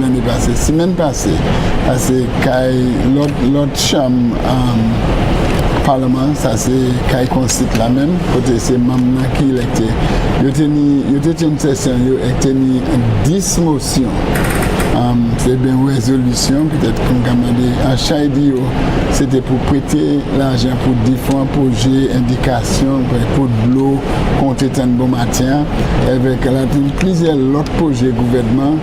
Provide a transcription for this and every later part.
l'année passée, semaine passée, c'est l'autre chambre parlement, ça c'est qu'il consiste la même, côté c'est membre qui électé. Il y a une session, il y a une 10 motions. C'est bien une résolution, peut-être qu'on a demandé à chaque idée, c'était pour prêter l'argent pour différents projets, indications, pour de l'eau, compter un bon matin, avec plusieurs autres projets gouvernement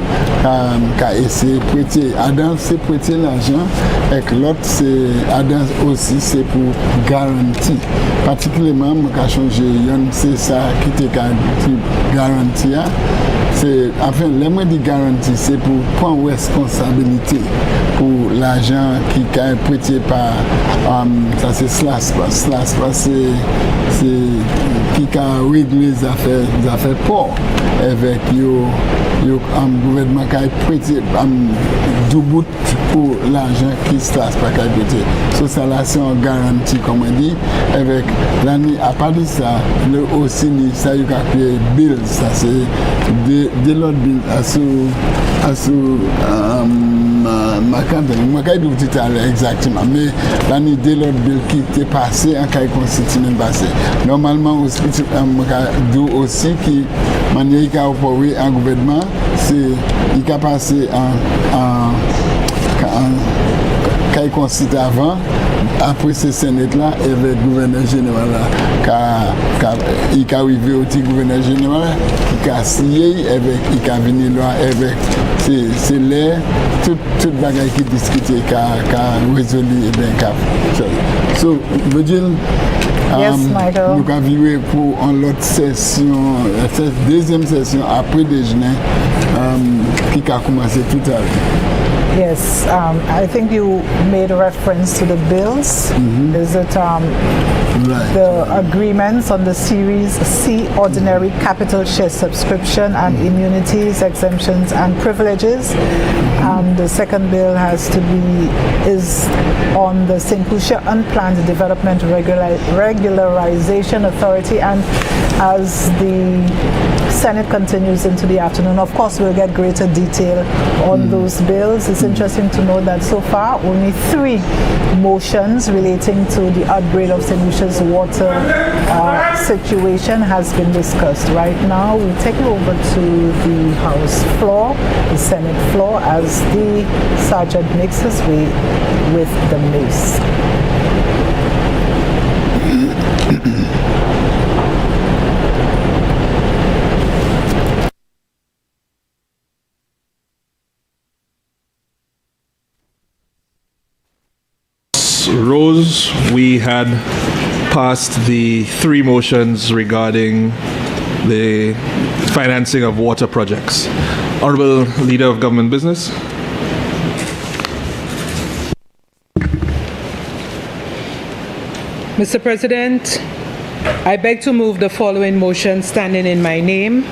qui a essayé de prêter. Adam, c'est prêter l'argent, et l'autre, Adam aussi, c'est pour garantie. Particulièrement, je vais changer, c'est ça qui était garantie. Enfin, les moyens de garantie, c'est pour prendre responsabilité pour l'argent qui est prêté par ça c'est slash, c'est qui a réglé les affaires pauvres avec le gouvernement qui a prêté du bout pour l'argent qui slash pas qui a prêté. Ça là c'est en garantie comme on dit avec l'année à part de ça le aussi ça il a créé bill ça c'est de l'autre bill à ma campagne, moi je ne sais pas exactement, mais l'année de l'autre bill qui était passé en cas de constitution passé. Normalement, aussi, qui manière qu'il a opéré en gouvernement, c'est il a passé en cas de constitution avant. Après ce Sénat-là, avec le gouverneur général, il a arrivé au petit gouverneur général, qui a signé, il a venu là, avec c'est là, toute bagaille qui discutait, qui a résolu et bien cap. So, Virgil, yes, Michael. Nous avons vu pour une autre session, cette deuxième session après déjeuner, qui a commencé tout à l'heure. Yes, I think you made a reference to the bills. Is it the agreements on the Series C Ordinary Capital Share Subscription and Immunities, Exemptions and Privileges? The second bill is on the St. Lucia Unplanned Development Regularization Authority, and as the Senate continues into the afternoon, of course we'll get greater detail on those bills. It's interesting to know that so far only 3 motions relating to the upgrade of St. Lucia's water situation has been discussed. Right now we'll take you over to the House floor, the Senate floor, as the Sergeant makes his way with the mace. Rose, we had passed the 3 motions regarding the financing of water projects. Honorable Leader of Government Business. Mr. President, I beg to move the following motion standing in my name.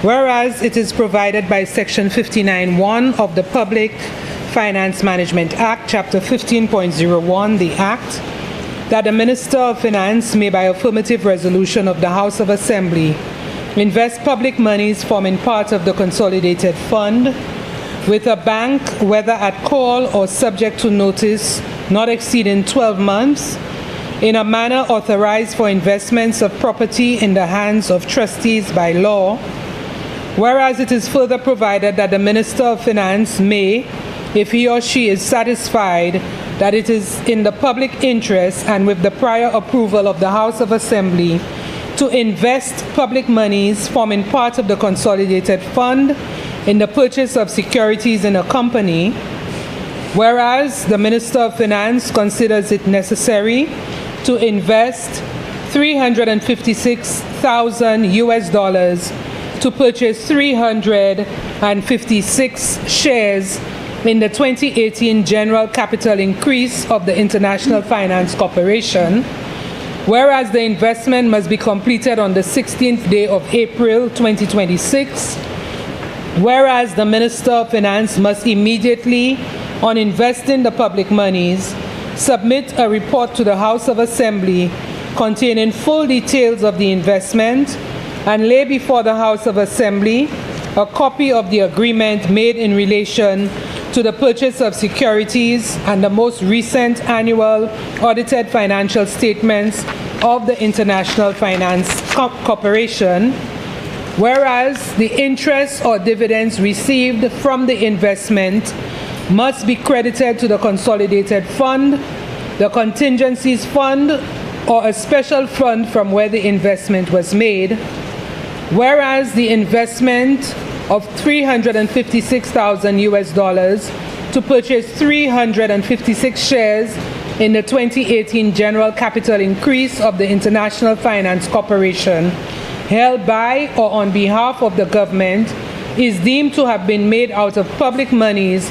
Whereas it is provided by Section 59(1) of the Public Finance Management Act, Chapter 15.01, the Act, that the Minister of Finance may by affirmative resolution of the House of Assembly invest public monies forming part of the Consolidated Fund with a bank, whether at call or subject to notice, not exceeding 12 months, in a manner authorized for investments of property in the hands of trustees by law. Whereas it is further provided that the Minister of Finance may, if he or she is satisfied that it is in the public interest and with the prior approval of the House of Assembly, to invest public monies forming part of the Consolidated Fund in the purchase of securities in a company. Whereas the Minister of Finance considers it necessary to invest $356,000 to purchase 356 shares in the 2018 general capital increase of the International Finance Corporation, whereas the investment must be completed on the 16th day of April 2026, whereas the Minister of Finance must immediately, on investing the public monies, submit a report to the House of Assembly containing full details of the investment and lay before the House of Assembly a copy of the agreement made in relation to the purchase of securities and the most recent annual audited financial statements of the International Finance Corporation, whereas the interest or dividends received from the investment must be credited to the consolidated fund, the contingencies fund, or a special fund from where the investment was made, whereas the investment of $356,000 to purchase 356 shares in the 2018 general capital increase of the International Finance Corporation held by or on behalf of the government is deemed to have been made out of public monies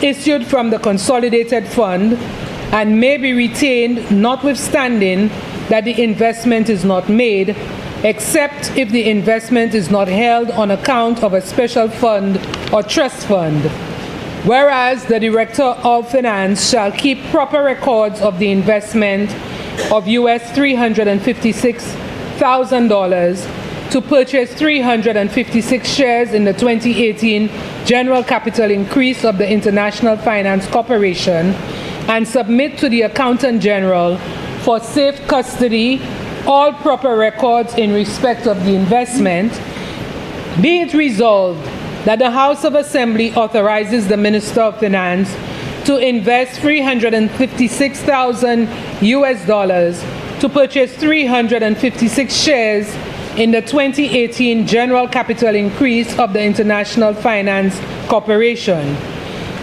issued from the consolidated fund and may be retained notwithstanding that the investment is not made, except if the investment is not held on account of a special fund or trust fund. Whereas the Director of Finance shall keep proper records of the investment of US $356,000 to purchase 356 shares in the 2018 general capital increase of the International Finance Corporation and submit to the Accountant General for safe custody all proper records in respect of the investment, be it resolved that the House of Assembly authorizes the Minister of Finance to invest $356,000 to purchase 356 shares in the 2018 general capital increase of the International Finance Corporation.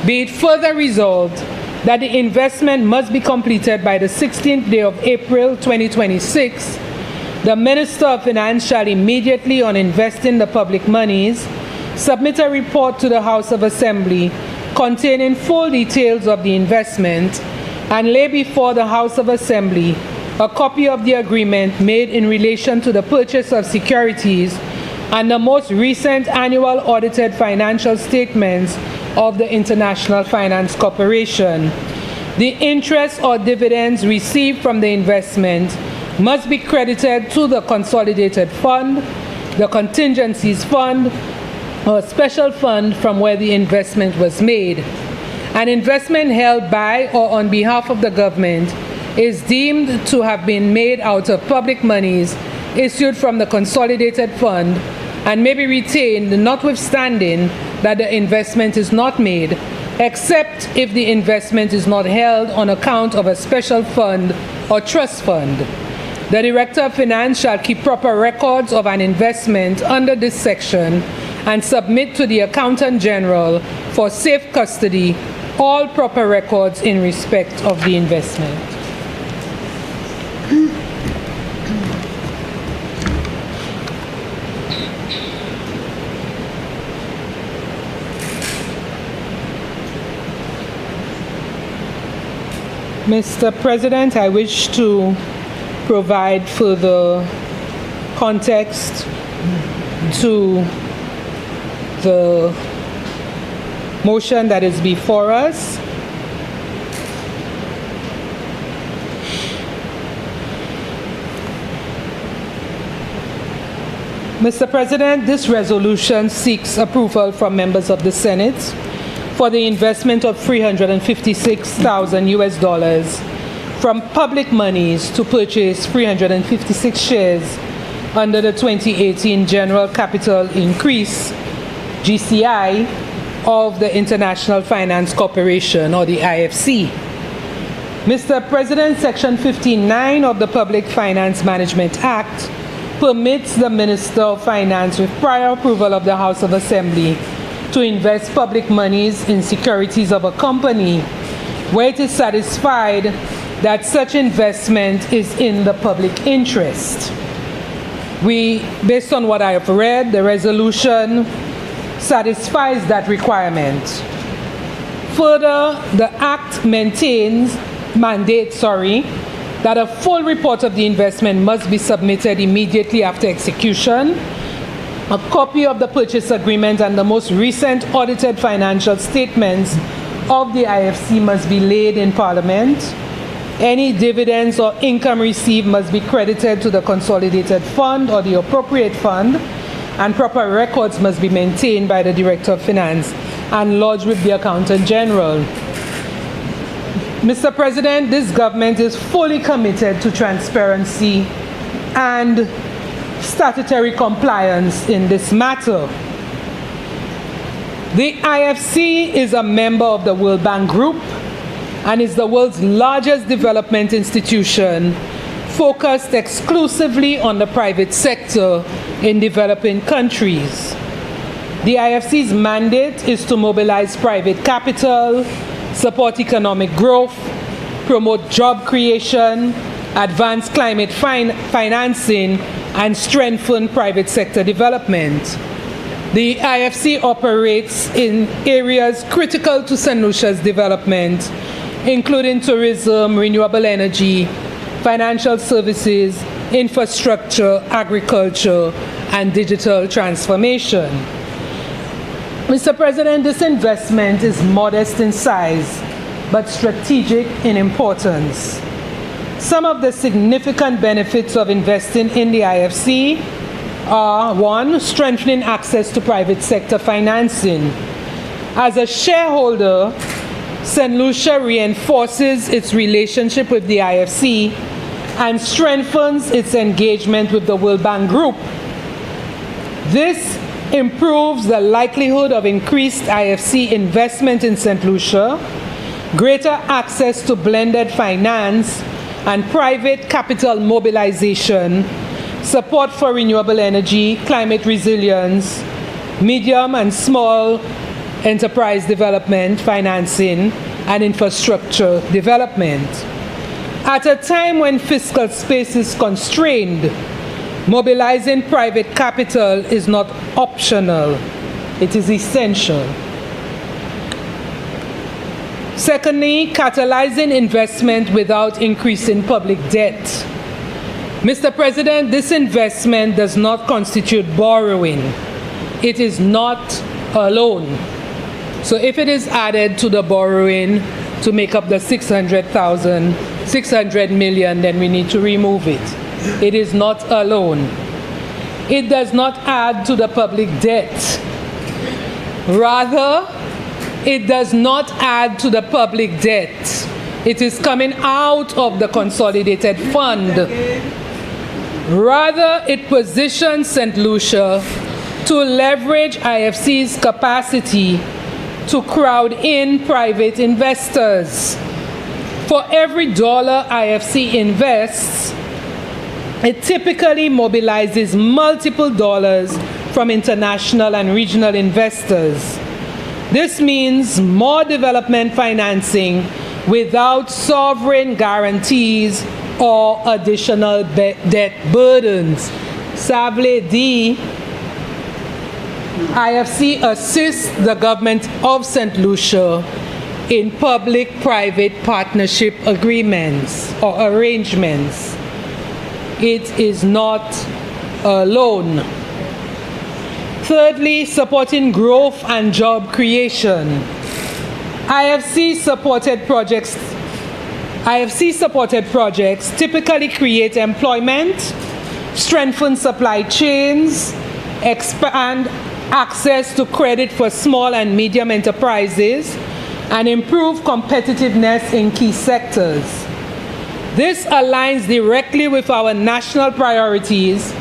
Be it further resolved that the investment must be completed by the 16th day of April 2026, the Minister of Finance shall immediately, on investing the public monies, submit a report to the House of Assembly containing full details of the investment and lay before the House of Assembly a copy of the agreement made in relation to the purchase of securities and the most recent annual audited financial statements of the International Finance Corporation. The interest or dividends received from the investment must be credited to the consolidated fund, the contingencies fund, or a special fund from where the investment was made. An investment held by or on behalf of the government is deemed to have been made out of public monies issued from the consolidated fund and may be retained notwithstanding that the investment is not made, except if the investment is not held on account of a special fund or trust fund. The Director of Finance shall keep proper records of an investment under this section and submit to the Accountant General for safe custody all proper records in respect of the investment. Mr. President, I wish to provide further context to the motion that is before us. Mr. President, this resolution seeks approval from members of the Senate for the investment of $356,000 from public monies to purchase 356 shares under the 2018 General Capital Increase, GCI, of the International Finance Corporation, or the IFC. Mr. President, Section 15(9) of the Public Finance Management Act permits the Minister of Finance, with prior approval of the House of Assembly, to invest public monies in securities of a company where it is satisfied that such investment is in the public interest. Based on what I have read, the resolution satisfies that requirement. Further, the Act mandates that a full report of the investment must be submitted immediately after execution. A copy of the purchase agreement and the most recent audited financial statements of the IFC must be laid in Parliament. Any dividends or income received must be credited to the consolidated fund or the appropriate fund, and proper records must be maintained by the Director of Finance and lodged with the Accountant General. Mr. President, this government is fully committed to transparency and statutory compliance in this matter. The IFC is a member of the World Bank Group and is the world's largest development institution focused exclusively on the private sector in developing countries. The IFC's mandate is to mobilize private capital, support economic growth, promote job creation, advance climate financing, and strengthen private sector development. The IFC operates in areas critical to St. Lucia's development, including tourism, renewable energy, financial services, infrastructure, agriculture, and digital transformation. Mr. President, this investment is modest in size, but strategic in importance. Some of the significant benefits of investing in the IFC are: 1, strengthening access to private sector financing. As a shareholder, St. Lucia reinforces its relationship with the IFC and strengthens its engagement with the World Bank Group. This improves the likelihood of increased IFC investment in St. Lucia, greater access to blended finance and private capital mobilization, support for renewable energy, climate resilience, medium and small enterprise development, financing, and infrastructure development. At a time when fiscal space is constrained, mobilizing private capital is not optional, it is essential. Secondly, catalyzing investment without increasing public debt. Mr. President, this investment does not constitute borrowing. It is not a loan. So if it is added to the borrowing to make up the 600 million, then we need to remove it. It is not a loan. It does not add to the public debt. Rather, it does not add to the public debt. It is coming out of the consolidated fund. Rather, it positions St. Lucia to leverage IFC's capacity to crowd in private investors. For every dollar IFC invests, it typically mobilizes multiple dollars from international and regional investors. This means more development financing without sovereign guarantees or additional debt burdens. Sable D, IFC assists the government of St. Lucia in public-private partnership agreements or arrangements. It is not a loan. Thirdly, supporting growth and job creation. IFC-supported projects typically create employment, strengthen supply chains, expand access to credit for small and medium enterprises, and improve competitiveness in key sectors. This aligns directly with our national priorities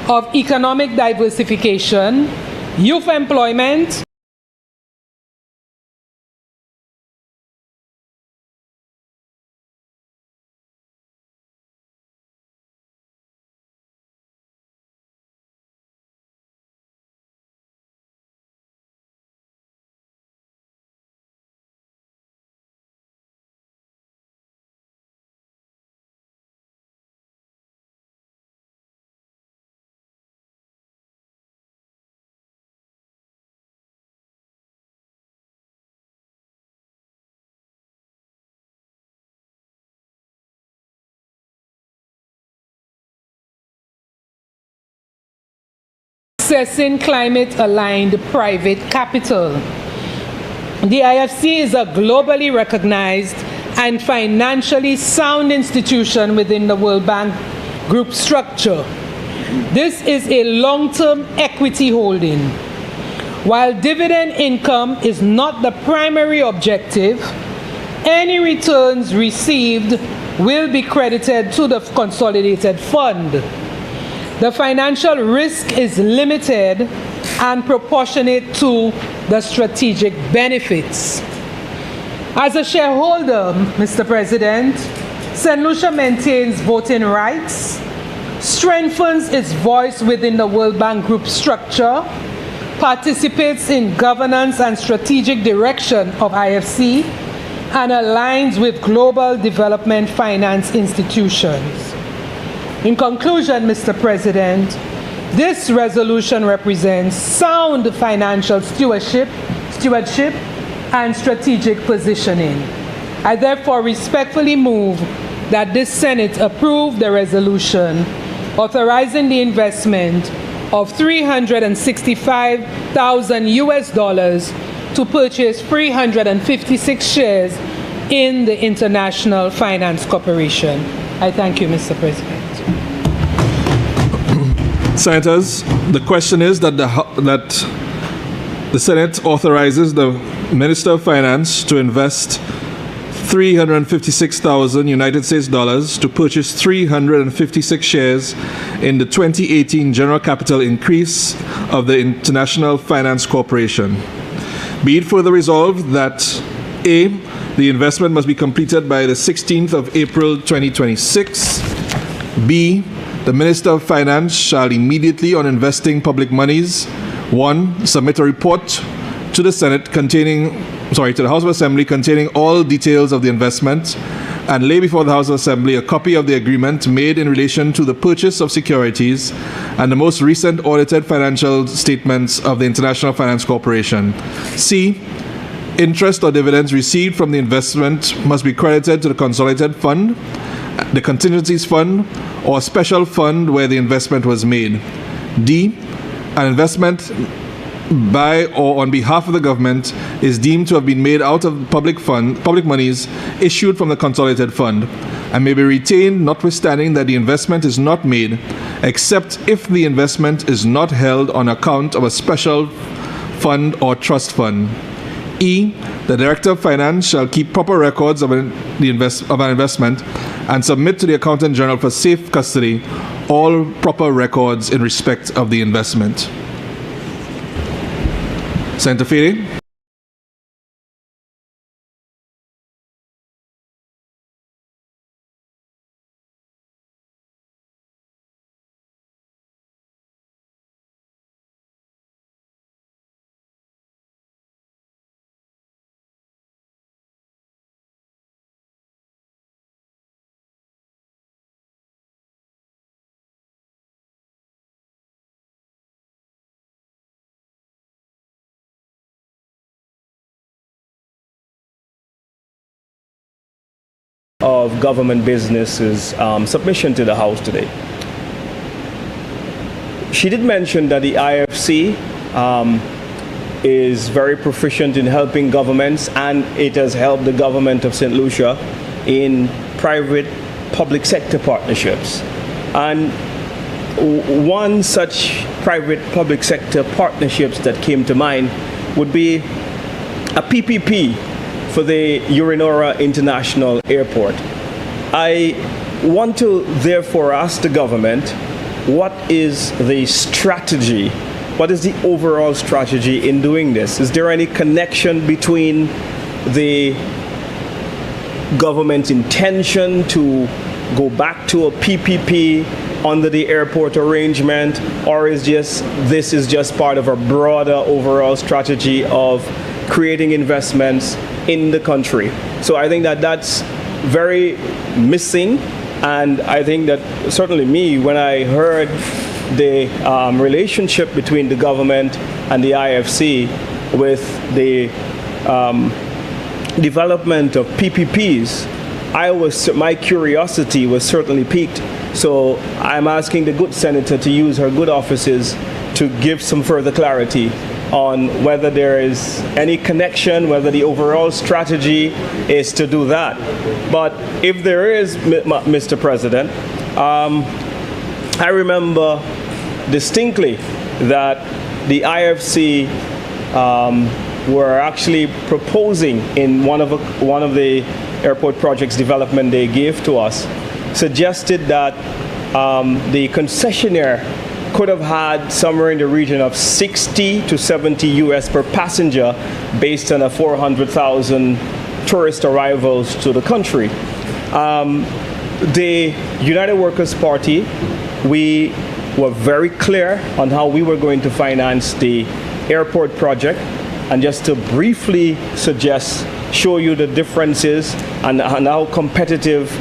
of economic diversification, youth employment, accessing climate-aligned private capital. The IFC is a globally recognized and financially sound institution within the World Bank Group structure. This is a long-term equity holding. While dividend income is not the primary objective, any returns received will be credited to the consolidated fund. The financial risk is limited and proportionate to the strategic benefits. As a shareholder, Mr. President, St. Lucia maintains voting rights, strengthens its voice within the World Bank Group structure, participates in governance and strategic direction of IFC, and aligns with global development finance institutions. In conclusion, Mr. President, this resolution represents sound financial stewardship and strategic positioning. I therefore respectfully move that this Senate approve the resolution authorizing the investment of $365,000 to purchase 356 shares in the International Finance Corporation. I thank you, Mr. President. Senators, the question is that the Senate authorizes the Minister of Finance to invest $356,000 United States dollars to purchase 356 shares in the 2018 general capital increase of the International Finance Corporation. Be it further resolved that A, the investment must be completed by the 16th of April 2026. B, the Minister of Finance shall immediately on investing public monies, 1, submit a report to the Senate to the House of Assembly containing all details of the investment and lay before the House of Assembly a copy of the agreement made in relation to the purchase of securities and the most recent audited financial statements of the International Finance Corporation. C, interest or dividends received from the investment must be credited to the consolidated fund, the contingencies fund, or a special fund where the investment was made. D, an investment by or on behalf of the government is deemed to have been made out of public monies issued from the consolidated fund and may be retained notwithstanding that the investment is not made, except if the investment is not held on account of a special fund or trust fund. E, the Director of Finance shall keep proper records of an investment and submit to the Accountant General for safe custody all proper records in respect of the investment. Senator Fede. Of government businesses submission to the House today. She did mention that the IFC is very proficient in helping governments, and it has helped the government of St. Lucia in private-public sector partnerships. And one such private-public sector partnerships that came to mind would be a PPP for the Urinora International Airport. I want to therefore ask the government, what is the strategy? What is the overall strategy in doing this? Is there any connection between the government's intention to go back to a PPP under the airport arrangement, or is this is just part of a broader overall strategy of creating investments in the country? So I think that that's very missing, and I think that certainly me, when I heard the relationship between the government and the IFC with the development of PPPs, my curiosity was certainly piqued. So I'm asking the good senator to use her good offices to give some further clarity on whether there is any connection, whether the overall strategy is to do that. But if there is, Mr. President, I remember distinctly that the IFC were actually proposing in one of the airport projects development they gave to us, suggested that the concessionaire could have had somewhere in the region of 60 to 70 US per passenger based on a 400,000 tourist arrivals to the country. The United Workers' Party, we were very clear on how we were going to finance the airport project, and just to briefly show you the differences and how competitive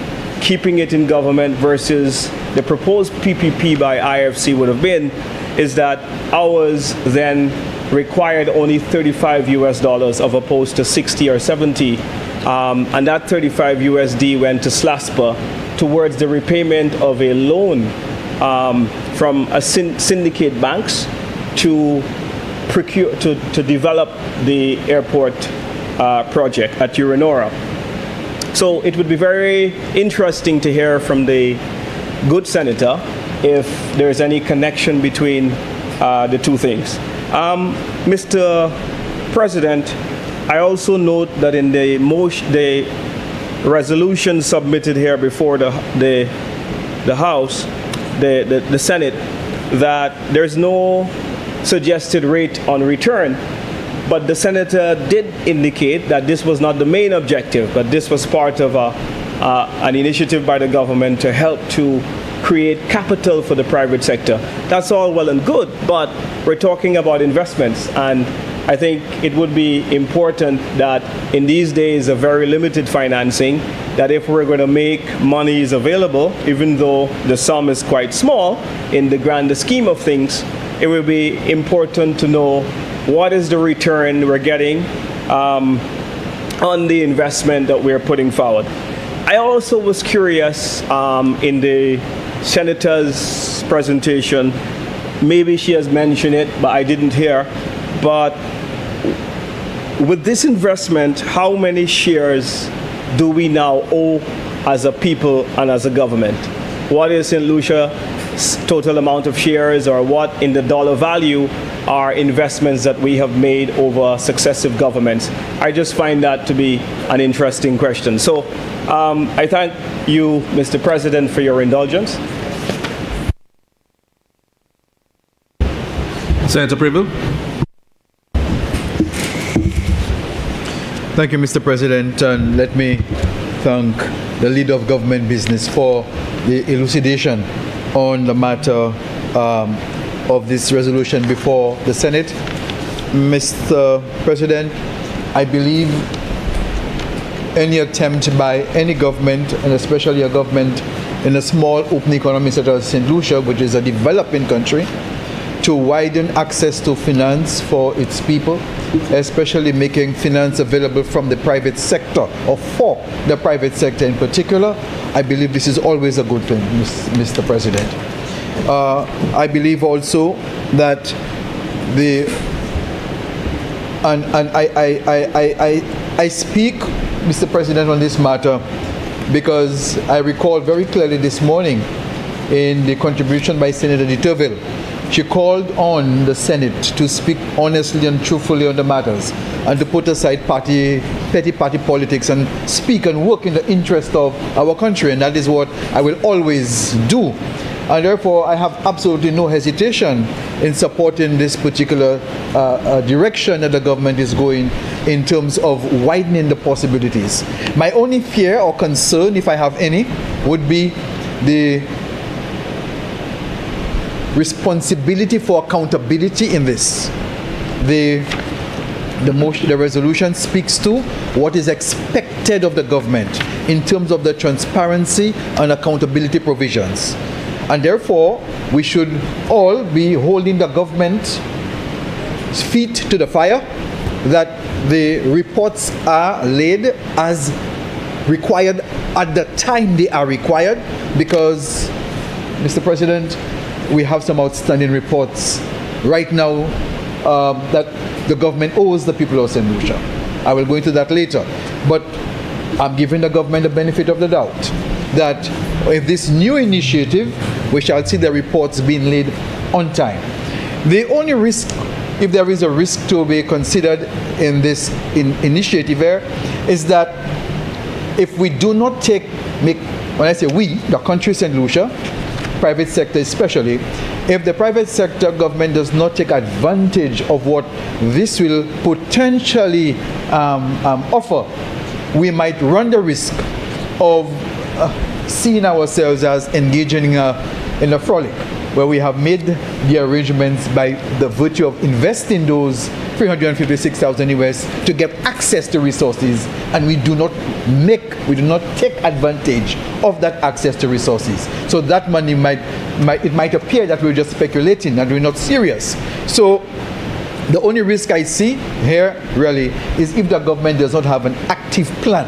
keeping it in government versus the proposed PPP by IFC would have been, is that ours then required only $35 US as opposed to 60 or 70, and that 35 USD went to SLASPA towards the repayment of a loan from a syndicate banks to develop the airport project at Urinora. So it would be very interesting to hear from the good senator if there's any connection between the two things. Mr. President, I also note that in the resolution submitted here before the House, the Senate, that there's no suggested rate on return, but the senator did indicate that this was not the main objective, but this was part of an initiative by the government to help to create capital for the private sector. That's all well and good, but we're talking about investments, and I think it would be important that in these days of very limited financing, that if we're going to make monies available, even though the sum is quite small in the grander scheme of things, it will be important to know what is the return we're getting on the investment that we're putting forward. I also was curious in the senator's presentation, maybe she has mentioned it, but I didn't hear, but with this investment, how many shares do we now owe as a people and as a government? What is St. Lucia's total amount of shares, or what in the dollar value are investments that we have made over successive governments? I just find that to be an interesting question. So I thank you, Mr. President, for your indulgence. Senator Preble. Thank you, Mr. President, and let me thank the leader of government business for the elucidation on the matter of this resolution before the Senate. Mr. President, I believe any attempt by any government, and especially a government in a small open economy such as St. Lucia, which is a developing country, to widen access to finance for its people, especially making finance available from the private sector, or for the private sector in particular, I believe this is always a good thing, Mr. President. I believe also that I speak, Mr. President, on this matter because I recall very clearly this morning in the contribution by Senator de Turville, she called on the Senate to speak honestly and truthfully on the matters and to put aside petty party politics and speak and work in the interest of our country, and that is what I will always do. And therefore, I have absolutely no hesitation in supporting this particular direction that the government is going in terms of widening the possibilities. My only fear or concern, if I have any, would be the responsibility for accountability in this. The resolution speaks to what is expected of the government in terms of the transparency and accountability provisions. And therefore, we should all be holding the government's feet to the fire, that the reports are laid as required at the time they are required, because, Mr. President, we have some outstanding reports right now that the government owes the people of St. Lucia. I will go into that later. But I'm giving the government the benefit of the doubt that if this new initiative we shall see the reports being laid on time. The only risk, if there is a risk to be considered in this initiative here, is that if we do not when I say we, the country St. Lucia, private sector especially, if the private sector government does not take advantage of what this will potentially offer, we might run the risk of seeing ourselves as engaging in a frolic, where we have made the arrangements by the virtue of investing those 356,000 US to get access to resources, and we do not take advantage of that access to resources. So that money it might appear that we're just speculating and we're not serious. So the only risk I see here really is if the government does not have an active plan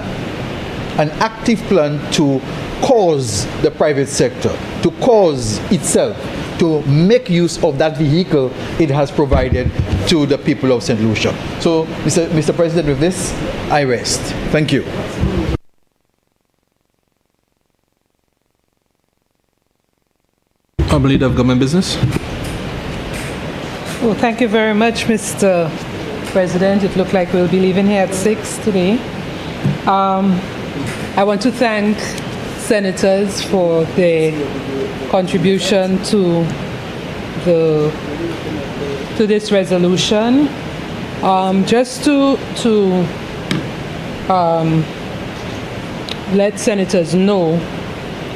to cause the private sector, to cause itself to make use of that vehicle it has provided to the people of St. Lucia. So, Mr. President, with this, I rest. Thank you. Honorable Leader of Government Business. Well, thank you very much, Mr. President. It looked like we'll be leaving here at 6 today. I want to thank senators for their contribution to this resolution. Just to let senators know,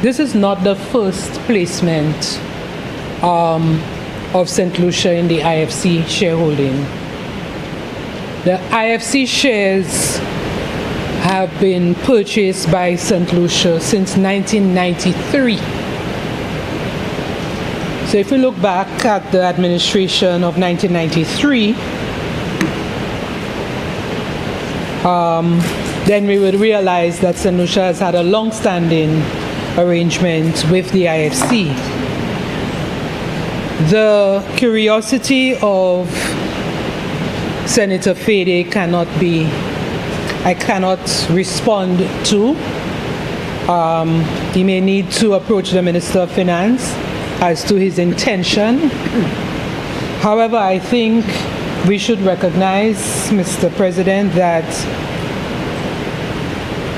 this is not the first placement of St. Lucia in the IFC shareholding. The IFC shares have been purchased by St. Lucia since 1993. So if we look back at the administration of 1993, then we would realize that St. Lucia has had a long-standing arrangement with the IFC. The curiosity of Senator Fede I cannot respond to. He may need to approach the Minister of Finance as to his intention. However, I think we should recognize, Mr. President, that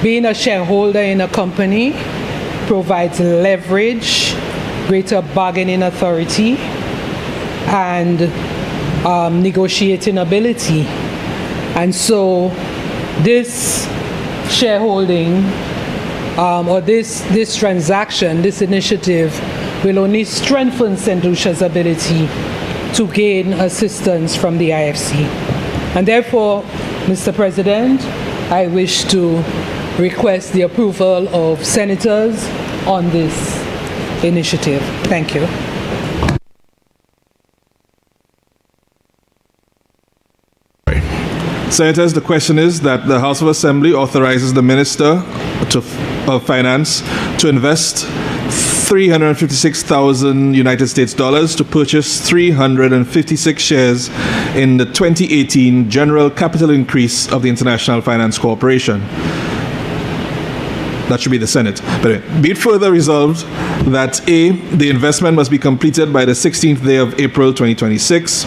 being a shareholder in a company provides leverage, greater bargaining authority, and negotiating ability. And so this shareholding or this transaction, this initiative, will only strengthen St. Lucia's ability to gain assistance from the IFC. And therefore, Mr. President, I wish to request the approval of senators on this initiative. Thank you. Senators, the question is that the House of Assembly authorizes the Minister of Finance to invest $356,000 United States dollars to purchase 356 shares in the 2018 general capital increase of the International Finance Corporation. That should be the Senate. But anyway, be it further resolved that A, the investment must be completed by the 16th day of April 2026.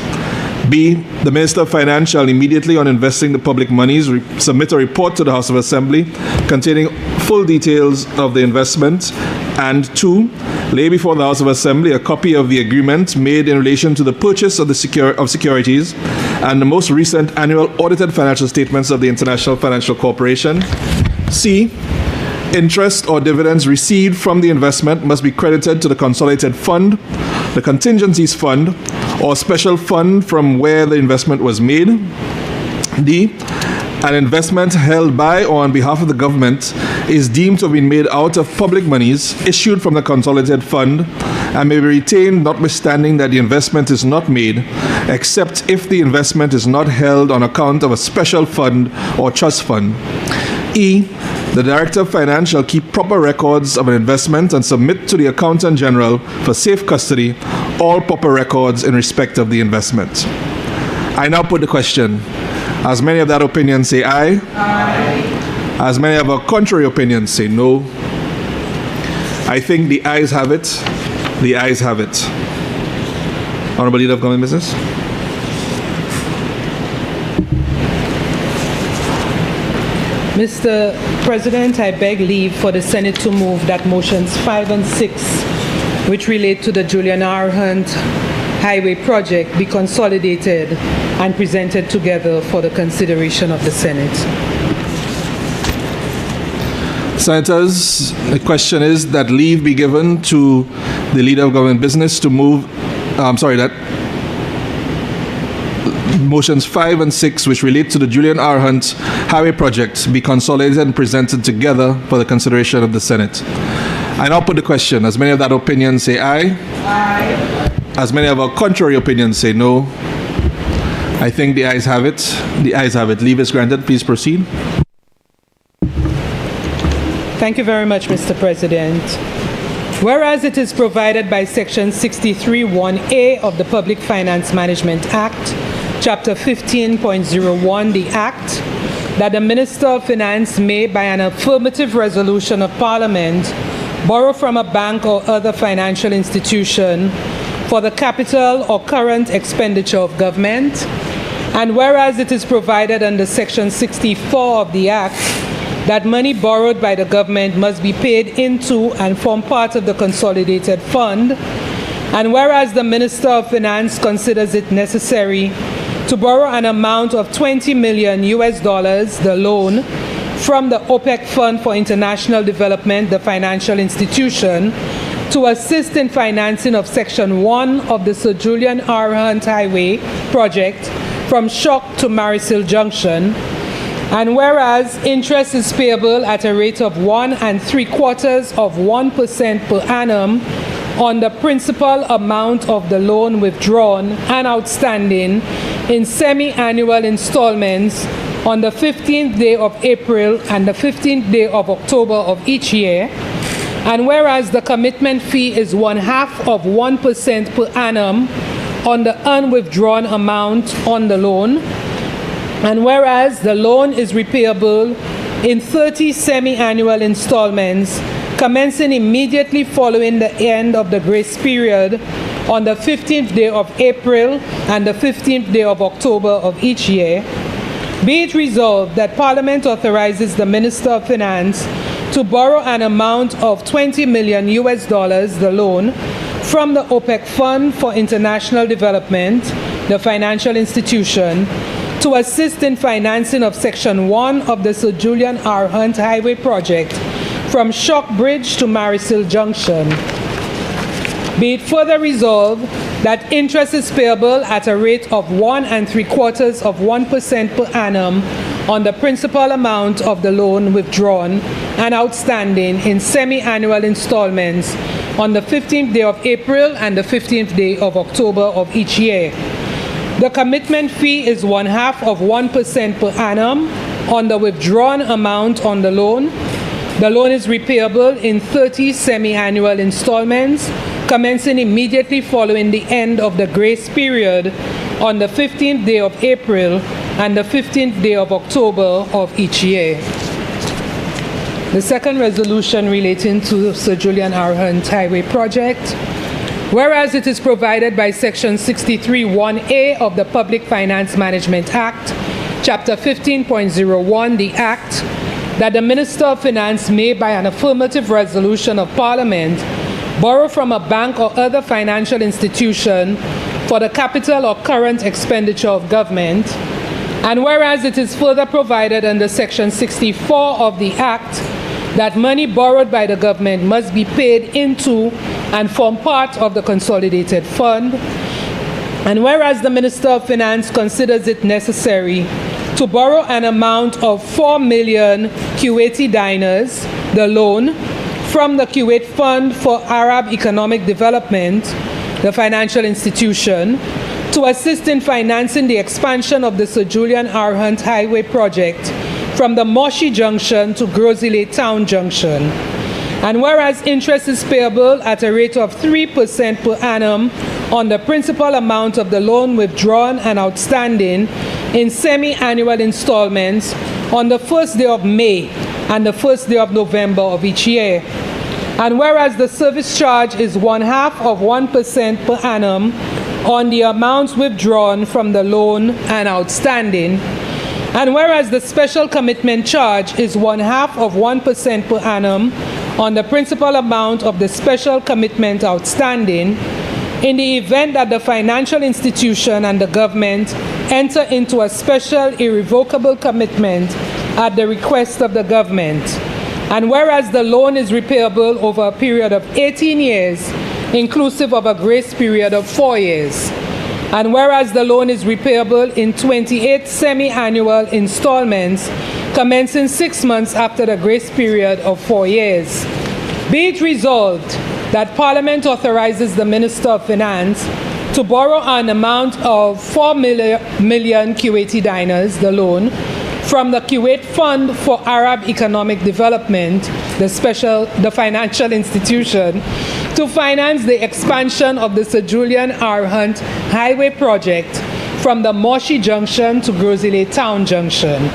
B, the Minister of Finance shall immediately on investing the public monies submit a report to the House of Assembly containing full details of the investment. And 2, lay before the House of Assembly a copy of the agreement made in relation to the purchase of securities and the most recent annual audited financial statements of the International Financial Corporation. C, interest or dividends received from the investment must be credited to the consolidated fund, the contingencies fund, or special fund from where the investment was made. D, an investment held by or on behalf of the government is deemed to have been made out of public monies issued from the consolidated fund and may be retained notwithstanding that the investment is not made, except if the investment is not held on account of a special fund or trust fund. E, the Director of Finance shall keep proper records of an investment and submit to the Accountant General for safe custody all proper records in respect of the investment. I now put the question. As many of that opinion say aye. Aye. As many of a contrary opinion say no. I think the ayes have it. The ayes have it. Honorable Leader of Government Business. Mr. President, I beg leave for the Senate to move that motions 5 and 6, which relate to the Julian R. Hunt Highway project, be consolidated and presented together for the consideration of the Senate. Senators, the question is that leave be given to the Leader of Government Business to move, that motions 5 and 6, which relate to the Julian R. Hunt Highway project, be consolidated and presented together for the consideration of the Senate. I now put the question. As many of that opinion say aye. Aye. As many of our contrary opinions say no. I think the ayes have it. The ayes have it. Leave is granted. Please proceed. Thank you very much, Mr. President. Whereas it is provided by Section 63(1)(a) of the Public Finance Management Act, Chapter 15.01, the Act, that the Minister of Finance may, by an affirmative resolution of Parliament, borrow from a bank or other financial institution for the capital or current expenditure of government, and whereas it is provided under Section 64 of the Act that money borrowed by the government must be paid into and form part of the consolidated fund, and whereas the Minister of Finance considers it necessary to borrow an amount of $20 million, the loan, from the OPEC Fund for International Development, the financial institution, to assist in financing of Section 1 of the Sir Julian R. Hunt Highway project from Shock to Marisil Junction, and whereas interest is payable at a rate of 1 3/4% per annum on the principal amount of the loan withdrawn and outstanding in semi-annual installments on the 15th day of April and the 15th day of October of each year, and whereas the commitment fee is 0.5% per annum on the unwithdrawn amount on the loan, and whereas the loan is repayable in 30 semi-annual installments commencing immediately following the end of the grace period on the 15th day of April and the 15th day of October of each year, be it resolved that Parliament authorizes the Minister of Finance to borrow an amount of $20 million, the loan, from the OPEC Fund for International Development, the financial institution, to assist in financing of Section 1 of the Sir Julian R. Hunt Highway project from Shock Bridge to Marisil Junction. Be it further resolved that interest is payable at a rate of 1 3/4% per annum on the principal amount of the loan withdrawn and outstanding in semi-annual installments on the 15th day of April and the 15th day of October of each year. The commitment fee is 0.5% per annum on the withdrawn amount on the loan. The loan is repayable in 30 semi-annual installments commencing immediately following the end of the grace period on the 15th day of April and the 15th day of October of each year. The second resolution relating to Sir Julian R. Hunt Highway project. Whereas it is provided by Section 63(1)(a) of the Public Finance Management Act, Chapter 15.01, the Act, that the Minister of Finance may, by an affirmative resolution of Parliament, borrow from a bank or other financial institution for the capital or current expenditure of government, and whereas it is further provided under Section 64 of the Act that money borrowed by the government must be paid into and form part of the consolidated fund, and whereas the Minister of Finance considers it necessary to borrow an amount of 4 million Kuwaiti dinars, the loan, from the Kuwait Fund for Arab Economic Development, the financial institution, to assist in financing the expansion of the Sir Julian R. Hunt Highway project from the Moshi Junction to Grozile Town Junction. And whereas interest is payable at a rate of 3% per annum on the principal amount of the loan withdrawn and outstanding in semi-annual installments on the first day of May and the first day of November of each year. And whereas the service charge is 1/2 of 1% per annum on the amounts withdrawn from the loan and outstanding, and whereas the special commitment charge is 1/2 of 1% per annum on the principal amount of the special commitment outstanding, in the event that the financial institution and the government enter into a special irrevocable commitment at the request of the government, and whereas the loan is repayable over a period of 18 years, inclusive of a grace period of 4 years, and whereas the loan is repayable in 28 semi-annual installments commencing 6 months after the grace period of 4 years, be it resolved that Parliament authorizes the Minister of Finance to borrow an amount of 4 million Kuwaiti dinars, the loan, from the Kuwait Fund for Arab Economic Development, the financial institution, to finance the expansion of the Sir Julian R. Hunt Highway project from the Moshi Junction to Grozile Town Junction.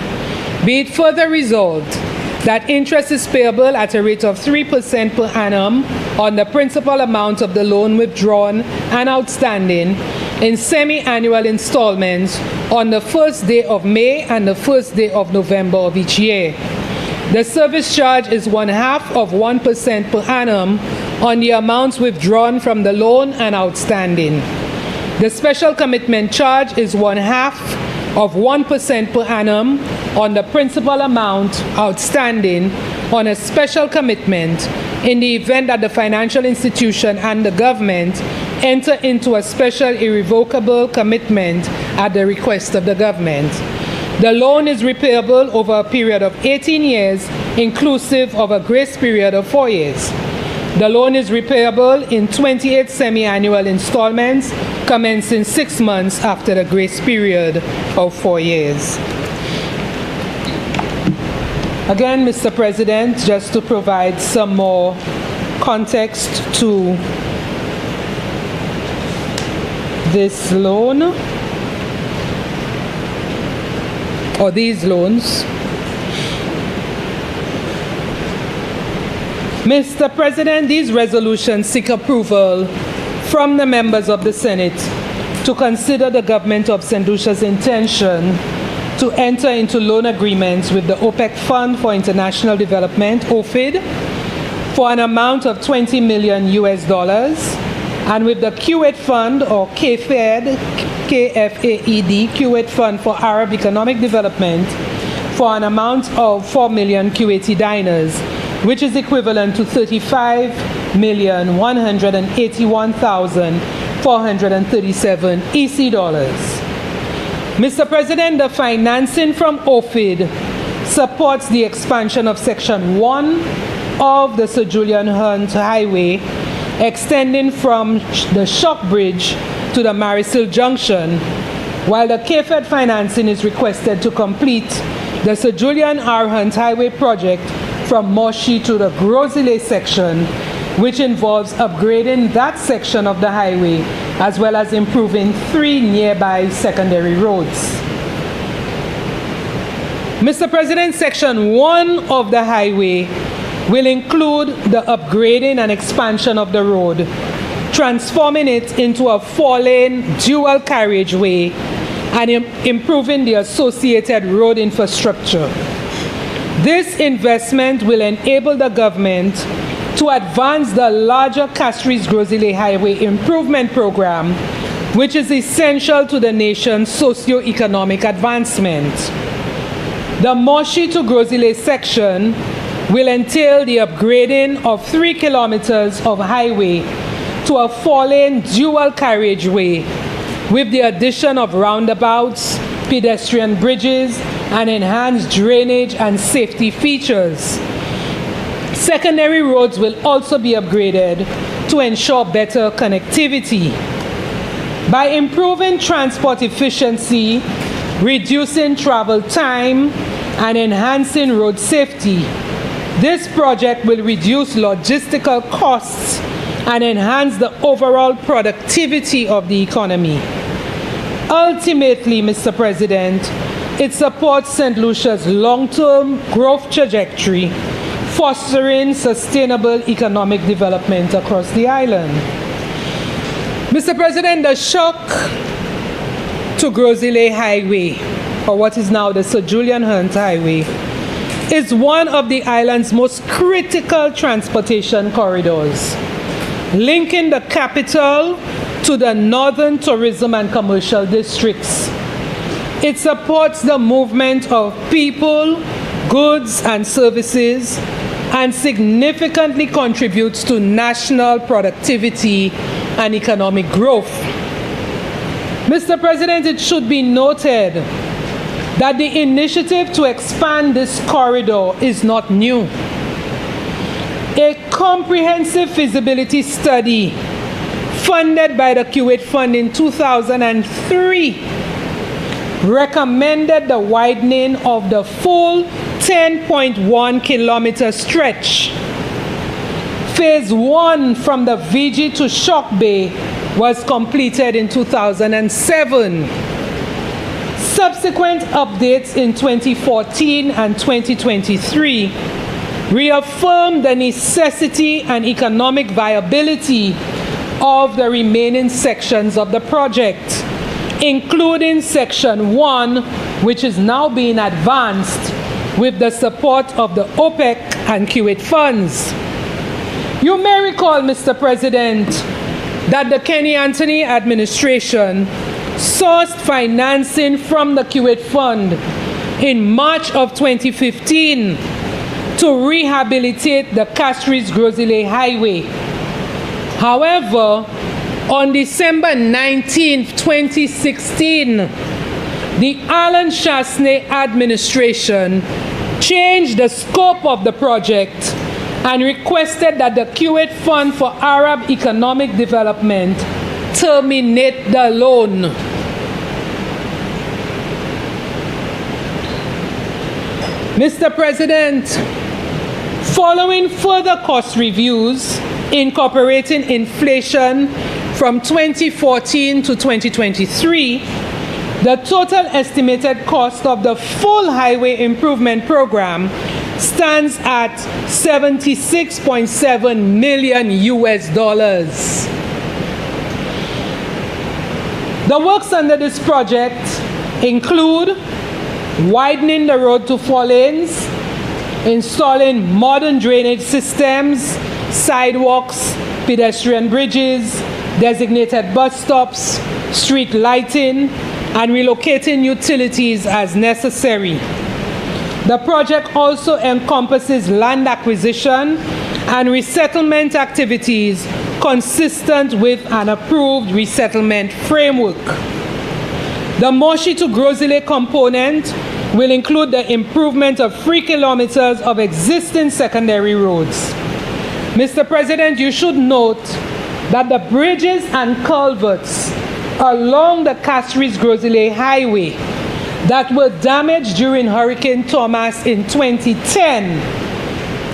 Be it further resolved that interest is payable at a rate of 3% per annum on the principal amount of the loan withdrawn and outstanding in semi-annual installments on the first day of May and the first day of November of each year. The service charge is 1/2 of 1% per annum on the amounts withdrawn from the loan and outstanding. The special commitment charge is 1/2 of 1% per annum on the principal amount outstanding on a special commitment in the event that the financial institution and the government enter into a special irrevocable commitment at the request of the government. The loan is repayable over a period of 18 years, inclusive of a grace period of 4 years. The loan is repayable in 28 semi-annual installments, commencing 6 months after the grace period of 4 years. Again, Mr. President, just to provide some more context to this loan, or these loans. Mr. President, these resolutions seek approval from the members of the Senate to consider the government of St. Lucia's intention to enter into loan agreements with the OPEC Fund for International Development, OFID, for an amount of $20 million and with the Kuwait Fund, or KFAED, Kuwait Fund for Arab Economic Development, for an amount of 4 million Kuwaiti dinars, which is equivalent to 35,181,437 EC dollars. Mr. President, the financing from OFID supports the expansion of Section 1 of the Sir Julian Hunt Highway, extending from the Shock Bridge to the Marisil Junction, while the KFED financing is requested to complete the Sir Julian R. Hunt Highway project from Moshi to the Grozile section, which involves upgrading that section of the highway as well as improving 3 nearby secondary roads. Mr. President, Section 1 of the highway will include the upgrading and expansion of the road, transforming it into a 4-lane dual carriageway and improving the associated road infrastructure. This investment will enable the government to advance the larger Castries-Grozile Highway Improvement Program, which is essential to the nation's socio-economic advancement. The Moshi to Grozile section will entail the upgrading of 3 kilometers of highway to a 4-lane dual carriageway with the addition of roundabouts, pedestrian bridges, and enhanced drainage and safety features. Secondary roads will also be upgraded to ensure better connectivity. By improving transport efficiency, reducing travel time, and enhancing road safety, this project will reduce logistical costs and enhance the overall productivity of the economy. Ultimately, Mr. President, it supports St. Lucia's long-term growth trajectory, fostering sustainable economic development across the island. Mr. President, the shock to Grosile Highway, or what is now the Sir Julian Hunt Highway, is one of the island's most critical transportation corridors, linking the capital to the northern tourism and commercial districts. It supports the movement of people, goods, and services, and significantly contributes to national productivity and economic growth. Mr. President, it should be noted that the initiative to expand this corridor is not new. A comprehensive feasibility study funded by the Kuwait Fund in 2003 recommended the widening of the full 10.1 kilometer stretch. Phase 1 from the VG to Shock Bay was completed in 2007. Subsequent updates in 2014 and 2023 reaffirmed the necessity and economic viability of the remaining sections of the project, including Section 1, which is now being advanced with the support of the OPEC and Kuwait funds. You may recall, Mr. President, that the Kenny Anthony administration sourced financing from the Kuwait Fund in March of 2015 to rehabilitate the Castries-Grosile Highway. However, on December 19, 2016, the Alan Chasney administration changed the scope of the project and requested that the Kuwait Fund for Arab Economic Development terminate the loan. Mr. President, following further cost reviews incorporating inflation from 2014 to 2023, the total estimated cost of the full highway improvement program stands at $76.7 million US. The works under this project include widening the road to 4 lanes, installing modern drainage systems, sidewalks, pedestrian bridges, designated bus stops, street lighting, and relocating utilities as necessary. The project also encompasses land acquisition and resettlement activities consistent with an approved resettlement framework. The Moshi to Grosile component will include the improvement of 3 kilometers of existing secondary roads. Mr. President, you should note that the bridges and culverts along the Castries-Grosile Highway that were damaged during Hurricane Thomas in 2010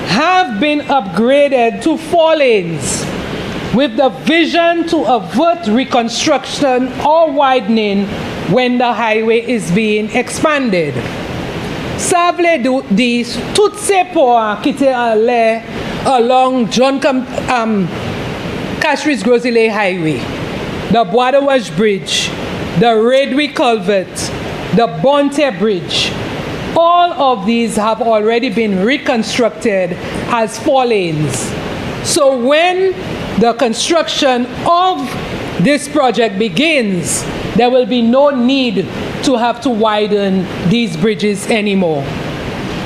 have been upgraded to 4 lanes with the vision to avert reconstruction or widening when the highway is being expanded. Savle di toutes ces points qui étaient allés along Castries-Grosile Highway, the Bois de Wash Bridge, the Redwi Culvert, the Bonte Bridge, all of these have already been reconstructed as 4 lanes. So when the construction of this project begins, there will be no need to have to widen these bridges anymore.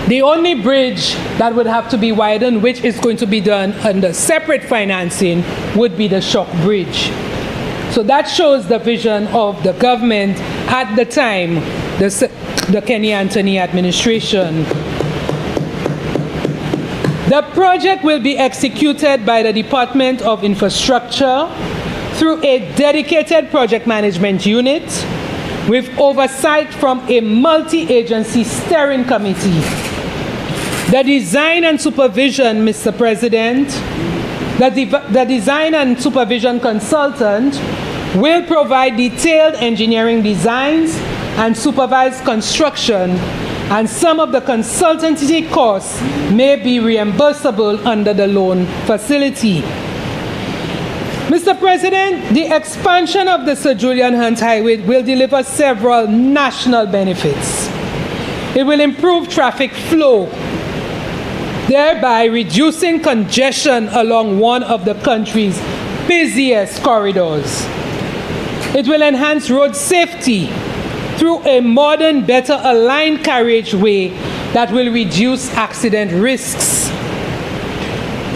The only bridge that would have to be widened, which is going to be done under separate financing, would be the Shock Bridge. So that shows the vision of the government at the time, the Kenny Anthony administration. The project will be executed by the Department of Infrastructure through a dedicated project management unit with oversight from a multi-agency steering committee. The design and supervision, Mr. President, the design and supervision consultant will provide detailed engineering designs and supervise construction and some of the consultancy costs may be reimbursable under the loan facility. Mr. President, the expansion of the Sir Julian Hunt Highway will deliver several national benefits. It will improve traffic flow, thereby reducing congestion along one of the country's busiest corridors. It will enhance road safety through a modern, better aligned carriageway that will reduce accident risks.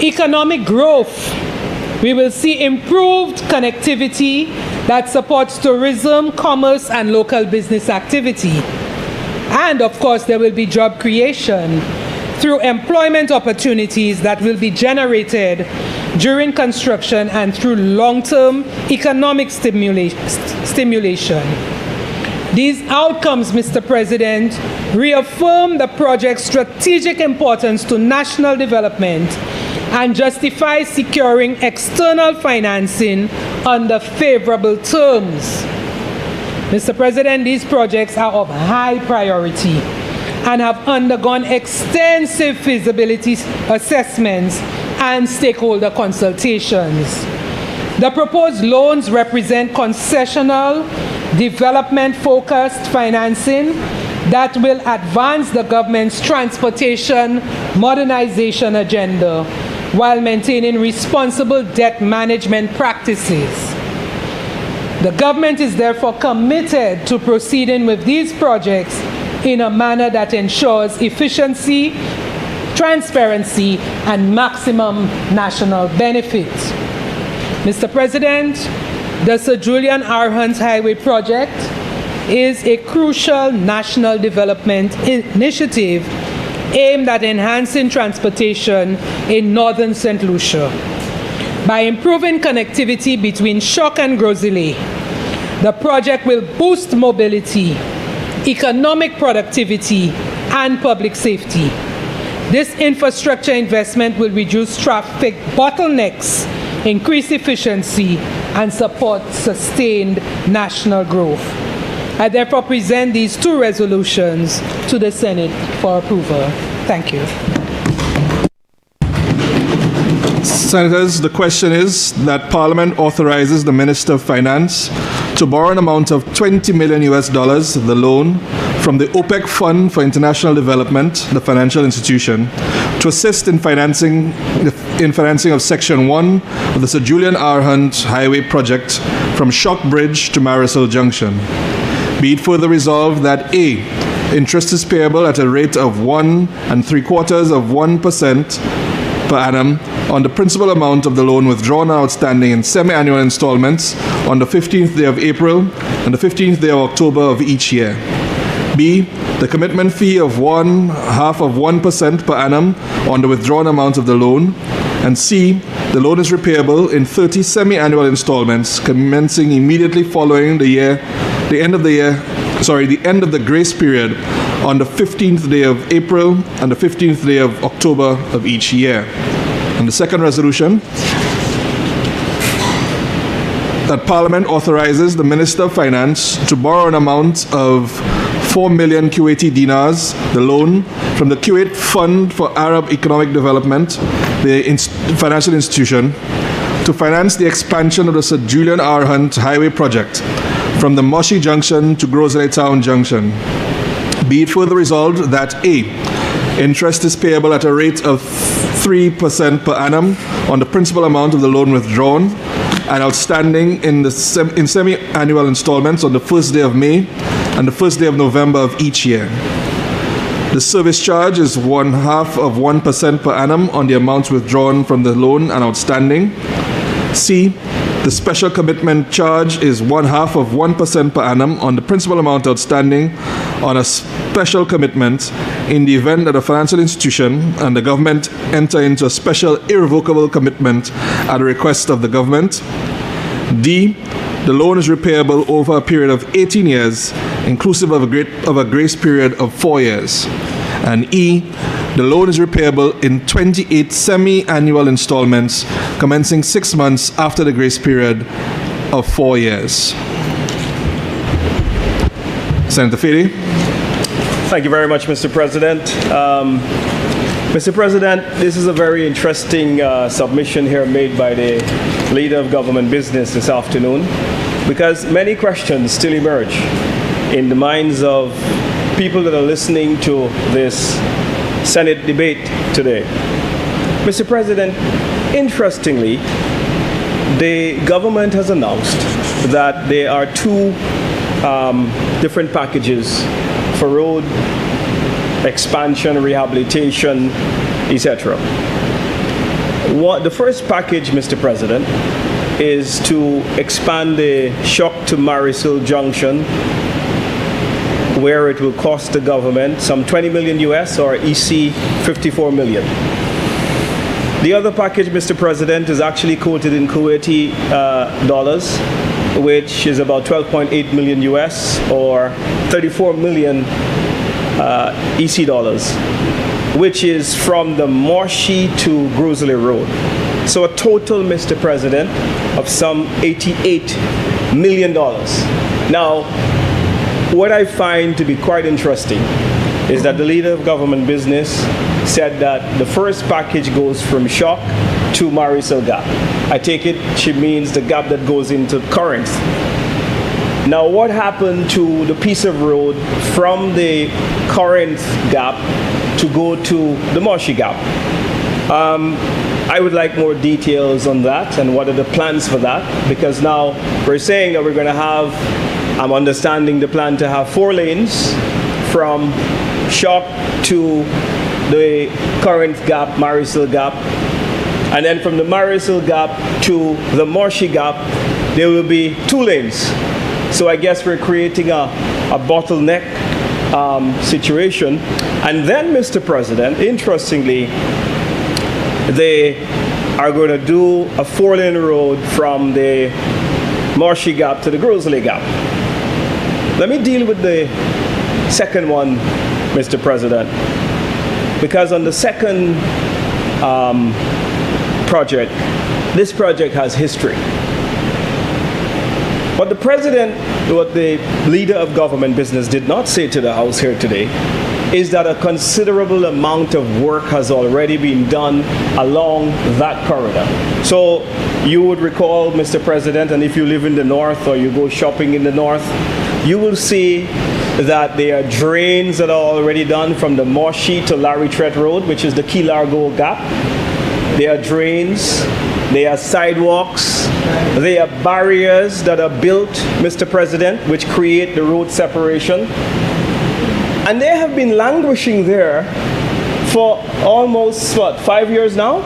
Economic growth. We will see improved connectivity that supports tourism, commerce, and local business activity. And of course, there will be job creation through employment opportunities that will be generated during construction and through long-term economic stimulation. These outcomes, Mr. President, reaffirm the project's strategic importance to national development and justify securing external financing under favorable terms. Mr. President, these projects are of high priority and have undergone extensive feasibility assessments and stakeholder consultations. The proposed loans represent concessional, development-focused financing that will advance the government's transportation modernization agenda while maintaining responsible debt management practices. The government is therefore committed to proceeding with these projects in a manner that ensures efficiency, transparency, and maximum national benefit. Mr. President, the Sir Julian R. Hunt Highway project is a crucial national development initiative aimed at enhancing transportation in northern St. Lucia. By improving connectivity between Shock and Grozile, the project will boost mobility, economic productivity, and public safety. This infrastructure investment will reduce traffic bottlenecks, increase efficiency, and support sustained national growth. I therefore present these two resolutions to the Senate for approval. Thank you. Senators, the question is that Parliament authorizes the Minister of Finance to borrow an amount of $20 million, the loan, from the OPEC Fund for International Development, the financial institution, to assist in financing of Section 1 of the Sir Julian R. Hunt Highway project from Shock Bridge to Marisol Junction. Be it further resolved that A, interest is payable at a rate of 1.75% per annum on the principal amount of the loan withdrawn and outstanding in semi-annual installments on the 15th day of April and the 15th day of October of each year. B, the commitment fee of 0.5% per annum on the withdrawn amount of the loan. And C, the loan is repayable in 30 semi-annual installments commencing immediately following the end of the grace period on the 15th day of April and the 15th day of October of each year. And the second resolution, that Parliament authorizes the Minister of Finance to borrow an amount of 4 million Kuwaiti dinars, the loan, from the Kuwait Fund for Arab Economic Development, the financial institution, to finance the expansion of the Sir Julian R. Hunt Highway project from the Moshi Junction to Grozile Town Junction. Be it further resolved that A, interest is payable at a rate of 3% per annum on the principal amount of the loan withdrawn and outstanding in semi-annual installments on the first day of May and the first day of November of each year. The service charge is 0.5% per annum on the amounts withdrawn from the loan and outstanding. C, the special commitment charge is 0.5% per annum on the principal amount outstanding on a special commitment in the event that a financial institution and the government enter into a special irrevocable commitment at the request of the government. D, the loan is repayable over a period of 18 years, inclusive of a grace period of 4 years. And E, the loan is repayable in 28 semi-annual installments, commencing 6 months after the grace period of 4 years. Senator Fede. Thank you very much, Mr. President. Mr. President, this is a very interesting submission here made by the Leader of Government Business this afternoon, because many questions still emerge in the minds of people that are listening to this Senate debate today. Mr. President, interestingly, the government has announced that there are two different packages for road expansion, rehabilitation, etc. The first package, Mr. President, is to expand the Shock to Marisol Junction, where it will cost the government some 20 million US or EC 54 million. The other package, Mr. President, is actually quoted in Kuwaiti dollars, which is about 12.8 million US or 34 million EC dollars, which is from the Morshi to Grosley Road. So a total, Mr. President, of some $88 million. Now, what I find to be quite interesting is that the Leader of Government Business said that the first package goes from Shock to Marisol Gap. I take it she means the gap that goes into Corinth. Now, what happened to the piece of road from the Corinth Gap to go to the Morshi Gap? I would like more details on that and what are the plans for that, because now we're saying that we're going to have, I'm understanding the plan to have 4 lanes from Shock to the Corinth Gap, Marisol Gap, and then from the Marisol Gap to the Morshi Gap, there will be 2 lanes. So I guess we're creating a bottleneck situation. And then, Mr. President, interestingly, they are going to do a 4-lane road from the Morshi Gap to the Grosley Gap. Let me deal with the second one, Mr. President, because on the second project, this project has history. What the President, what the Leader of Government Business did not say to the House here today is that a considerable amount of work has already been done along that corridor. So you would recall, Mr. President, and if you live in the north or you go shopping in the north, you will see that there are drains that are already done from the Morshi to Larry Tret Road, which is the Key Largo Gap. There are drains, there are sidewalks, there are barriers that are built, Mr. President, which create the road separation. And they have been languishing there for almost, 5 years now?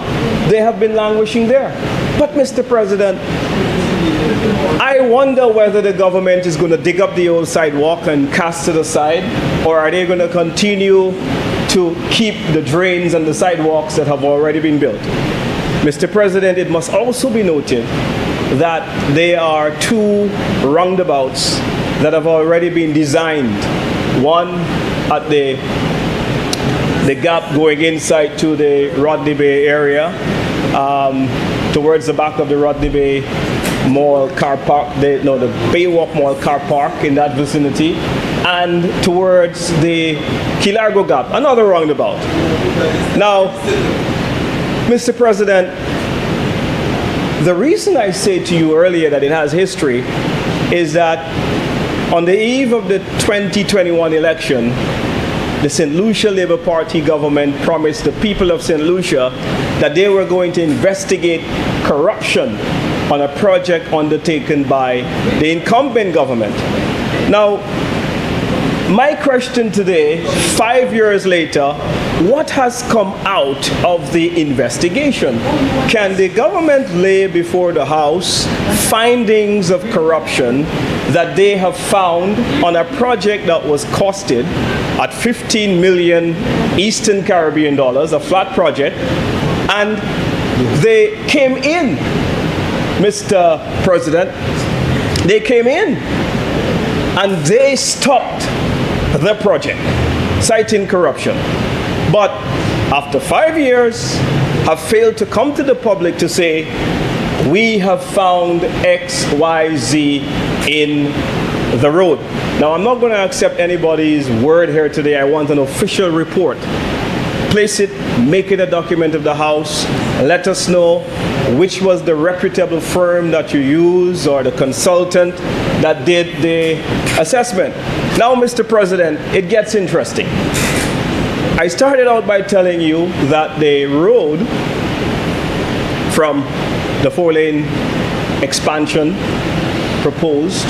They have been languishing there. But, Mr. President, I wonder whether the government is going to dig up the old sidewalk and cast it aside, or are they going to continue to keep the drains and the sidewalks that have already been built? Mr. President, it must also be noted that there are 2 roundabouts that have already been designed. One at the gap going inside to the Rodney Bay area, towards the back of the Rodney Bay Mall car park, the Baywalk Mall car park in that vicinity, and towards the Key Largo Gap, another roundabout. Now, Mr. President, the reason I said to you earlier that it has history is that on the eve of the 2021 election, the St. Lucia Labour Party government promised the people of St. Lucia that they were going to investigate corruption on a project undertaken by the incumbent government. Now, my question today, 5 years later, what has come out of the investigation? Can the government lay before the House findings of corruption that they have found on a project that was costed at 15 million Eastern Caribbean dollars, a flat project, and they came in, Mr. President, they came in and they stopped the project, citing corruption. But after 5 years, have failed to come to the public to say, we have found X, Y, Z in the road. Now, I'm not going to accept anybody's word here today. I want an official report. Place it, make it a document of the House. Let us know which was the reputable firm that you use or the consultant that did the assessment. Now, Mr. President, it gets interesting. I started out by telling you that the road from the 4-lane expansion proposed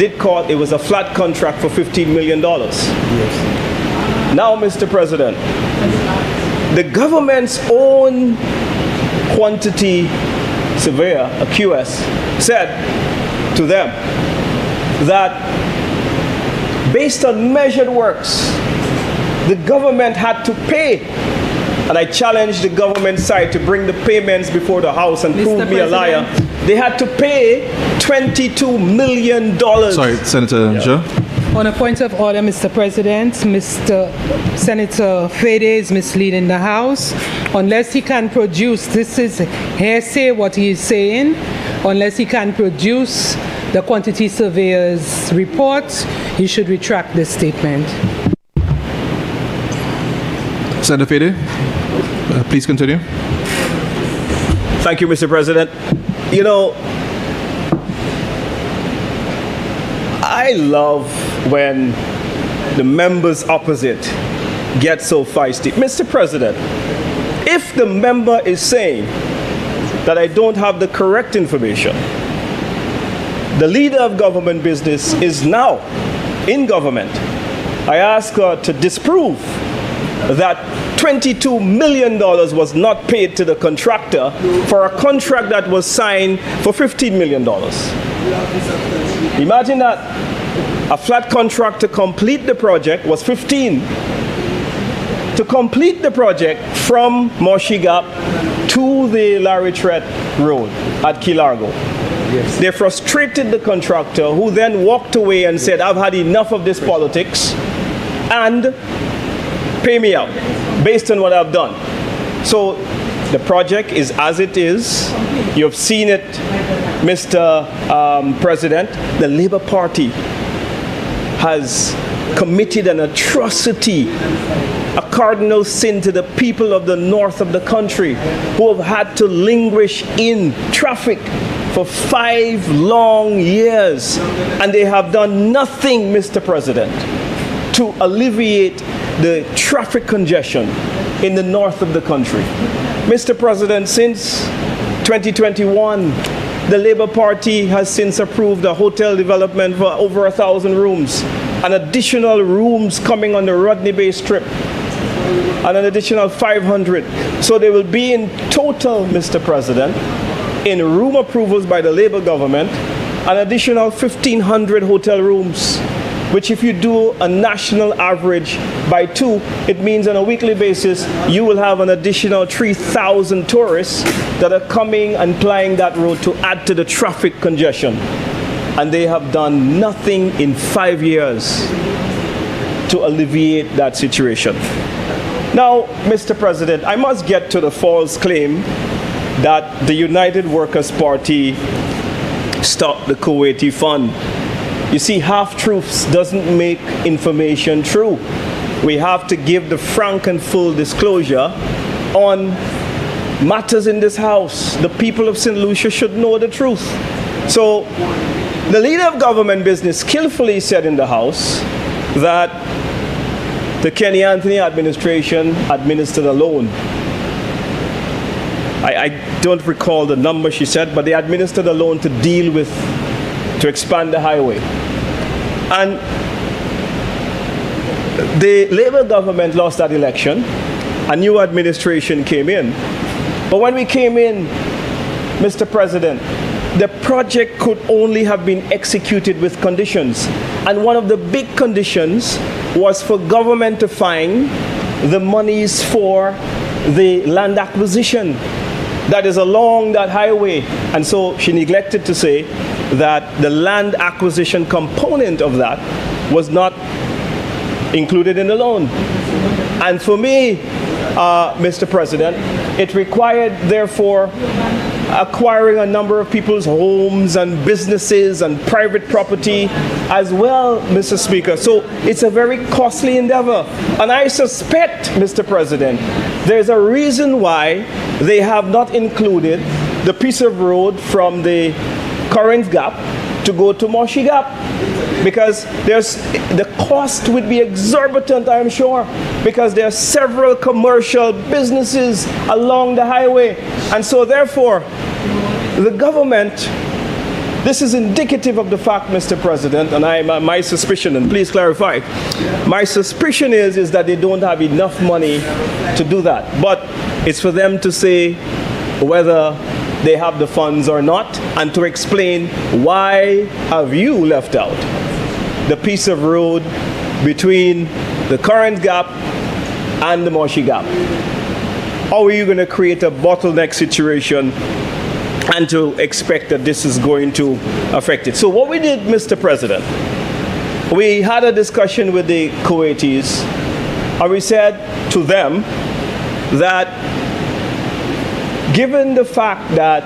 it was a flat contract for $15 million. Yes. Now, Mr. President, the government's own quantity surveyor, a QS, said to them that based on measured works, the government had to pay. And I challenged the government side to bring the payments before the House and prove me a liar. They had to pay $22 million. Sorry, Senator Joe. On a point of order, Mr. President, Senator Fede is misleading the House. Unless he can produce, this is hearsay what he is saying, unless he can produce the quantity surveyor's report, he should retract this statement. Senator Fede, please continue. Thank you, Mr. President. You know, I love when the members opposite get so feisty. Mr. President, if the member is saying that I don't have the correct information, the leader of government business is now in government. I ask her to disprove that $22 million was not paid to the contractor for a contract that was signed for $15 million. Imagine that a flat contract to complete the project was 15. To complete the project from Moshi Gap to the Larry Tret Road at Key Largo. Yes. They frustrated the contractor, who then walked away and said, I've had enough of this politics and pay me out based on what I've done. So the project is as it is. You've seen it, Mr. President. The Labour Party has committed an atrocity, a cardinal sin to the people of the north of the country who have had to languish in traffic for 5 long years. And they have done nothing, Mr. President, to alleviate the traffic congestion in the north of the country. Mr. President, since 2021, the Labour Party has since approved a hotel development for over 1,000 rooms, and additional rooms coming on the Rodney Bay Strip, and an additional 500. So there will be in total, Mr. President, in room approvals by the Labour government, an additional 1,500 hotel rooms, which if you do a national average by 2, it means on a weekly basis, you will have an additional 3,000 tourists that are coming and plying that road to add to the traffic congestion. And they have done nothing in 5 years to alleviate that situation. Now, Mr. President, I must get to the false claim that the United Workers' Party stopped the Kuwaiti fund. You see, half-truths doesn't make information true. We have to give the frank and full disclosure on matters in this House. The people of St. Lucia should know the truth. So, the leader of government business skillfully said in the House that the Kenny Anthony administration administered a loan. I don't recall the number she said, but they administered a loan to deal with, to expand the highway. And the Labour government lost that election. A new administration came in. But when we came in, Mr. President, the project could only have been executed with conditions. And one of the big conditions was for government to find the monies for the land acquisition that is along that highway. And so she neglected to say that the land acquisition component of that was not included in the loan. And for me, Mr. President, it required, therefore, acquiring a number of people's homes and businesses and private property as well, Mr. Speaker. So it's a very costly endeavor. And I suspect, Mr. President, there's a reason why they have not included the piece of road from the current gap to go to Moshi Gap, because the cost would be exorbitant, I'm sure, because there are several commercial businesses along the highway. And so therefore, the government, this is indicative of the fact, Mr. President, and my suspicion, and please clarify, my suspicion is that they don't have enough money to do that. But it's for them to say whether they have the funds or not, and to explain why have you left out the piece of road between the current gap and the Moshi Gap. How are you going to create a bottleneck situation and to expect that this is going to affect it? So what we did, Mr. President, we had a discussion with the Kuwaitis, and we said to them that given the fact that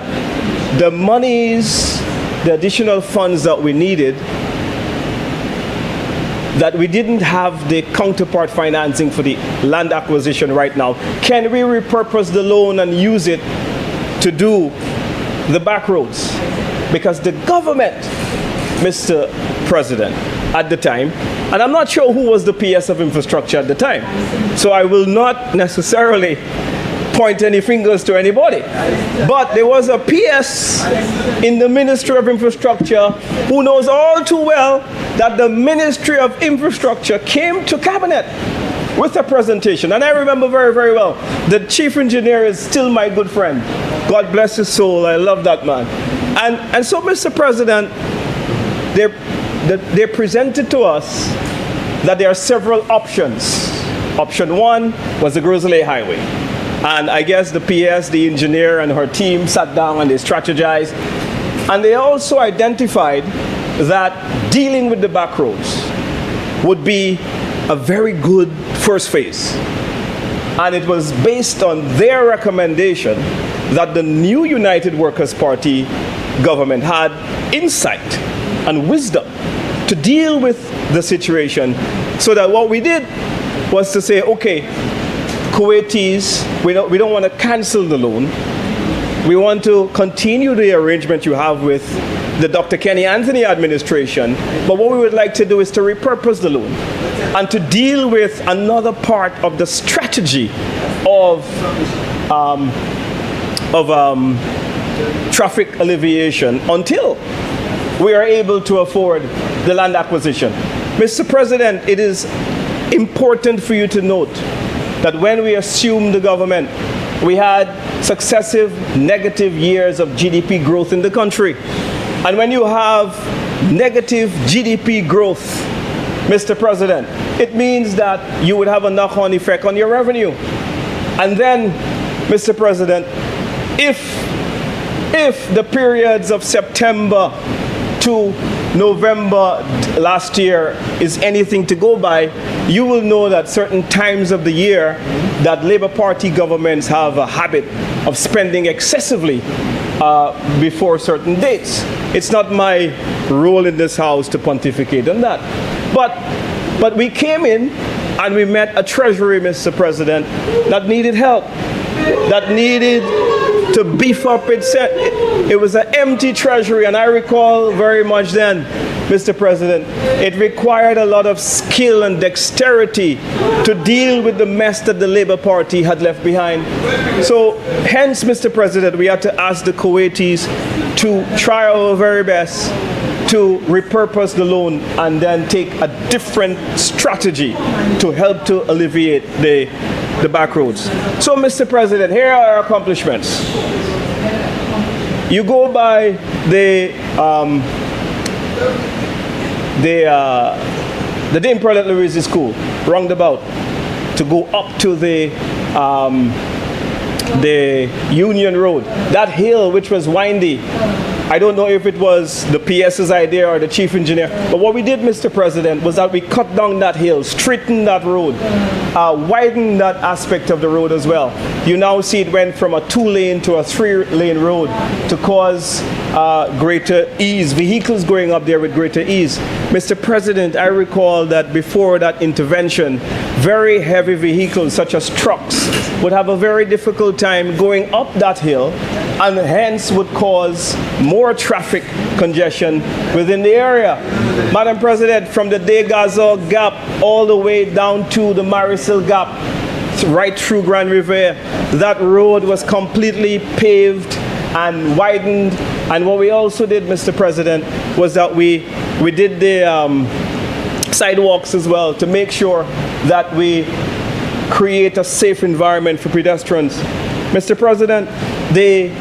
the monies, the additional funds that we needed, that we didn't have the counterpart financing for the land acquisition right now, can we repurpose the loan and use it to do the back roads? Because the government, Mr. President, at the time, and I'm not sure who was the PS of infrastructure at the time, so I will not necessarily point any fingers to anybody. But there was a PS in the Ministry of Infrastructure who knows all too well that the Ministry of Infrastructure came to Cabinet with a presentation. And I remember very, very well, the Chief Engineer is still my good friend. God bless his soul. I love that man. And so, Mr. President, they presented to us that there are several options. Option one was the Grizzly Highway. And I guess the PS, the engineer, and her team sat down and they strategized. And they also identified that dealing with the back roads would be a very good first phase. And it was based on their recommendation that the new United Workers' Party government had insight and wisdom to deal with the situation. So that what we did was to say, okay, Kuwaitis, we don't want to cancel the loan. We want to continue the arrangement you have with the Dr. Kenny Anthony administration. But what we would like to do is to repurpose the loan and to deal with another part of the strategy of traffic alleviation until we are able to afford the land acquisition. Mr. President, it is important for you to note that when we assumed the government, we had successive negative years of GDP growth in the country. And when you have negative GDP growth, Mr. President, it means that you would have a knock-on effect on your revenue. And then, Mr. President, if the periods of September to November last year is anything to go by, you will know that certain times of the year that Labour Party governments have a habit of spending excessively before certain dates. It's not my role in this house to pontificate on that. But we came in and we met a treasury, Mr. President, that needed help, that needed to beef up its. It was an empty treasury, and I recall very much then, Mr. President, it required a lot of skill and dexterity to deal with the mess that the Labour Party had left behind. So hence, Mr. President, we had to ask the Kuwaitis to try our very best to repurpose the loan and then take a different strategy to help to alleviate the back roads. So, Mr. President, here are our accomplishments. You go by the Dame Pearl Louise School, roundabout, to go up to the Union Road. That hill, which was windy, I don't know if it was the PS's idea or the chief engineer, but what we did, Mr. President, was that we cut down that hill, straightened that road, widened that aspect of the road as well. You now see it went from a 2-lane to a 3-lane road to cause greater ease, vehicles going up there with greater ease. Mr. President, I recall that before that intervention, very heavy vehicles such as trucks would have a very difficult time going up that hill, and hence would cause more traffic congestion within the area. Madam President, from the Degazo Gap all the way down to the Marisil Gap, right through Grand River, that road was completely paved and widened. And what we also did, Mr. President, was that we did the sidewalks as well to make sure that we create a safe environment for pedestrians. Mr. President, the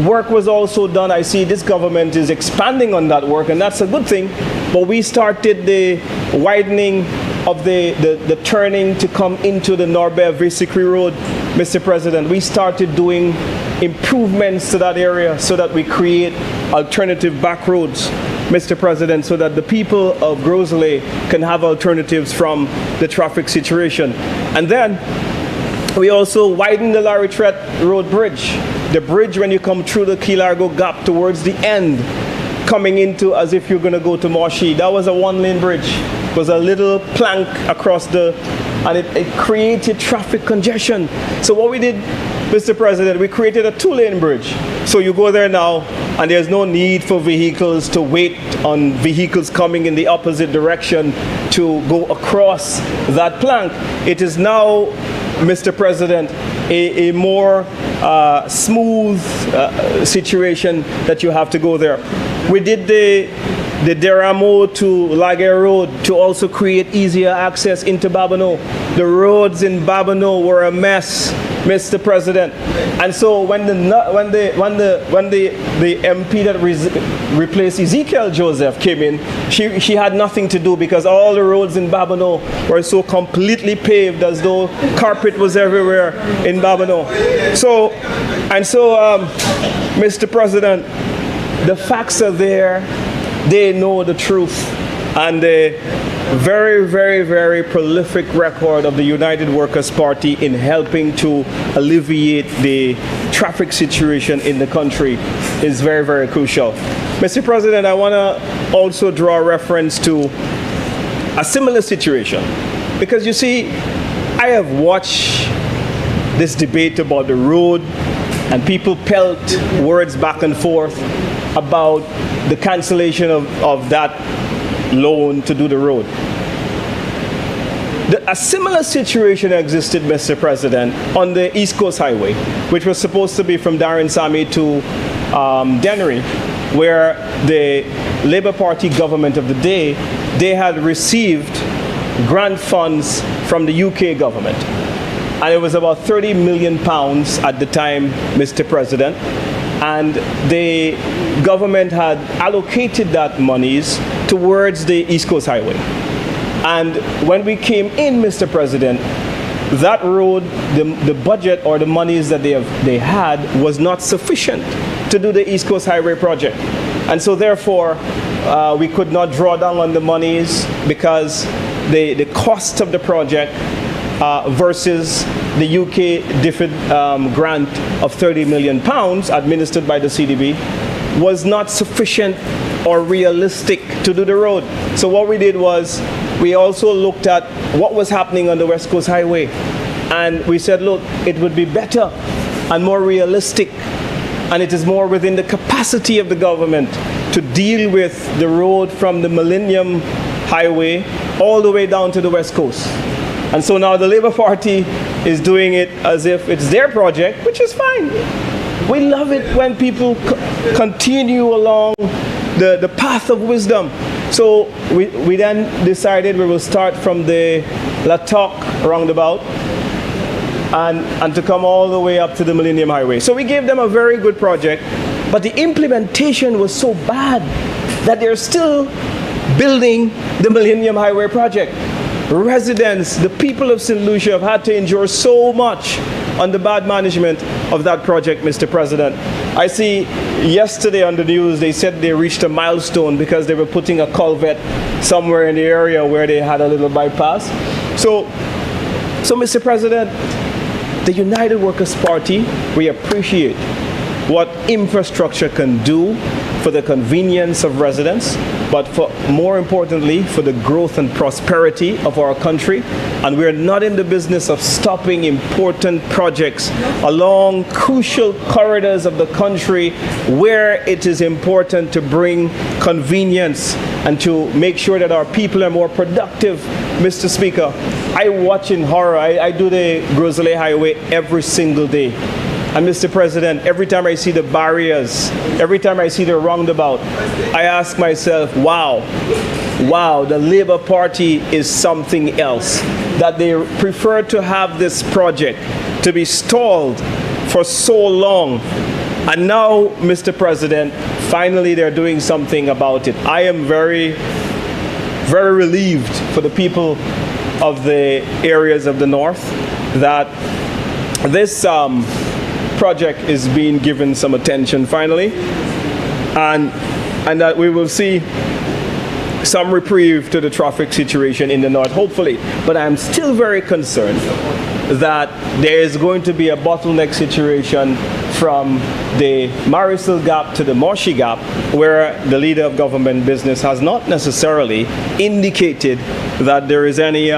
work was also done. I see this government is expanding on that work, and that's a good thing. But we started the widening of the turning to come into the Norbev Visikri Road. Mr. President, we started doing improvements to that area so that we create alternative back roads, Mr. President, so that the people of Grosley can have alternatives from the traffic situation. And then we also widened the Laritret Road Bridge. The bridge, when you come through the Key Largo Gap towards the end, coming into as if you're going to go to Moshi, that was a 1-lane bridge. It was a little plank across and it created traffic congestion. So what we did, Mr. President, we created a 2-lane bridge. So you go there now, and there's no need for vehicles to wait on vehicles coming in the opposite direction to go across that plank. It is now, Mr. President, a more smooth situation that you have to go there. We did the Deramo to Laguerre Road to also create easier access into Babonneau. The roads in Babonneau were a mess, Mr. President. And so when the MP that replaced Ezekiel Joseph came in, she had nothing to do because all the roads in Babonneau were so completely paved as though carpet was everywhere in Babonneau. So, Mr. President, the facts are there. They know the truth, and the very, very, very prolific record of the United Workers' Party in helping to alleviate the traffic situation in the country is very, very crucial. Mr. President, I want to also draw reference to a similar situation, because you see, I have watched this debate about the road, and people pelt words back and forth about the cancellation of that loan to do the road. A similar situation existed, Mr. President, on the East Coast Highway, which was supposed to be from Darinsami to Dennery, where the Labour Party government of the day, they had received grant funds from the UK government. And it was about £30 million at the time, Mr. President. And the government had allocated that monies towards the East Coast Highway. And when we came in, Mr. President, that road, the budget or the monies that they had was not sufficient to do the East Coast Highway project. And so therefore, we could not draw down on the monies because the cost of the project versus the UK grant of £30 million administered by the CDB was not sufficient or realistic to do the road. So what we did was we also looked at what was happening on the West Coast Highway, and we said, look, it would be better and more realistic, and it is more within the capacity of the government to deal with the road from the Millennium Highway all the way down to the West Coast. And so now the Labour Party is doing it as if it's their project, which is fine. We love it when people continue along the path of wisdom. So we then decided we will start from the La Toc roundabout and to come all the way up to the Millennium Highway. So we gave them a very good project, but the implementation was so bad that they're still building the Millennium Highway project. Residents, the people of St. Lucia have had to endure so much on the bad management of that project, Mr. President. I see yesterday on the news they said they reached a milestone because they were putting a culvert somewhere in the area where they had a little bypass. So Mr. President, the United Workers' Party, we appreciate what infrastructure can do for the convenience of residents, but more importantly, for the growth and prosperity of our country. And we're not in the business of stopping important projects along crucial corridors of the country where it is important to bring convenience and to make sure that our people are more productive. Mr. Speaker, I watch in horror. I do the Grosley Highway every single day. And Mr. President, every time I see the barriers, every time I see the roundabout, I ask myself, wow, the Labour Party is something else. That they prefer to have this project to be stalled for so long. And now, Mr. President, finally they're doing something about it. I am very, very relieved for the people of the areas of the north that this project is being given some attention finally, and that we will see some reprieve to the traffic situation in the north, hopefully. But I'm still very concerned that there is going to be a bottleneck situation from the Marisil Gap to the Moshi Gap, where the leader of government business has not necessarily indicated that there is any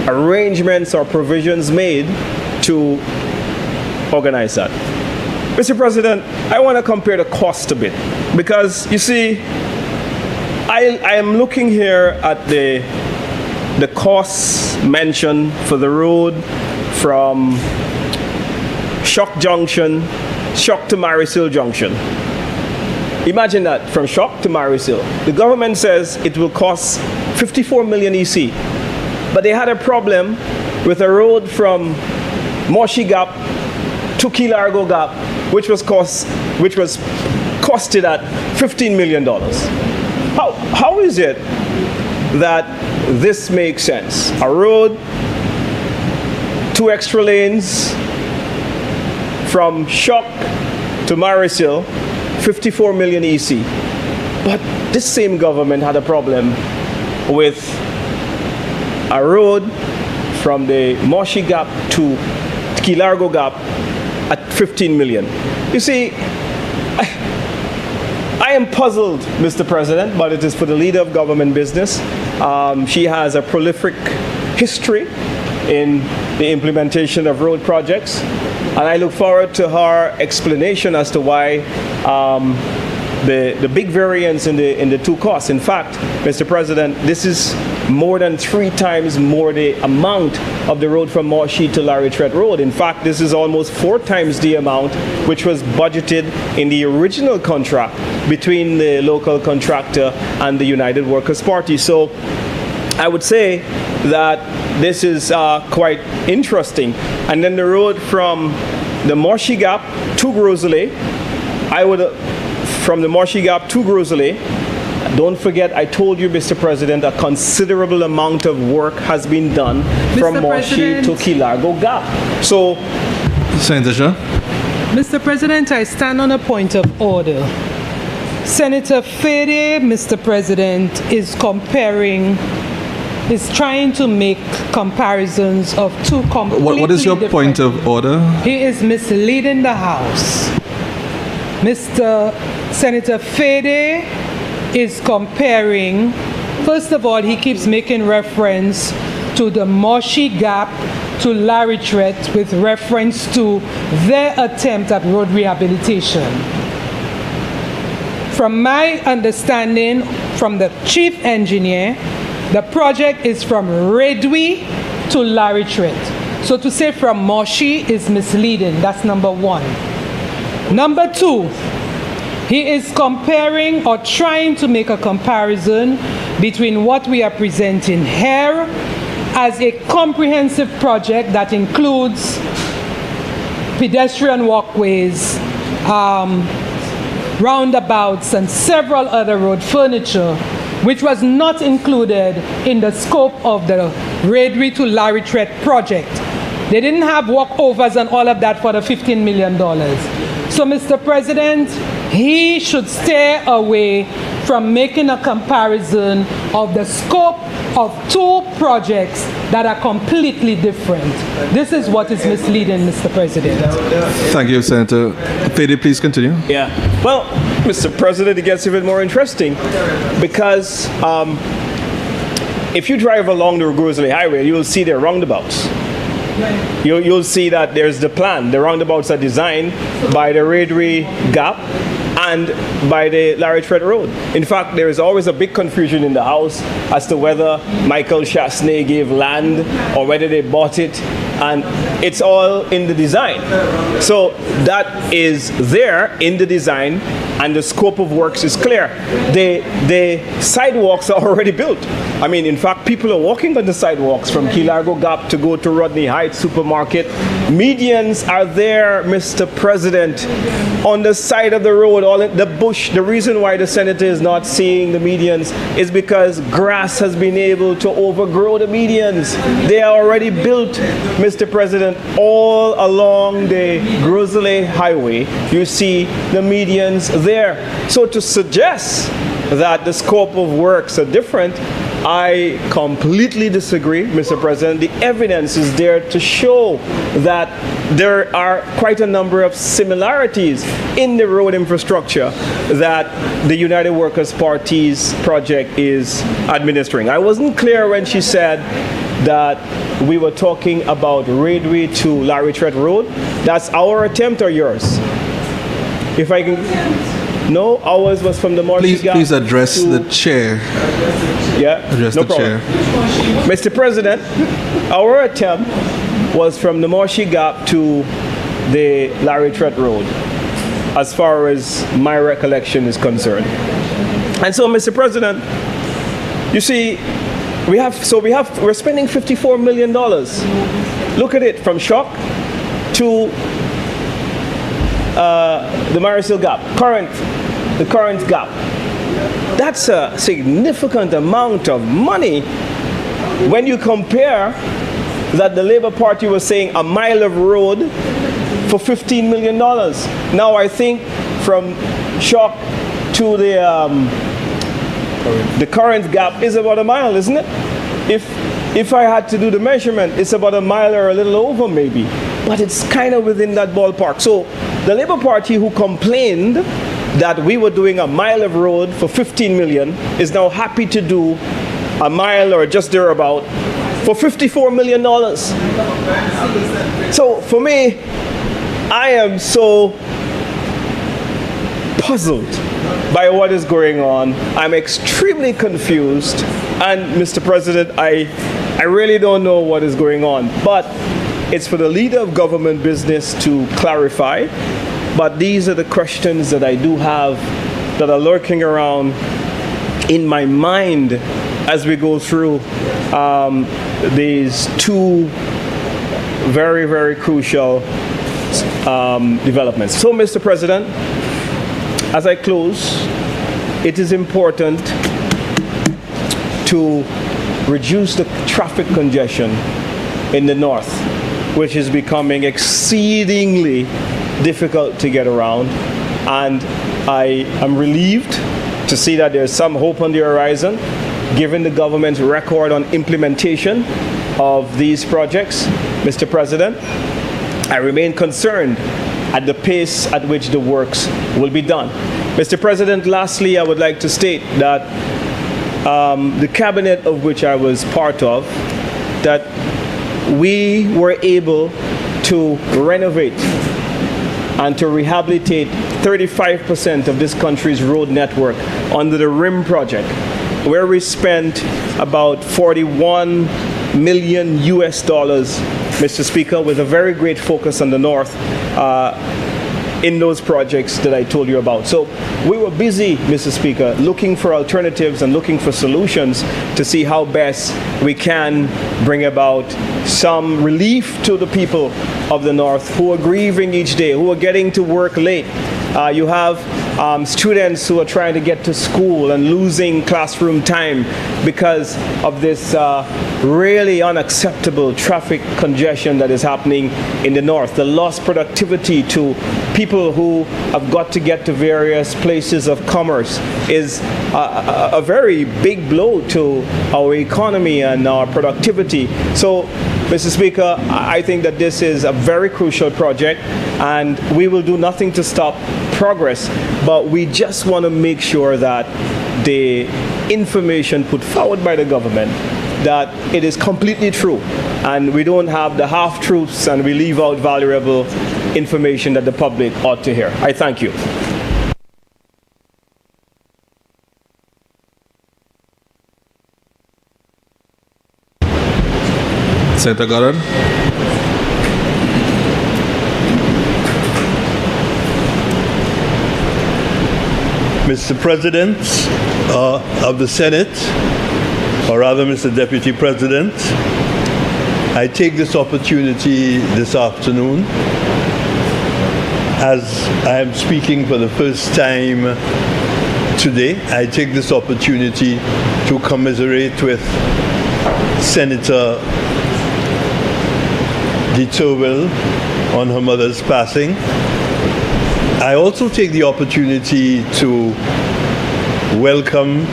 arrangements or provisions made to organize that. Mr. President, I want to compare the cost a bit, because you see, I am looking here at the costs mentioned for the road from Shock Junction, Shock to Marisil Junction. Imagine that, from Shock to Marisil. The government says it will cost 54 million EC. But they had a problem with a road from Moshi Gap to Key Largo Gap, which was costed at $15 million. How is it that this makes sense? A road, 2 extra lanes from Shock to Marisil, 54 million EC. But this same government had a problem with a road from the Moshi Gap to Key Largo Gap at 15 million. You see, I am puzzled, Mr. President, but it is for the leader of government business. She has a prolific history in the implementation of road projects, and I look forward to her explanation as to why the big variance in the two costs. In fact, Mr. President, this is more than 3 times more the amount of the road from Moshi to Laritret Road. In fact, this is almost 4 times the amount which was budgeted in the original contract between the local contractor and the United Workers' Party. So I would say that this is quite interesting. And then the road from the Moshi Gap to Grosley, from the Moshi Gap to Grosley, don't forget, I told you, Mr. President, a considerable amount of work has been done from Moshi to Key Largo Gap. So, Senator, Mr. President, I stand on a point of order. Senator Fede, Mr. President, is trying to make comparisons of 2 completely what is your different. point of order? He is misleading the House. Senator Fede is comparing, first of all, he keeps making reference to the Moshi Gap to Laritret with reference to their attempt at road rehabilitation. From my understanding from the chief engineer, the project is from Redwi to Laritret. So to say from Moshi is misleading. That's number 1. Number 2, he is comparing or trying to make a comparison between what we are presenting here as a comprehensive project that includes pedestrian walkways, roundabouts, and several other road furniture, which was not included in the scope of the Railway to Laritret project. They didn't have walkovers and all of that for the $15 million. So, Mr. President, he should stay away from making a comparison of the scope of two projects that are completely different. This is what is misleading, Mr. President. Thank you, Senator. Fede, please continue. Yeah. Well, Mr. President, it gets even more interesting because if you drive along the Grizzly Highway, you will see their roundabouts. You'll see that there's the plan. The roundabouts are designed by the Railway Gap and by the Laritret Road. In fact, there is always a big confusion in the House as to whether Michael Chasney gave land or whether they bought it, and it's all in the design. So that is there in the design, and the scope of works is clear. The sidewalks are already built. I mean, in fact, people are walking on the sidewalks from Key Largo Gap to go to Rodney Heights Supermarket. Medians are there, Mr. President, on the side of the road, all in the bush. The reason why the senator is not seeing the medians is because grass has been able to overgrow the medians. They are already built, Mr. President, all along the Grizzly Highway. You see the medians there. So to suggest that the scope of works are different, I completely disagree, Mr. President. The evidence is there to show that there are quite a number of similarities in the road infrastructure that the United Workers' Party's project is administering. I wasn't clear when she said that we were talking about Railway to Laritret Road. That's our attempt or yours? If I can... No, ours was from the Marshy Gap. Please address the chair. Yeah, address no the problem. chair. Mr. President, our attempt was from the Marshy Gap to the Laritret Road, as far as my recollection is concerned. And so, Mr. President, you see, we're spending $54 million. Look at it, from Shock to the Marisol Gap, the current gap. That's a significant amount of money when you compare that the Labour Party was saying a mile of road for $15 million. Now I think from Shock to the current gap is about a mile, isn't it? If I had to do the measurement, it's about a mile or a little over maybe, but it's kind of within that ballpark. So the Labour Party, who complained that we were doing a mile of road for $15 million, is now happy to do a mile or just thereabout for $54 million. So for me, I am so puzzled by what is going on. I'm extremely confused, and Mr. President, I really don't know what is going on, but it's for the leader of government business to clarify. But these are the questions that I do have that are lurking around in my mind as we go through these two very, very crucial developments. So, Mr. President, as I close, it is important to reduce the traffic congestion in the north, which is becoming exceedingly difficult to get around. And I am relieved to see that there's some hope on the horizon, given the government's record on implementation of these projects. Mr. President, I remain concerned at the pace at which the works will be done. Mr. President, lastly, I would like to state that the cabinet of which I was part of, that we were able to renovate and to rehabilitate 35% of this country's road network under the RIM project, where we spent about $41 million US, Mr. Speaker, with a very great focus on the north in those projects that I told you about. So we were busy, Mr. Speaker, looking for alternatives and looking for solutions to see how best we can bring about some relief to the people of the north who are grieving each day, who are getting to work late. You have students who are trying to get to school and losing classroom time because of this really unacceptable traffic congestion that is happening in the north. The lost productivity to people who have got to get to various places of commerce is a very big blow to our economy and our productivity. So, Mr. Speaker, I think that this is a very crucial project, and we will do nothing to stop progress, but we just want to make sure that the information put forward by the government, that it is completely true, and we don't have the half-truths and we leave out valuable information that the public ought to hear. I thank you. Senator Goddard. Mr. President of the Senate, or rather Mr. Deputy President, I take this opportunity this afternoon, as I am speaking for the first time today, I take this opportunity to commiserate with Senator DeTurville on her mother's passing. I also take the opportunity to welcome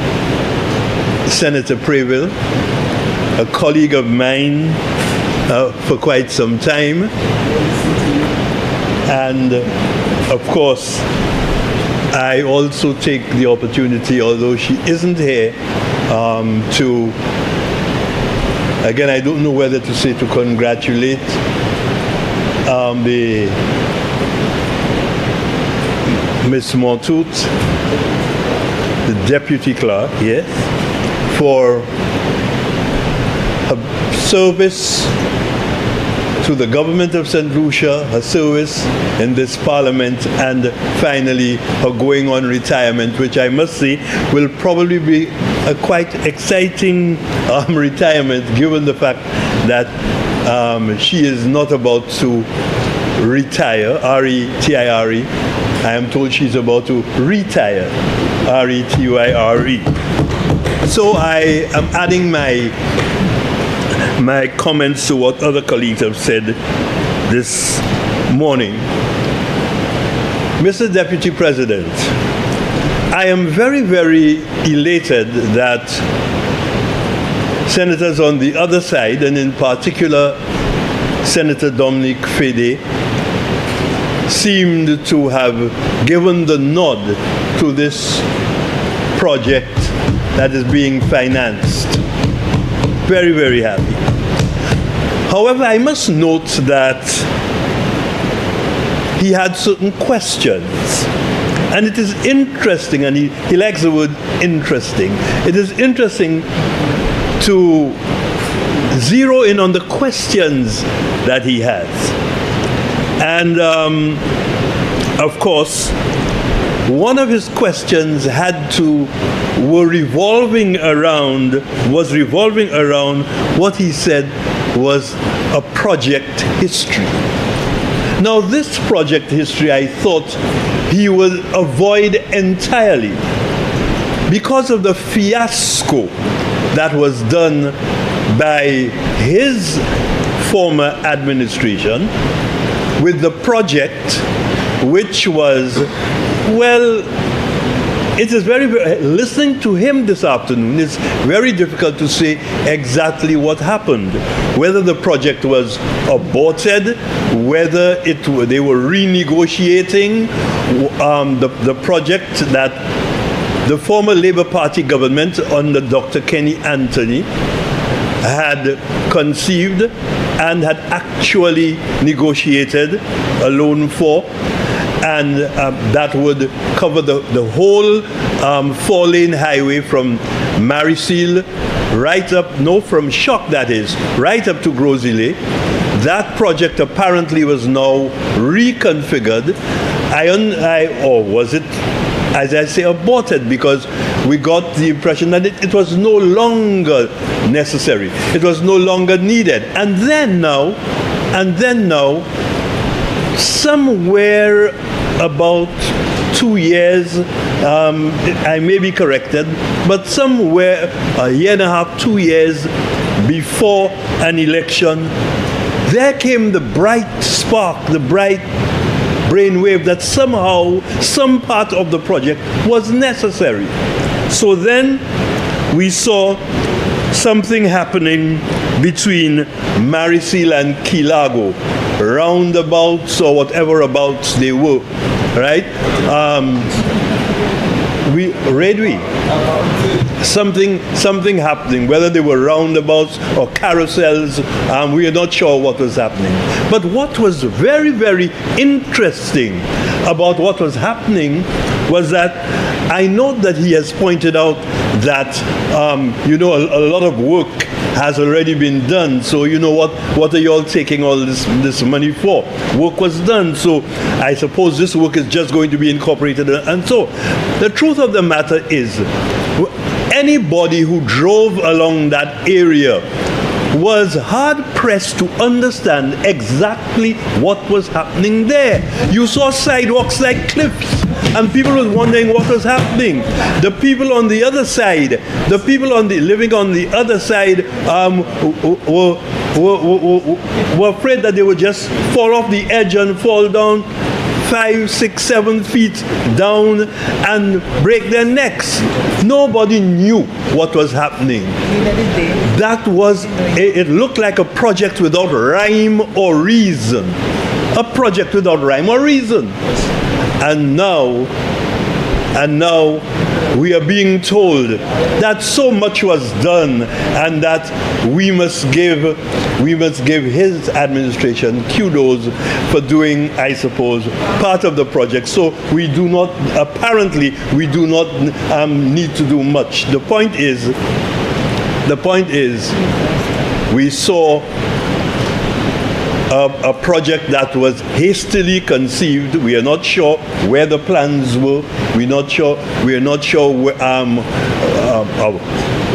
Senator Previll, a colleague of mine for quite some time. And of course, I also take the opportunity, although she isn't here, to, again, I don't know whether to say to congratulate the Ms. Montout, the Deputy Clerk, yes, for her service to the government of St. Lucia, her service in this parliament, and finally her going on retirement, which I must say will probably be a quite exciting retirement, given the fact that she is not about to retire, R-E-T-I-R-E. I am told she's about to retire, R-E-T-Y-R-E. So I am adding my comments to what other colleagues have said this morning. Mr. Deputy President, I am very, very elated that senators on the other side, and in particular Senator Dominic Fede, seemed to have given the nod to this project that is being financed. Very, very happy. However, I must note that he had certain questions. And it is interesting, and he likes the word interesting. It is interesting to zero in on the questions that he has. And of course, one of his questions was revolving around what he said was a project history. Now, this project history, I thought he would avoid entirely because of the fiasco that was done by his former administration with the project, which was, well, it is listening to him this afternoon, it's very difficult to say exactly what happened. Whether the project was aborted, whether they were renegotiating the project that the former Labour Party government under Dr. Kenny Anthony had conceived and had actually negotiated a loan for, and that would cover the whole four-lane highway from Marisil from Shock, that is, right up to Grosile. That project apparently was now reconfigured. Or was it, as I say, aborted, because we got the impression that it was no longer necessary. It was no longer needed. And then now, somewhere about 2 years, I may be corrected, but somewhere a year and a half, 2 years before an election, there came the bright spark, the bright brainwave that somehow some part of the project was necessary. So then we saw something happening between Marisil and Kilago, roundabouts or whatever abouts they were, right? Something happening, whether they were roundabouts or carousels, we are not sure what was happening. But what was very, very interesting about what was happening was that I note that he has pointed out that, a lot of work has already been done. So what are you all taking all this money for? Work was done, so I suppose this work is just going to be incorporated. And so the truth of the matter is, anybody who drove along that area was hard-pressed to understand exactly what was happening there. You saw sidewalks like cliffs, and people were wondering what was happening. The people on the other side, living on the other side, were afraid that they would just fall off the edge and fall down 5, 6, 7 feet down and break their necks. Nobody knew what was happening. That was, it looked like a project without rhyme or reason. A project without rhyme or reason. And now we are being told that so much was done and that we must give his administration kudos for doing, I suppose, part of the project. So we do not need to do much. The point is, we saw a project that was hastily conceived. We are not sure where the plans were. We are not sure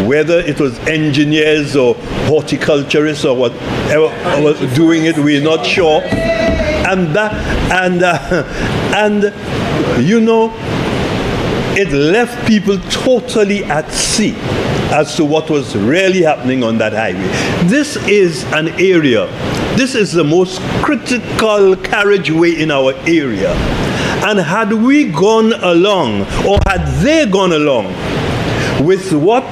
whether it was engineers or horticulturists or whatever was doing it. We are not sure. It left people totally at sea as to what was really happening on that highway. This is an area. This is the most critical carriageway in our area. And had we gone along, or had they gone along with what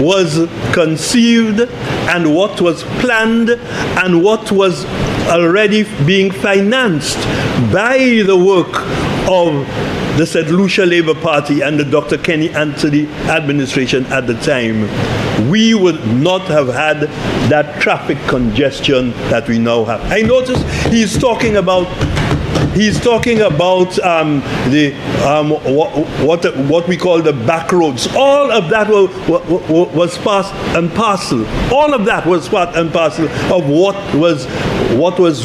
was conceived and what was planned and what was already being financed by the work of the St. Lucia Labour Party and the Dr. Kenny Anthony administration at the time, we would not have had that traffic congestion that we now have. I notice he's talking about what we call the back roads. All of that was part and parcel. All of that was part and parcel of what was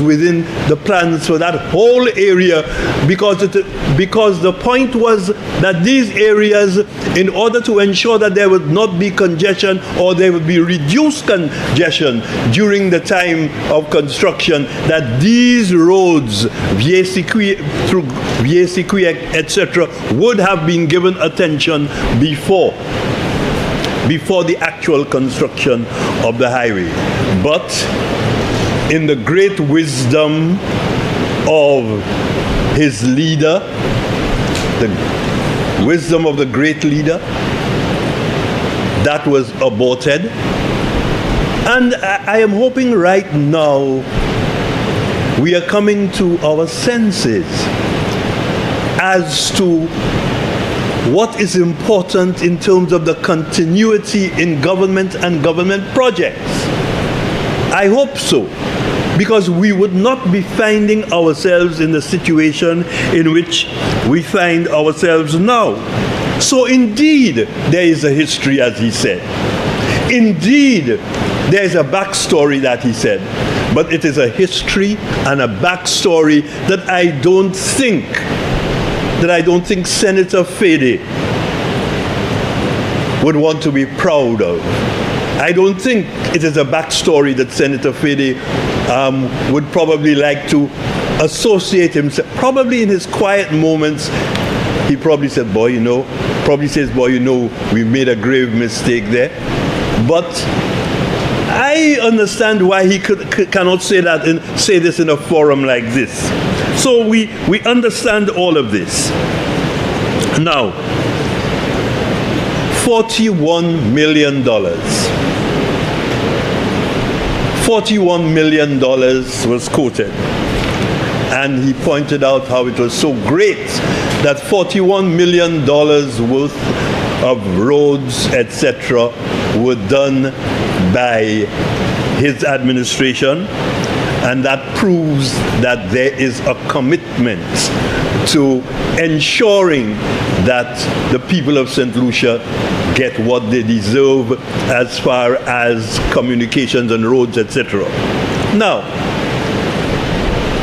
within the plans for that whole area, because the point was that these areas, in order to ensure that there would not be congestion or there would be reduced congestion during the time of construction, that these roads, through Viesiqui, etc., would have been given attention before the actual construction of the highway. But in the great wisdom of his leader, the wisdom of the great leader, that was aborted. And I am hoping right now we are coming to our senses as to what is important in terms of the continuity in government and government projects. I hope so, because we would not be finding ourselves in the situation in which we find ourselves now. So indeed, there is a history, as he said. Indeed, there is a backstory that he said. But it is a history and a backstory that I don't think Senator Fede would want to be proud of. I don't think it is a backstory that Senator Fede would probably like to associate himself. Probably in his quiet moments, he probably said, boy, you know, we made a grave mistake there. But I understand why he cannot say that and say this in a forum like this. So we understand all of this. Now, $41 million. $41 million was quoted. And he pointed out how it was so great that $41 million worth of roads, etc., were done by his administration, and that proves that there is a commitment to ensuring that the people of St. Lucia get what they deserve as far as communications and roads, etc. Now,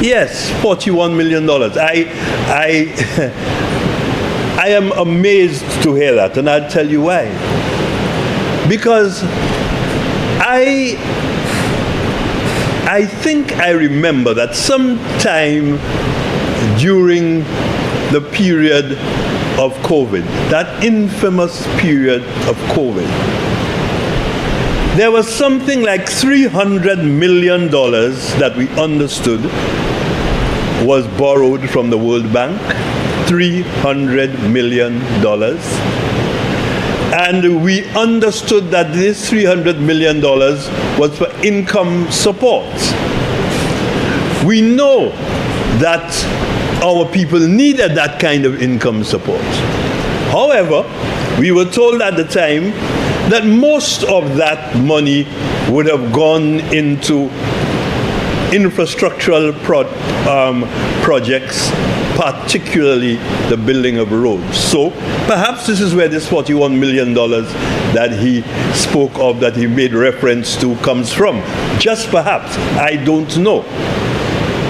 yes, $41 million. I am amazed to hear that, and I'll tell you why. Because I think I remember that sometime during the period of COVID, that infamous period of COVID, there was something like $300 million that we understood was borrowed from the World Bank. $300 million. And we understood that this $300 million was for income support. We know that our people needed that kind of income support. However, we were told at the time that most of that money would have gone into infrastructural projects, particularly the building of roads. So perhaps this is where this $41 million that he spoke of, that he made reference to, comes from. Just perhaps. I don't know.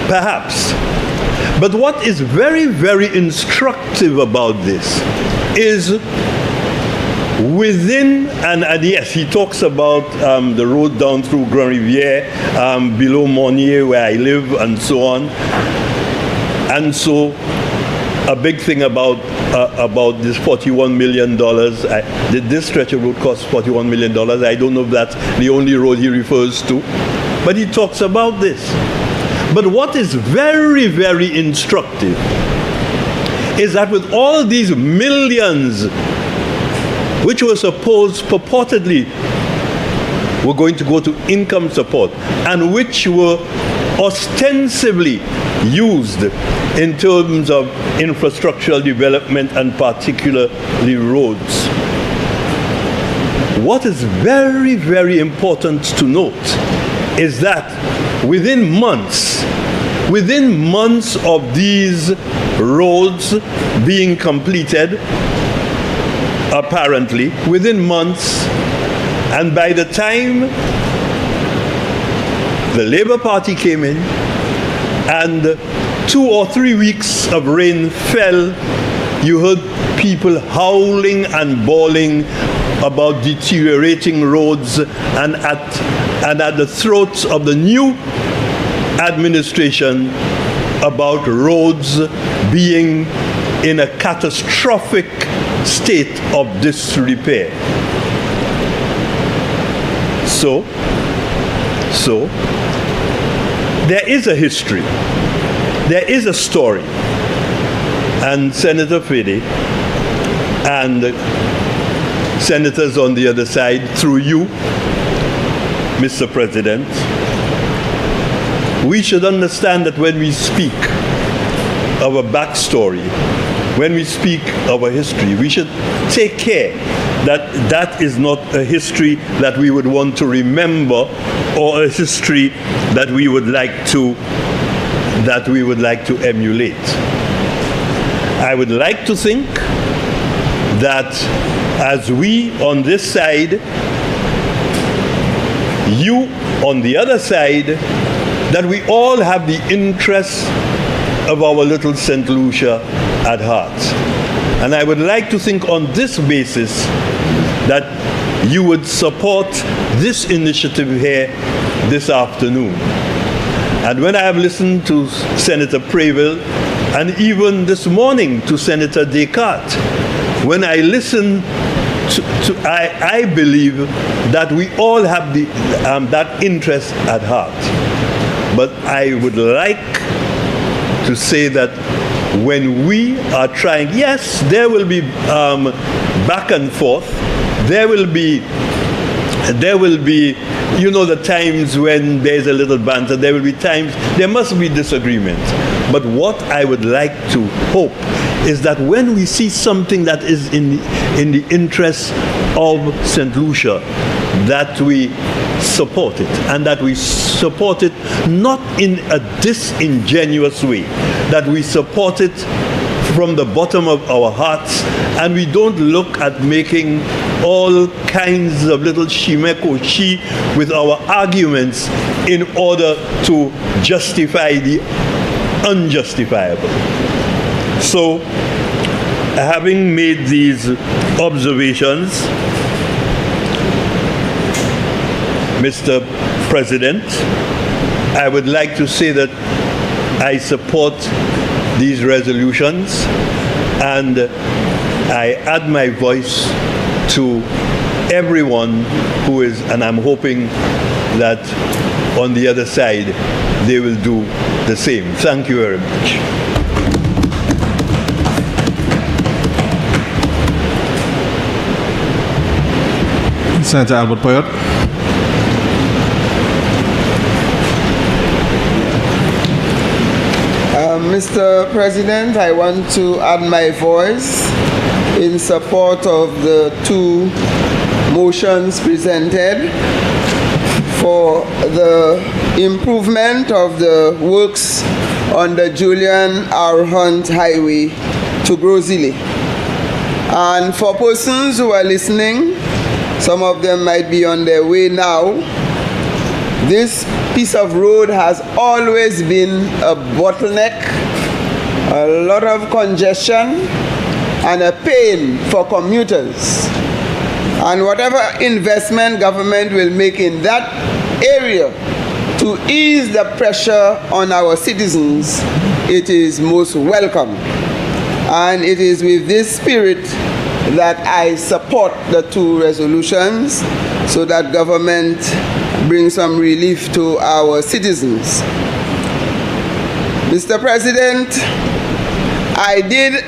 Perhaps. But what is very, very instructive about this is within, and yes, he talks about the road down through Grand Riviere, below Monnier, where I live, and so on. And so, a big thing about this $41 million, did this stretch of road cost $41 million? I don't know if that's the only road he refers to, but he talks about this. But what is very, very instructive is that with all these millions, which were supposed purportedly were going to go to income support, and which were ostensibly used in terms of infrastructural development and particularly roads. What is very, very important to note is that within months of these roads being completed, apparently, within months, and by the time the Labour Party came in and 2 or 3 weeks of rain fell, you heard people howling and bawling about deteriorating roads, and at the throats of the new administration about roads being in a catastrophic state of disrepair. So there is a history, there is a story, and Senator Fede and senators on the other side, through you, Mr. President, we should understand that when we speak of a backstory, when we speak of a history, we should take care that that is not a history that we would want to remember, or a history that we would like to emulate. I would like to think that as we on this side, you on the other side, that we all have the interests of our little St. Lucia at heart. And I would like to think on this basis that you would support this initiative here this afternoon. And when I have listened to Senator Previll and even this morning to Senator Descartes. When I listen I believe that we all have that interest at heart. But I would like to say that when we are trying, yes, there will be back and forth. There will be, you know, the times when there's a little banter. There will be times, there must be disagreements. But what I would like to hope is that when we see something that is in the interest of St. Lucia, that we support it, and that we support it not in a disingenuous way, that we support it from the bottom of our hearts, and we don't look at making all kinds of little shimekoshi with our arguments in order to justify the unjustifiable. So, having made these observations, Mr. President, I would like to say that I support these resolutions, and I add my voice to everyone who is, and I'm hoping that on the other side they will do the same. Thank you very much. Senator Albert Poyot. Mr. President, I want to add my voice in support of the two motions presented for the improvement of the works on the Julian R. Hunt Highway to Grozile. And for persons who are listening, some of them might be on their way now, this piece of road has always been a bottleneck, a lot of congestion, and a pain for commuters. And whatever investment government will make in that area to ease the pressure on our citizens, it is most welcome. And it is with this spirit that I support the two resolutions so that government brings some relief to our citizens. Mr. President, I did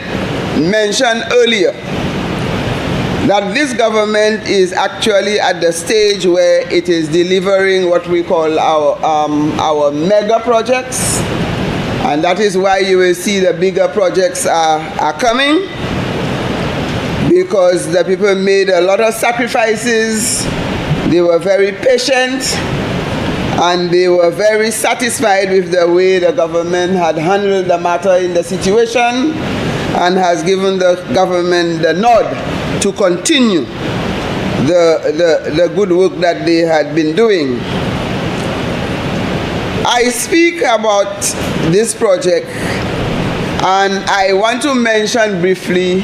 mention earlier that this government is actually at the stage where it is delivering what we call our mega projects, and that is why you will see the bigger projects are coming, because the people made a lot of sacrifices. They were very patient, and they were very satisfied with the way the government had handled the matter in the situation, and has given the government the nod to continue the good work that they had been doing. I speak about this project, and I want to mention briefly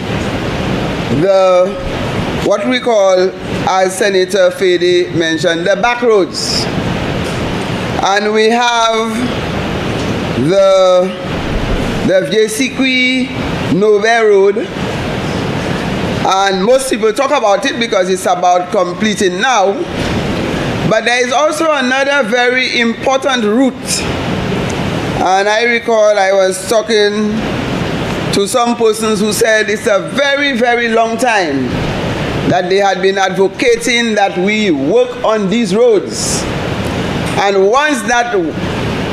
what we call, as Senator Fede mentioned, the back roads. And we have the Viesikwi Nove Road, and most people talk about it because it's about completing now. But there is also another very important route. And I recall I was talking to some persons who said it's a very, very long time that they had been advocating that we work on these roads. And once that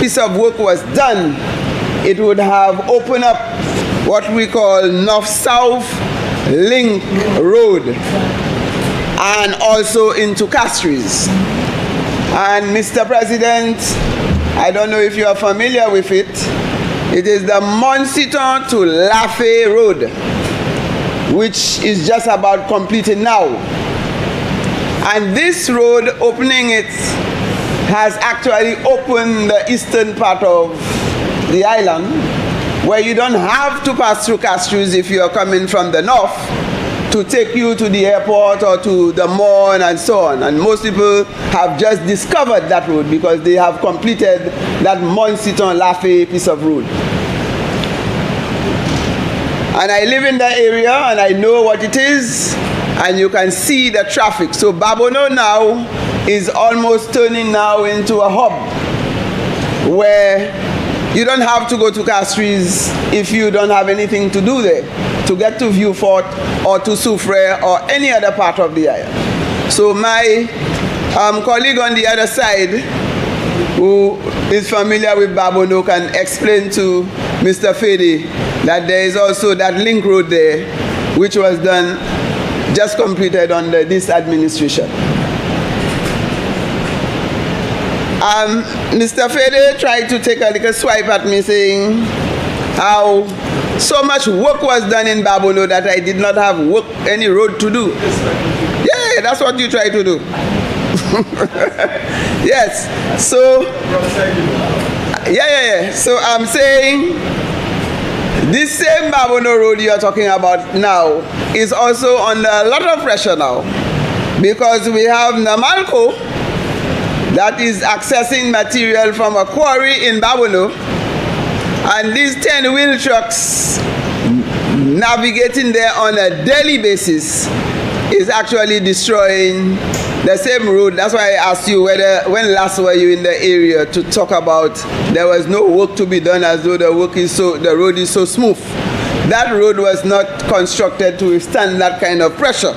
piece of work was done, it would have opened up what we call North-South Link Road, and also into Castries. And Mr. President, I don't know if you are familiar with it, it is the Monsiton to Lafay Road, which is just about completing now. And this road, opening it, has actually opened the eastern part of the island, where you don't have to pass through Castries if you are coming from the north to take you to the airport or to the mall and so on. And most people have just discovered that road because they have completed that Monsiton Lafay piece of road. And I live in the area and I know what it is, and you can see the traffic. So Babono now is almost turning now into a hub where you don't have to go to Castries if you don't have anything to do there, to get to Vieux-Fort or to Soufrière or any other part of the island. So my colleague on the other side, who is familiar with Babono, can explain to Mr. Fede that there is also that link road there, which was done, just completed under this administration. Mr. Fede tried to take a little swipe at me, saying how so much work was done in Babono that I did not have any road to do. Yeah, that's what you try to do. Yes. So, yeah. So I'm saying this same Babono road you're talking about now is also under a lot of pressure now, because we have Namalco that is accessing material from a quarry in Babono, and these 10 wheel trucks navigating there on a daily basis is actually destroying the same road. That's why I asked you when last were you in the area to talk about there was no work to be done, as though the road is so smooth. That road was not constructed to withstand that kind of pressure.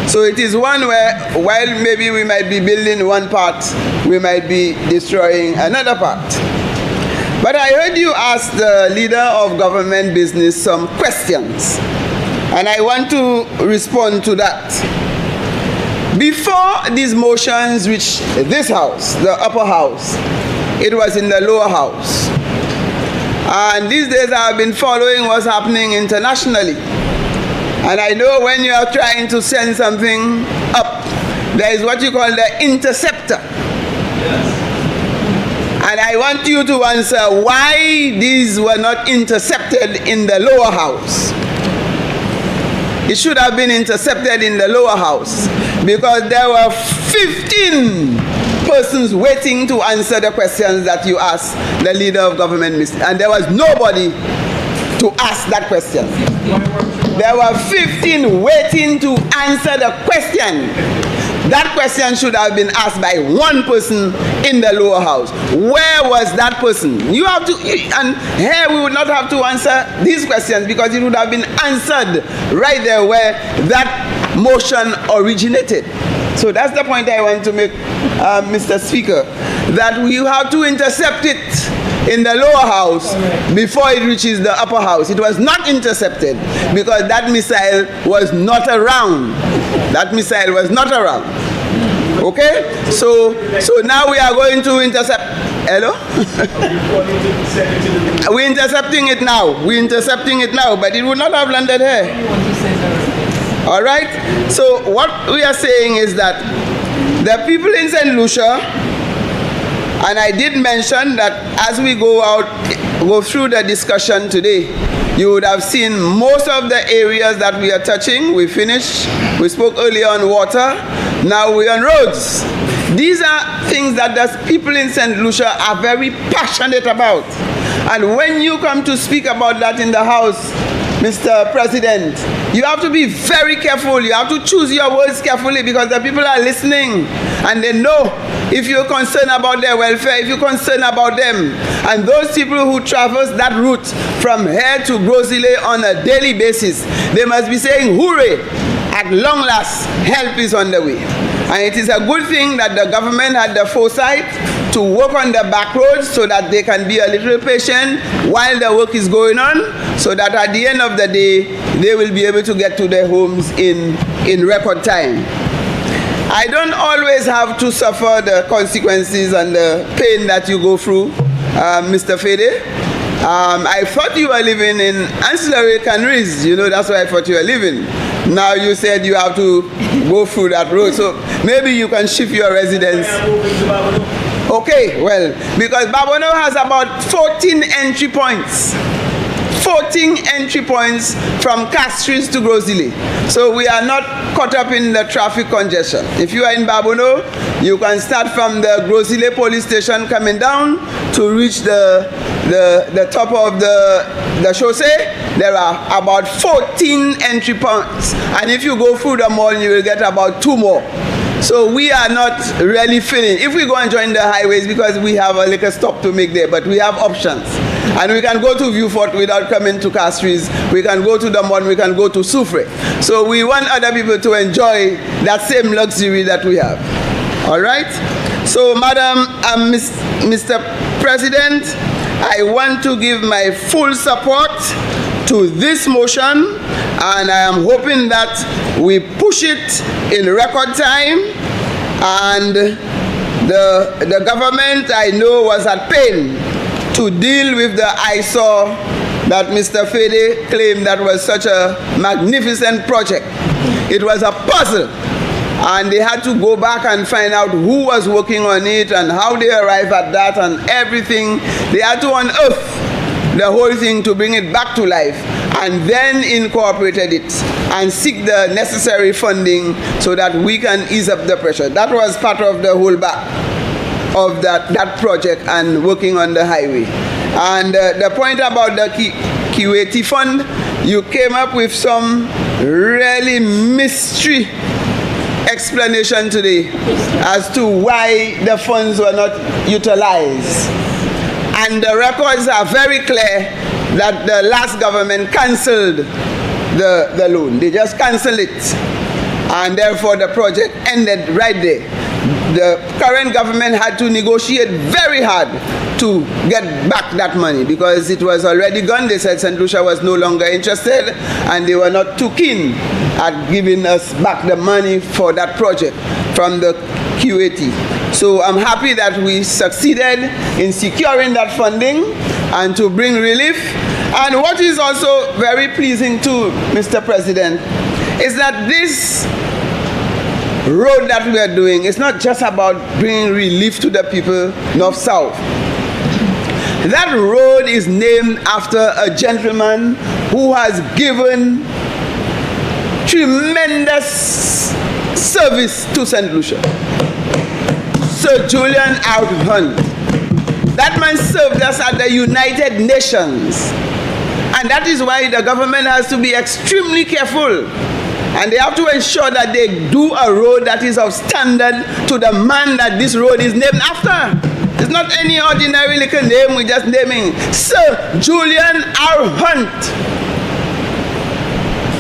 So it is one where, while maybe we might be building one part, we might be destroying another part. But I heard you ask the leader of government business some questions, and I want to respond to that. Before these motions reached this house, the upper house, it was in the lower house. And these days I have been following what's happening internationally. And I know when you are trying to send something up, there is what you call the interceptor. Yes. And I want you to answer why these were not intercepted in the lower house. It should have been intercepted in the lower house, because there were 15 persons waiting to answer the questions that you asked the leader of government, and there was nobody to ask that question. There were 15 waiting to answer the question. That question should have been asked by one person in the lower house. Where was that person? You have to, and here we would not have to answer these questions, because it would have been answered right there where that motion originated. So that's the point I want to make, Mr. Speaker, that you have to intercept it in the lower house before it reaches the upper house. It was not intercepted because that missile was not around. That missile was not around. Okay? So now we are going to intercept. Hello? We're intercepting it now. We're intercepting it now, but it would not have landed here. All right? So what we are saying is that the people in St. Lucia, and I did mention that as we go through the discussion today, you would have seen most of the areas that we are touching. We finished. We spoke earlier on water. Now we're on roads. These are things that the people in St. Lucia are very passionate about. And when you come to speak about that in the House, Mr. President, you have to be very careful. You have to choose your words carefully, because the people are listening and they know if you're concerned about their welfare, if you're concerned about them. And those people who traverse that route from here to Grosile on a daily basis, they must be saying, hooray, at long last, help is on the way. And it is a good thing that the government had the foresight to work on the back roads so that they can be a little patient while the work is going on, so that at the end of the day, they will be able to get to their homes in record time. I don't always have to suffer the consequences and the pain that you go through, Mr. Fede. I thought you were living in ancillary Canaries. You know, that's where I thought you were living. Now you said you have to go through that road, so maybe you can shift your residence. Okay, well, because Babono has about 14 entry points. 14 entry points from Castries to Grosile. So we are not caught up in the traffic congestion. If you are in Babono, you can start from the Grosile police station coming down to reach the top of the chaussee. There are about 14 entry points. And if you go through the mall, you will get about 2 more. So we are not really feeling. If we go and join the highways, because we have a little stop to make there, but we have options. And we can go to Vieux-Fort without coming to Castries. We can go to the Mon, we can go to Soufrière. So we want other people to enjoy that same luxury that we have. All right? So, Madam Mr. President, I want to give my full support to this motion, and I am hoping that we push it in record time, and the government, I know, was at pain to deal with the eyesore that Mr. Fede claimed that was such a magnificent project. It was a puzzle, and they had to go back and find out who was working on it and how they arrived at that and everything. They had to unearth the whole thing to bring it back to life, and then incorporated it and seek the necessary funding so that we can ease up the pressure. That was part of the whole back of that project and working on the highway. And the point about the QAT fund, you came up with some really mystery explanation today as to why the funds were not utilized. And the records are very clear that the last government cancelled the loan. They just cancelled it. And therefore the project ended right there. The current government had to negotiate very hard to get back that money because it was already gone. They said St. Lucia was no longer interested and they were not too keen at giving us back the money for that project from the QAT. So I'm happy that we succeeded in securing that funding and to bring relief. And what is also very pleasing too, Mr. President, is that this road that we are doing is not just about bringing relief to the people north-south. That road is named after a gentleman who has given tremendous service to St. Lucia. Sir Julian Hunt. That man served us at the United Nations. And that is why the government has to be extremely careful. And they have to ensure that they do a road that is of standard to the man that this road is named after. It's not any ordinary little name we're just naming. Sir Julian Hunt,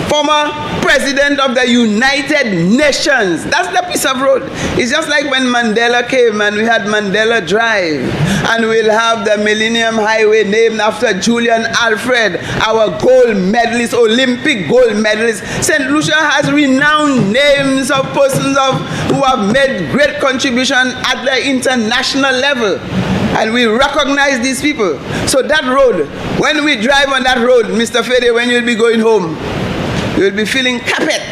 former president of the United Nations. That's the piece of road. It's just like when Mandela came and we had Mandela Drive, and we'll have the Millennium Highway named after Julian Alfred, our gold medalist, Olympic gold medalist. St. Lucia has renowned names of persons who have made great contribution at the international level. And we recognize these people. So that road, when we drive on that road, Mr. Fede, when you'll be going home, you'll be feeling carpet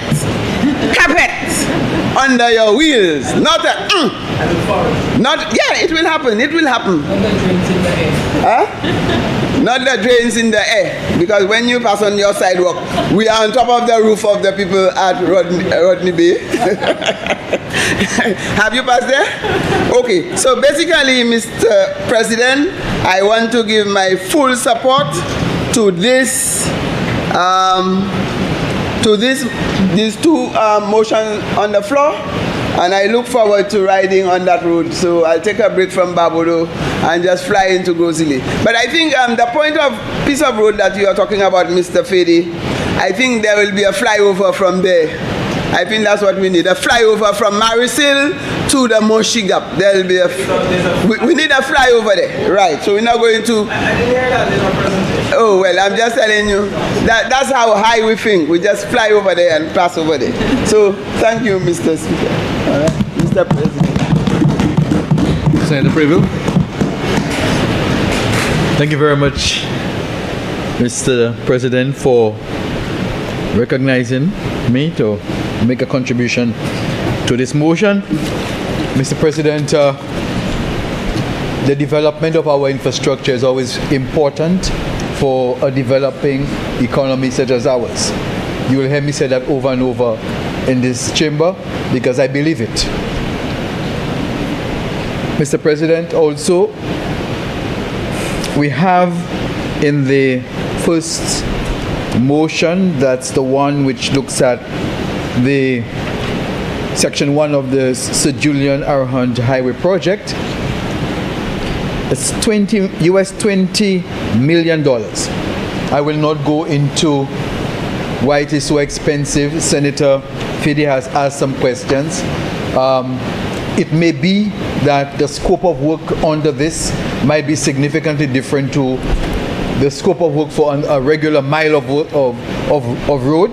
under your wheels. Not it will happen. It will happen. Not the drains in the air. Huh? Not the drains in the air. Because when you pass on your sidewalk, we are on top of the roof of the people at Rodney Bay. Have you passed there? Okay. So basically, Mr. President, I want to give my full support to this. These two motions on the floor, and I look forward to riding on that road. So I'll take a break from Babodo and just fly into Grosile. But I think the point of piece of road that you are talking about, Mr. Fede, I think there will be a flyover from there. I think that's what we need, a flyover from Marisil to the Moshigap. There will be we need a flyover there, right? So we're not going to. I didn't hear that in our presentation. Oh well, I'm just telling you that's how high we think. We just fly over there and pass over there. So thank you, Mr. Speaker. Mr. President. Senator Preville. Thank you very much, Mr. President, for recognizing me to make a contribution to this motion. Mr. President, the development of our infrastructure is always important for a developing economy such as ours. You will hear me say that over and over in this chamber because I believe it. Mr. President, also, we have in the first motion, that's the one which looks at the Section 1 of the Sir Julian Arahant Highway Project. It's $20 million. I will not go into why it is so expensive. Senator Fide has asked some questions. It may be that the scope of work under this might be significantly different to the scope of work for a regular mile of road.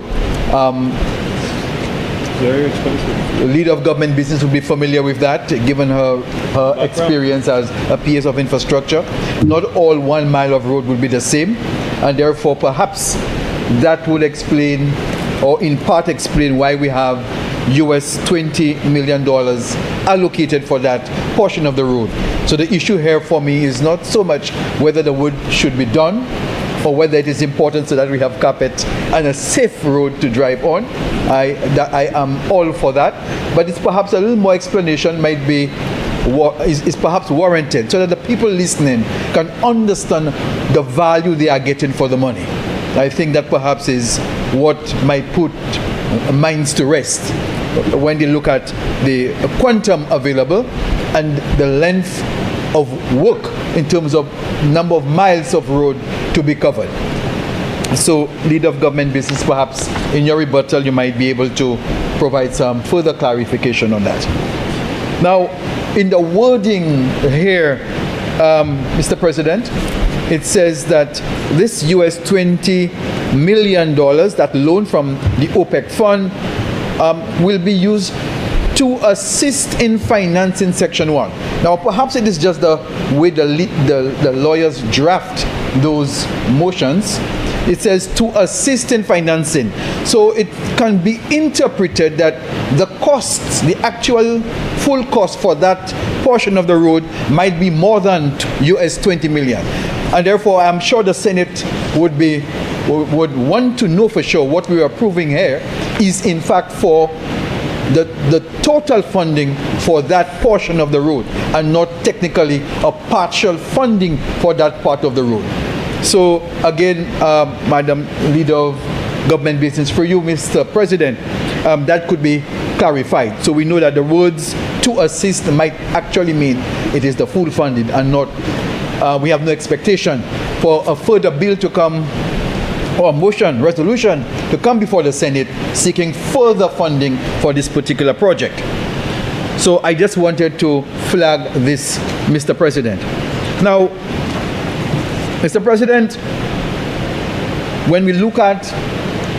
Very expensive. The leader of government business will be familiar with that, given her experience as a PS of infrastructure. Not all 1 mile of road will be the same, and therefore perhaps that will explain, or in part explain, why we have US $20 million allocated for that portion of the road. So the issue here for me is not so much whether the work should be done or whether it is important so that we have carpet and a safe road to drive on. I am all for that, but it's perhaps a little more explanation might be is perhaps warranted so that the people listening can understand the value they are getting for the money. I think that perhaps is what might put minds to rest when they look at the quantum available and the length of work in terms of number of miles of road to be covered. So, leader of government business, perhaps in your rebuttal you might be able to provide some further clarification on that. Now, in the wording here, Mr. President, it says that this US $20 million, that loan from the OPEC fund, will be used to assist in financing Section 1. Now, perhaps it is just the way the lawyers draft those motions. It says to assist in financing. So it can be interpreted that the costs, the actual full cost for that portion of the road might be more than US $20 million. And therefore, I'm sure the Senate would want to know for sure what we are approving here is in fact for the total funding for that portion of the road and not technically a partial funding for that part of the road. So again, Madam Leader of Government Business, for you, Mr. President, that could be clarified. So we know that the words to assist might actually mean it is the full funding and not, we have no expectation for a further bill to come or motion, resolution to come before the Senate seeking further funding for this particular project. So I just wanted to flag this, Mr. President. Now, Mr. President, when we look at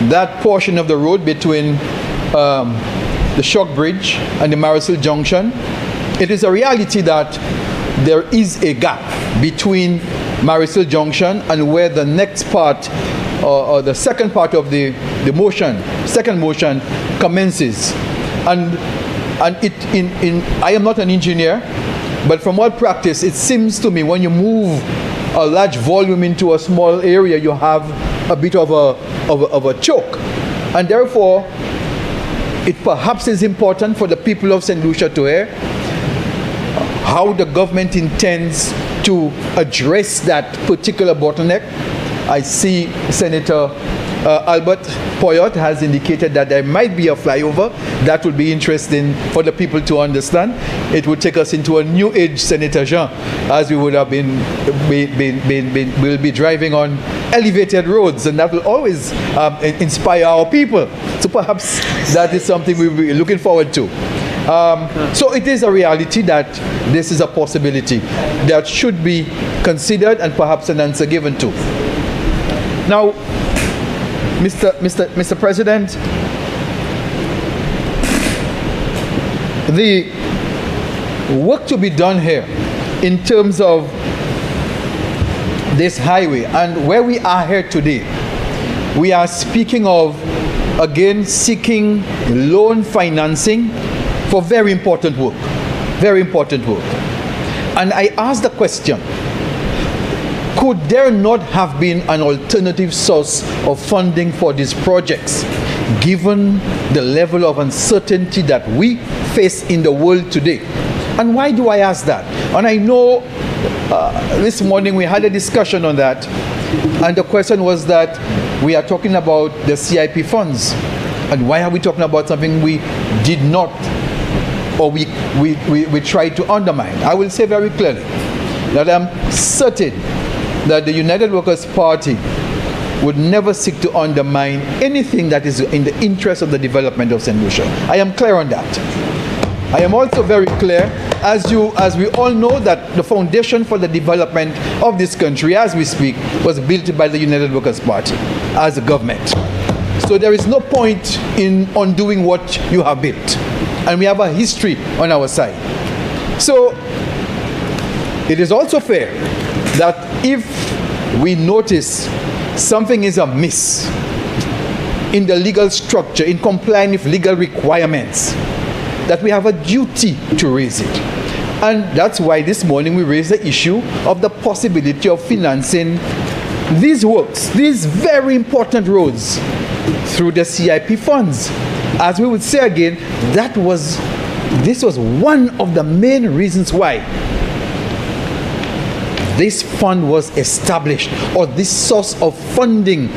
that portion of the road between the Shock Bridge and the Marisol Junction, it is a reality that there is a gap between Marisol Junction and where the next part or the second part of the second motion commences. And I am not an engineer, but from all practice, it seems to me when you move a large volume into a small area, you have a bit of a choke. And therefore, it perhaps is important for the people of St. Lucia to hear how the government intends to address that particular bottleneck. I see Senator Albert Poyot has indicated that there might be a flyover. That would be interesting for the people to understand. It would take us into a new age, Senator Jean, as we would have we'll be driving on elevated roads, and that will always inspire our people. So perhaps that is something we'll be looking forward to. So it is a reality that this is a possibility that should be considered and perhaps an answer given to. Now, Mr. President, the work to be done here in terms of this highway and where we are here today, we are speaking of, again, seeking loan financing for very important work. Very important work. And I ask the question, could there not have been an alternative source of funding for these projects, given the level of uncertainty that we face in the world today? And why do I ask that? And I know this morning we had a discussion on that, and the question was that we are talking about the CIP funds, and why are we talking about something we did not, or we tried to undermine? I will say very clearly that I'm certain that the United Workers' Party would never seek to undermine anything that is in the interest of the development of St. Lucia. I am clear on that. I am also very clear, as we all know, that the foundation for the development of this country as we speak was built by the United Workers' Party as a government. So there is no point in undoing what you have built. And we have a history on our side. So it is also fair that if we notice something is amiss in the legal structure, in complying with legal requirements, that we have a duty to raise it. And that's why this morning we raised the issue of the possibility of financing these works, these very important roads, through the CIP funds. As we would say again, this was one of the main reasons why this fund was established, or this source of funding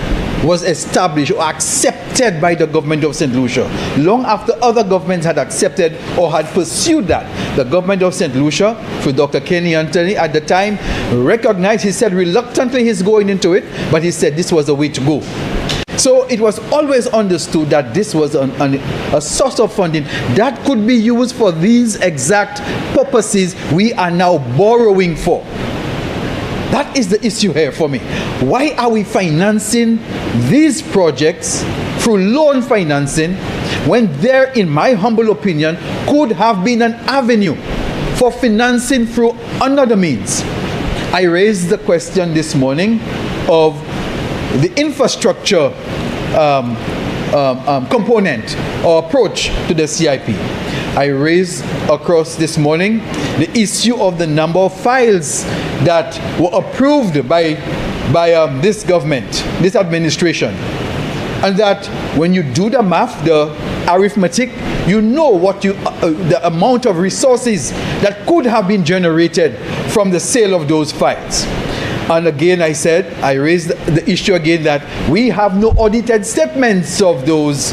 was established or accepted by the government of St. Lucia. Long after other governments had accepted or had pursued that, the government of St. Lucia, through Dr. Kenny Anthony at the time, recognized, he said reluctantly he's going into it, but he said this was the way to go. So it was always understood that this was a source of funding that could be used for these exact purposes we are now borrowing for. That is the issue here for me. Why are we financing these projects through loan financing when there, in my humble opinion, could have been an avenue for financing through another means? I raised the question this morning of the infrastructure component or approach to the CIP. I raised across this morning the issue of the number of files that were approved by this government, this administration, and that when you do the math, the arithmetic, you know what the amount of resources that could have been generated from the sale of those files. And again, I raised the issue again that we have no audited statements of those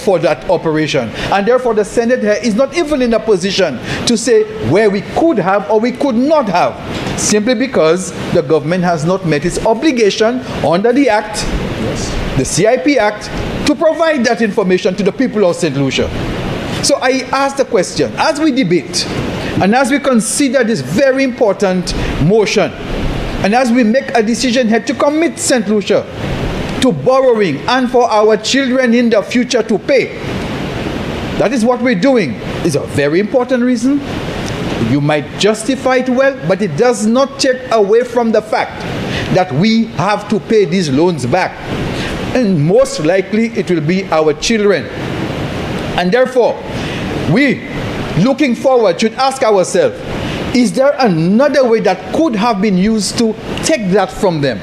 for that operation. And therefore, the Senate here is not even in a position to say where we could have or we could not have, simply because the government has not met its obligation under the Act, the CIP Act, to provide that information to the people of St. Lucia. So I ask the question, as we debate and as we consider this very important motion, and as we make a decision here to commit St. Lucia to borrowing and for our children in the future to pay, that is what we're doing. It's a very important reason. You might justify it well, but it does not take away from the fact that we have to pay these loans back. And most likely it will be our children. And therefore, we, looking forward, should ask ourselves, is there another way that could have been used to take that from them?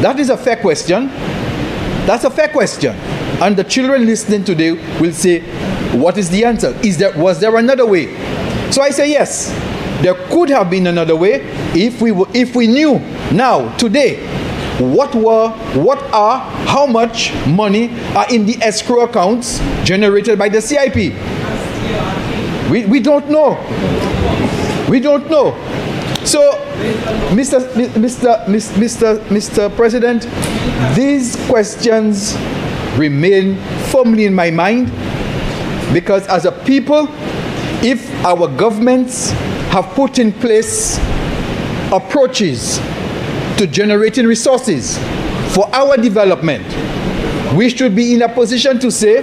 That is a fair question. That's a fair question. And the children listening today will say, what is the answer? Was there another way? So I say yes, there could have been another way if we knew now, today, how much money are in the escrow accounts generated by the CIP. We don't know. We don't know. So, Mr. President, these questions remain firmly in my mind, because as a people, if our governments have put in place approaches to generating resources for our development, we should be in a position to say,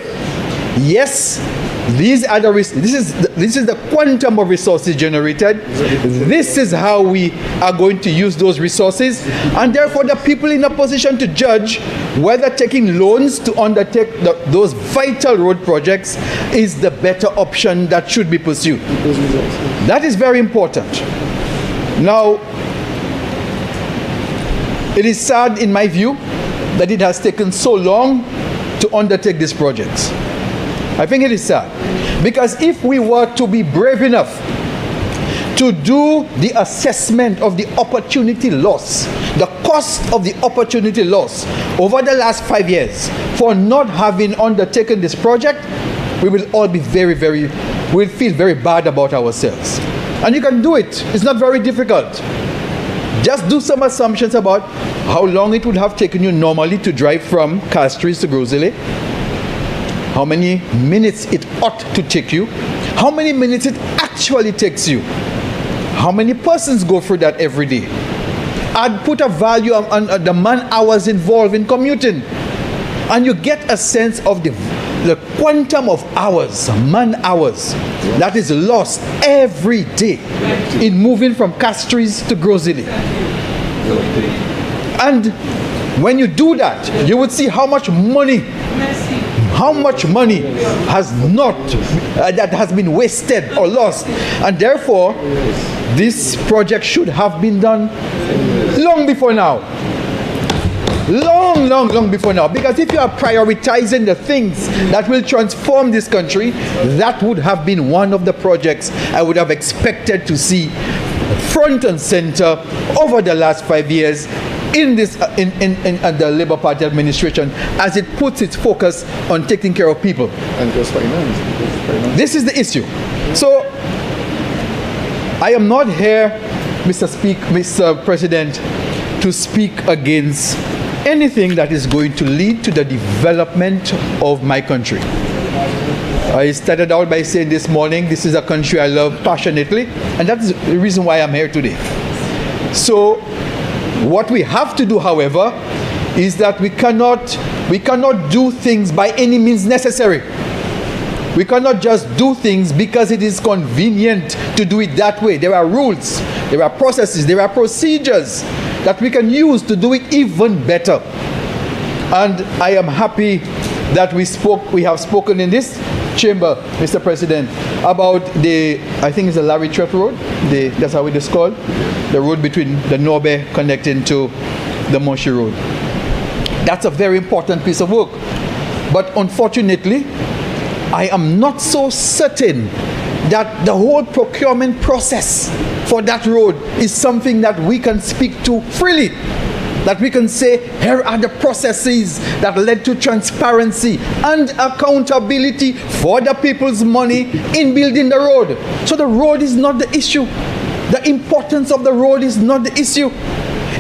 yes, this is the quantum of resources generated. This is how we are going to use those resources, and therefore the people in a position to judge whether taking loans to undertake those vital road projects is the better option that should be pursued. That is very important. Now, It is sad, in my view, that it has taken so long to undertake these projects. I think it is sad. Because if we were to be brave enough to do the assessment of the opportunity loss, the cost of the opportunity loss over the last 5 years for not having undertaken this project, we will all be we'll feel very bad about ourselves. And you can do it. It's not very difficult. Just do some assumptions about how long it would have taken you normally to drive from Castries to Grosile, how many minutes it ought to take you, how many minutes it actually takes you, how many persons go through that every day. I'd put a value on the man hours involved in commuting, and you get a sense of the quantum of hours, man hours, that is lost every day in moving from Castries to Grosile. And when you do that, you would see how much money has not that has been wasted or lost. And therefore, this project should have been done long before now. Long before now. Because if you are prioritizing the things that will transform this country, that would have been one of the projects I would have expected to see front and center over the last 5 years in this in the Labour Party administration, as it puts its focus on taking care of people. And just finance. This is the issue. So I am not here, Mr. President, to speak against anything that is going to lead to the development of my country. I started out by saying this morning, this is a country I love passionately, and that's the reason why I'm here today. So what we have to do, however, is that we cannot do things by any means necessary. We cannot just do things because it is convenient to do it that way. There are rules, there are processes, there are procedures that we can use to do it even better. And I am happy that we have spoken in this chamber, Mr. President, about I think it's the Larry Trett Road, that's how it is called, the road between the Norbe connecting to the Moshi Road. That's a very important piece of work. But unfortunately, I am not so certain that the whole procurement process for that road is something that we can speak to freely. That we can say, here are the processes that led to transparency and accountability for the people's money in building the road. So the road is not the issue. The importance of the road is not the issue.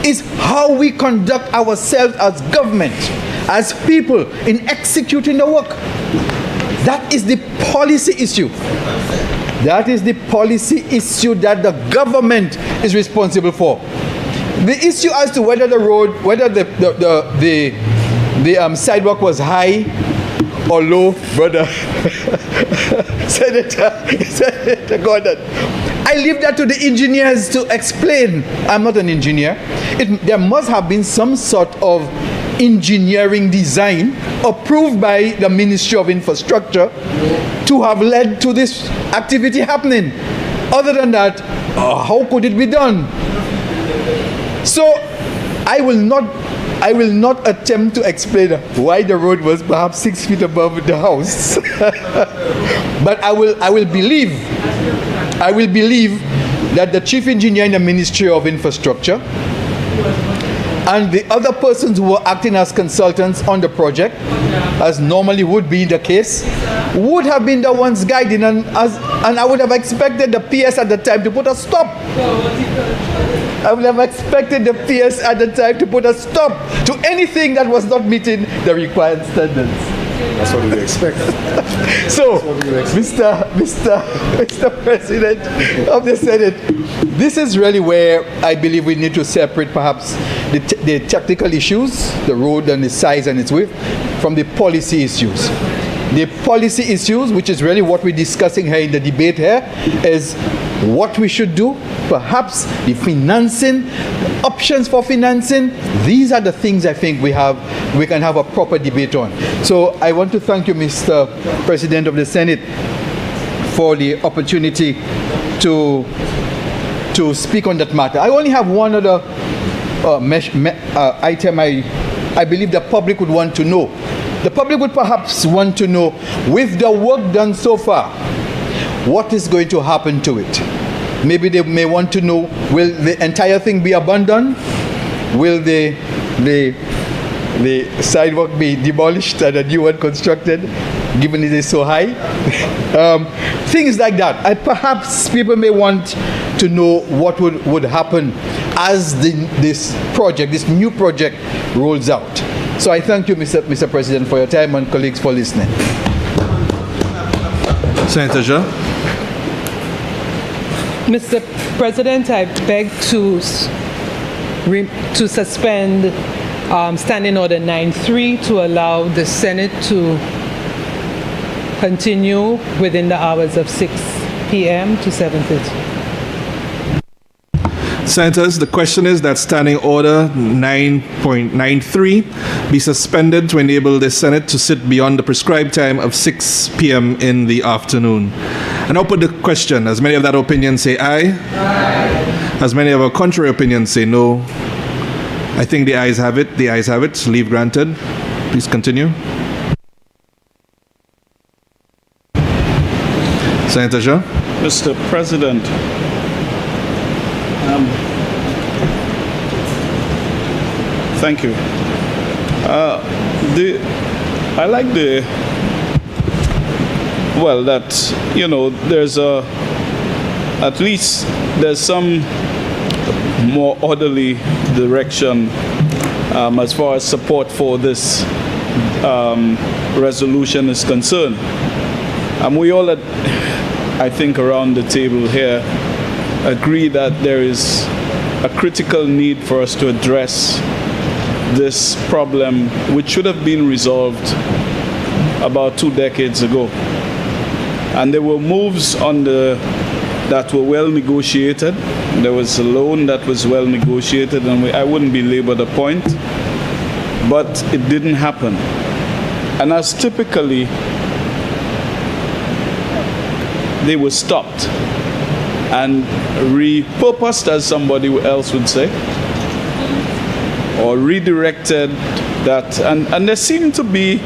It's how we conduct ourselves as government, as people in executing the work. That is the policy issue. That is the policy issue that the government is responsible for. The issue as to whether the road, whether the sidewalk was high or low, brother, Senator Gordon, I leave that to the engineers to explain. I'm not an engineer. There must have been some sort of engineering design approved by the Ministry of Infrastructure to have led to this activity happening. Other than that, how could it be done? So I will not attempt to explain why the road was perhaps 6 feet above the house. But I will believe that the chief engineer in the Ministry of Infrastructure and the other persons who were acting as consultants on the project, as normally would be the case, would have been the ones guiding, and I would have expected the PS at the time to put a stop. I would have expected the PS at the time to put a stop to anything that was not meeting the required standards. That's what we expect. So, Mr. President of the Senate, this is really where I believe we need to separate perhaps the technical issues, the road and its size and its width, from the policy issues. The policy issues, which is really what we're discussing here in the debate here, is what we should do, perhaps the financing, options for financing. These are the things I think we can have a proper debate on. So I want to thank you, Mr. President of the Senate, for the opportunity to speak on that matter. I only have one other item I believe the public would want to know. The public would perhaps want to know, with the work done so far, what is going to happen to it? Maybe they may want to know, will the entire thing be abandoned? Will the sidewalk be demolished and a new one constructed, given it is so high? Things like that. And perhaps people may want to know what would happen as this new project rolls out. So I thank you, Mr. President, for your time, and colleagues for listening. Senator Jean. Mr. President, I beg to suspend Standing Order 9.3 to allow the Senate to continue within the hours of 6 p.m. to 7:30. Senators, the question is that Standing Order 9.93 be suspended to enable the Senate to sit beyond the prescribed time of 6 p.m. in the afternoon. And I'll put the question, as many of that opinion say aye. Aye. As many of our contrary opinions say no. I think the ayes have it. The ayes have it. Leave granted. Please continue. Senator Jean. Mr. President, thank you. I like there's at least there's some more orderly direction as far as support for this resolution is concerned. We all, I think, around the table here agree that there is a critical need for us to address this problem, which should have been resolved about 2 decades ago. And there were moves that were well negotiated. There was a loan that was well negotiated, and I wouldn't belabor the point, but it didn't happen. And as typically, they were stopped and repurposed, as somebody else would say, or redirected that. And there seemed to be,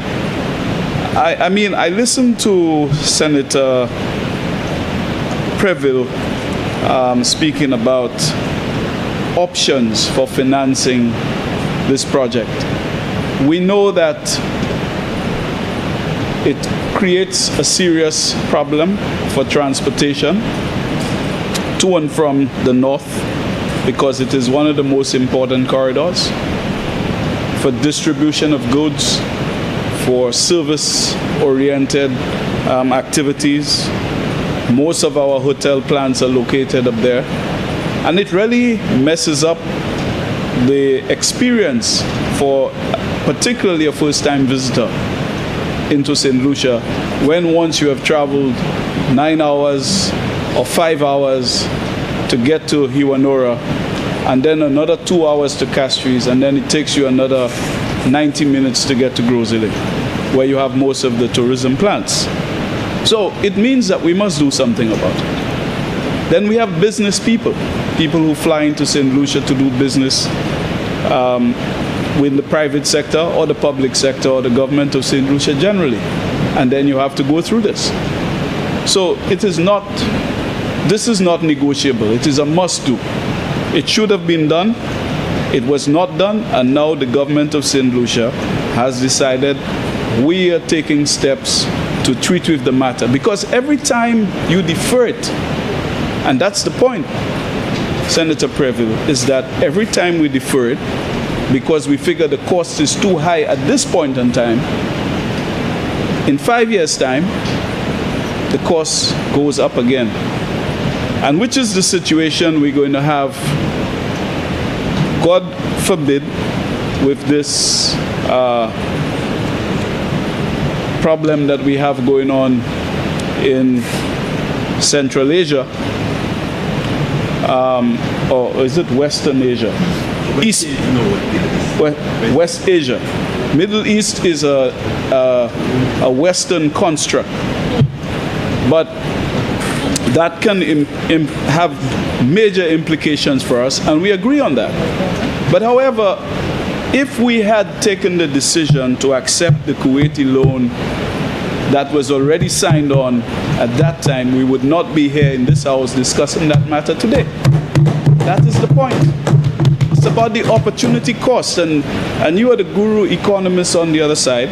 I listened to Senator Preville speaking about options for financing this project. We know that it creates a serious problem for transportation to and from the north, because it is one of the most important corridors for distribution of goods, for service-oriented activities. Most of our hotel plants are located up there, and it really messes up the experience for particularly a first-time visitor into St. Lucia, when once you have traveled 9 hours or 5 hours to get to Hiwanora, and then another 2 hours to Castries, and then it takes you another 90 minutes to get to Grosile, where you have most of the tourism plants. So it means that we must do something about it. Then we have business people who fly into St. Lucia to do business with the private sector or the public sector or the government of St. Lucia generally. And then you have to go through this. So this is not negotiable. It is a must-do. It should have been done. It was not done, and now the government of St. Lucia has decided we are taking steps to treat with the matter. Because every time you defer it, and that's the point, Senator Preville, is that every time we defer it, because we figure the cost is too high at this point in time, in 5 years' time, the cost goes up again. And which is the situation we're going to have, God forbid, with this problem that we have going on in Central Asia, or is it Western Asia? West Asia. Middle East is a Western construct, but that can have major implications for us, and we agree on that. But however, if we had taken the decision to accept the Kuwaiti loan that was already signed on at that time, we would not be here in this house discussing that matter today. That is the point. It's about the opportunity cost, and you are the guru economist on the other side,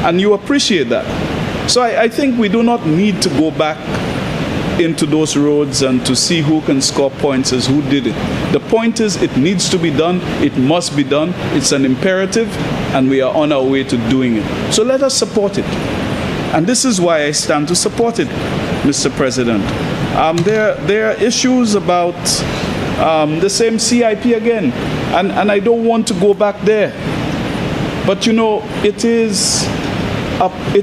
and you appreciate that. So I think we do not need to go back into those roads and to see who can score points as who did it. The point is, it needs to be done, it must be done, it's an imperative, and we are on our way to doing it. So let us support it. And this is why I stand to support it, Mr. President. There are issues about the same CIP again, and I don't want to go back there. But you know, it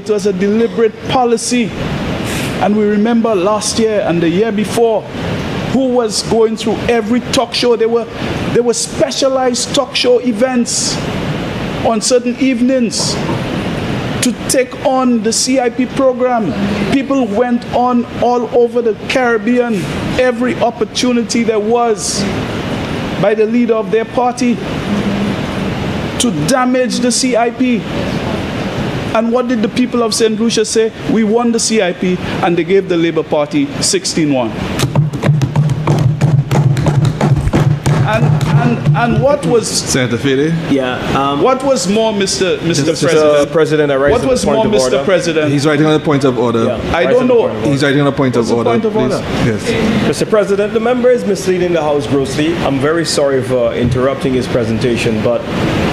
was a deliberate policy. And we remember last year and the year before, who was going through every talk show. There were specialized talk show events on certain evenings to take on the CIP program. People went on all over the Caribbean, every opportunity there was by the leader of their party to damage the CIP. And what did the people of St. Lucia say? We won the CIP, and they gave the Labour Party 16-1. And what was Senator Fede? Yeah. What was more, Mr. President? President, I raise what was more, Mr. President? He's writing on a point of order. Yeah. I don't know. He's writing on a point of order. Point of order? Yes. Mr. President, the member is misleading the House grossly. I'm very sorry for interrupting his presentation, but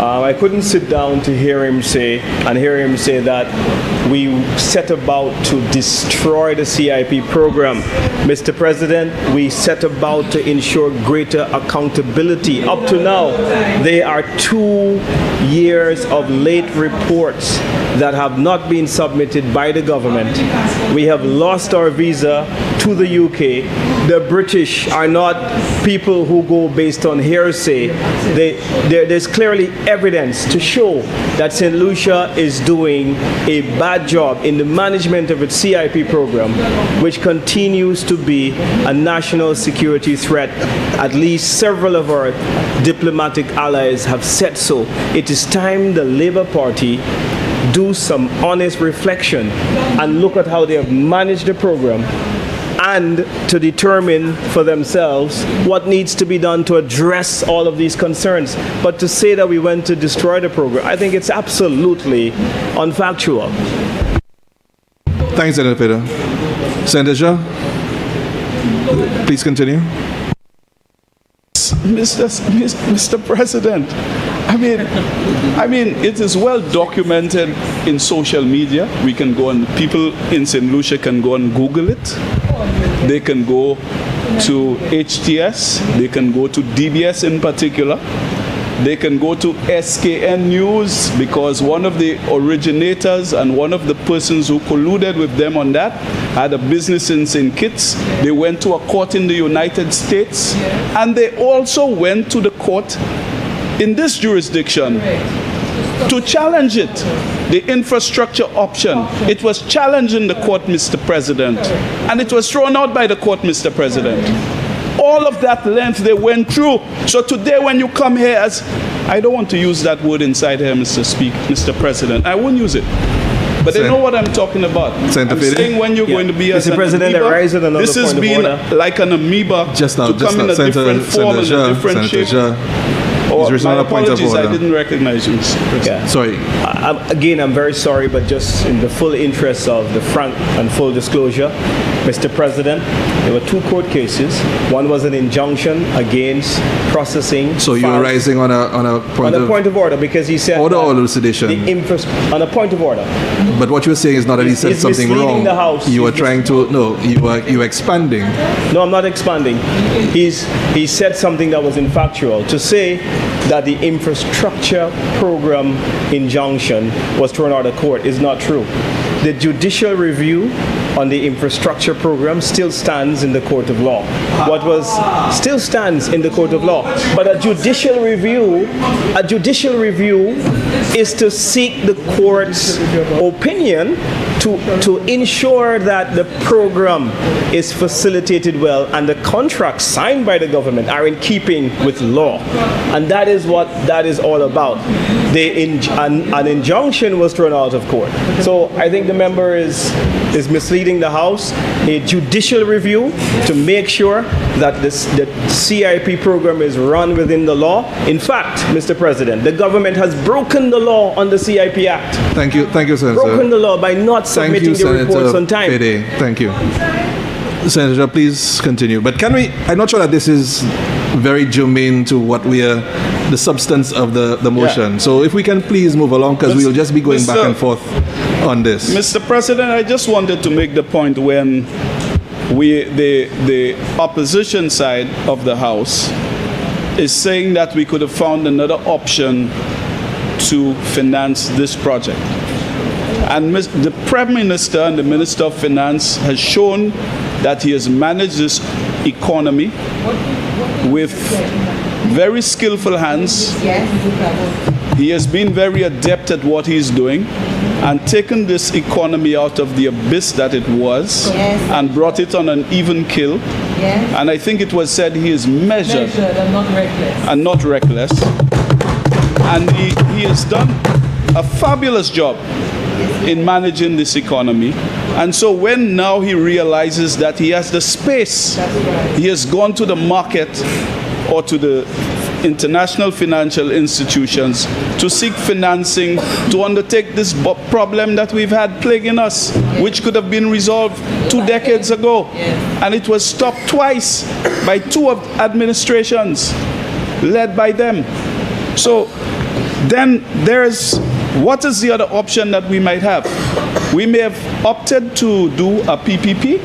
I couldn't sit down to hear him say that we set about to destroy the CIP program. Mr. President, we set about to ensure greater accountability. Up to now, there are 2 years of late reports that have not been submitted by the government. We have lost our visa to the UK. The British are not people who go based on hearsay. There's clearly evidence to show that St. Lucia is doing a bad job in the management of its CIP program, which continues to be a national security threat. At least several of our diplomatic allies have said so. It is time the Labour Party do some honest reflection and look at how they have managed the program, and to determine for themselves what needs to be done to address all of these concerns. But to say that we went to destroy the program, I think it's absolutely unfactual. Thanks, Senator Fede. Senator Shah, please continue. Mr. President, I mean, it is well documented in social media. We can go and people in St. Lucia can go and Google it. They can go to HTS. They can go to DBS in particular. They can go to SKN News, because one of the originators and one of the persons who colluded with them on that had a business in St. Kitts. They went to a court in the United States, and they also went to the court in this jurisdiction to challenge it, the infrastructure option. It was challenged in the court, Mr. President, and it was thrown out by the court, Mr. President. All of that length they went through. So today when you come here as, I don't want to use that word inside here, Mr. President. I won't use it. But they know what I'm talking about. I'm saying when you're going to be as Mr. President, amoeba, this has been like an amoeba to come in a different form and a different shape. My apologies, I didn't recognize you. Yeah. Sorry. Again, I'm very sorry, but just in the full interest of the frank and full disclosure, Mr. President, there were 2 court cases. One was an injunction against processing. So you were rising on a point of order, because he said order or elucidation on a point of order. But what you were saying is not that he said something wrong. The House. You were trying to you were expanding. No, I'm not expanding. He said something that was infactual. To say that the infrastructure program injunction was thrown out of court is not true. the judicial review on the infrastructure program still stands in the court of law. What was still stands in the court of law. But a judicial review is to seek the court's opinion to ensure that the program is facilitated well and the contracts signed by the government are in keeping with law. And that is what that is all about. An injunction was thrown out of court. So I think the member is misleading the House. A judicial review to make sure that the CIP program is run within the law. In fact, Mr. President, the government has broken the law on the CIP Act. Thank you, Senator. Broken the law by not submitting the reports on time. Fede. Thank you. Senator, please continue. But can we, I'm not sure that this is very germane to what we are, the substance of the motion. Yeah. So if we can please move along, because we will just be going back and forth on this. Mr. President, I just wanted to make the point when the opposition side of the House is saying that we could have found another option to finance this project. And the Prime Minister and the Minister of Finance has shown that he has managed this economy with very skillful hands. He has been very adept at what he's doing and taken this economy out of the abyss that it was and brought it on an even keel. And I think it was said he is measured and not reckless. And he has done a fabulous job in managing this economy. And so when now he realizes that he has the space, he has gone to the market or to the international financial institutions to seek financing to undertake this problem that we've had plaguing us, which could have been resolved 2 decades ago. And it was stopped twice by 2 administrations led by them. So then what is the other option that we might have? We may have opted to do a PPP.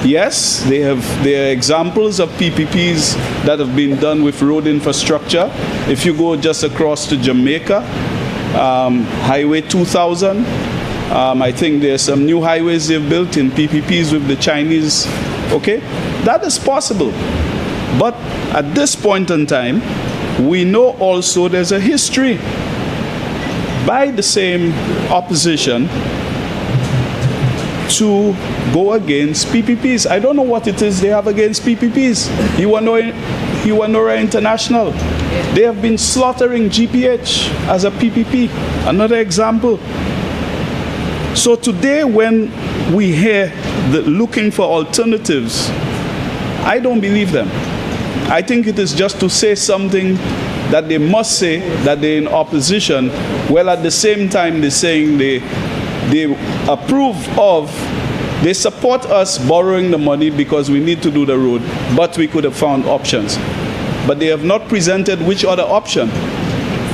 Yes, there are examples of PPPs that have been done with road infrastructure. If you go just across to Jamaica, Highway 2000, I think there's some new highways they've built in PPPs with the Chinese. Okay, that is possible. But at this point in time, we know also there's a history by the same opposition to go against PPPs. I don't know what it is they have against PPPs. Iwanora International. They have been slaughtering GPH as a PPP. Another example. So today when we hear looking for alternatives, I don't believe them. I think it is just to say something that they must say that they're in opposition, while at the same time they're saying they approve of, they support us borrowing the money because we need to do the road, but we could have found options. But they have not presented which other option,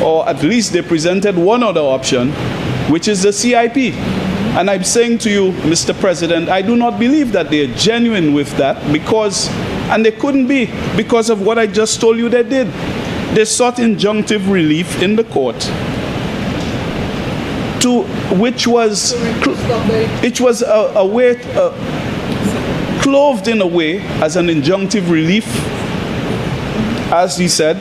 or at least they presented one other option, which is the CIP. And I'm saying to you, Mr. President, I do not believe that they are genuine with that because, and they couldn't be, because of what I just told you they did. They sought injunctive relief in the court, which was a way, clothed in a way as an injunctive relief, as he said,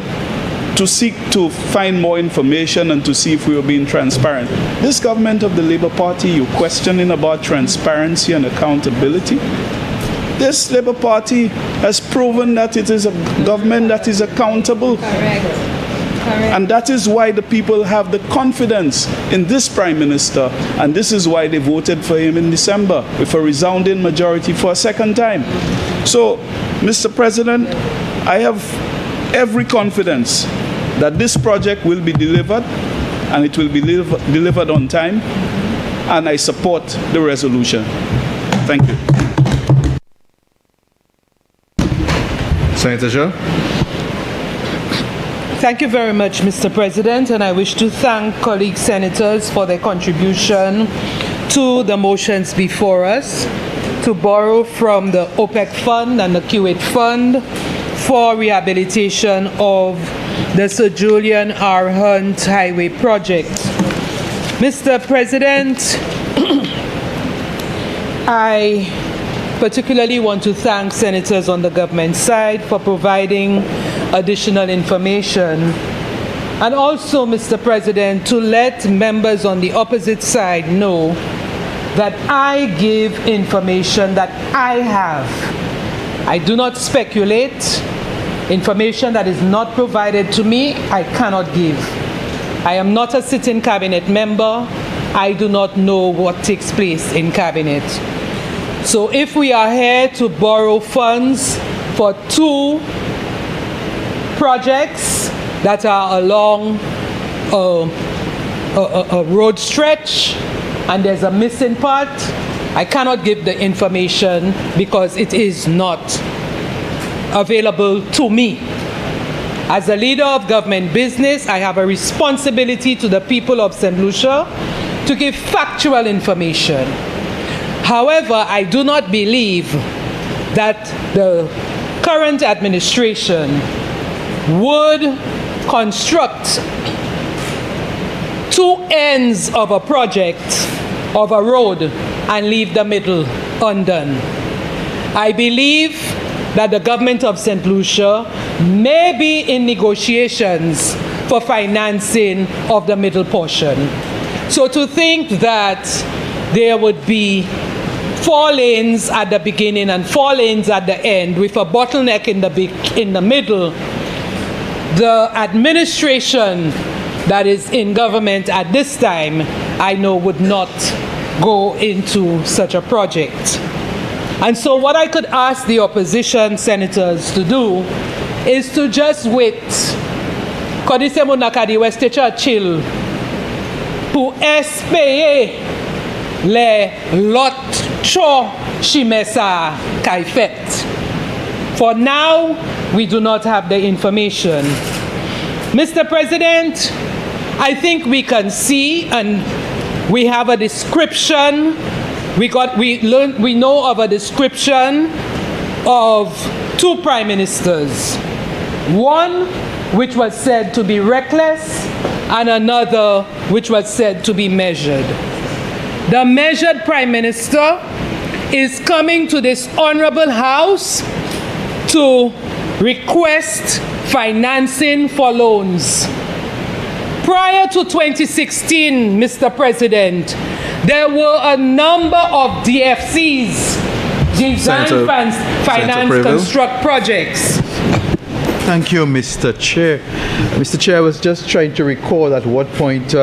to seek to find more information and to see if we were being transparent. This government of the Labour Party, you're questioning about transparency and accountability. This Labour Party has proven that it is a government that is accountable. Correct. And that is why the people have the confidence in this Prime Minister, and this is why they voted for him in December with a resounding majority for a second time. So, Mr. President, I have every confidence that this project will be delivered, and it will be delivered on time, and I support the resolution. Thank you. Senator Joe. Thank you very much, Mr. President, and I wish to thank colleague senators for their contribution to the motions before us to borrow from the OPEC fund and the Kuwait fund for rehabilitation of the Sir Julian R. Hunt Highway project. Mr. President, I particularly want to thank senators on the government side for providing additional information, and also, Mr. President, to let members on the opposite side know that I give information that I have. I do not speculate. Information that is not provided to me, I cannot give. I am not a sitting cabinet member. I do not know what takes place in cabinet. So if we are here to borrow funds for 2 projects that are along a road stretch and there's a missing part, I cannot give the information because it is not available to me. As a leader of government business, I have a responsibility to the people of St. Lucia to give factual information. However, I do not believe that the current administration would construct 2 ends of a project of a road and leave the middle undone. I believe that the government of St. Lucia may be in negotiations for financing of the middle portion. So to think that there would be 4 lanes at the beginning and 4 lanes at the end with a bottleneck in the middle, the administration that is in government at this time, I know would not go into such a project. And so what I could ask the opposition senators to do is to just wait. Kodise Munakadi West Churchill, pour espérer les lot cho shimesa kaifet. For now, we do not have the information. Mr. President, I think we can see, and we have a description. We know of a description of 2 prime ministers. One which was said to be reckless, and another which was said to be measured. The measured prime minister is coming to this honorable house to request financing for loans. Prior to 2016, Mr. President, there were a number of DFCs, Design Finance Construct projects. Thank you, Mr. Chair. Mr. Chair, I was just trying to recall at what point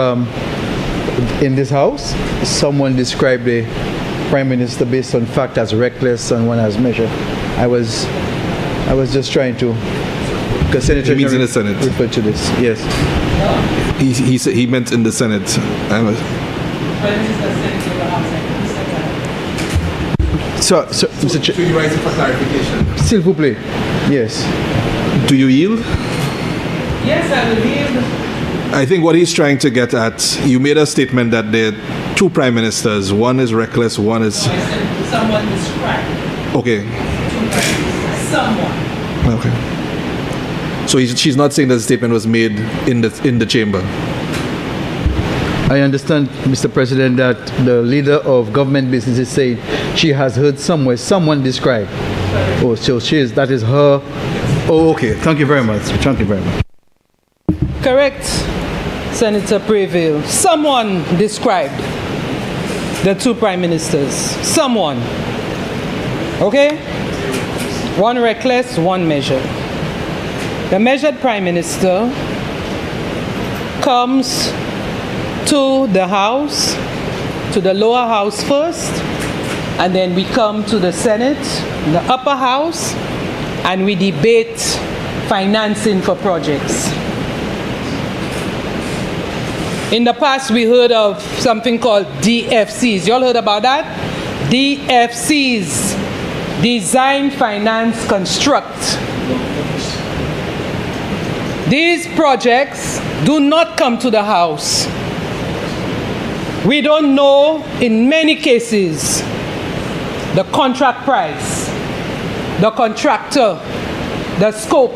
in this House someone described the Prime Minister based on fact as reckless and one as measured. I was just trying to, because Senator He means in the Senate. referred to this. Yes. He said he meant in the Senate. So, Mr. Chair, you raise for clarification? s'il vous plaît. Yes. Do you yield? Yes, I will yield. I think what he's trying to get at, you made a statement that there are 2 prime ministers. One is reckless, one is... Someone described. Okay. Someone. Okay. So she's not saying that the statement was made in the chamber. I understand, Mr. President, that the leader of government businesses said she has heard somewhere someone described. Oh, so that is her. Oh, okay. Thank you very much. Thank you very much. Correct, Senator Preville. Someone described the 2 prime ministers. Someone. Okay? One reckless, one measured. The measured prime minister comes to the House, to the lower house first, and then we come to the Senate, the upper house, and we debate financing for projects. In the past, we heard of something called DFCs. You all heard about that? DFCs, Design, Finance, Construct. These projects do not come to the House. We don't know, in many cases, the contract price, the contractor, the scope,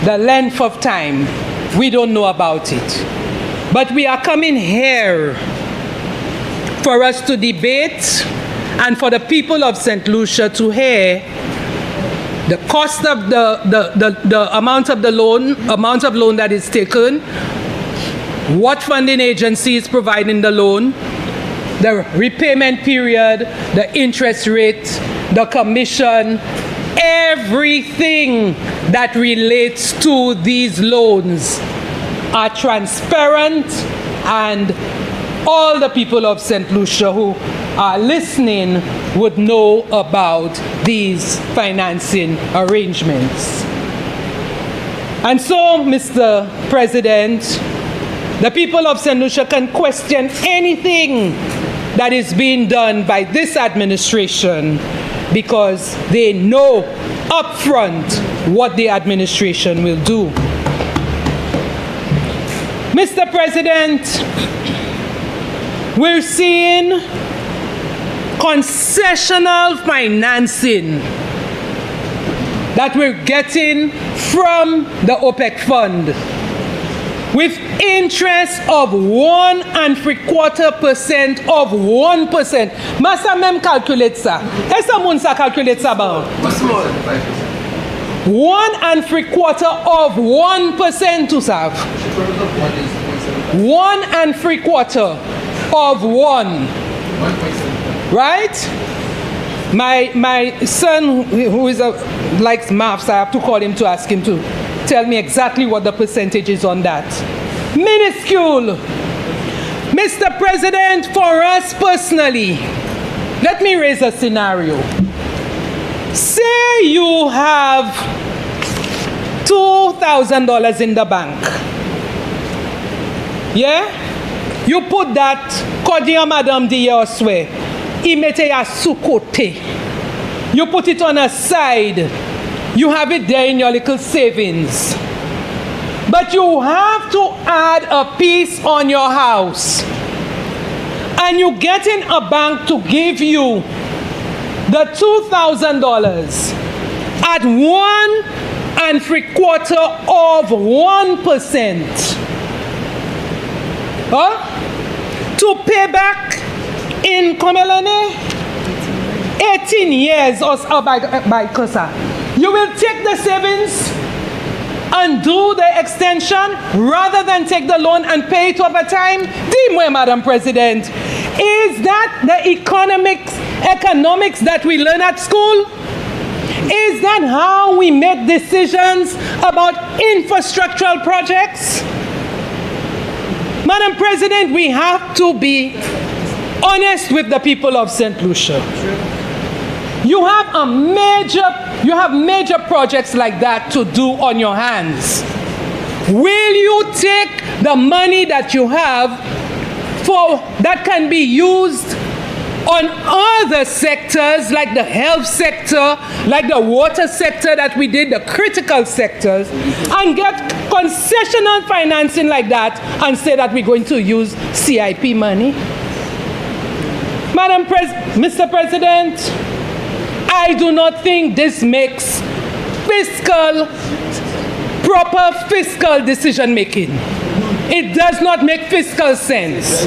the length of time. We don't know about it. But we are coming here for us to debate and for the people of St. Lucia to hear the cost of the amount of loan that is taken, what funding agency is providing the loan, the repayment period, the interest rate, the commission, everything that relates to these loans are transparent, and all the people of St. Lucia who are listening would know about these financing arrangements. And so, Mr. President, the people of St. Lucia can question anything that is being done by this administration because they know upfront what the administration will do. Mr. President, we're seeing concessional financing that we're getting from the OPEC fund with interest of 1.75% of 1%. Masa même calculate ça. Est-ce que moun sa calculate ça ba? 1.75% of 1% to serve. 1.75% of 1. Right? My son, who is likes maths, I have to call him to ask him to tell me exactly what the percentage is on that. Minuscule. Mr. President, for us personally, let me raise a scenario. Say you have $2,000 in the bank. Yeah? You put that, Kodia Madame Dioswe, imete ya sukote. You put it on a side. You have it there in your little savings. But you have to add a piece on your house. And you get in a bank to give you the $2,000 at 1.75% of 1%. Huh? To pay back in Komelane 18 years or by Kosa. You will take the savings and do the extension rather than take the loan and pay it over time. Dimwe, Madam President, is that the economics that we learn at school? Is that how we make decisions about infrastructural projects? Madam President, we have to be honest with the people of St. Lucia. You have major projects like that to do on your hands. Will you take the money that you have that can be used on other sectors like the health sector, like the water sector that we did, the critical sectors, and get concessional financing like that and say that we're going to use CIP money? Mr. President, I do not think this makes proper fiscal decision making. It does not make fiscal sense.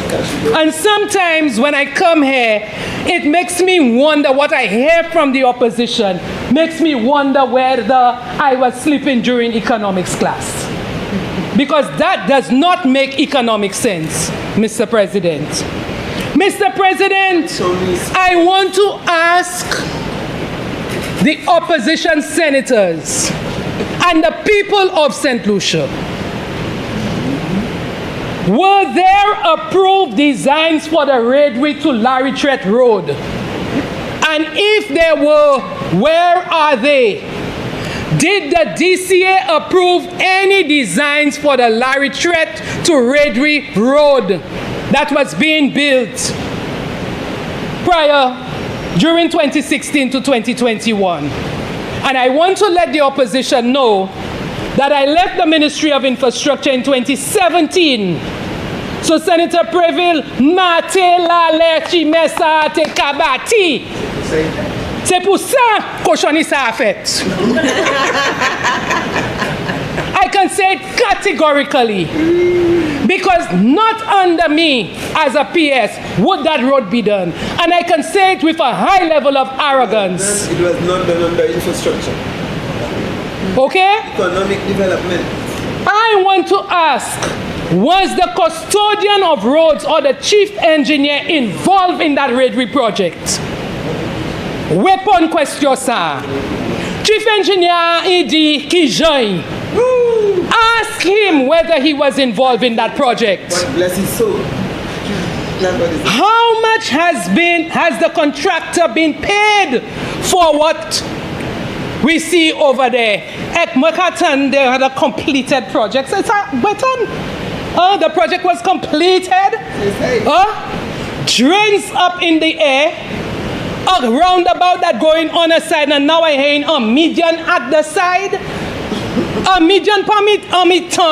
And sometimes when I come here, it makes me wonder what I hear from the opposition, makes me wonder whether I was sleeping during economics class. Because that does not make economic sense, Mr. President. Mr. President, I want to ask the opposition senators and the people of St. Lucia, were there approved designs for the railway to Laritret Road? And if there were, where are they? Did the DCA approve any designs for the Laritret to Redway Road that was being built during 2016 to 2021? And I want to let the opposition know that I left the Ministry of Infrastructure in 2017. So Senator Preville, mate la lechi mesa te kabati. C'est pour ça qu'aujourd'hui ça a fait. I can say it categorically Because not under me as a PS would that road be done. And I can say it with a high level of arrogance. It was not done under infrastructure. Okay? Economic development. I want to ask, was the custodian of roads or the chief engineer involved in that railway project? Weapon question, sir. Chief engineer E.D. Kijoy. Ask him whether he was involved in that project. God bless his soul. How much has the contractor been paid for what we see over there? At Mercaton, they had a completed project. It's a button. The project was completed. Drains up in the air. A roundabout that going on a side, and now I hear a median at the side. A median permit,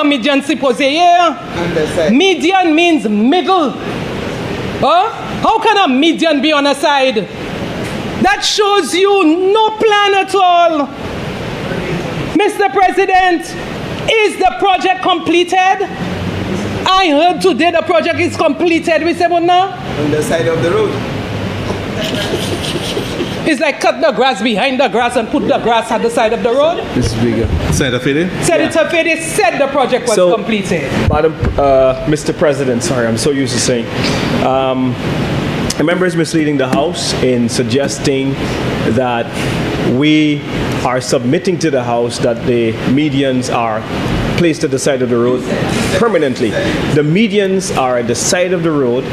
median suppose median means middle. How can a median be on a side? That shows you no plan at all. Mr. President, is the project completed? I heard today the project is completed. We say, well, no. On the side of the road. It's like cut the grass behind the grass and put the grass at the side of the road. This is bigger. Senator Fede? Senator Fede said the project was completed. Madam, Mr. President, sorry, I'm so used to saying. A member is misleading the House in suggesting that we are submitting to the House that the medians are placed at the side of the road permanently. The medians are at the side of the road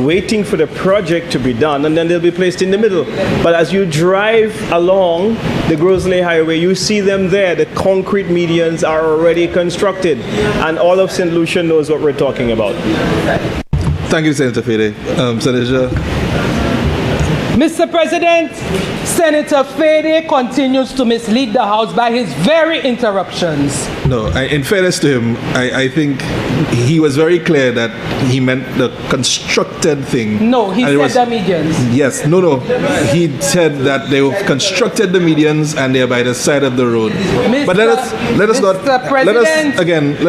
waiting for the project to be done, and then they'll be placed in the middle. But as you drive along the Grosley Highway, you see them there. The concrete medians are already constructed, and all of St. Lucia knows what we're talking about. Thank you, Senator Fede. Senator. Mr. President, Senator Fede continues to mislead the House by his very interruptions. No, in fairness to him, I think he was very clear that he meant the constructed thing. No, he said the medians. Yes, no. He said that they constructed the medians and they're by the side of the road. But let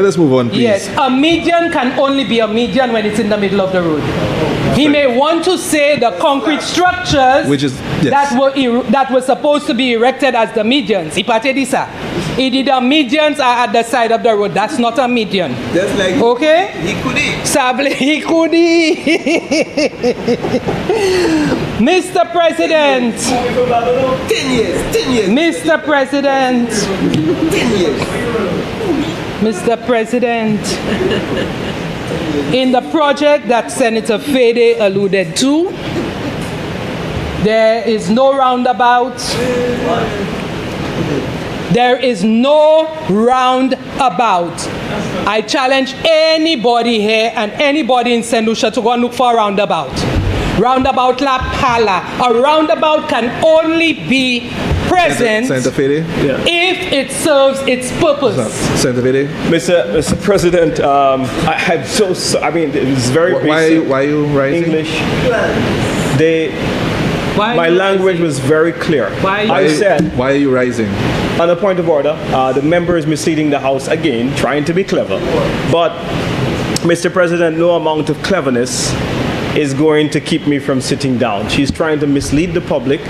us move on, please. Yes, a median can only be a median when it's in the middle of the road. He may want to say the concrete structures that were supposed to be erected as the medians. He did the medians are at the side of the road. That's not a median. Just like okay? He could. Mr. President. 10 years. Mr. President. 10 years. Mr. President. In the project that Senator Fede alluded to, there is no roundabout. There is no roundabout. I challenge anybody here and anybody in St. Lucia to go and look for a roundabout. Roundabout La Pala. A roundabout can only be present if it serves its purpose. Senator Fede? Mr. President, I mean, it's very basic. Why are you writing? English. My language was very clear. Why are you rising? On a point of order, the member is misleading the House again, trying to be clever. But, Mr. President, no amount of cleverness is going to keep me from sitting down. She's trying to mislead the public.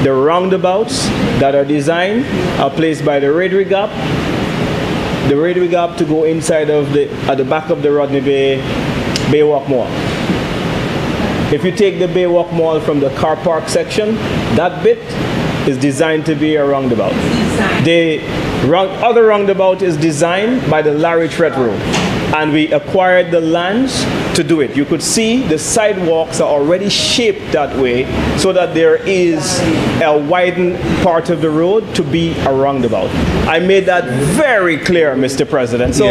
The roundabouts that are designed are placed by the railway gap. The railway gap to go inside of at the back of the Rodney Baywalk Mall. If you take the Baywalk Mall from the car park section, that bit is designed to be a roundabout. The other roundabout is designed by the Larry Tret Road, and we acquired the lands to do it. You could see the sidewalks are already shaped that way so that there is a widened part of the road to be a roundabout. I made that very clear, Mr. President. So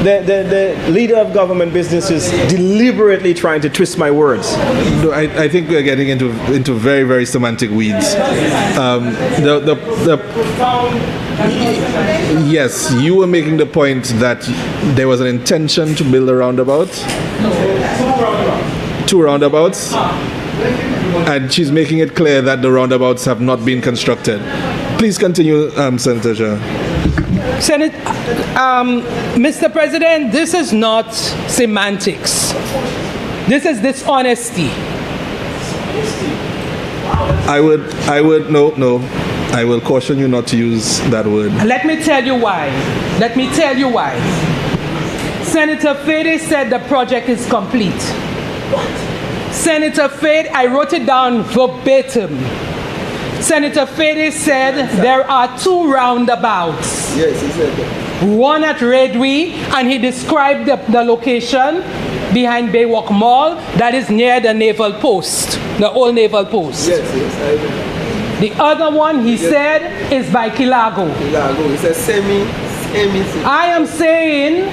the leader of government business is deliberately trying to twist my words. No, I think we're getting into very, very semantic weeds. Yes, you were making the point that there was an intention to build a roundabout. Two roundabouts. And she's making it clear that the roundabouts have not been constructed. Please continue, Senator Shah. Mr. President, this is not semantics. This is dishonesty. I will caution you not to use that word. Let me tell you why. Senator Fede said the project is complete. Senator Fede, I wrote it down verbatim. Senator Fede said there are 2 roundabouts. Yes, he said that. One at Redway, and he described the location behind Baywalk Mall that is near the naval post, the old naval post. Yes, I know. The other one, he said, is by Kilago. Kilago, it's a semi. I am saying,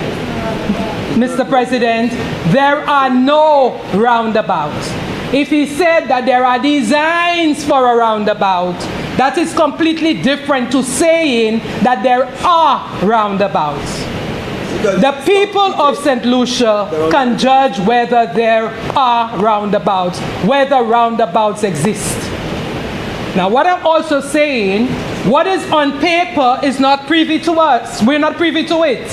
Mr. President, there are no roundabouts. If he said that there are designs for a roundabout, that is completely different to saying that there are roundabouts. The people of St. Lucia can judge whether there are roundabouts, whether roundabouts exist. Now, what I'm also saying, what is on paper is not privy to us. We're not privy to it.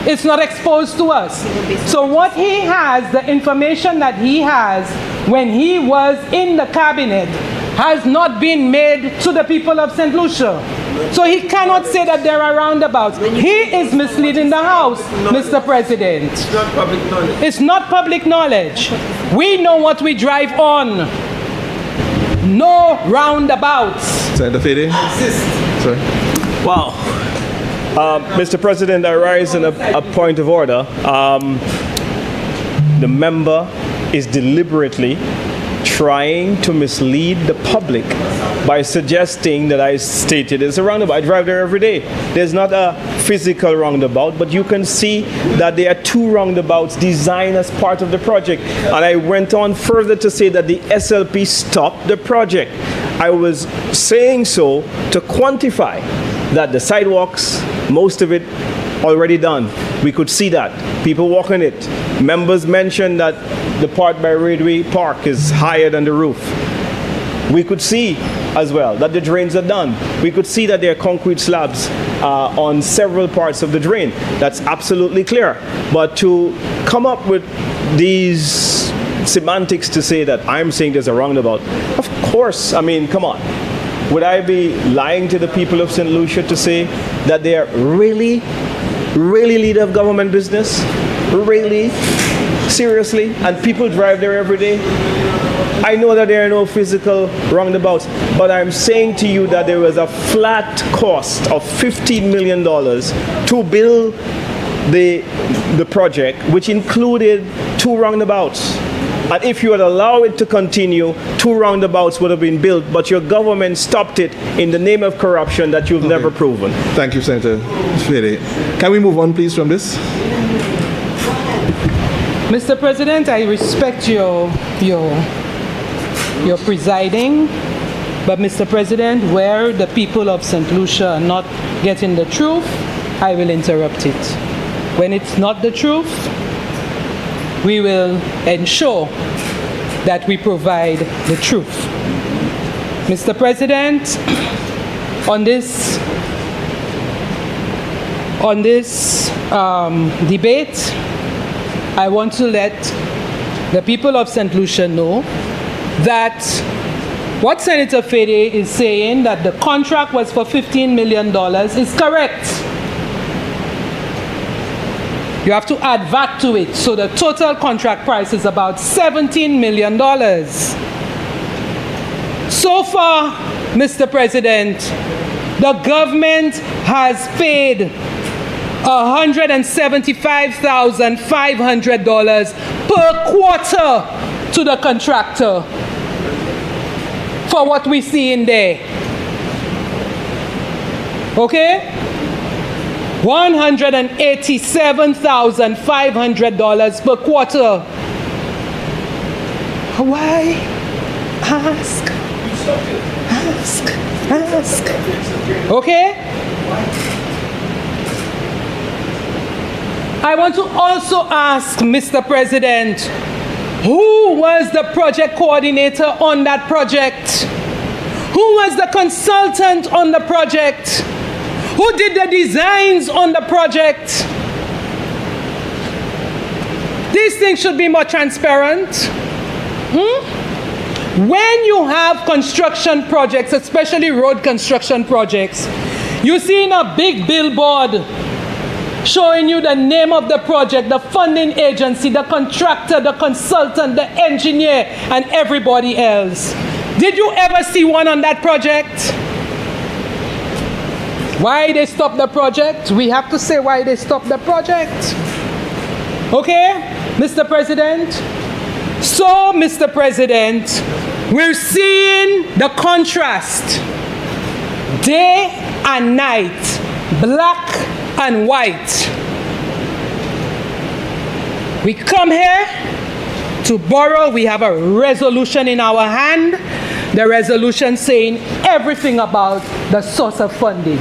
It's not exposed to us. So what he has, the information that he has when he was in the cabinet, has not been made to the people of St. Lucia. So he cannot say that there are roundabouts. He is misleading the House, Mr. President. It's not public knowledge. It's not public knowledge. We know what we drive on. No roundabouts. Senator Fede? Sorry. Wow. Mr. President, I rise in a point of order. The member is deliberately trying to mislead the public by suggesting that I stated it's a roundabout. I drive there every day. There's not a physical roundabout, but you can see that there are 2 roundabouts designed as part of the project. And I went on further to say that the SLP stopped the project. I was saying so to quantify that the sidewalks, most of it already done. We could see that. People walking it. Members mentioned that the part by Redway Park is higher than the roof. We could see as well that the drains are done. We could see that there are concrete slabs on several parts of the drain. That's absolutely clear. But to come up with these semantics to say that I'm saying there's a roundabout, of course, I mean, come on. Would I be lying to the people of St. Lucia to say that they are really leader of government business? Really? Seriously? And people drive there every day? I know that there are no physical roundabouts, but I'm saying to you that there was a flat cost of $15 million to build the project, which included 2 roundabouts. And if you had allowed it to continue, 2 roundabouts would have been built, but your government stopped it in the name of corruption that you've never proven. Thank you, Senator Fede. Can we move on, please, from this? Mr. President, I respect your presiding, but Mr. President, where the people of St. Lucia are not getting the truth, I will interrupt it. When it's not the truth, we will ensure that we provide the truth. Mr. President, on this debate, I want to let the people of St. Lucia know that what Senator Fede is saying, that the contract was for $15 million, is correct. You have to add VAT to it, so the total contract price is about $17 million. So far, Mr. President, the government has paid $175,500 per quarter to the contractor for what we see in there. Okay? $187,500 per quarter. Why? Ask. Okay? I want to also ask, Mr. President, who was the project coordinator on that project? Who was the consultant on the project? Who did the designs on the project? These things should be more transparent. When you have construction projects, especially road construction projects, you see in a big billboard showing you the name of the project, the funding agency, the contractor, the consultant, the engineer, and everybody else. Did you ever see one on that project? Why they stopped the project? We have to say why they stopped the project. Okay, Mr. President? So, Mr. President, we're seeing the contrast. Day and night, black and white. We come here to borrow. We have a resolution in our hand. The resolution saying everything about the source of funding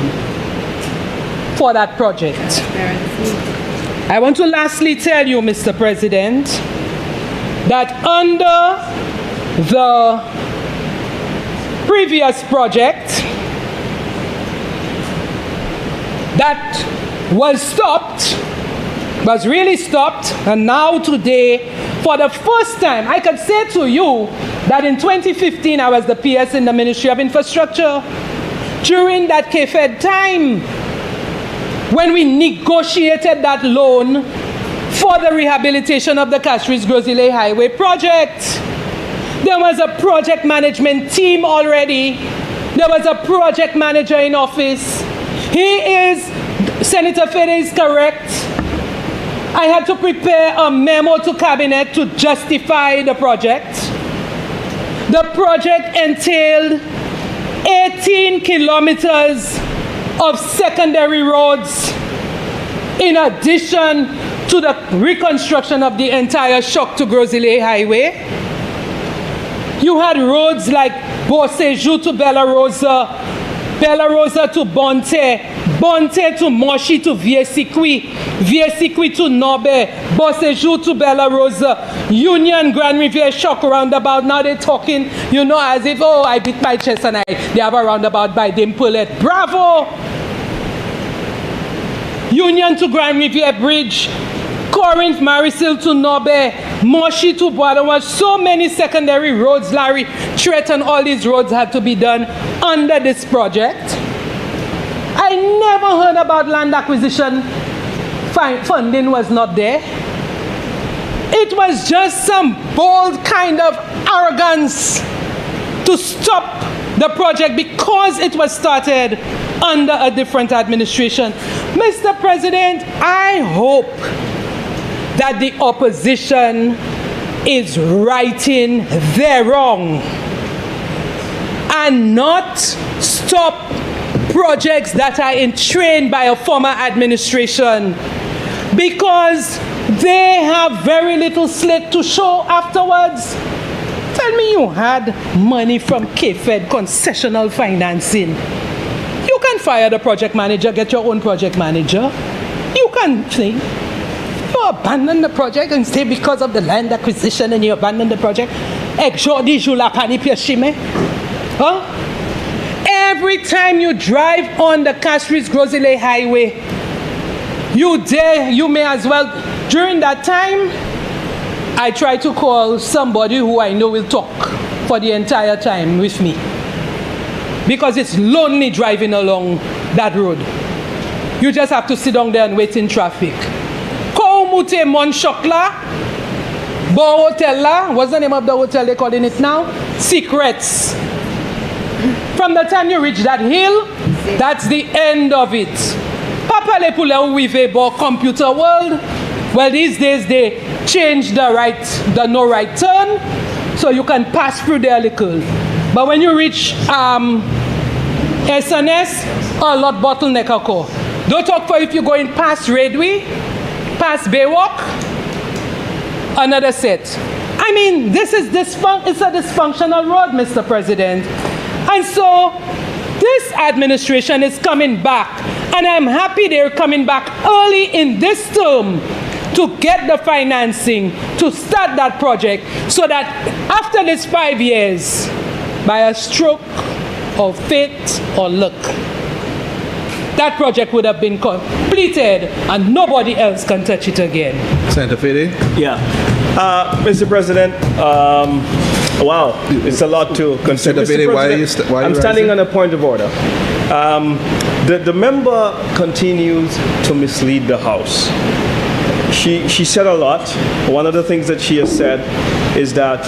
for that project. I want to lastly tell you, Mr. President, that under the previous project that was stopped, was really stopped, and now today, for the first time, I can say to you that in 2015, I was the PS in the Ministry of Infrastructure. During that KFED time, when we negotiated that loan for the rehabilitation of the Castries-Grosley Highway project, there was a project management team already. There was a project manager in office. Senator Fede is correct. I had to prepare a memo to cabinet to justify the project. The project entailed 18 kilometers of secondary roads in addition to the reconstruction of the entire Shock to Grosley Highway. You had roads like Beausejour to Bella Rosa, Bella Rosa to Bonte, Bonte to Moshi to Vieux-Sequi, Vieux-Sequi to Nobe, Beausejour to Bella Rosa, Union Grand Riviere Shock roundabout. Now they're talking, you know, as if, oh, I beat my chest and they have a roundabout by Dimpullet. Bravo! Union to Grand Riviere Bridge, Corinth, Marisil to Nobe, Moshi to Bois. So many secondary roads, Larry, Tret, and all these roads had to be done under this project. I never heard about land acquisition. Funding was not there. It was just some bold kind of arrogance to stop the project because it was started under a different administration. Mr. President, I hope that the opposition is righting their wrong and not stop projects that are in train by a former administration because they have very little slate to show afterwards. Tell me you had money from KFED concessional financing. You can fire the project manager, get your own project manager. You can think. You abandon the project and say because of the land acquisition and you abandon the project. Huh? Every time you drive on the Castries-Grosley Highway, you may as well, during that time, I try to call somebody who I know will talk for the entire time with me. Because it's lonely driving along that road. You just have to sit down there and wait in traffic. Koumute Monchokla, Bo Hotel la, what's the name of the hotel they're calling it now? Secrets. From the time you reach that hill, that's the end of it. Papa le poule wive bo computer world. Well, these days they change the no right turn, so you can pass through there a little. But when you reach SNS, a lot bottleneck occur. Don't talk for if you're going past Redway, past Baywalk, another set. I mean, it's a dysfunctional road, Mr. President. And so this administration is coming back, and I'm happy they're coming back early in this term to get the financing to start that project so that after this 5 years, by a stroke of fate or luck, that project would have been completed and nobody else can touch it again. Senator Fede? Yeah. Mr. President, wow, it's a lot to consider. Mr. Fede, why are you I'm standing on a point of order. The member continues to mislead the House. She said a lot. One of the things that she has said is that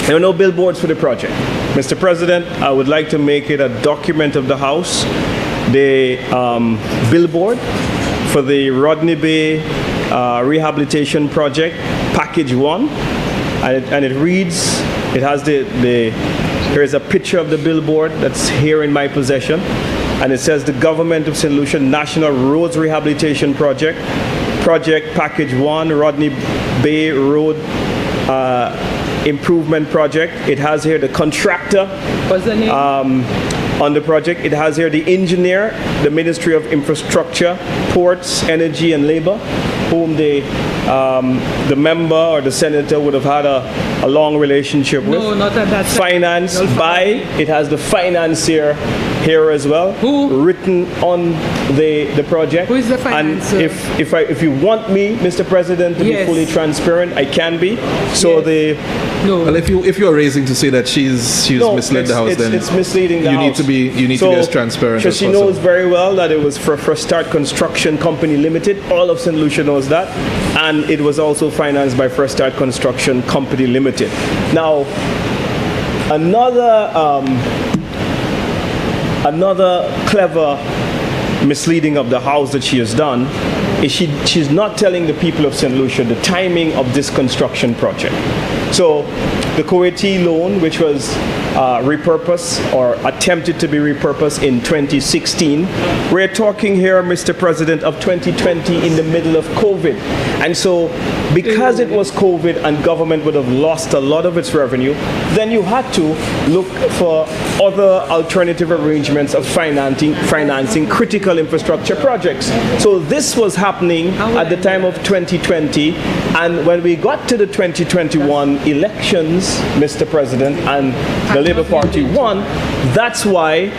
there are no billboards for the project. Mr. President, I would like to make it a document of the House, the billboard for the Rodney Bay Rehabilitation Project, Package 1, and it reads, it has here is a picture of the billboard that's here in my possession, and it says the Government of St. Lucia National Roads Rehabilitation Project, Package 1, Rodney Bay Road Improvement Project. It has here the contractor. What's the name? On the project. It has here the engineer, the Ministry of Infrastructure, Ports, Energy and Labor, whom the member or the senator would have had a long relationship with. No, not at that time. Financed by, it has the financier here as well. Who? Written on the project. Who is the financier? And if you want me, Mr. President, to be fully transparent, I can be. So No. Well, if you're raising to say that she's misled the House, then it's misleading the you House. need to be as transparent as she possible. knows very well that it was for Start Construction Company Limited. All of St. Lucia knows that, and it was also financed by First Start Construction Company Limited. Now, another clever misleading of the House that she has done is she's not telling the people of St. Lucia the timing of this construction project. So the Kuwaiti loan, which was repurposed or attempted to be repurposed in 2016, we're talking here, Mr. President, of 2020 in the middle of COVID. And so because it was COVID and government would have lost a lot of its revenue, then you had to look for other alternative arrangements of financing critical infrastructure projects. So this was happening at the time of 2020, and when we got to the 2021 elections, Mr. President, and the Labour Party won, that's why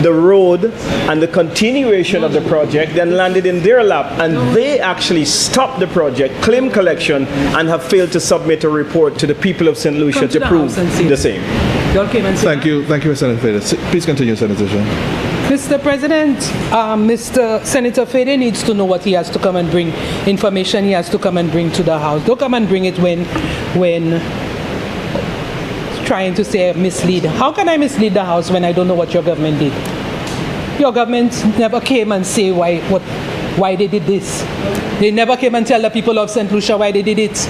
the road and the continuation of the project then landed in their lap, and they actually stopped the project, claimed collection, and have failed to submit a report to the people of St. Lucia to prove the same. Thank you, Senator Fede. Please continue, Senator Shah. Mr. President, Mr. Senator Fede needs to know what he has to come and bring, information he has to come and bring to the House. Don't come and bring it when trying to say mislead. How can I mislead the House when I don't know what your government did? Your government never came and say why they did this. They never came and tell the people of St. Lucia why they did it.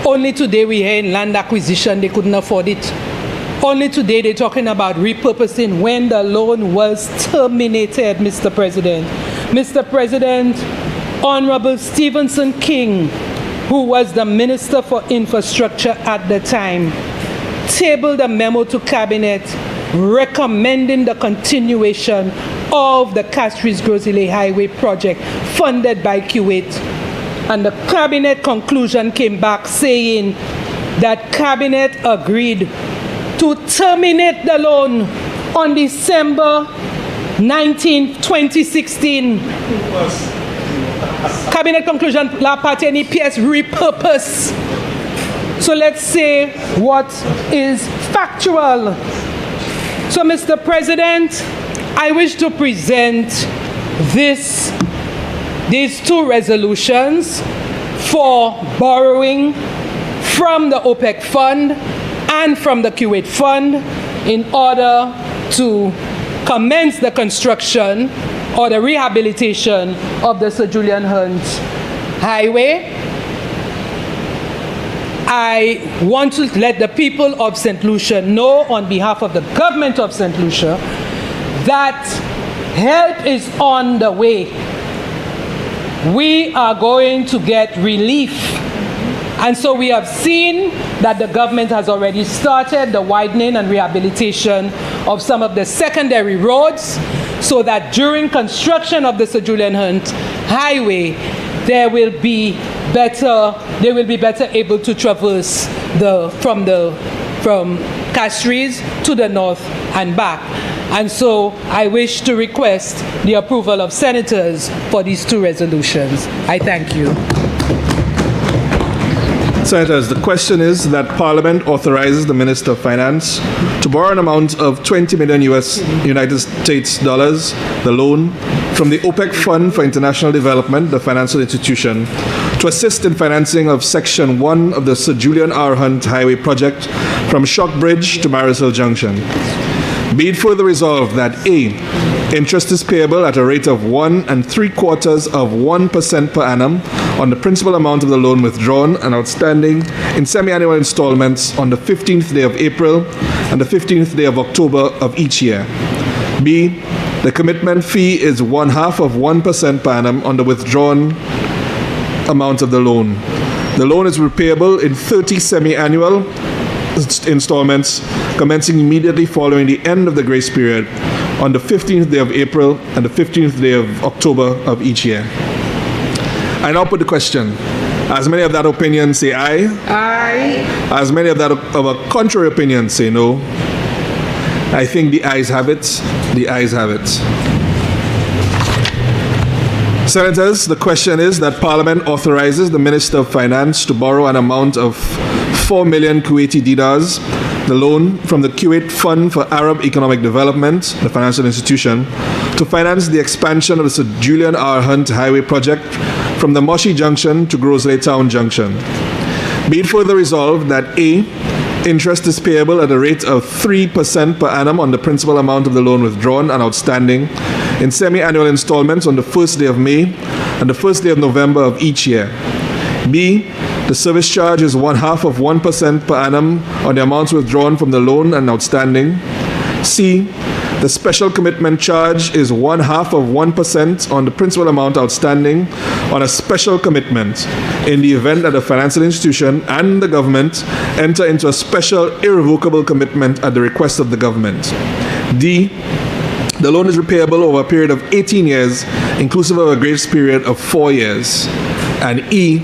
Only today we hear in land acquisition they couldn't afford it. Only today they're talking about repurposing when the loan was terminated, Mr. President. Mr. President, Honorable Stephenson King, who was the Minister for Infrastructure at the time, tabled a memo to Cabinet recommending the continuation of the Castries-Grosile Highway project funded by Kuwait. And the Cabinet conclusion came back saying that Cabinet agreed to terminate the loan on December 19, 2016. Cabinet conclusion, La Partie PS repurpose. So let's say what is factual. So, Mr. President, I wish to present these two resolutions for borrowing from the OPEC fund and from the Kuwait fund in order to commence the construction or the rehabilitation of the Sir Julian Hunt Highway. I want to let the people of St. Lucia know on behalf of the government of St. Lucia that help is on the way. We are going to get relief. And so we have seen that the government has already started the widening and rehabilitation of some of the secondary roads so that during construction of the Sir Julian Hunt Highway, they will be better able to traverse from Castries to the north and back. And so I wish to request the approval of senators for these two resolutions. I thank you. Senators, the question is that Parliament authorizes the Minister of Finance to borrow an amount of 20 million United States dollars, the loan, from the OPEC Fund for International Development, the financial institution, to assist in financing of Section 1 of the Sir Julian R. Hunt Highway project from Shock Bridge to Maris Hill Junction. Be it further resolved that A, interest is payable at a rate of 1 3/4% per annum on the principal amount of the loan withdrawn and outstanding in semi-annual installments on the 15th day of April and the 15th day of October of each year. B, the commitment fee is 0.5% per annum on the withdrawn amount of the loan. The loan is repayable in 30 semi-annual installments commencing immediately following the end of the grace period on the 15th day of April and the 15th day of October of each year. I now put the question. As many of that opinion say aye. Aye. As many of that of a contrary opinion say no. I think the ayes have it. The ayes have it. Senators, the question is that Parliament authorizes the Minister of Finance to borrow an amount of 4 million Kuwaiti dinars, the loan from the Kuwait Fund for Arab Economic Development, the financial institution, to finance the expansion of the Sir Julian R. Hunt Highway project from the Moshi Junction to Grosley Town Junction. Be it further resolved that A, interest is payable at a rate of 3% per annum on the principal amount of the loan withdrawn and outstanding in semi-annual installments on the first day of May and the first day of November of each year. B, the service charge is 0.5% per annum on the amounts withdrawn from the loan and outstanding. C, the special commitment charge is 0.5% on the principal amount outstanding on a special commitment in the event that the financial institution and the government enter into a special irrevocable commitment at the request of the government. D, the loan is repayable over a period of 18 years, inclusive of a grace period of 4 years. And E,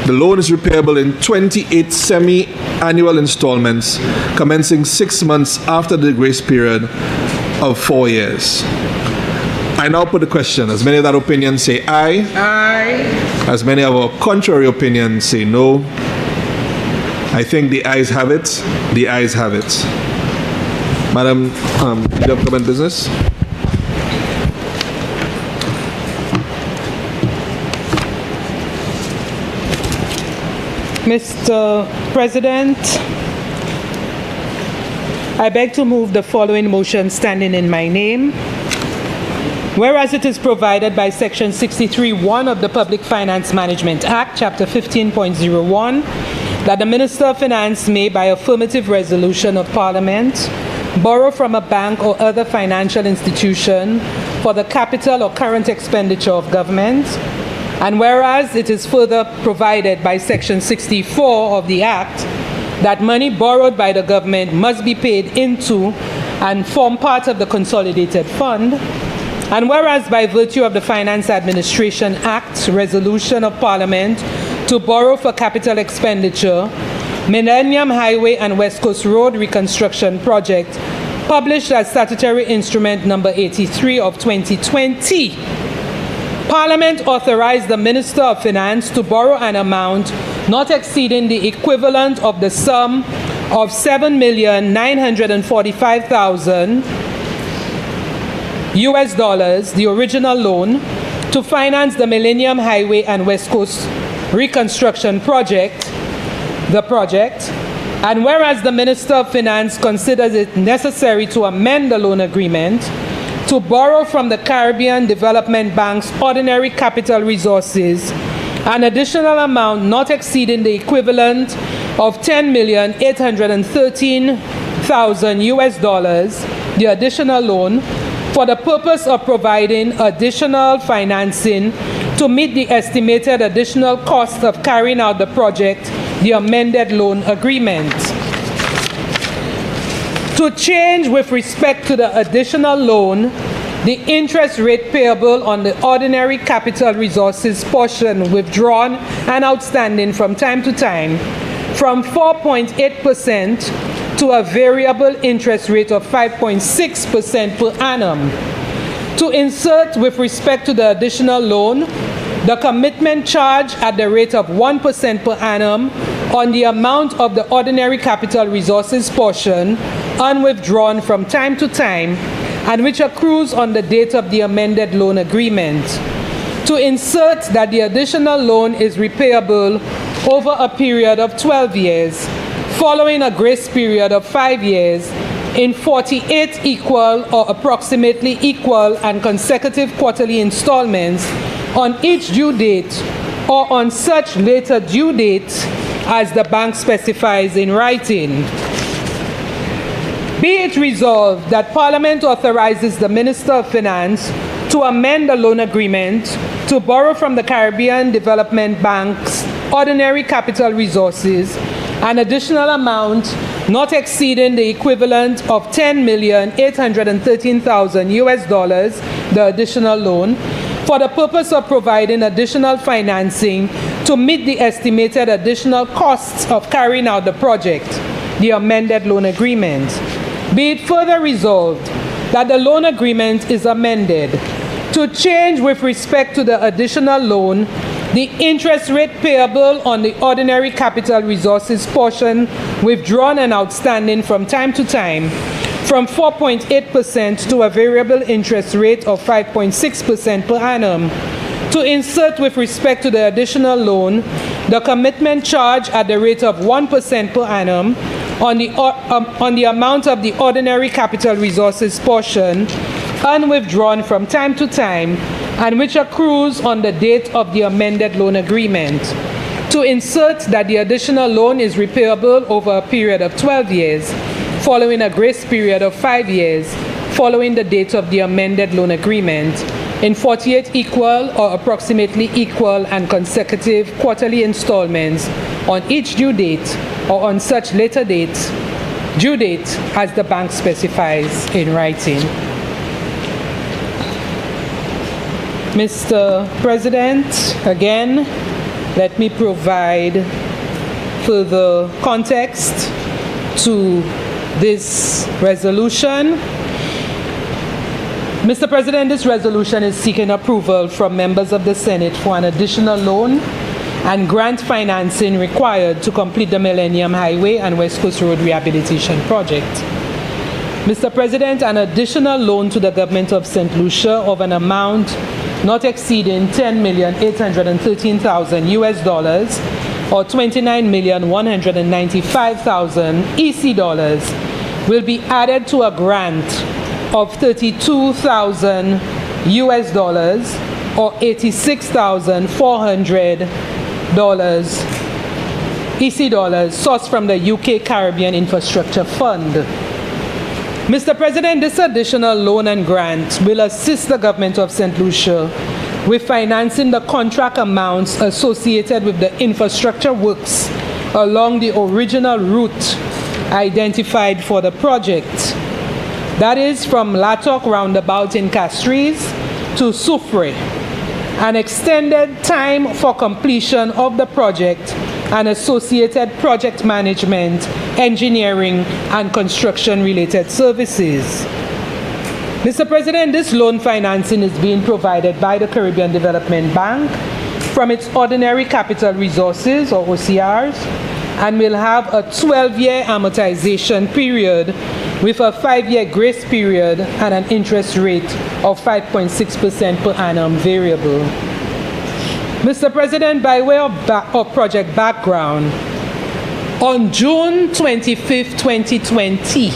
the loan is repayable in 28 semi-annual installments, commencing 6 months after the grace period of 4 years. I now put the question. As many of that opinion say aye. Aye. As many of our contrary opinions say no. I think the ayes have it. The ayes have it. Madam Leader of Government Business. Mr. President, I beg to move the following motion standing in my name. Whereas it is provided by Section 63(1) of the Public Finance Management Act, Chapter 15.01, that the Minister of Finance may, by affirmative resolution of Parliament, borrow from a bank or other financial institution for the capital or current expenditure of government. And whereas it is further provided by Section 64 of the Act that money borrowed by the government must be paid into and form part of the consolidated fund. And whereas by virtue of the Finance Administration Act resolution of Parliament to borrow for capital expenditure, Millennium Highway and West Coast Road Reconstruction Project, published as Statutory Instrument Number 83 of 2020, Parliament authorized the Minister of Finance to borrow an amount not exceeding the equivalent of the sum of $7,945,000 US, the original loan, to finance the Millennium Highway and West Coast Reconstruction Project, the project. And whereas the Minister of Finance considers it necessary to amend the loan agreement to borrow from the Caribbean Development Bank's ordinary capital resources an additional amount not exceeding the equivalent of $10,813,000 US, the additional loan, for the purpose of providing additional financing to meet the estimated additional cost of carrying out the project, the amended loan agreement. To change with respect to the additional loan, the interest rate payable on the ordinary capital resources portion withdrawn and outstanding from time to time from 4.8% to a variable interest rate of 5.6% per annum. To insert with respect to the additional loan, the commitment charge at the rate of 1% per annum on the amount of the ordinary capital resources portion unwithdrawn from time to time and which accrues on the date of the amended loan agreement. To insert that the additional loan is repayable over a period of 12 years, following a grace period of 5 years, in 48 equal or approximately equal and consecutive quarterly installments on each due date or on such later due date as the bank specifies in writing. Be it resolved that Parliament authorizes the Minister of Finance to amend the loan agreement to borrow from the Caribbean Development Bank's ordinary capital resources an additional amount not exceeding the equivalent of $10,813,000 US, the additional loan, for the purpose of providing additional financing to meet the estimated additional costs of carrying out the project, the amended loan agreement. Be it further resolved that the loan agreement is amended to change with respect to the additional loan the interest rate payable on the ordinary capital resources portion withdrawn and outstanding from time to time from 4.8% to a variable interest rate of 5.6% per annum. To insert with respect to the additional loan the commitment charge at the rate of 1% per annum on the amount of the ordinary capital resources portion unwithdrawn from time to time and which accrues on the date of the amended loan agreement. To insert that the additional loan is repayable over a period of 12 years, following a grace period of 5 years, following the date of the amended loan agreement, in 48 equal or approximately equal and consecutive quarterly installments on each due date or on such later date, due date as the bank specifies in writing. Mr. President, again, let me provide further context to this resolution. Mr. President, this resolution is seeking approval from members of the Senate for an additional loan and grant financing required to complete the Millennium Highway and West Coast Road Rehabilitation Project. Mr. President, an additional loan to the government of St. Lucia of an amount not exceeding $10,813,000 US or $29,195,000 EC dollars will be added to a grant of $32,000 US or $86,400 EC dollars sourced from the UK Caribbean Infrastructure Fund. Mr. President, this additional loan and grant will assist the government of St. Lucia with financing the contract amounts associated with the infrastructure works along the original route identified for the project. That is from Latok Roundabout in Castries to Soufrière, an extended time for completion of the project and associated project management, engineering, and construction-related services. Mr. President, this loan financing is being provided by the Caribbean Development Bank from its ordinary capital resources, or OCRs, and will have a 12-year amortization period with a 5-year grace period and an interest rate of 5.6% per annum variable. Mr. President, by way of project background, on June 25, 2020,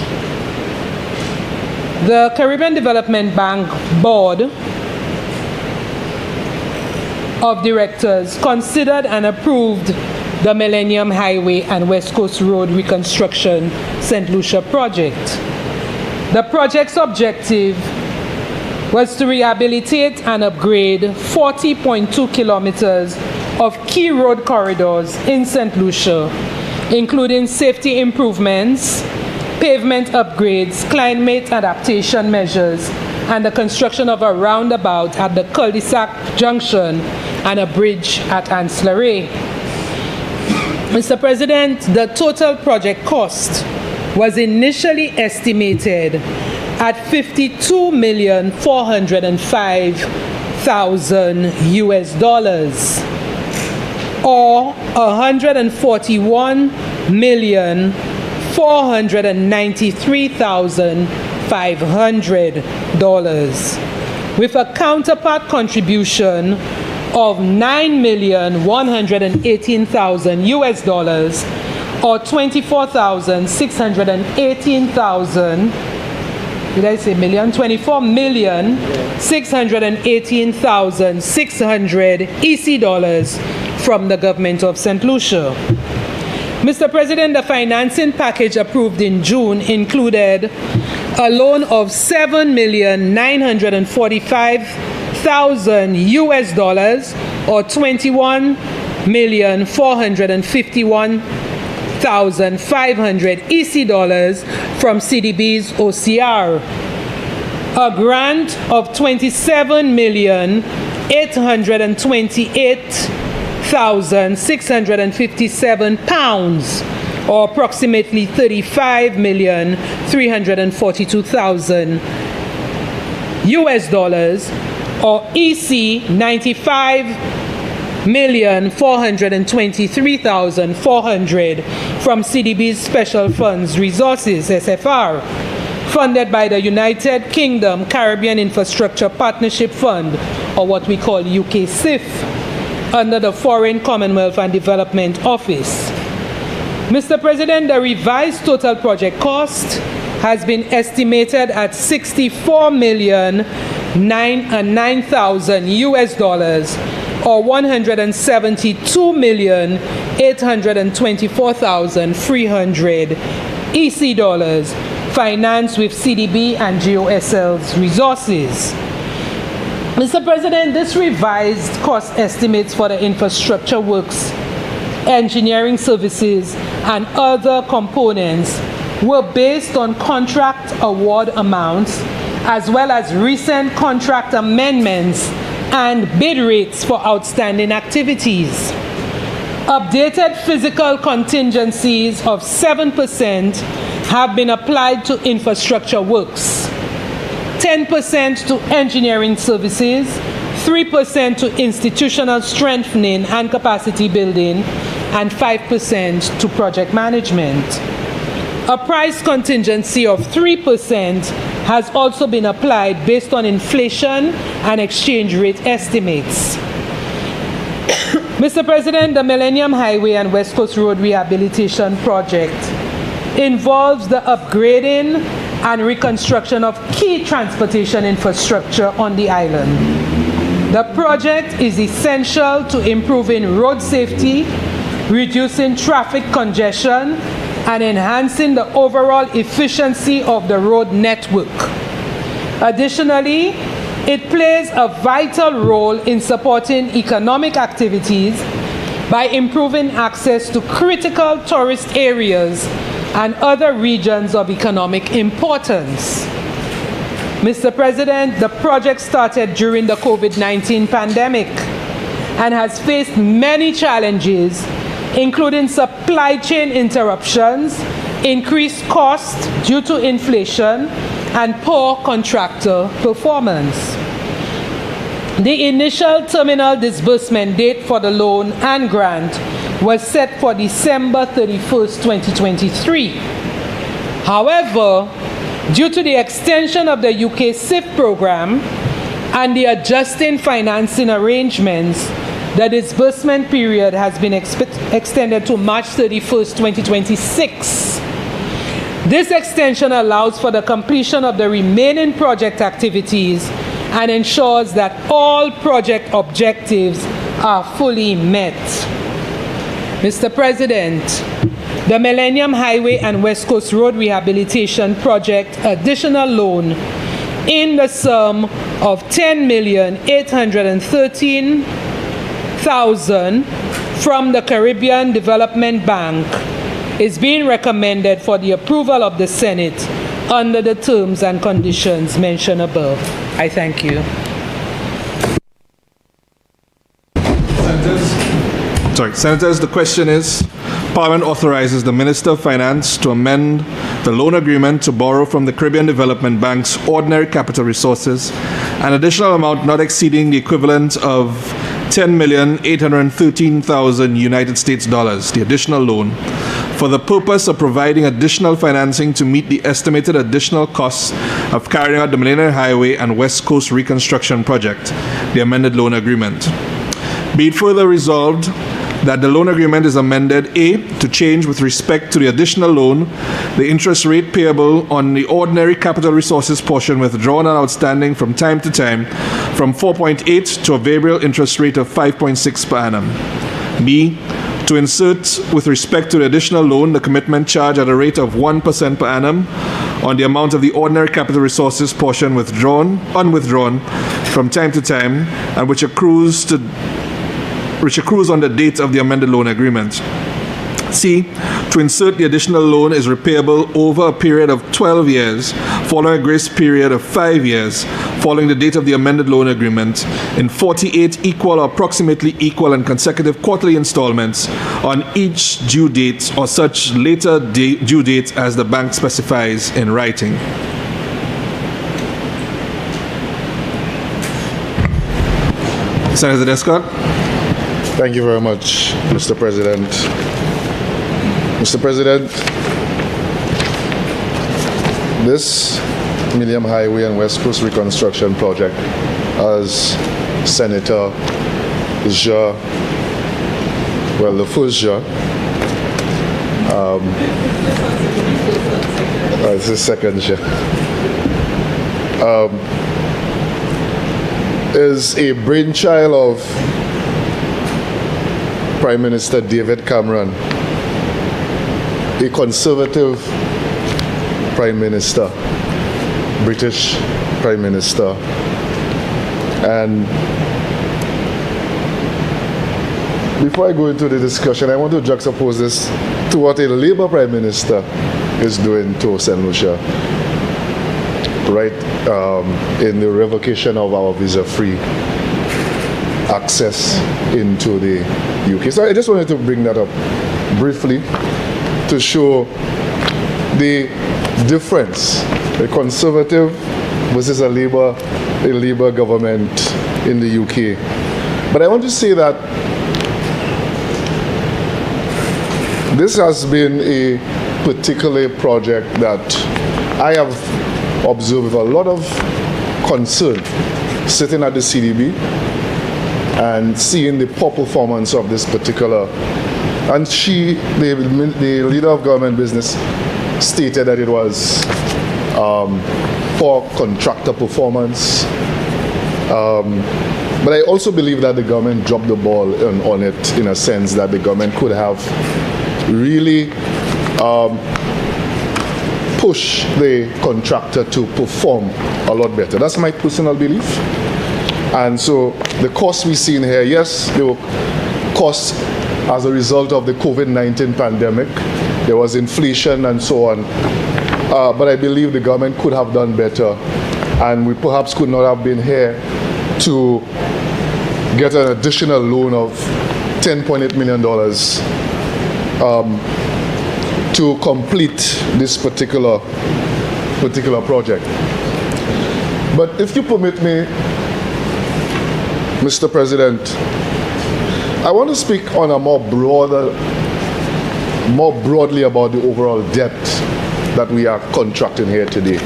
the Caribbean Development Bank Board of Directors considered and approved the Millennium Highway and West Coast Road Reconstruction St. Lucia project. The project's objective was to rehabilitate and upgrade 40.2 kilometers of key road corridors in St. Lucia, including safety improvements, pavement upgrades, climate adaptation measures, and the construction of a roundabout at the cul-de-sac junction and a bridge at Ancillary. Mr. President, the total project cost was initially estimated at $52,405,000 US, or $141,493,500, with a counterpart contribution of $9,118,000 US, or $24,618,000. Did I say million? $24,618,600 EC dollars from the government of St. Lucia. Mr. President, the financing package approved in June included a loan of $7,945,000 US, or $21,451,500 EC dollars from CDB's OCR, a grant of £27,828,657, or approximately $35,342,000 US dollars, or EC $95,423,400 from CDB's Special Funds Resources, SFR, funded by the United Kingdom Caribbean Infrastructure Partnership Fund, or what we call UK CIF, under the Foreign Commonwealth and Development Office. Mr. President, the revised total project cost has been estimated at $64,009,000 US, or $172,824,300 EC dollars, financed with CDB and GOSL's resources. Mr. President, this revised cost estimates for the infrastructure works, engineering services, and other components were based on contract award amounts, as well as recent contract amendments and bid rates for outstanding activities. Updated physical contingencies of 7% have been applied to infrastructure works, 10% to engineering services, 3% to institutional strengthening and capacity building, and 5% to project management. A price contingency of 3% has also been applied based on inflation and exchange rate estimates. Mr. President, the Millennium Highway and West Coast Road Rehabilitation Project involves the upgrading and reconstruction of key transportation infrastructure on the island. The project is essential to improving road safety, reducing traffic congestion, and enhancing the overall efficiency of the road network. Additionally, it plays a vital role in supporting economic activities by improving access to critical tourist areas and other regions of economic importance. Mr. President, the project started during the COVID-19 pandemic and has faced many challenges, including supply chain interruptions, increased costs due to inflation, and poor contractor performance. The initial terminal disbursement date for the loan and grant was set for December 31st, 2023. However, due to the extension of the UK CIF program and the adjusting financing arrangements, the disbursement period has been extended to March 31st, 2026. This extension allows for the completion of the remaining project activities and ensures that all project objectives are fully met. Mr. President, the Millennium Highway and West Coast Road Rehabilitation Project additional loan in the sum of $10,813,000 from the Caribbean Development Bank is being recommended for the approval of the Senate under the terms and conditions mentioned above. I thank you. Senators, the question is, Parliament authorizes the Minister of Finance to amend the loan agreement to borrow from the Caribbean Development Bank's ordinary capital resources an additional amount not exceeding the equivalent of $10,813,000 United States dollars, the additional loan, for the purpose of providing additional financing to meet the estimated additional costs of carrying out the Millennium Highway and West Coast Reconstruction Project, the amended loan agreement. Be it further resolved that the loan agreement is amended, A, to change with respect to the additional loan the interest rate payable on the ordinary capital resources portion withdrawn and outstanding from time to time from 4.8 to a variable interest rate of 5.6 per annum. B, to insert with respect to the additional loan the commitment charge at a rate of 1% per annum on the amount of the ordinary capital resources portion unwithdrawn from time to time and which accrues on the date of the amended loan agreement. C, to insert the additional loan is repayable over a period of 12 years, following a grace period of 5 years, following the date of the amended loan agreement, in 48 equal or approximately equal and consecutive quarterly installments on each due date or such later due date as the bank specifies in writing. Senator Descott. Thank you very much, Mr. President. Mr. President, this Millennium Highway and West Coast Reconstruction Project, as Senator Ja, well, the first Ja, it's the second Ja, is a brainchild of Prime Minister David Cameron, a conservative Prime Minister, British Prime Minister. And before I go into the discussion, I want to juxtapose this to what a Labour Prime Minister is doing to St. Lucia, right, in the revocation of our visa-free access into the UK. So I just wanted to bring that up briefly to show the difference, a Conservative versus a Labour government in the UK. But I want to say that this has been a particular project that I have observed with a lot of concern sitting at the CDB and seeing the poor performance of this particular. And the leader of government business stated that it was poor contractor performance. But I also believe that the government dropped the ball on it, in a sense that the government could have really push the contractor to perform a lot better. That's my personal belief. And so the costs we've seen here, yes, there were costs as a result of the COVID-19 pandemic. There was inflation and so on. But I believe the government could have done better. And we perhaps could not have been here to get an additional loan of $10.8 million to complete this particular project. But if you permit me, Mr. President, I want to speak on a more broadly about the overall debt that we are contracting here today.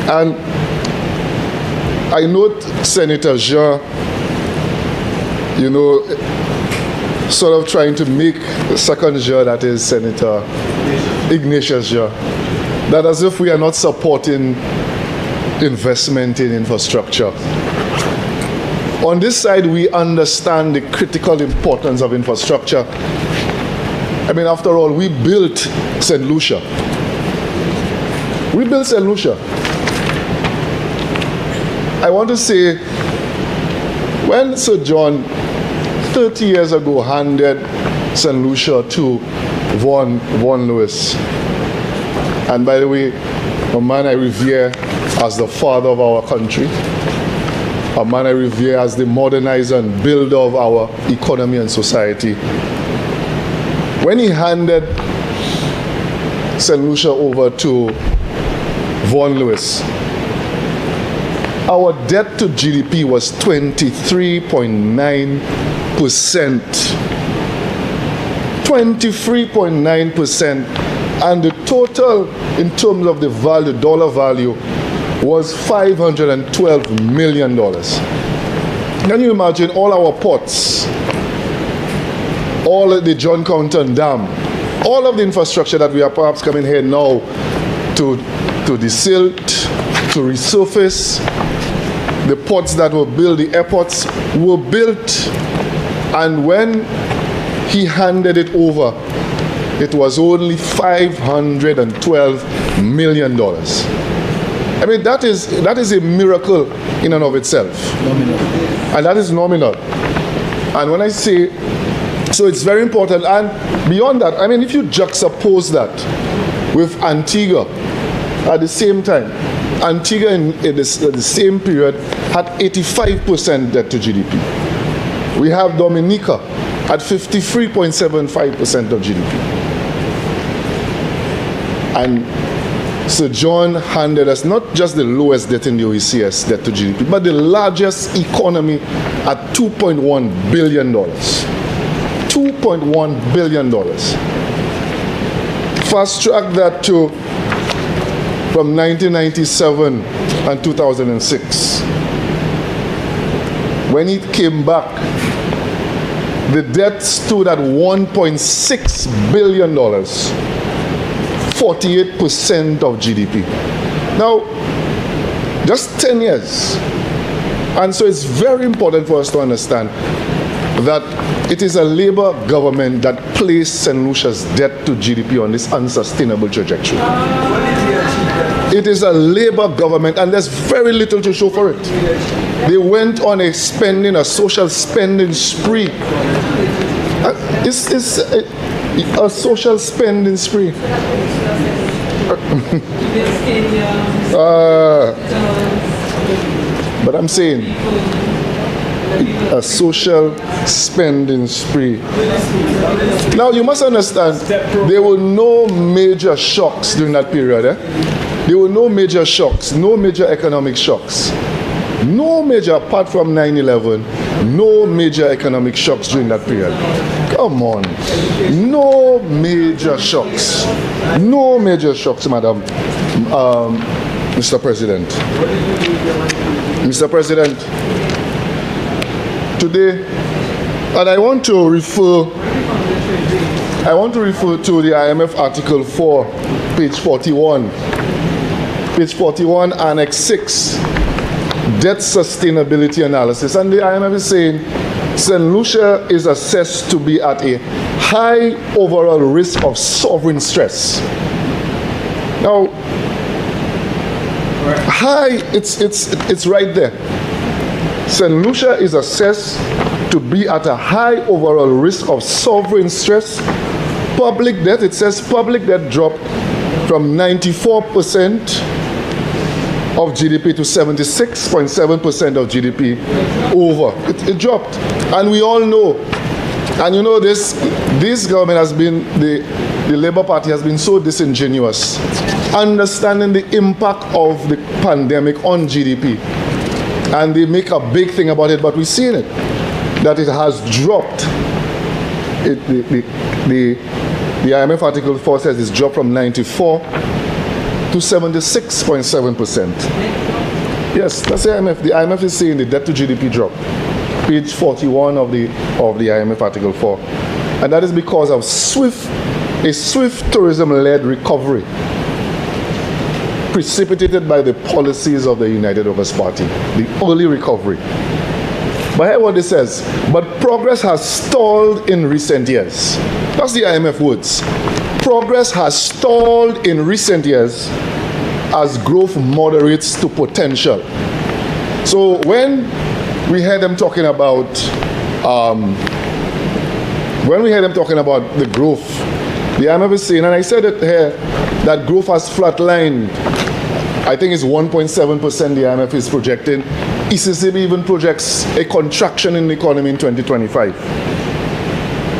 And I note Senator Jean, sort of trying to make the second Jean, that is Senator Ignatius Jean, that as if we are not supporting investment in infrastructure. On this side, we understand the critical importance of infrastructure. I mean, after all, we built St. Lucia. We built St. Lucia. I want to say, when Sir John 30 years ago handed St. Lucia to Vaughan Lewis, and by the way, a man I revere as the father of our country, a man I revere as the modernizer and builder of our economy and society. When he handed St. Lucia over to Vaughan Lewis, our debt to GDP was 23.9%. 23.9%. And the total in terms of the value, dollar value, was $512 million. Can you imagine all our ports, all of the John Compton Dam, all of the infrastructure that we are perhaps coming here now to desilt, to resurface, the ports that were built, the airports were built, and when he handed it over, it was only $512 million. I mean, that is a miracle in and of itself. Nominal. And that is nominal. And when I say, so it's very important. And beyond that, I mean, if you juxtapose that with Antigua at the same time, Antigua in the same period had 85% debt to GDP. We have Dominica at 53.75% of GDP. And Sir John handed us not just the lowest debt in the OECS, debt to GDP, but the largest economy at $2.1 billion. $2.1 billion. Fast track that to from 1997 and 2006. When it came back, the debt stood at $1.6 billion. 48% of GDP. Now, just 10 years. And so it's very important for us to understand that it is a Labour government that placed St. Lucia's debt to GDP on this unsustainable trajectory. It is a Labour government, and there's very little to show for it. They went on a social spending spree. It's a social spending spree. But I'm saying a social spending spree. Now you must understand, there were no major shocks during that period. There were no major shocks, no major economic shocks. No major, apart from 9/11, no major economic shocks during that period. Come on. No major shocks. No major shocks, Madam, Mr. President. Mr. President, today, and I want to refer to the IMF Article 4, page 41. Page 41, Annex 6. Debt sustainability analysis, and the IMF is saying St. Lucia is assessed to be at a high overall risk of sovereign stress. Now, high, it's right there. St. Lucia is assessed to be at a high overall risk of sovereign stress. Public debt, it says public debt dropped from 94% of GDP to 76.7% of GDP over. It dropped. And we all know, and you know this government has been, the Labour Party has been so disingenuous, understanding the impact of the pandemic on GDP. And they make a big thing about it, but we've seen it, that it has dropped. The IMF Article 4 says it's dropped from 94 to 76.7%. Yes, that's the IMF. The IMF is saying the debt to GDP drop. Page 41 of the IMF Article 4. And that is because of a swift tourism-led recovery precipitated by the policies of the United Workers' Party, the early recovery. But hear what it says. But progress has stalled in recent years. That's the IMF words. Progress has stalled in recent years as growth moderates to potential. So when we hear them talking about the growth, the IMF is saying, and I said it here, that growth has flatlined. I think it's 1.7% the IMF is projecting. ECCB even projects a contraction in the economy in 2025.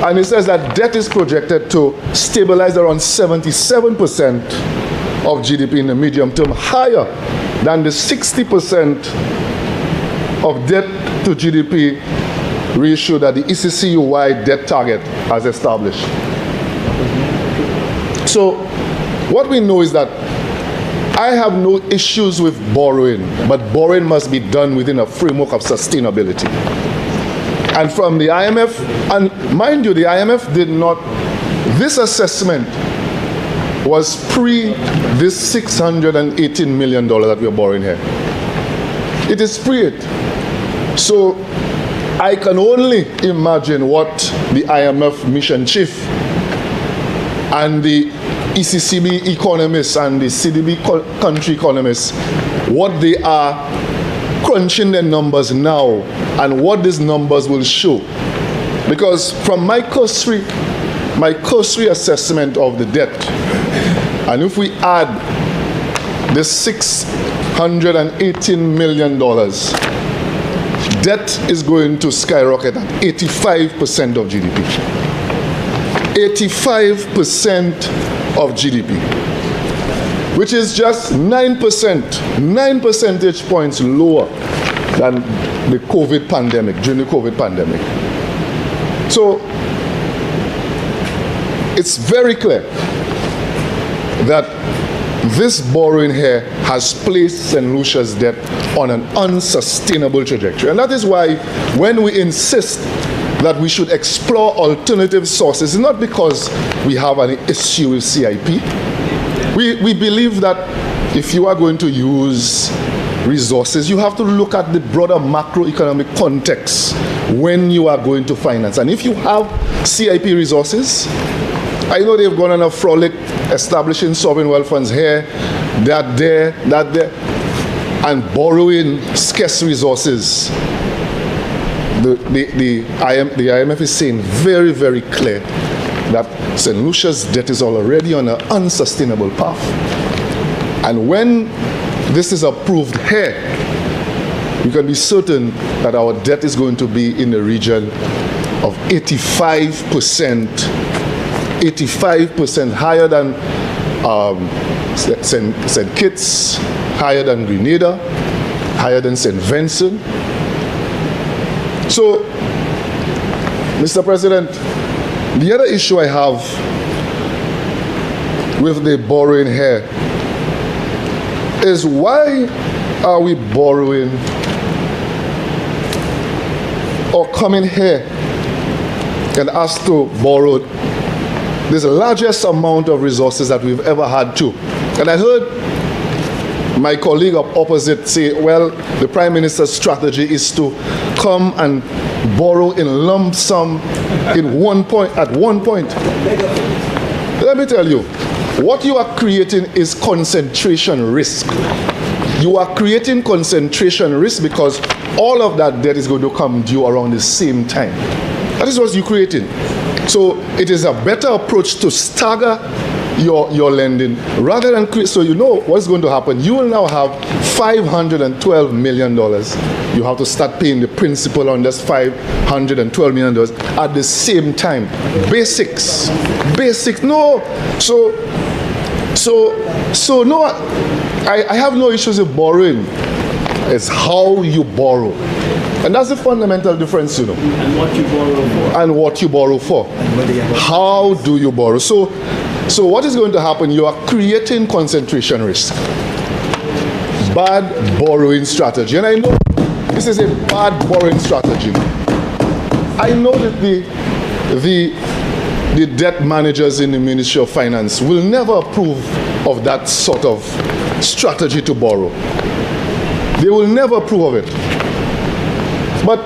And it says that debt is projected to stabilize around 77% of GDP in the medium term, higher than the 60% of debt to GDP ratio that the ECCU-wide debt target has established. So what we know is that I have no issues with borrowing, but borrowing must be done within a framework of sustainability. And from the IMF, and mind you, the IMF did not, this assessment was pre this $618 million that we're borrowing here. It is pre it. So I can only imagine what the IMF mission chief and the ECCB economists and the CDB country economists, what they are crunching their numbers now and what these numbers will show. Because from my cursory assessment of the debt, and if we add the $618 million, debt is going to skyrocket at 85% of GDP. 85% of GDP, which is just 9 percentage points lower than the COVID pandemic, during the COVID pandemic. So it's very clear that this borrowing here has placed St. Lucia's debt on an unsustainable trajectory. And that is why when we insist that we should explore alternative sources, not because we have an issue with CIP. We believe that if you are going to use resources, you have to look at the broader macroeconomic context when you are going to finance. And if you have CIP resources, I know they've gone on a frolic establishing sovereign wealth funds here, that there, and borrowing scarce resources. The IMF is saying very, very clear that St. Lucia's debt is already on an unsustainable path. And when this is approved here, you can be certain that our debt is going to be in the region of 85% higher than St. Kitts, higher than Grenada, higher than St. Vincent. So, Mr. President, the other issue I have with the borrowing here is, why are we borrowing or coming here and asked to borrow this largest amount of resources that we've ever had to? And I heard my colleague up opposite say, well, the Prime Minister's strategy is to come and borrow in lump sum at one point. Let me tell you, what you are creating is concentration risk. You are creating concentration risk because all of that debt is going to come due around the same time. That is what you're creating. So it is a better approach to stagger your lending rather than create. So you know what's going to happen. You will now have $512 million. You have to start paying the principal on this $512 million at the same time. Basics. No. So no, I have no issues with borrowing. It's how you borrow. And that's the fundamental difference, you know. And what you borrow for. And what you borrow for. How do you borrow? So what is going to happen? You are creating concentration risk. Bad borrowing strategy. And I know this is a bad borrowing strategy. I know that the debt managers in the Ministry of Finance will never approve of that sort of strategy to borrow. They will never approve of it. But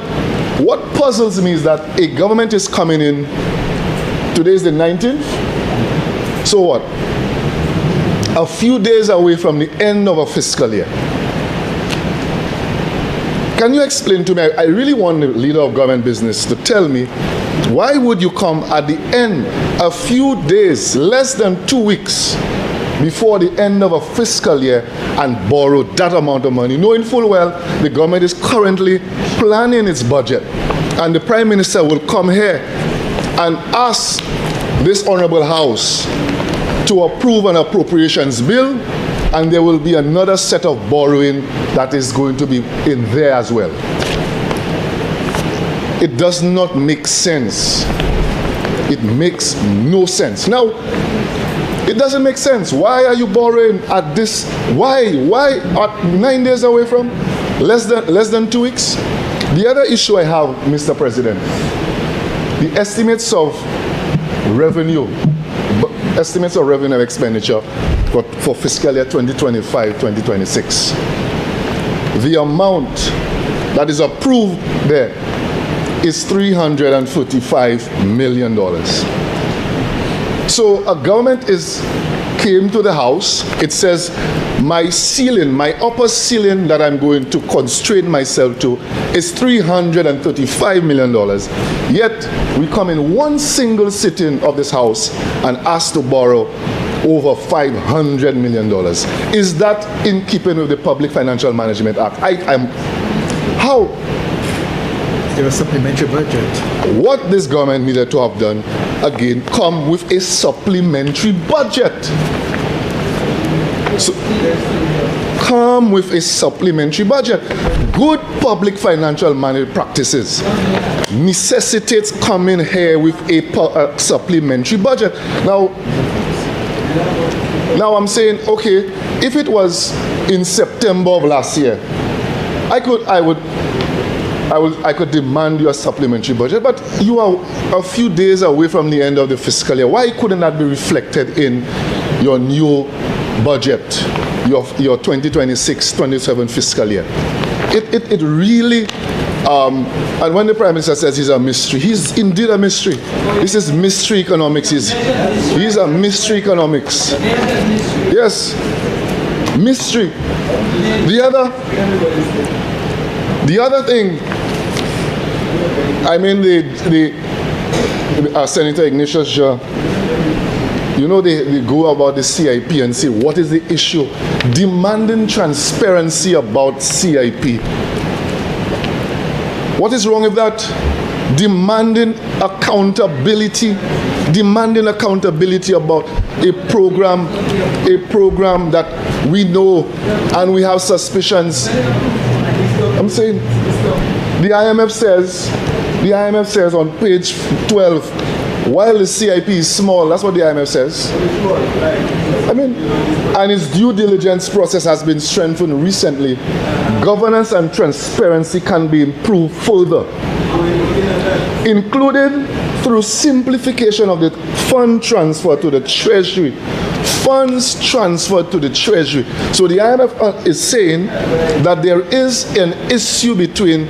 what puzzles me is that a government is coming in, today is the 19th, so what? A few days away from the end of a fiscal year. Can you explain to me, I really want the leader of government business to tell me, why would you come at the end, a few days, less than 2 weeks, before the end of a fiscal year and borrow that amount of money, knowing full well the government is currently planning its budget, and the Prime Minister will come here and ask this Honorable House to approve an appropriations bill, and there will be another set of borrowing that is going to be in there as well. It does not make sense. It makes no sense. Now, it doesn't make sense. Why are you borrowing at this? Why at 9 days away from? Less than 2 weeks? The other issue I have, Mr. President, the estimates of revenue and expenditure for fiscal year 2025-2026. The amount that is approved there is $345 million. So a government came to the House, it says my ceiling, my upper ceiling that I'm going to constrain myself to is $335 million. Yet we come in one single sitting of this House and ask to borrow over $500 million. Is that in keeping with the Public Financial Management Act? How? There was a supplementary budget. What this government needed to have done, again, come with a supplementary budget. So, come with a supplementary budget. Good public financial management practices necessitates coming here with a supplementary budget. Now I'm saying, okay, if it was in September of last year, I could demand your supplementary budget, but you are a few days away from the end of the fiscal year. Why couldn't that be reflected in your new budget, your 2026-27 fiscal year? It really, and when the Prime Minister says he's a mystery, he's indeed a mystery. This is mystery economics. He's a mystery economics. Yes, mystery. The other thing, I mean, Senator Ignatius, you know, they go about the CIP and say, what is the issue? Demanding transparency about CIP. What is wrong with that? Demanding accountability about a program that we know and we have suspicions. I'm saying the IMF says on page 12, while the CIP is small, that's what the IMF says. I mean, and its due diligence process has been strengthened recently. Governance and transparency can be improved further, including through simplification of the fund transfer to the Treasury. Funds transferred to the Treasury. So the IMF is saying that there is an issue between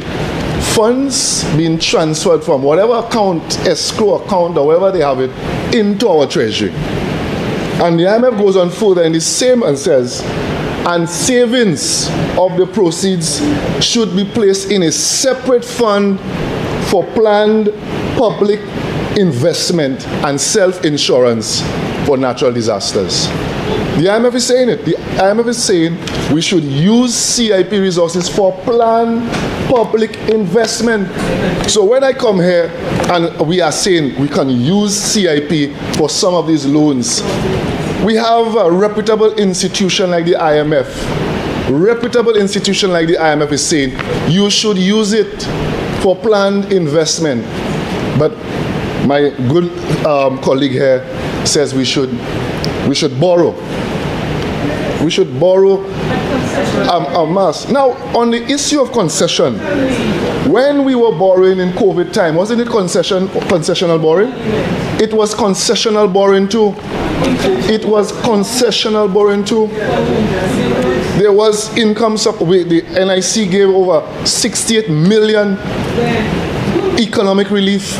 funds being transferred from whatever account, escrow account or wherever they have it, into our Treasury. And the IMF goes on further in the same and says, and savings of the proceeds should be placed in a separate fund for planned public investment and self-insurance for natural disasters. The IMF is saying it. The IMF is saying we should use CIP resources for planned public investment. So when I come here and we are saying we can use CIP for some of these loans, we have a reputable institution like the IMF. Reputable institution like the IMF is saying you should use it for planned investment. But my good colleague here says we should borrow. We should borrow en masse. Now, on the issue of concession, when we were borrowing in COVID time, wasn't it concessional borrowing? It was concessional borrowing too. It was concessional borrowing too. There was income support. The NIC gave over 68 million economic relief,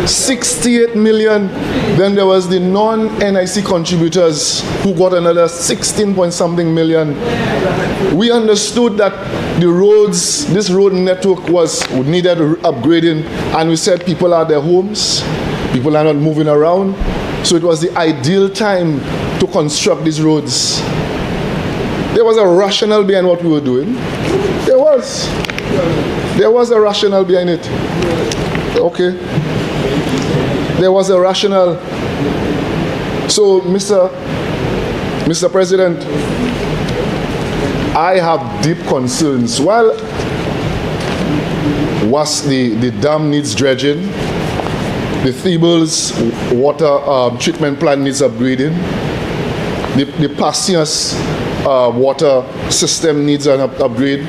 68 million. Then there was the non-NIC contributors who got another 16 point something million. We understood that the roads, this road network needed upgrading, and we said people are at their homes, people are not moving around, so it was the ideal time to construct these roads. There was a rationale behind what we were doing. There was a rationale behind it. Okay. there was a rationale. So, Mr. President, I have deep concerns. While the dam needs dredging, the Thebes water treatment plant needs upgrading, the Pasias water system needs an upgrade.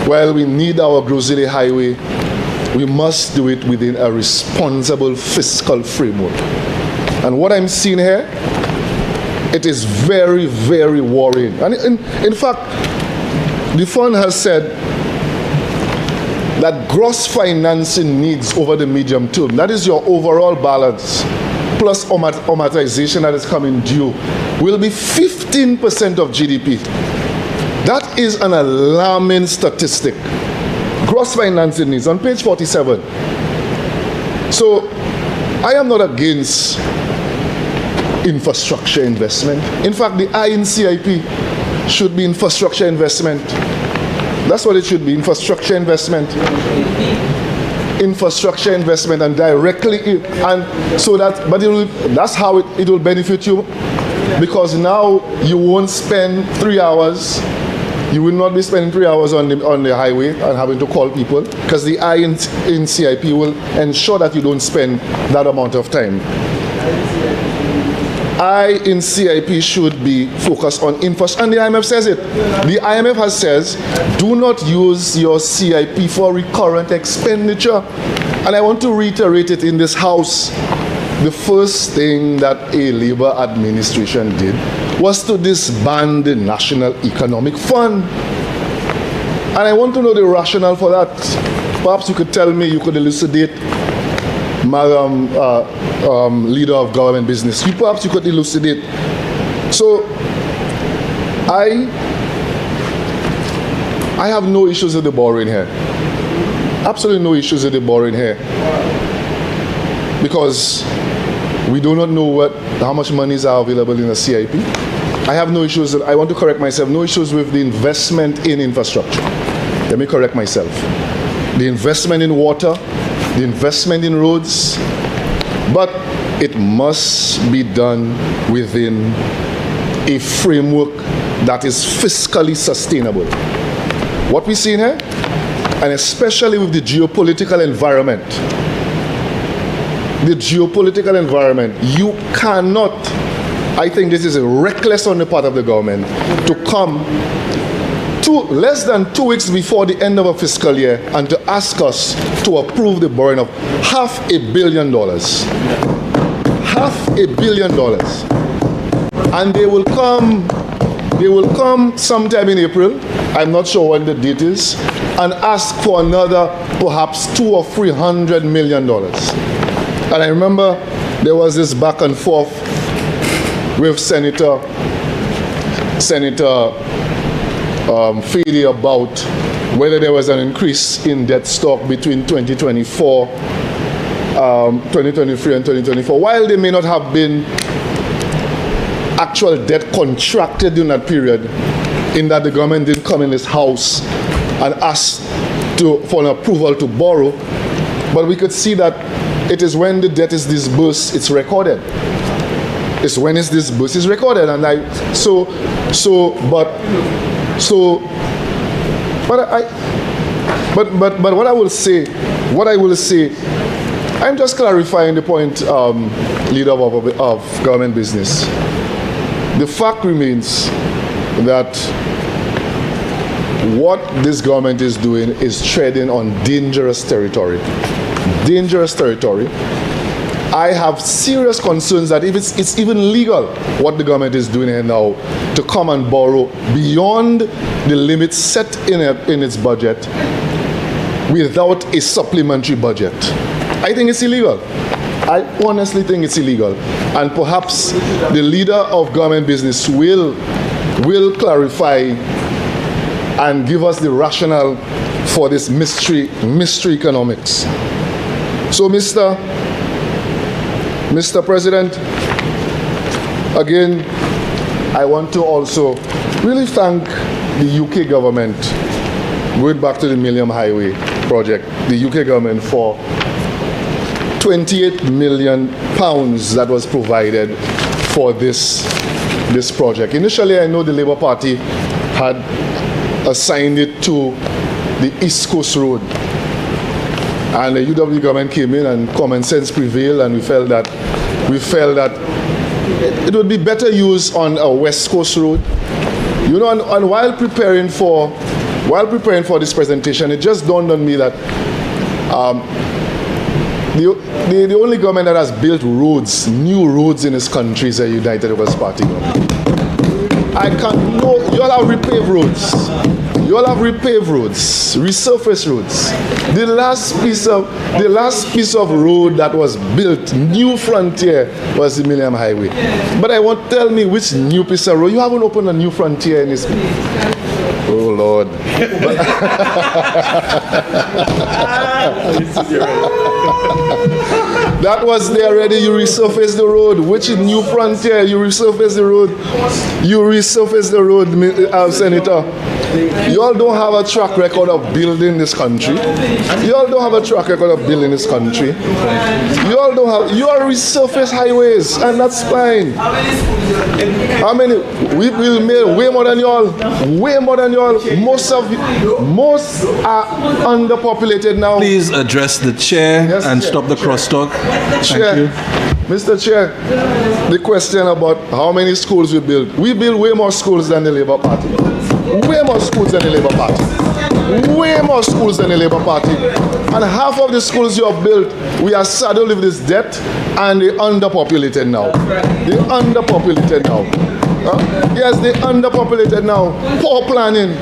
While we need our Grozile highway, we must do it within a responsible fiscal framework. And what I'm seeing here, it is very, very worrying. And in fact, the fund has said that gross financing needs over the medium term, that is your overall balance, plus amortization that is coming due, will be 15% of GDP. That is an alarming statistic. Gross financing needs on page 47. So I am not against infrastructure investment. In fact, the I in CIP should be infrastructure investment. That's what it should be, infrastructure investment. Infrastructure investment, and directly, and so that, but that's how it will benefit you, because now you won't spend 3 hours. You will not be spending 3 hours on the highway and having to call people, because the I in CIP will ensure that you don't spend that amount of time. I in CIP should be focused on infrastructure, and the IMF says it. The IMF has says, do not use your CIP for recurrent expenditure. And I want to reiterate it in this house. The first thing that a Labour administration did was to disband the National Economic Fund. And I want to know the rationale for that. Perhaps you could tell me, you could elucidate, Madam Leader of Government Business. Perhaps you could elucidate. So, I have no issues with the borrowing here. Absolutely no issues with the borrowing here. Because we do not know how much monies are available in the CIP. I have no issues, I want to correct myself, no issues with the investment in infrastructure. Let me correct myself. The investment in water, the investment in roads, but it must be done within a framework that is fiscally sustainable. What we see here, and especially with the geopolitical environment, you cannot, I think this is reckless on the part of the government, to come less than 2 weeks before the end of a fiscal year and to ask us to approve the borrowing of $500 million. $500 million. And they will come sometime in April, I'm not sure when the date is, and ask for another perhaps $200 or $300 million. And I remember there was this back and forth with Senator Fede about whether there was an increase in debt stock between 2023 and 2024. While there may not have been actual debt contracted during that period, in that the government didn't come in this house and ask for an approval to borrow, but we could see that it is when the debt is disbursed, it's recorded. It's when it's disbursed, it's recorded. And but what I will say, I'm just clarifying the point, Leader of Government Business. The fact remains that what this government is doing is treading on dangerous territory. Dangerous territory. I have serious concerns that if it's even legal, what the government is doing here now, to come and borrow beyond the limits set in its budget without a supplementary budget. I think it's illegal. I honestly think it's illegal. And perhaps the Leader of Government Business will clarify and give us the rationale for this mystery economics. So, Mr. President, again, I want to also really thank the UK government, going back to the Millennium Highway project, the UK government for 28 million pounds that was provided for this project. Initially, I know the Labour Party had assigned it to the East Coast Road, and the UW government came in and common sense prevailed, and we felt that it would be better used on a West Coast Road. You know, and while preparing for this presentation, it just dawned on me that the only government that has built roads, new roads in this country, is a United Workers Party government. You all have repaved roads. You all have repaved roads, resurfaced roads. The last piece of road that was built, new frontier, was the Millennium Highway. But I want to tell me which new piece of road. You haven't opened a new frontier in this. Oh Lord. That was there already. You resurfaced the road. Which new frontier? You resurfaced the road. You resurfaced the road, Senator. You all don't have a track record of building this country. You all don't have a track record of building this country. You all don't have. You all resurface highways, and that's fine. How many? We will mail way more than you all. Way more than you all. Most are underpopulated now. Please address the chair and stop the crosstalk. Chair, Thank you. Mr. Chair, the question about how many schools we build. We build way more schools than the Labour Party. Way more schools than the Labour Party. Way more schools than the Labour Party. And half of the schools you have built, we are saddled with this debt, and they're underpopulated now. They're underpopulated now. Yes, they're underpopulated now. Poor planning.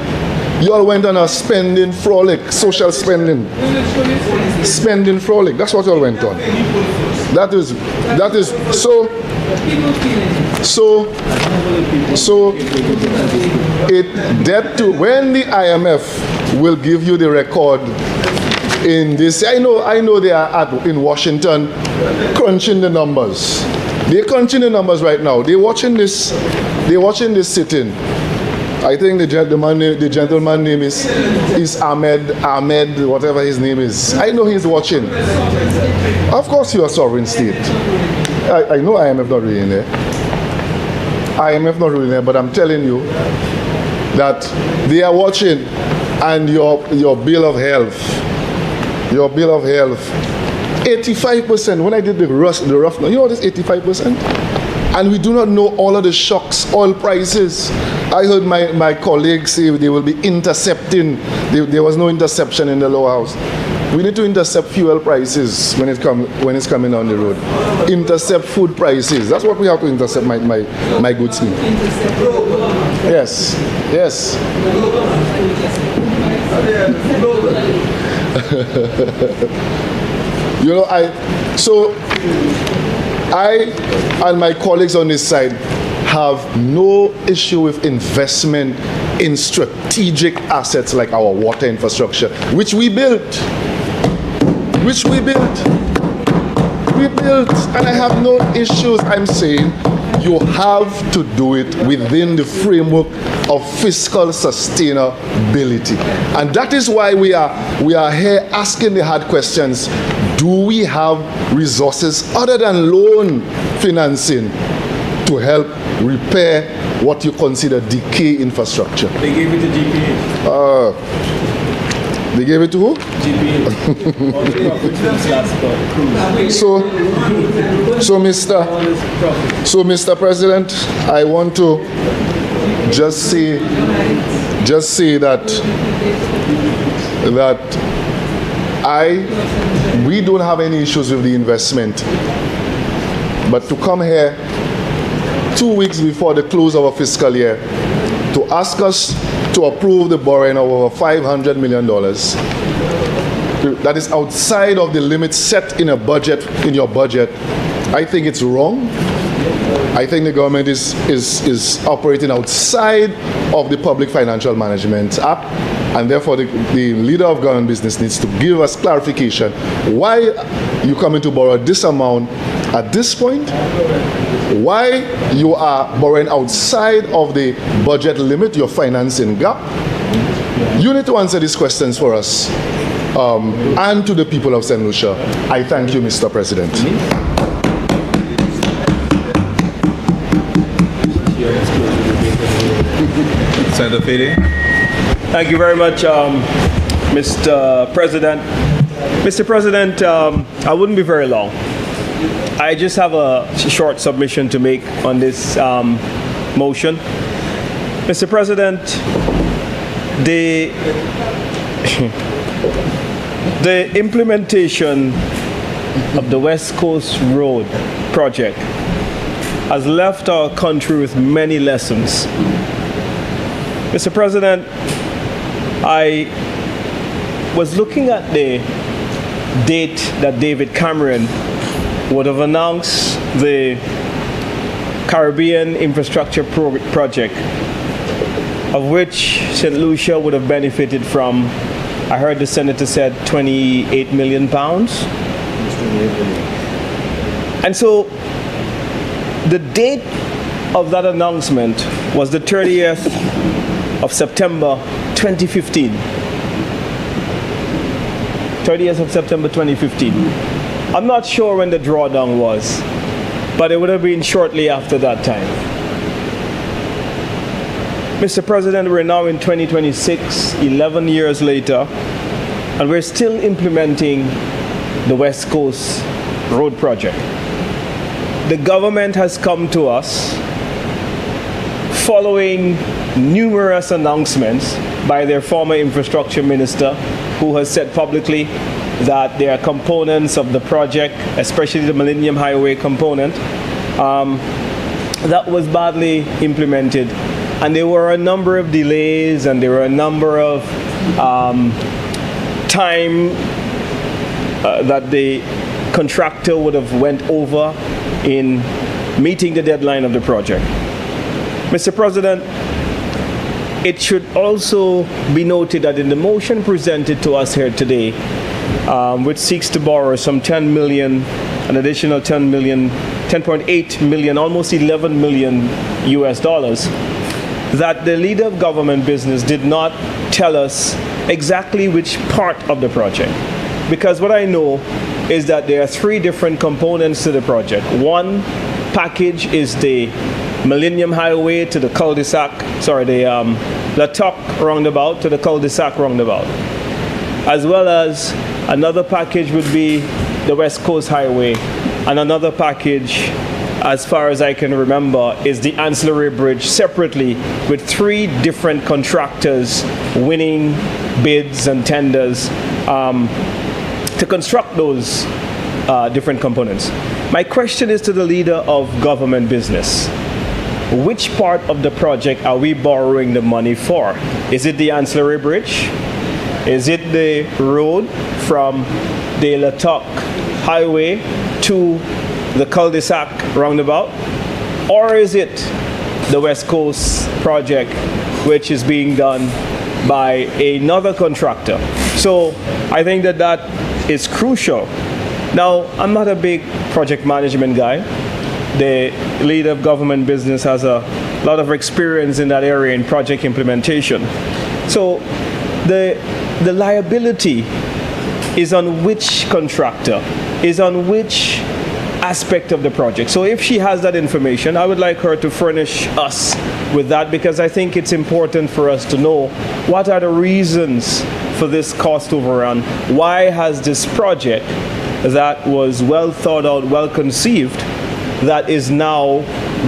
You all went on a spending frolic, social spending. Spending frolic. That's what you all went on. That is so it debt to when the IMF will give you the record in this. I know they are in Washington crunching the numbers. They're crunching the numbers right now. They're watching this sitting. I think the gentleman name is Ahmed, whatever his name is. I know he's watching. Of course you're a sovereign state. I know IMF not really in there. IMF not really in there, but I'm telling you that they are watching, and your bill of health, 85%, when I did the rough, you know what is 85%? And we do not know all of the shocks, oil prices. I heard my colleagues say they will be intercepting. There was no interception in the lower house. We need to intercept fuel prices when it's coming on the road. Intercept food prices. That's what we have to intercept, my good Smith. Yes. You know, I and my colleagues on this side have no issue with investment in strategic assets like our water infrastructure, which we built. We built, and I have no issues. I'm saying you have to do it within the framework of fiscal sustainability. And that is why we are here asking the hard questions. Do we have resources other than loan financing to help repair what you consider decay infrastructure? They gave it to GPA. They gave it to who? GPA. So Mr. President, I want to just say that we don't have any issues with the investment, but to come here 2 weeks before the close of a fiscal year to ask us to approve the borrowing of over $500 million that is outside of the limit set in your budget, I think it's wrong. I think the government is operating outside of the Public Financial Management Act, and therefore the leader of government business needs to give us clarification why you coming to borrow this amount at this point, why you are borrowing outside of the budget limit, your financing gap. You need to answer these questions for us. and to the people of St. Lucia. I thank you, Mr. President. Senator Fede. Thank you very much, Mr. President. Mr. President, I wouldn't be very long. I just have a short submission to make on this motion. Mr. President, the implementation of the West Coast Road project has left our country with many lessons. Mr. President, I was looking at the date that David Cameron would have announced the Caribbean infrastructure project, of which St. Lucia would have benefited from, I heard the senator said, £28 million. And so the date of that announcement was the 30th of September 2015. 30th of September 2015. I'm not sure when the drawdown was, but it would have been shortly after that time. Mr. President, we're now in 2026, 11 years later, and we're still implementing the West Coast Road project. The government has come to us following numerous announcements by their former infrastructure minister, who has said publicly that there are components of the project, especially the Millennium Highway component, that was badly implemented. And there were a number of delays, and there were a number of time that the contractor would have went over in meeting the deadline of the project. Mr. President, it should also be noted that in the motion presented to us here today, which seeks to borrow some 10 million, an additional 10 million, 10.8 million, almost 11 million US dollars, that the leader of government business did not tell us exactly which part of the project. Because what I know is that there are three different components to the project. One package is the Millennium Highway to the cul-de-sac, the Tuck roundabout to the cul-de-sac roundabout. As well as another package would be the West Coast Highway, and another package, as far as I can remember, is the ancillary bridge separately, with three different contractors winning bids and tenders to construct those different components. My question is to the leader of government business. Which part of the project are we borrowing the money for? Is it the ancillary bridge? Is it the road from the Latuck Highway to the cul-de-sac roundabout? Or is it the West Coast project, which is being done by another contractor? So I think that that is crucial. Now, I'm not a big project management guy. The leader of government business has a lot of experience in that area in project implementation. So the liability is on which contractor, is on which aspect of the project. So if she has that information, I would like her to furnish us with that, because I think it's important for us to know what are the reasons for this cost overrun. Why has this project that was well thought out, well conceived, that is now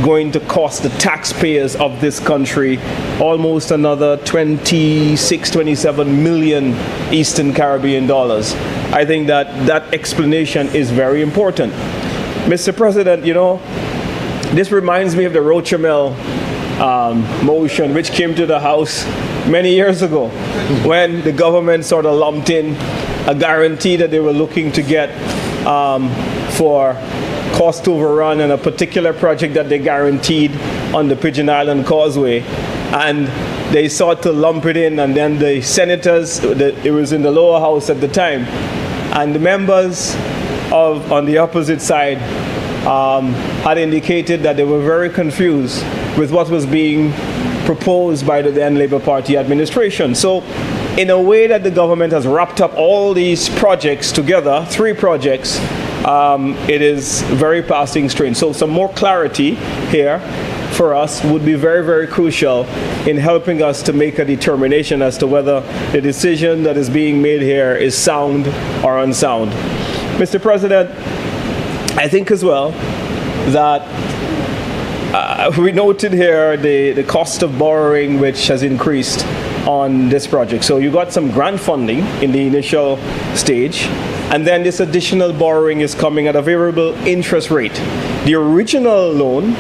going to cost the taxpayers of this country almost another 26, 27 million Eastern Caribbean dollars? I think that that explanation is very important. Mr. President, you know, this reminds me of the Rochamel motion, which came to the House many years ago, when the government sort of lumped in a guarantee that they were looking to get for cost overrun on a particular project that they guaranteed on the Pigeon Island Causeway, and they sought to lump it in, and then the senators, it was in the lower house at the time, and the members on the opposite side had indicated that they were very confused with what was being proposed by the then Labour Party administration. So in a way that the government has wrapped up all these projects together, 3 projects, it is very passing strain. So some more clarity here for us would be very, very crucial in helping us to make a determination as to whether the decision that is being made here is sound or unsound. Mr. President, I think as well that we noted here the cost of borrowing which has increased on this project. So you got some grant funding in the initial stage, and then this additional borrowing is coming at a variable interest rate. The original loan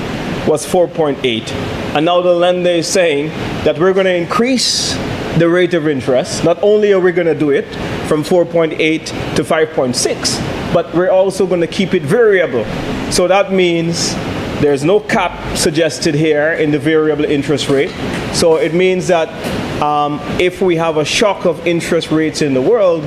was 4.8, and now the lender is saying that we're going to increase the rate of interest. Not only are we going to do it from 4.8 to 5.6, but we're also going to keep it variable. So that means there's no cap suggested here in the variable interest rate. So it means that if we have a shock of interest rates in the world,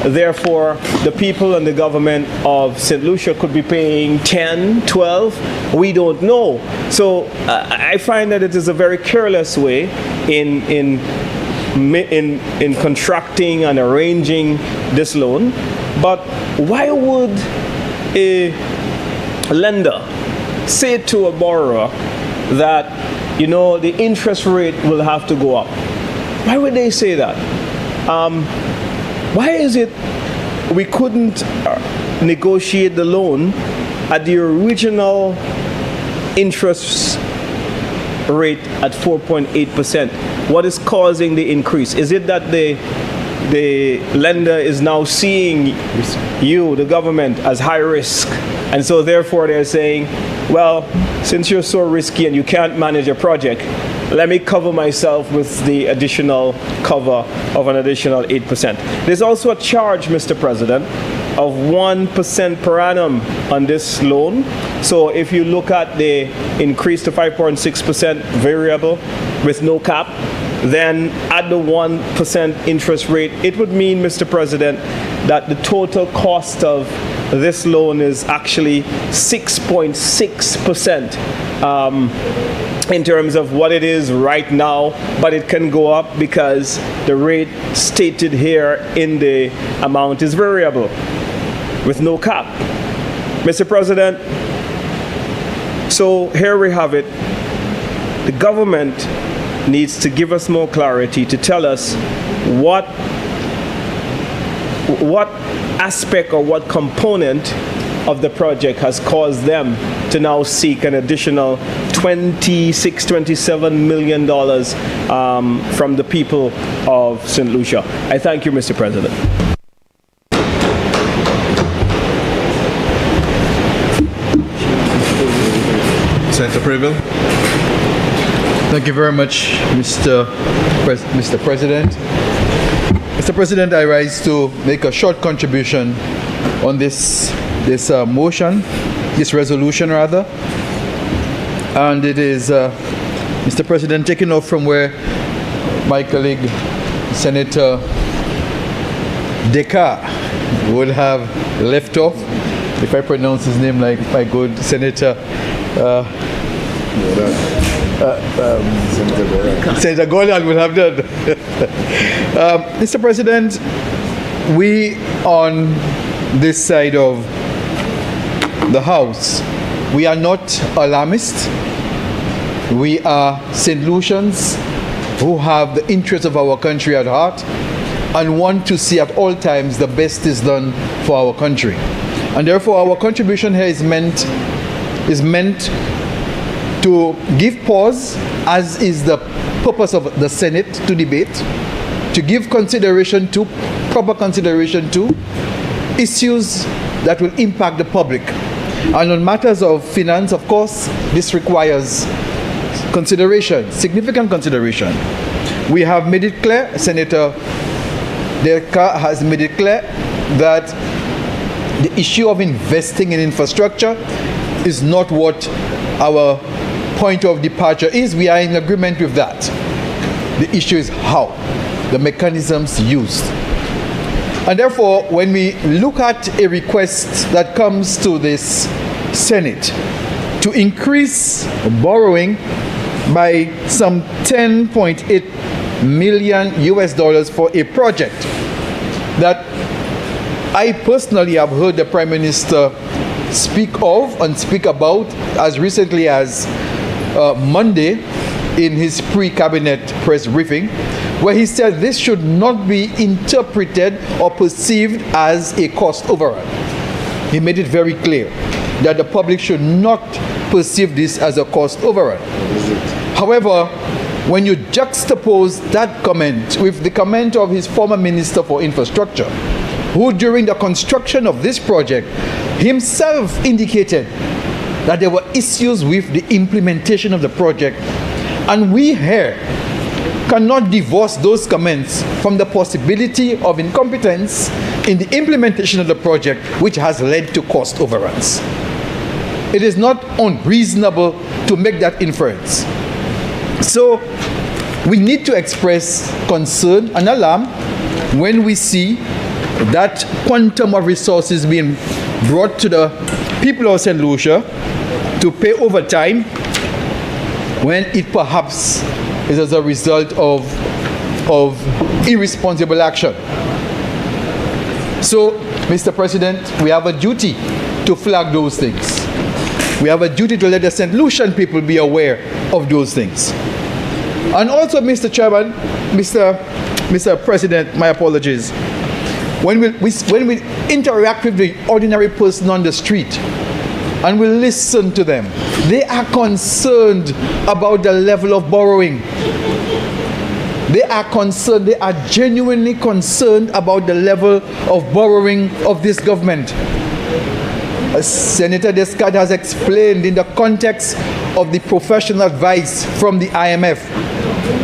therefore the people and the government of St. Lucia could be paying 10, 12, we don't know. So I find that it is a very careless way in contracting and arranging this loan. But why would a lender say to a borrower that, you know, the interest rate will have to go up? Why would they say that? Why is it we couldn't negotiate the loan at the original interest rate at 4.8%? What is causing the increase? Is it that the lender is now seeing you, the government, as high risk, and so therefore they're saying, well, since you're so risky and you can't manage a project, let me cover myself with the additional cover of an additional 8%. There's also a charge, Mr. President, of 1% per annum on this loan. So if you look at the increase to 5.6% variable with no cap, then at the 1% interest rate, it would mean, Mr. President, that the total cost of this loan is actually 6.6%. In terms of what it is right now, but it can go up because the rate stated here in the amount is variable with no cap. Mr. President, so here we have it. The government needs to give us more clarity to tell us what aspect or what component of the project has caused them to now seek an additional $27 million from the people of St. Lucia. I thank you, Mr. President. Senator Preble. Thank you very much, Mr. President. Mr. President, I rise to make a short contribution on this motion, this resolution rather. And it is, Mr. President, taking off from where my colleague, Senator Descartes, would have left off, if I pronounce his name like my good Senator Senator Gordon would have done. Mr. President, we on this side of the House, we are not alarmists. We are St. Lucians who have the interests of our country at heart and want to see at all times the best is done for our country. And therefore our contribution here is meant to give pause, as is the purpose of the Senate, to debate, to give consideration to, proper consideration to, issues that will impact the public. And on matters of finance, of course, this requires consideration, significant consideration. We have made it clear, Senator Descartes has made it clear, that the issue of investing in infrastructure is not what our point of departure is. We are in agreement with that. The issue is how, the mechanisms used. And therefore, when we look at a request that comes to this Senate to increase borrowing by some 10.8 million US dollars for a project that I personally have heard the Prime Minister speak of and speak about as recently as Monday in his pre-cabinet press briefing, where he said this should not be interpreted or perceived as a cost overrun. He made it very clear that the public should not perceive this as a cost overrun. However, when you juxtapose that comment with the comment of his former Minister for Infrastructure, who during the construction of this project himself indicated that there were issues with the implementation of the project, and we here cannot divorce those comments from the possibility of incompetence in the implementation of the project, which has led to cost overruns. It is not unreasonable to make that inference. So we need to express concern and alarm when we see that quantum of resources being brought to the people of St. Lucia to pay overtime when it perhaps is as a result of irresponsible action. So, Mr. President, we have a duty to flag those things. We have a duty to let the St. Lucian people be aware of those things. And also, Mr. Chairman, Mr. President, my apologies. When we interact with the ordinary person on the street and we listen to them, they are concerned about the level of borrowing. They are concerned, they are genuinely concerned about the level of borrowing of this government. As Senator Descartes has explained in the context of the professional advice from the IMF,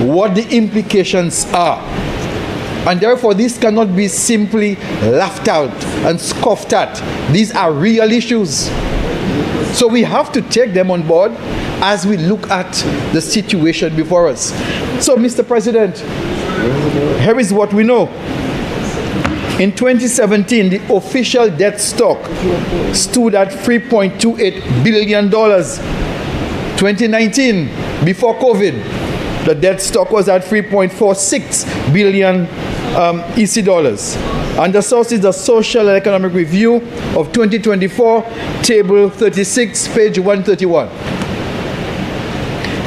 what the implications are. And therefore, this cannot be simply laughed out and scoffed at. These are real issues. So we have to take them on board as we look at the situation before us. So, Mr. President, here is what we know. In 2017, the official debt stock stood at $3.28 billion. 2019, before COVID, the debt stock was at 3.46 billion EC dollars. And the source is the Social and Economic Review of 2024, Table 36, page 131.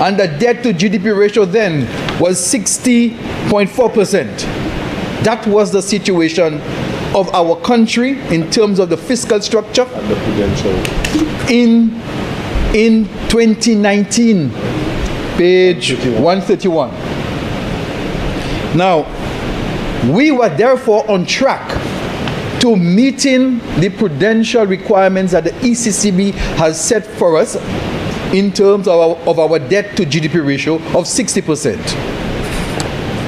And the debt to GDP ratio then was 60.4%. That was the situation of our country in terms of the fiscal structure and the prudential in 2019, page 131. Now, we were therefore on track to meeting the prudential requirements that the ECCB has set for us in terms of our debt to GDP ratio of 60%.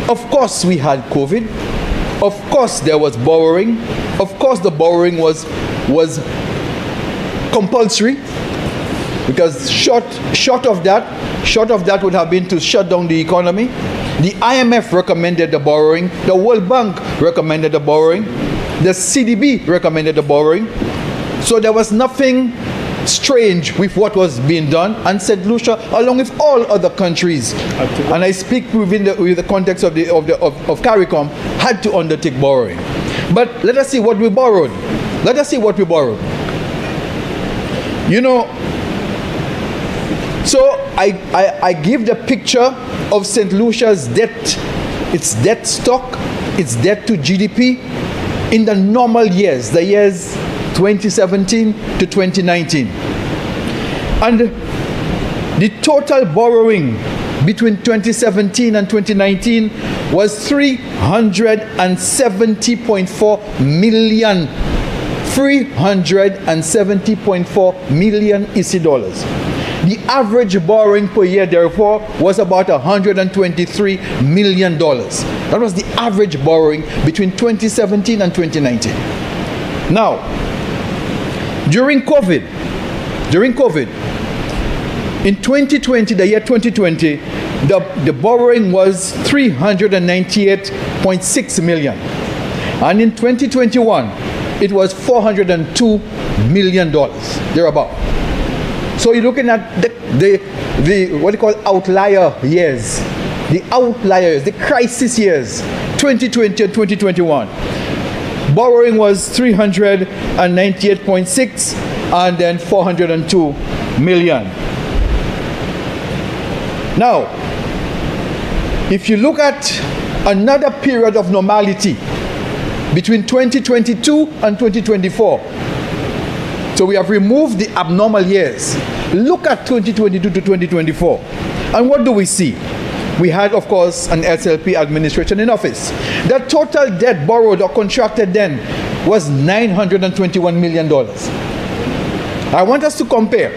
Of course, we had COVID. Of course, there was borrowing. Of course, the borrowing was compulsory, because short of that would have been to shut down the economy. The IMF recommended the borrowing. The World Bank recommended the borrowing. The CDB recommended the borrowing. So there was nothing strange with what was being done, and St. Lucia, along with all other countries, and I speak within the context of CARICOM, had to undertake borrowing. But let us see what we borrowed. Let us see what we borrowed. You know, so I give the picture of St. Lucia's debt, its debt stock, its debt to GDP in the normal years, the years 2017 to 2019. And the total borrowing between 2017 and 2019 was 370.4 million. 370.4 million EC dollars. The average borrowing per year, therefore, was about $123 million. That was the average borrowing between 2017 and 2019. Now, during COVID, in 2020, the year 2020, the borrowing was $398.6 million. And in 2021, it was $402 million, thereabout. So you're looking at the what you call outlier years the outliers, the crisis years, 2020 and 2021. Borrowing was 398.6 and then 402 million. Now, if you look at another period of normality between 2022 and 2024, so we have removed the abnormal years. Look at 2022 to 2024. And what do we see? We had, of course, an SLP administration in office. The total debt borrowed or contracted then was $921 million. I want us to compare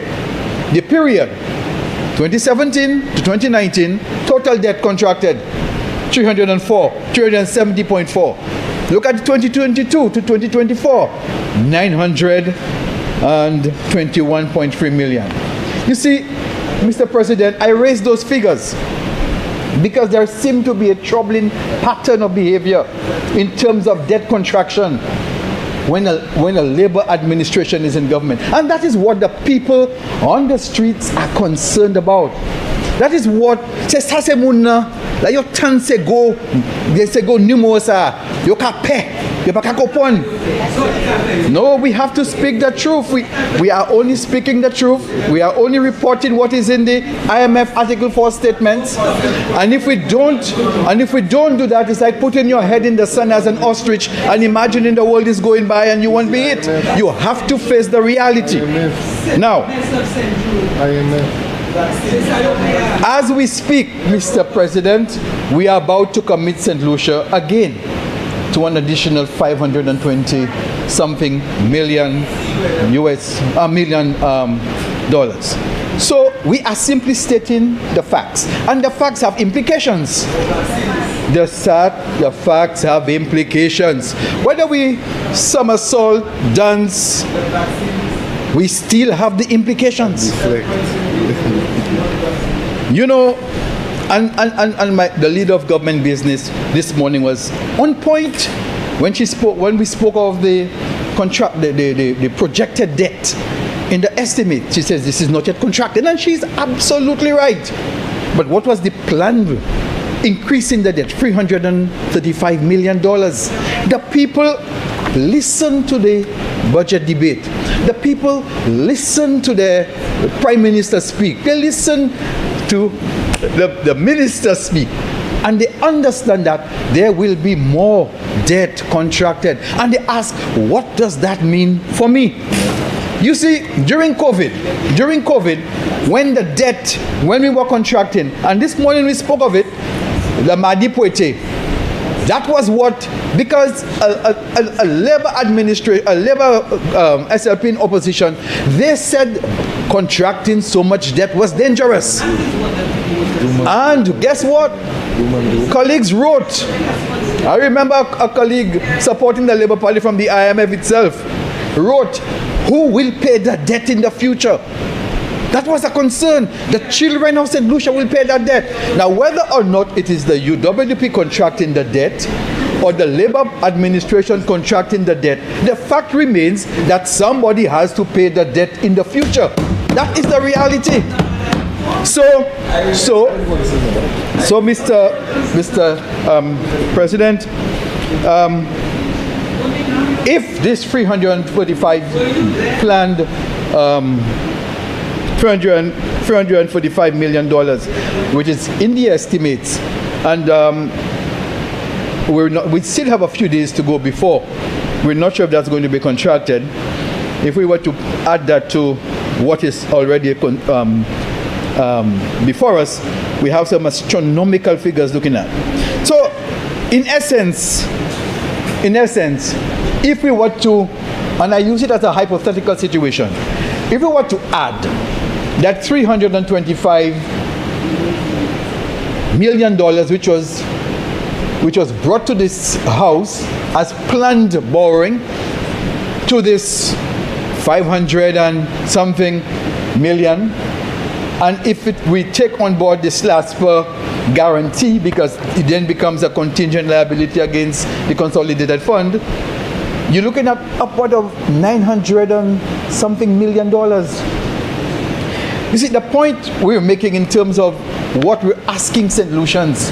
the period 2017 to 2019, total debt contracted 370.4. Look at 2022 to 2024, 921.3 million. You see, Mr. President, I raised those figures because there seemed to be a troubling pattern of behavior in terms of debt contraction when a labor administration is in government. And that is what the people on the streets are concerned about. That is what like your tan se go, they say go numosa, you can pay, you can coupon. No, we have to speak the truth. We are only speaking the truth. We are only reporting what is in the IMF Article 4 statements. And if we don't do that, it's like putting your head in the sun as an ostrich and imagining the world is going by and you won't be it. You have to face the reality. Now, as we speak, Mr. President, we are about to commit St. Lucia again to an additional 520 something million dollars. So we are simply stating the facts, and the facts have implications. The facts have implications. Whether we somersault, dance, we still have the implications. You know, and the leader of government business this morning was on point when we spoke of the projected debt in the estimate. She says this is not yet contracted, and she's absolutely right. But what was the planned increase in the debt? $335 million. The people listen to the budget debate. The people listen to the Prime Minister speak. They listen to the minister speak. And they understand that there will be more debt contracted. And they ask, what does that mean for me? You see, during COVID, when we were contracting, and this morning we spoke of it, the Madi Poete, that was what, because a labor SLP in opposition, they said contracting so much debt was dangerous. And guess what? Colleagues wrote. I remember a colleague supporting the Labour Party from the IMF itself wrote, who will pay the debt in the future? That was a concern. The children of St. Lucia will pay that debt. Now, whether or not it is the UWP contracting the debt or the Labour administration contracting the debt, the fact remains that somebody has to pay the debt in the future. That is the reality. So, Mr. President, if this 345 planned $345 million, which is in the estimates, and we still have a few days to go before. We're not sure if that's going to be contracted. If we were to add that to what is already before us, we have some astronomical figures looking at. So, in essence, if we were to, and I use it as a hypothetical situation, if we were to add that $325 million, which was brought to this house as planned borrowing, to this 500 and something million, and if we take on board this SLASPER guarantee, because it then becomes a contingent liability against the consolidated fund, you're looking at upward of $900 and something million. You see, the point we're making in terms of what we're asking St. Lucians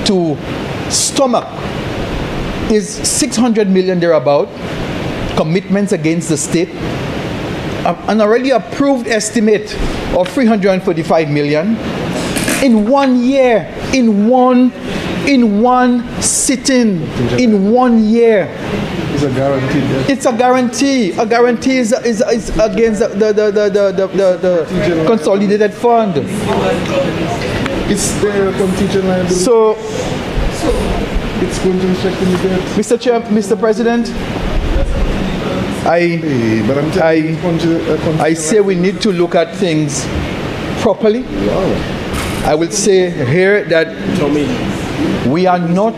to stomach is 600 million thereabout, commitments against the state, an already approved estimate of 345 million in 1 year, in one sitting, in 1 year. It's a guarantee. It's a guarantee. A guarantee is against the consolidated fund. It's the contingent liability. So, it's going to reflect in the debt. Mr. Chair, Mr. President, I say we need to look at things properly. I will say here that we are not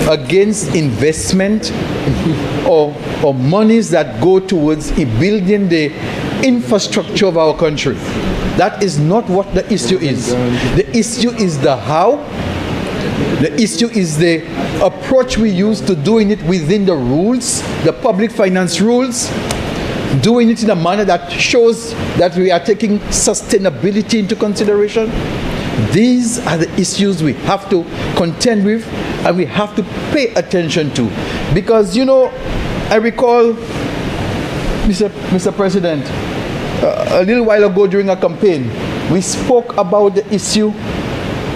against investment or monies that go towards building the infrastructure of our country. That is not what the issue is. The issue is the how. The issue is the approach we use to doing it within the rules, the public finance rules, doing it in a manner that shows that we are taking sustainability into consideration. These are the issues we have to contend with and we have to pay attention to. Because, you know, I recall, Mr. President, a little while ago during a campaign, we spoke about the issue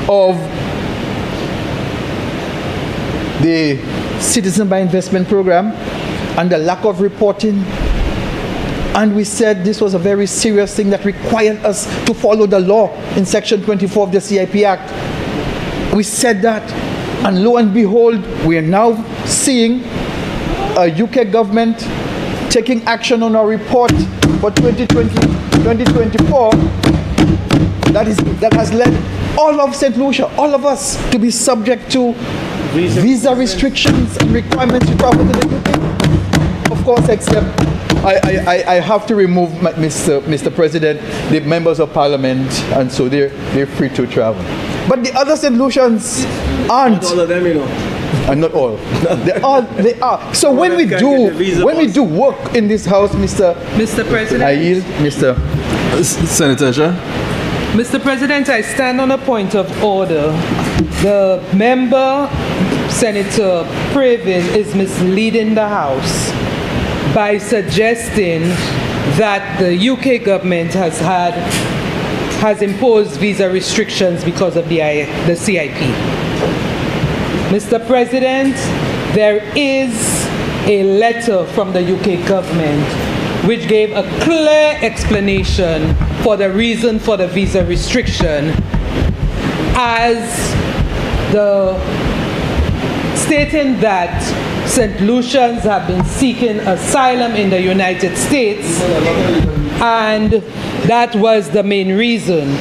of the Citizen by Investment Program and the lack of reporting. And we said this was a very serious thing that required us to follow the law in Section 24 of the CIP Act. We said that, and lo and behold, we are now seeing a UK government taking action on our report for 2024 that has led all of St. Lucia, all of us, to be subject to visa restrictions and requirements to travel to the UK. Of course, except I have to remove Mr. President, the members of Parliament, and so they're free to travel. But the other St. Lucians aren't. Not all of them, you know. And not all. They are. So when we do work in this house, Mr. President. I yield, Mr. Senator Shah. Mr. President, I stand on a point of order. The member, Senator Pravin, is misleading the House by suggesting that the UK government has imposed visa restrictions because of the CIP. Mr. President, there is a letter from the UK government which gave a clear explanation for the reason for the visa restriction, as stating that St. Lucians have been seeking asylum in the United States, and that was the main reason.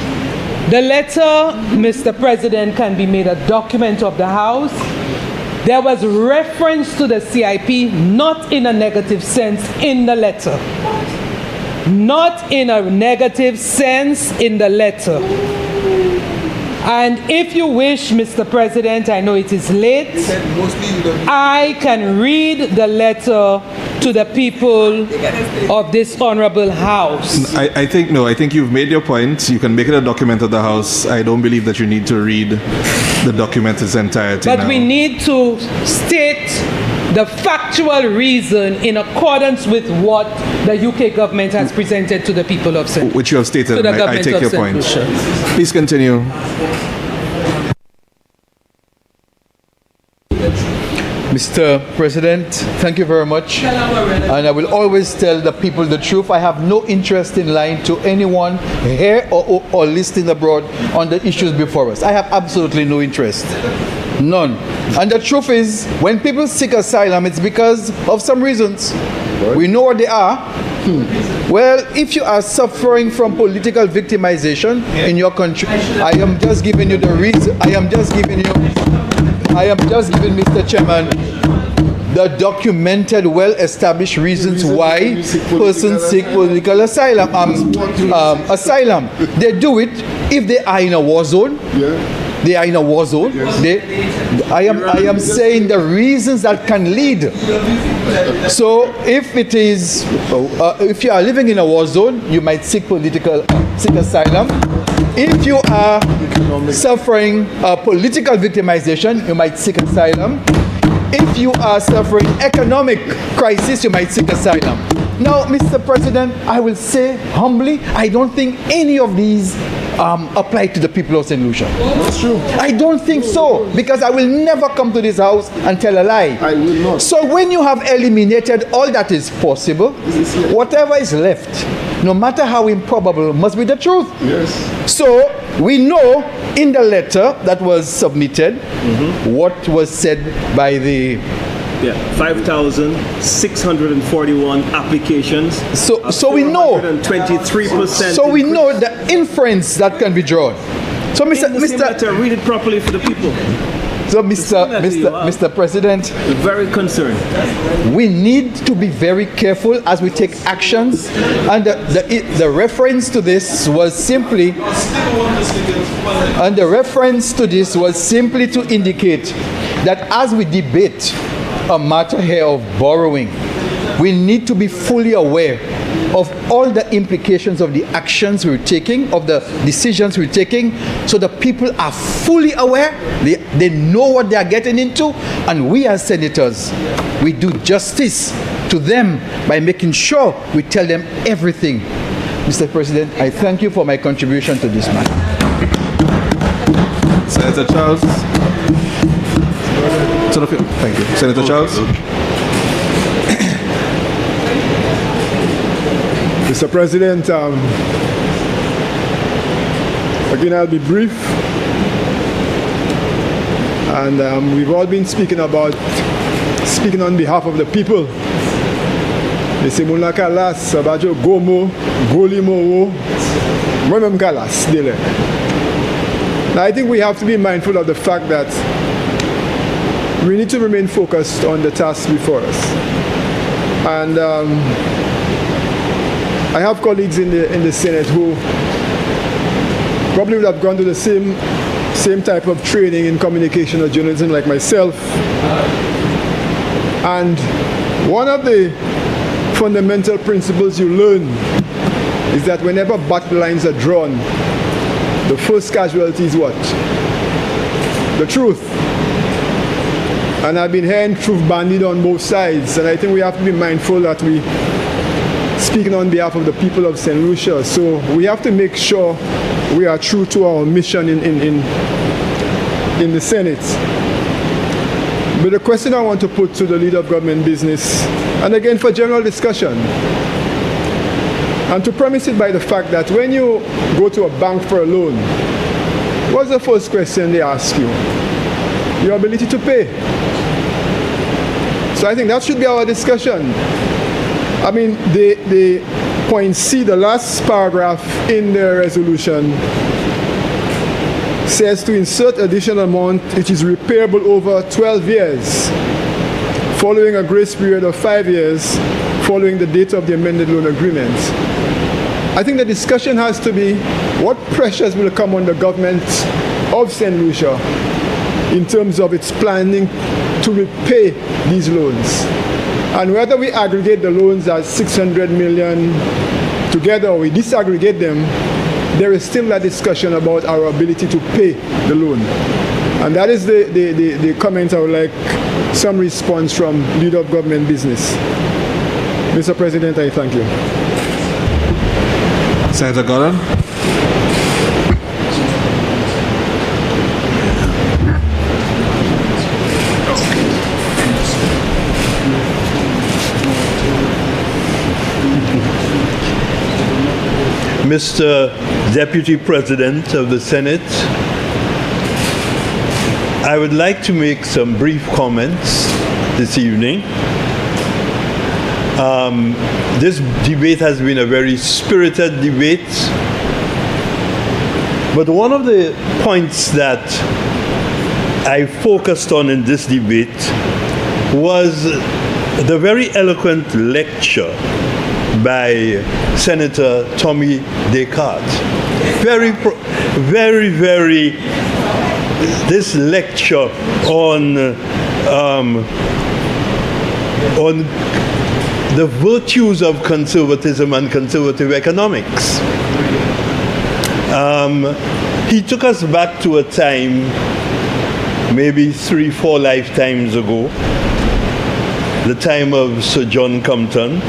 The letter, Mr. President, can be made a document of the House. There was reference to the CIP, not in a negative sense in the letter. Not in a negative sense in the letter. And if you wish, Mr. President, I know it is late, I can read the letter to the people of this honorable House. I think you've made your point. You can make it a document of the House. I don't believe that you need to read the document in its entirety. But now. we need to state the factual reason in accordance with what the UK government has presented to the people of St. Which you have stated. I take your point. Please continue. Mr. President, thank you very much. And I will always tell the people the truth. I have no interest in lying to anyone here or listening abroad on the issues before us. I have absolutely no interest. None. And the truth is, when people seek asylum, it's because of some reasons. We know what they are. Well, if you are suffering from political victimization in your country, I am just giving you the reason. I am just giving, Mr. Chairman, the documented, well-established reasons why persons seek political asylum. They do it if they are in a war zone. They are in a war zone. I am saying the reasons that can lead. So if it is, if you are living in a war zone, you might seek political seek asylum. If you are suffering political victimization, you might seek asylum. If you are suffering economic crisis, you might seek asylum. Now, Mr. President, I will say humbly, I don't think any of these apply to the people of St. Lucia. That's true. I don't think so, because I will never come to this house and tell a lie. I will not. So when you have eliminated all that is possible, whatever is left, no matter how improbable, must be the truth. Yes. So we know in the letter that was submitted what was said by the 5,641 applications. So we know. 23%. So we know the inference that can be drawn. So Mr. Read it properly for the people. So Mr. President, very concerned. We need to be very careful as we take actions, and the reference to this was simply to indicate that as we debate a matter here of borrowing, we need to be fully aware of all the implications of the actions we're taking, of the decisions we're taking, so the people are fully aware, they know what they are getting into, and we as senators, we do justice to them by making sure we tell them everything. Mr. President, I thank you for my contribution to this matter. Senator Charles. Thank you. Senator Charles. Mr. President, again, I'll be brief. And we've all been speaking on behalf of the people. They say, Muna kalas, sabajo gomo, golimo, mwemem kalas, dele. Now, I think we have to be mindful of the fact that we need to remain focused on the task before us. And I have colleagues in the Senate who probably would have gone to the same type of training in communication or journalism like myself. And one of the fundamental principles you learn is that whenever battle lines are drawn, the first casualty is what? The truth. And I've been hearing truth bandied on both sides, and I think we have to be mindful that we speaking on behalf of the people of St. Lucia, so we have to make sure we are true to our mission in the Senate. But the question I want to put to the leader of government business, and again for general discussion, and to premise it by the fact that when you go to a bank for a loan, what's the first question they ask you? Your ability to pay. So I think that should be our discussion. I mean, the point C, the last paragraph in the resolution, says to insert additional amount which is repayable over 12 years, following a grace period of 5 years, following the date of the amended loan agreement. I think the discussion has to be what pressures will come on the government of St. Lucia in terms of its planning to repay these loans. And whether we aggregate the loans as 600 million together or we disaggregate them, there is still a discussion about our ability to pay the loan. And that is the comment I would like some response from leader of government business. Mr. President, I thank you. Senator Gordon. Mr. Deputy President of the Senate, I would like to make some brief comments this evening. This debate has been a very spirited debate, but one of the points that I focused on in this debate was the very eloquent lecture by Senator Tommy Descartes. Very, this lecture on the virtues of conservatism and conservative economics. He took us back to a time, maybe 3-4 lifetimes ago, the time of Sir John Compton.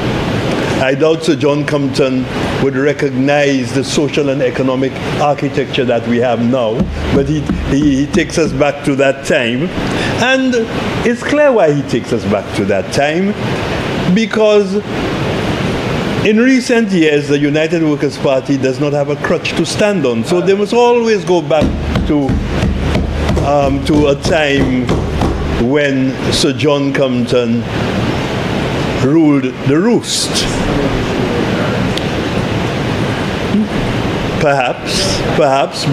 I doubt Sir John Compton would recognize the social and economic architecture that we have now, but he takes us back to that time. And it's clear why he takes us back to that time, because in recent years, the United Workers' Party does not have a crutch to stand on. So they must always go back to a time when Sir John Compton ruled the roost. Perhaps,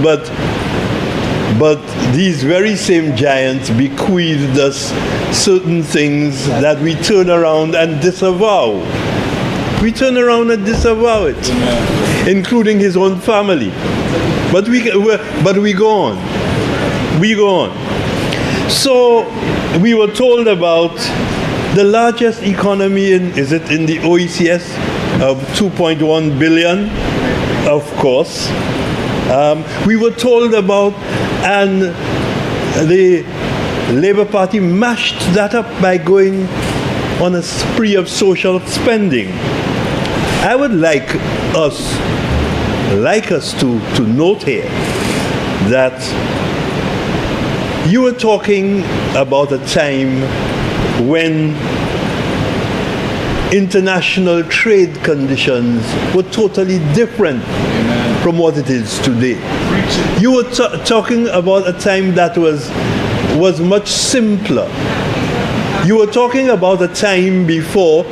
but these very same giants bequeathed us certain things that we turn around and disavow. We turn around and disavow it, including his own family. But we go on. We go on. So we were told about the largest economy in the OECS of 2.1 billion, of course. We were told about, and the Labour Party mashed that up by going on a spree of social spending. I would like us to note here that you were talking about a time when international trade conditions were totally different from what it is today. You were talking about a time that was much simpler. You were talking about a time before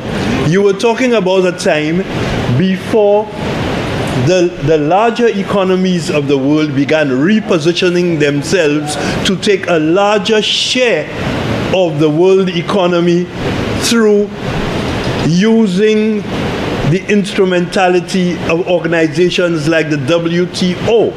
the larger economies of the world began repositioning themselves to take a larger share of the world economy through using the instrumentality of organizations like the WTO,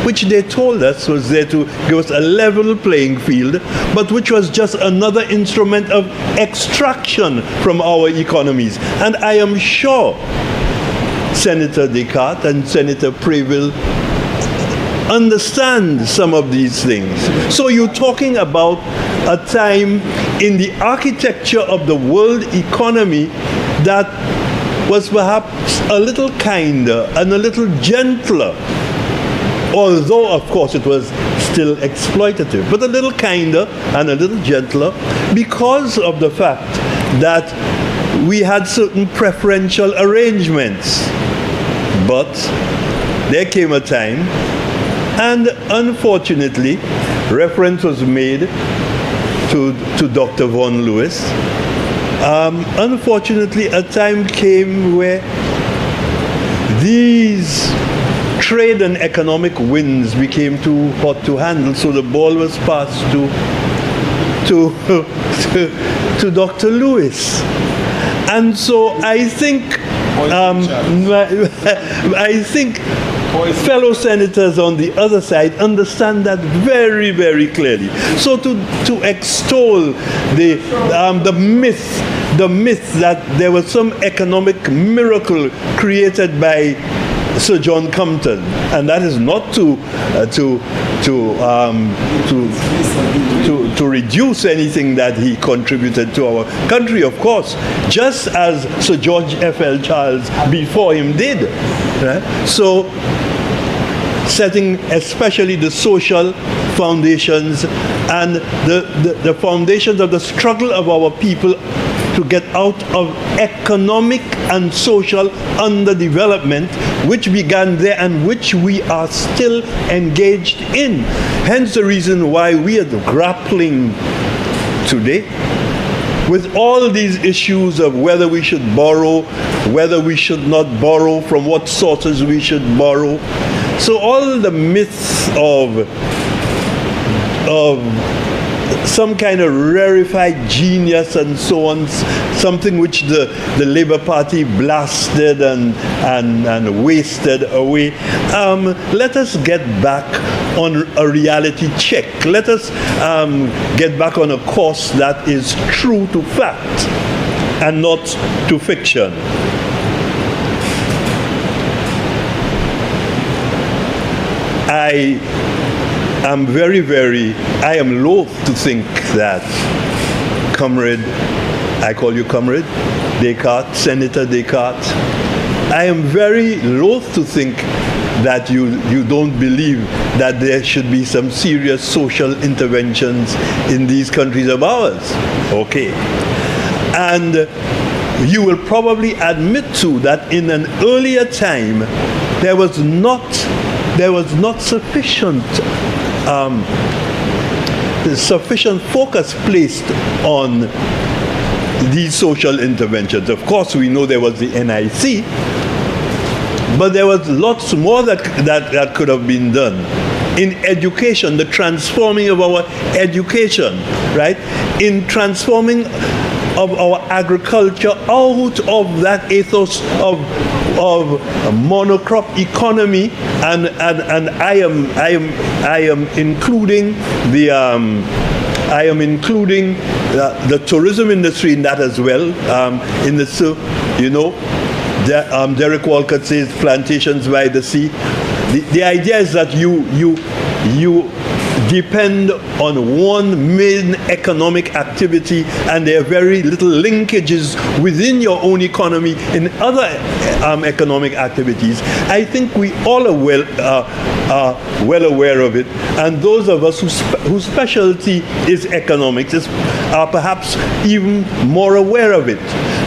which they told us was there to give us a level playing field, but which was just another instrument of extraction from our economies. And I am sure Senator Descartes and Senator Préville understand some of these things. So you're talking about a time in the architecture of the world economy that was perhaps a little kinder and a little gentler, although of course it was still exploitative, but a little kinder and a little gentler because of the fact that we had certain preferential arrangements. But there came a time, and unfortunately, reference was made to Dr. Vaughan Lewis. Unfortunately, a time came where these trade and economic winds became too hot to handle, so the ball was passed to Dr. Lewis. And so I think fellow senators on the other side understand that very, very clearly. So to extol the myth that there was some economic miracle created by Sir John Compton, and that is not to reduce anything that he contributed to our country, of course, just as Sir George F.L. Charles before him did. Right? So, setting especially the social foundations and the foundations of the struggle of our people to get out of economic and social underdevelopment, which began there and which we are still engaged in. Hence the reason why we are grappling today with all these issues of whether we should borrow, whether we should not borrow, from what sources we should borrow. So all the myths of some kind of rarefied genius and so on, something which the Labour Party blasted and wasted away. Let us get back on a reality check. Let us get back on a course that is true to fact and not to fiction. I am I am loath to think that Comrade, I call you Comrade, Descartes, Senator Descartes, I am very loath to think that you don't believe that there should be some serious social interventions in these countries of ours. Okay. And you will probably admit too that in an earlier time there was not sufficient focus placed on these social interventions. Of course, we know there was the NIC, but there was lots more that could have been done. In education, the transforming of our education, right? In transforming of our agriculture out of that ethos of monocrop economy, and I am including the tourism industry in that as well. Derek Walcott says plantations by the sea. The idea is that you depend on one main economic activity, and there are very little linkages within your own economy in other economic activities. I think we all are well aware of it, and those of us whose specialty is economics are perhaps even more aware of it.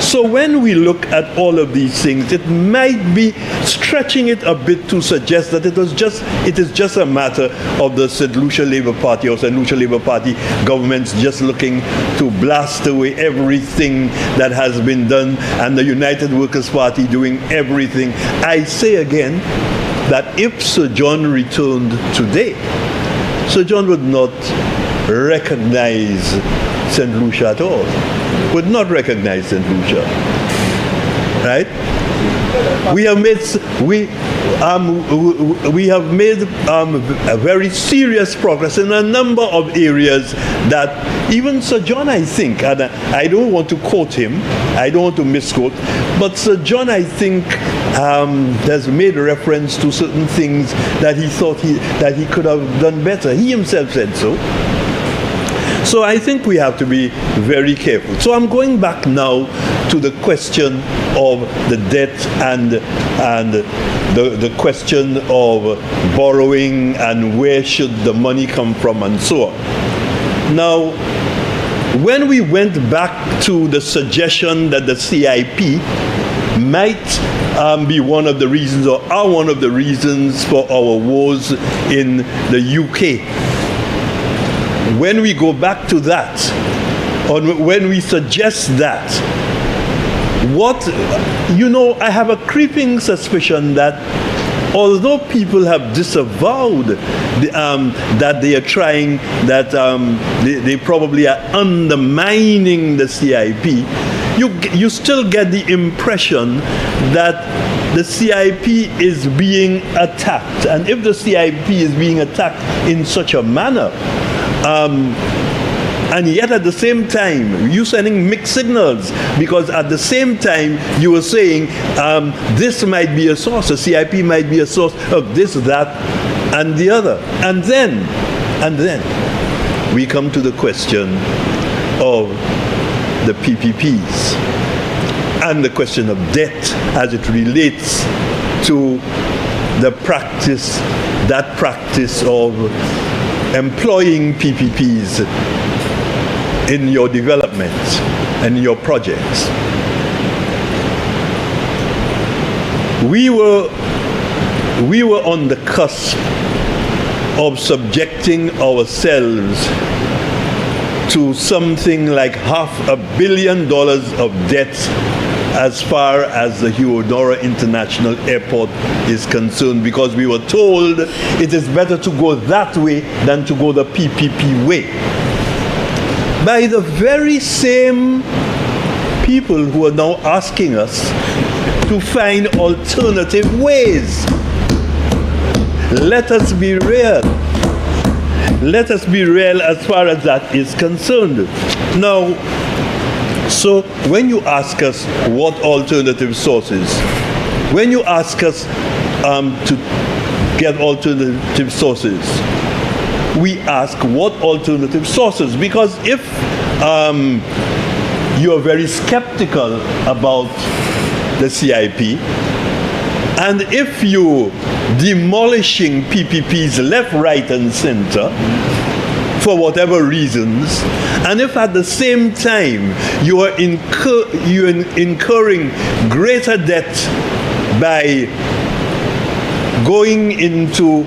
So when we look at all of these things, it might be stretching it a bit to suggest that it is just a matter of the St. Lucia Labour Party or St. Lucia Labour Party governments just looking to blast away everything that has been done, and the United Workers' Party doing everything. I say again that if Sir John returned today, Sir John would not recognize St. Lucia at all. Would not recognize St. Lucia, right? We have made a very serious progress in a number of areas that even Sir John, I think, and I don't want to quote him, I don't want to misquote, but Sir John, I think, has made reference to certain things that he thought that he could have done better. He himself said so. So I think we have to be very careful. So I'm going back now to the question of the debt and the question of borrowing and where should the money come from and so on. Now, when we went back to the suggestion that the CIP might be one of the reasons, or are one of the reasons for our woes in the UK, when we go back to that, or when we suggest that, I have a creeping suspicion that although people have disavowed that they are trying, that they probably are undermining the CIP, you still get the impression that the CIP is being attacked. And if the CIP is being attacked in such a manner, and yet at the same time you sending mixed signals, because at the same time you were saying this might be a source, the CIP might be a source of this, that, and the other. And then we come to the question of the PPPs and the question of debt as it relates to that practice of employing PPPs in your development and your projects. We were on the cusp of subjecting ourselves to something like $500 million of debt as far as the Huonora International Airport is concerned, because we were told it is better to go that way than to go the PPP way. By the very same people who are now asking us to find alternative ways. Let us be real. Let us be real as far as that is concerned. Now, so when you ask us what alternative sources, when you ask us get alternative sources. We ask what alternative sources, because if you're very skeptical about the CIP, and if you're demolishing PPPs left, right, and center for whatever reasons, and if at the same time you are incurring greater debt by going into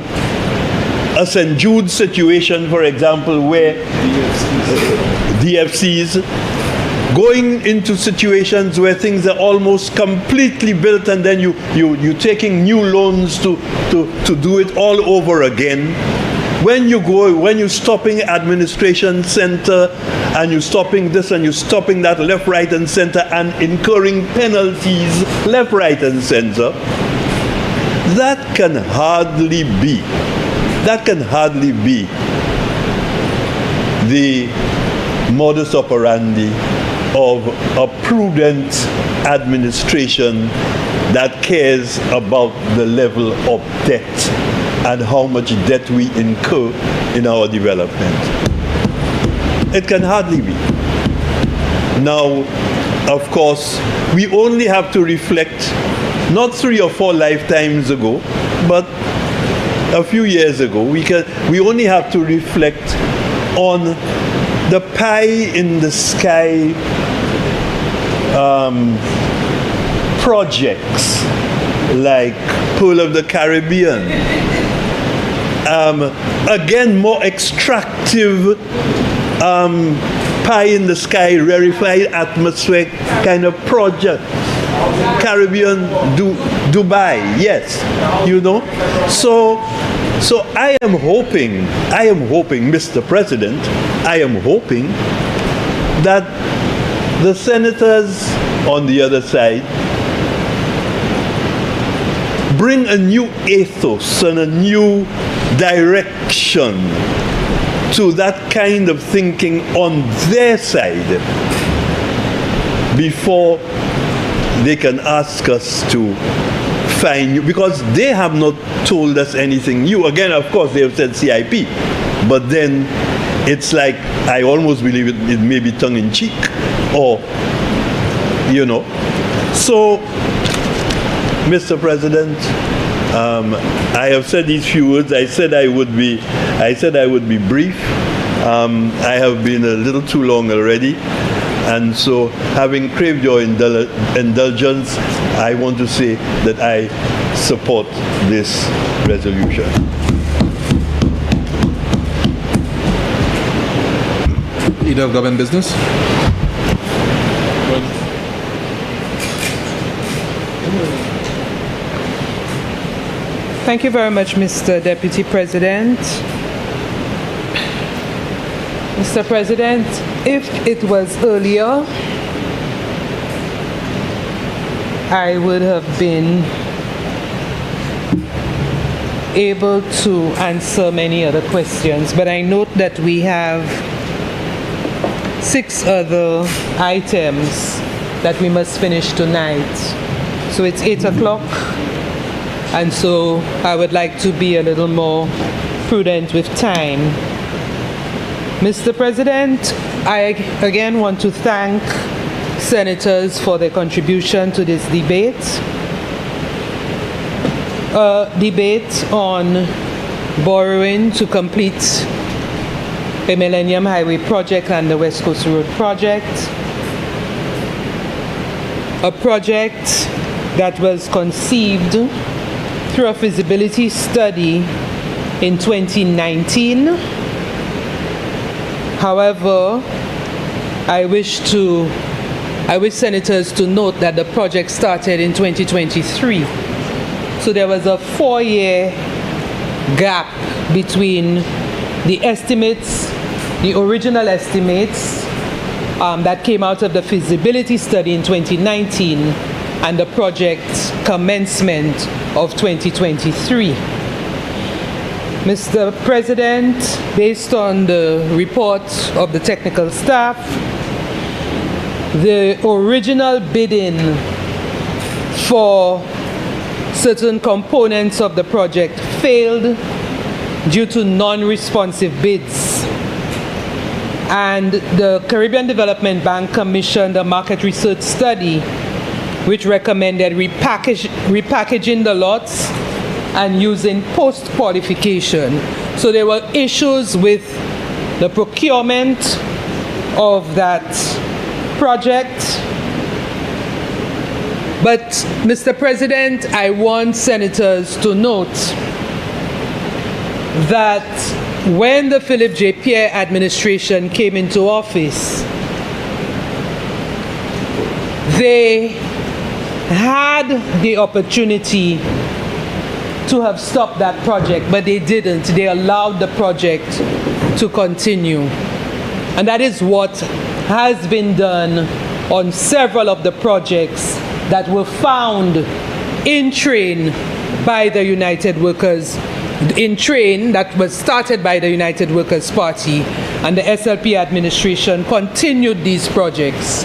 a St. Jude situation, for example, where DFCs, going into situations where things are almost completely built, and then you're taking new loans to do it all over again. When you're stopping administration center, and you're stopping this and you're stopping that left, right, and center, and incurring penalties left, right, and center, that can hardly be the modus operandi of a prudent administration that cares about the level of debt and how much debt we incur in our development. It can hardly be. Now, of course, we only have to reflect not 3 or 4 lifetimes ago, but a few years ago. We only have to reflect on the pie in the sky projects like Pearl of the Caribbean. Again, more extractive pie in the sky, rarefied atmosphere kind of project. Caribbean, Dubai, yes, you know. So I am hoping, Mr. President, I am hoping that the senators on the other side bring a new ethos and a new direction to that kind of thinking on their side before they can ask us to find you, because they have not told us anything new. Again, of course, they have said CIP, but then it's like, I almost believe it may be tongue-in-cheek, or, you know. So, Mr. President, I have said these few words. I said I would be brief. I have been a little too long already. And so, having craved your indulgence, I want to say that I support this resolution. Leader of Government Business. Thank you very much, Mr. Deputy President. Mr. President, if it was earlier, I would have been able to answer many other questions, but I note that we have 6 other items that we must finish tonight. So it's 8 o'clock, and so I would like to be a little more prudent with time. Mr. President, I again want to thank senators for their contribution to this debate. A debate on borrowing to complete a Millennium Highway project and the West Coast Road project. A project that was conceived through a feasibility study in 2019. However, I wish senators to note that the project started in 2023. So there was a 4-year gap between the estimates, the original estimates that came out of the feasibility study in 2019 and the project commencement of 2023. Mr. President, based on the report of the technical staff, the original bidding for certain components of the project failed due to non-responsive bids. And the Caribbean Development Bank commissioned a market research study which recommended repackaging the lots and using post-qualification. So there were issues with the procurement of that project. But, Mr. President, I want senators to note that when the Philip J. Pierre administration came into office, they had the opportunity to have stopped that project, but they didn't. They allowed the project to continue. And that is what has been done on several of the projects that were found in train by the United Workers, in train that was started by the United Workers Party, and the SLP administration continued these projects.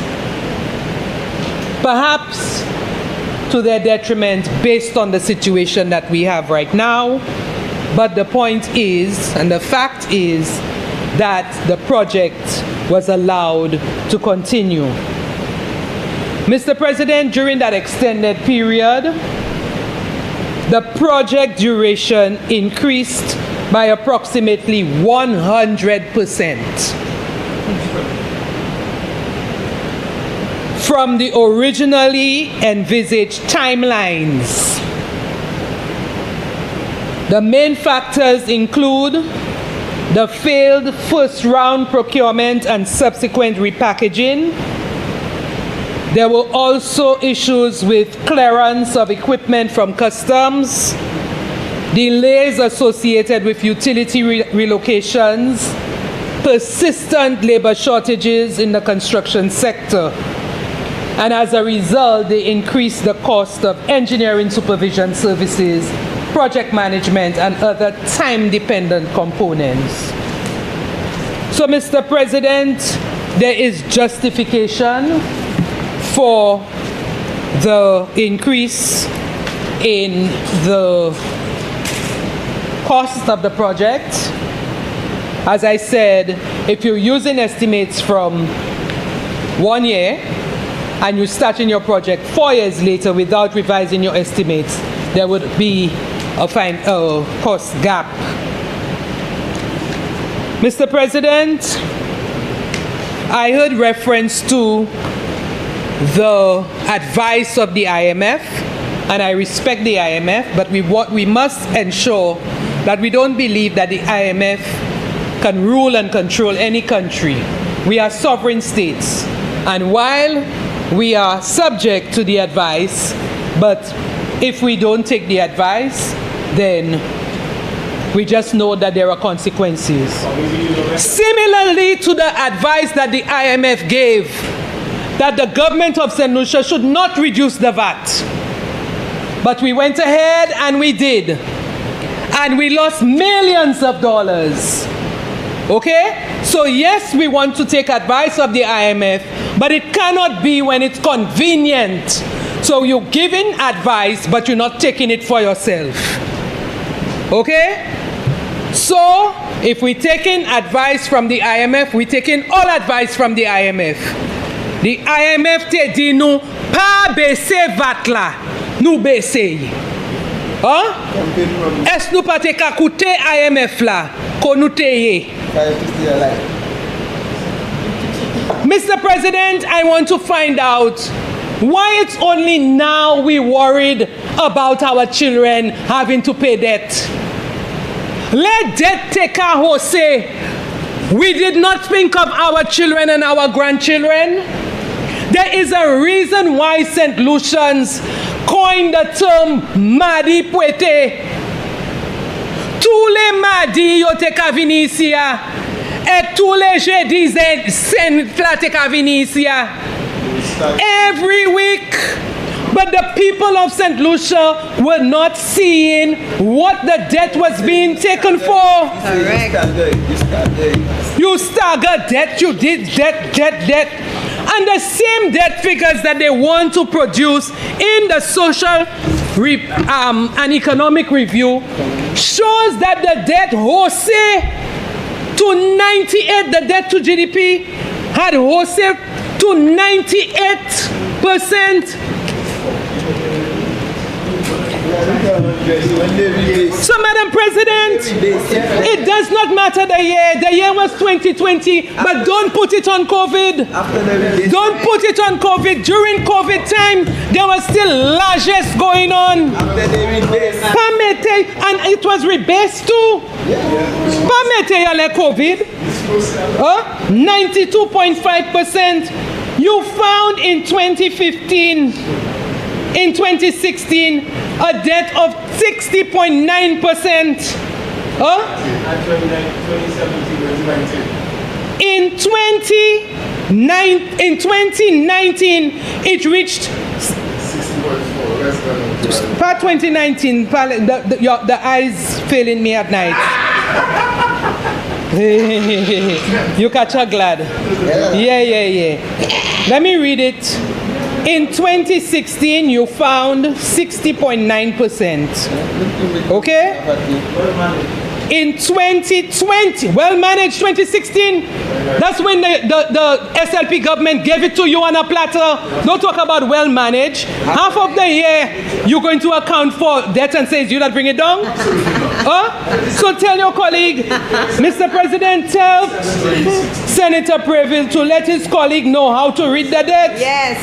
Perhaps to their detriment based on the situation that we have right now, but the point is, and the fact is, that the project was allowed to continue. Mr. President, during that extended period, the project duration increased by approximately 100% from the originally envisaged timelines. The main factors include the failed first round procurement and subsequent repackaging. There were also issues with clearance of equipment from customs, delays associated with utility relocations, persistent labor shortages in the construction sector. And as a result, they increased the cost of engineering supervision services, project management, and other time-dependent components. So, Mr. President, there is justification for the increase in the cost of the project. As I said, if you're using estimates from 1 year and you're starting your project 4 years later without revising your estimates, there would be a cost gap. Mr. President, I heard reference to the advice of the IMF, and I respect the IMF, but we must ensure that we don't believe that the IMF can rule and control any country. We are sovereign states, and while we are subject to the advice, but if we don't take the advice, then we just know that there are consequences. Similarly to the advice that the IMF gave, that the government of St. Lucia should not reduce the VAT. But we went ahead and we did. And we lost millions of dollars. Okay? So yes, we want to take advice of the IMF, but it cannot be when it's convenient. So you're giving advice, but you're not taking it for yourself. Okay? So if we're taking advice from the IMF, we're taking all advice from the IMF. The IMF te dit nous pas baisser VAT là, nous baisser. Hein? Est-ce nous pas te ka coûter IMF là, qu'on nous taye? Mr. President, I want to find out why it's only now we worried about our children having to pay debt. Let debt take a hose. We did not think of our children and our grandchildren. There is a reason why St. Lucians coined the term Madi Pwete. Tous les Madi yo te ka vini ici ya, et tous les jeudis Saint la te ka vini ici ya. Every week. But the people of St. Lucia were not seeing what the debt was being taken for. Correct. You stagger debt, you did debt. And the same debt figures that they want to produce in the social and economic review shows that the debt wholesale to 98, the debt to GDP had wholesale to 98%. So, Madam President, it does not matter the year. The year was 2020, but don't put it on COVID. Don't put it on COVID. During COVID time, there was still largesse going on. And it was rebased too. COVID. 92.5%. You found in 2015, in 2016, a debt of 60.9%. In 2019, it reached. Part 2019, the eyes failing me at night. You catch her glad. Yeah. Let me read it. In 2016, you found 60.9%. Okay? In 2020, well managed 2016, that's when the SLP government gave it to you on a platter. Don't talk about well managed. Half of the year, you're going to account for debt and say, you not bring it down? So tell your colleague, Mr. President, tell Senator Preville to let his colleague know how to read the debt. Yes.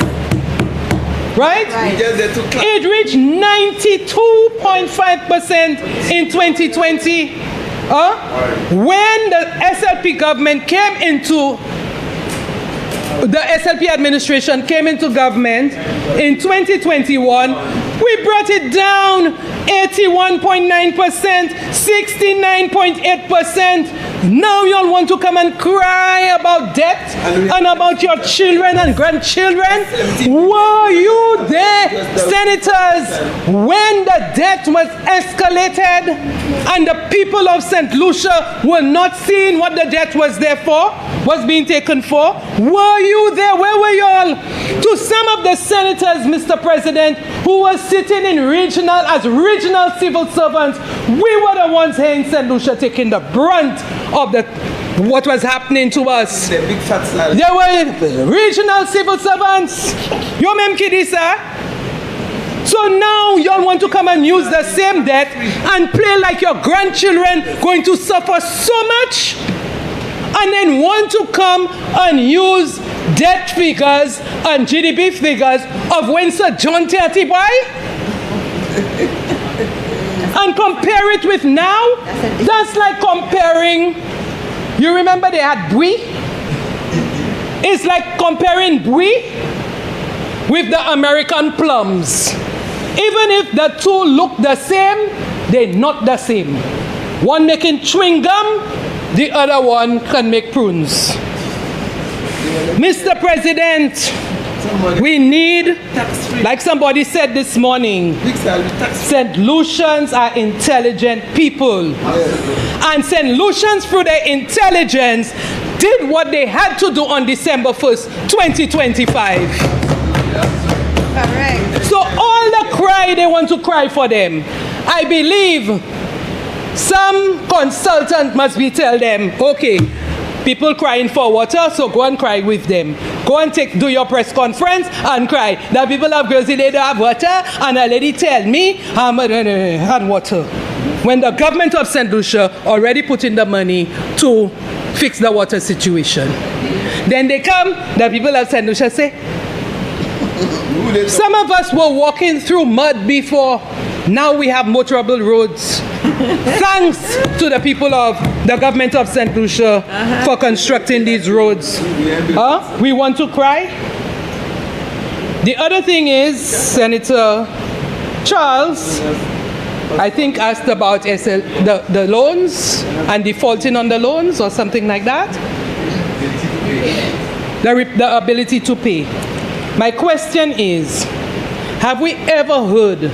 Right? It reached 92.5% in 2020. When the SLP government came into, the SLP administration came into government in 2021, we brought it down 81.9%, 69.8%. Now y'all want to come and cry about debt and about your children and grandchildren? Were you there, senators, when the debt was escalated and the people of St. Lucia were not seeing what the debt was there for, was being taken for? Were you there? Where were y'all? To some of the senators, Mr. President, who were sitting in as regional civil servants, we were the ones here in St. Lucia taking the brunt of what was happening to us. There were regional civil servants. You remember Kidisa? So now y'all want to come and use the same debt and play like your grandchildren going to suffer so much, and then want to come and use debt figures and GDP figures of when Sir John Terty boy and compare it with now. That's like comparing, you remember they had brie? It's like comparing brie with the American plums. Even if the two look the same, they're not the same. One making chewing gum, the other one can make prunes. Mr. President, we need, like somebody said this morning, St. Lucians are intelligent people. And St. Lucians, through their intelligence, did what they had to do on December 1st, 2025. Correct. So all the cry, they want to cry for them. I believe some consultant must be tell them, okay, people crying for water, so go and cry with them. Go and do your press conference and cry. The people of Jersey, they don't have water, and a lady tell me, and water. When the government of St. Lucia already put in the money to fix the water situation. Then they come, the people of St. Lucia say, some of us were walking through mud before. Now we have motorable roads. Thanks to the people of the government of St. Lucia for constructing these roads. We want to cry. The other thing is, Senator Charles, I think, asked about the loans and defaulting on the loans or something like that. The ability to pay. My question is, have we ever heard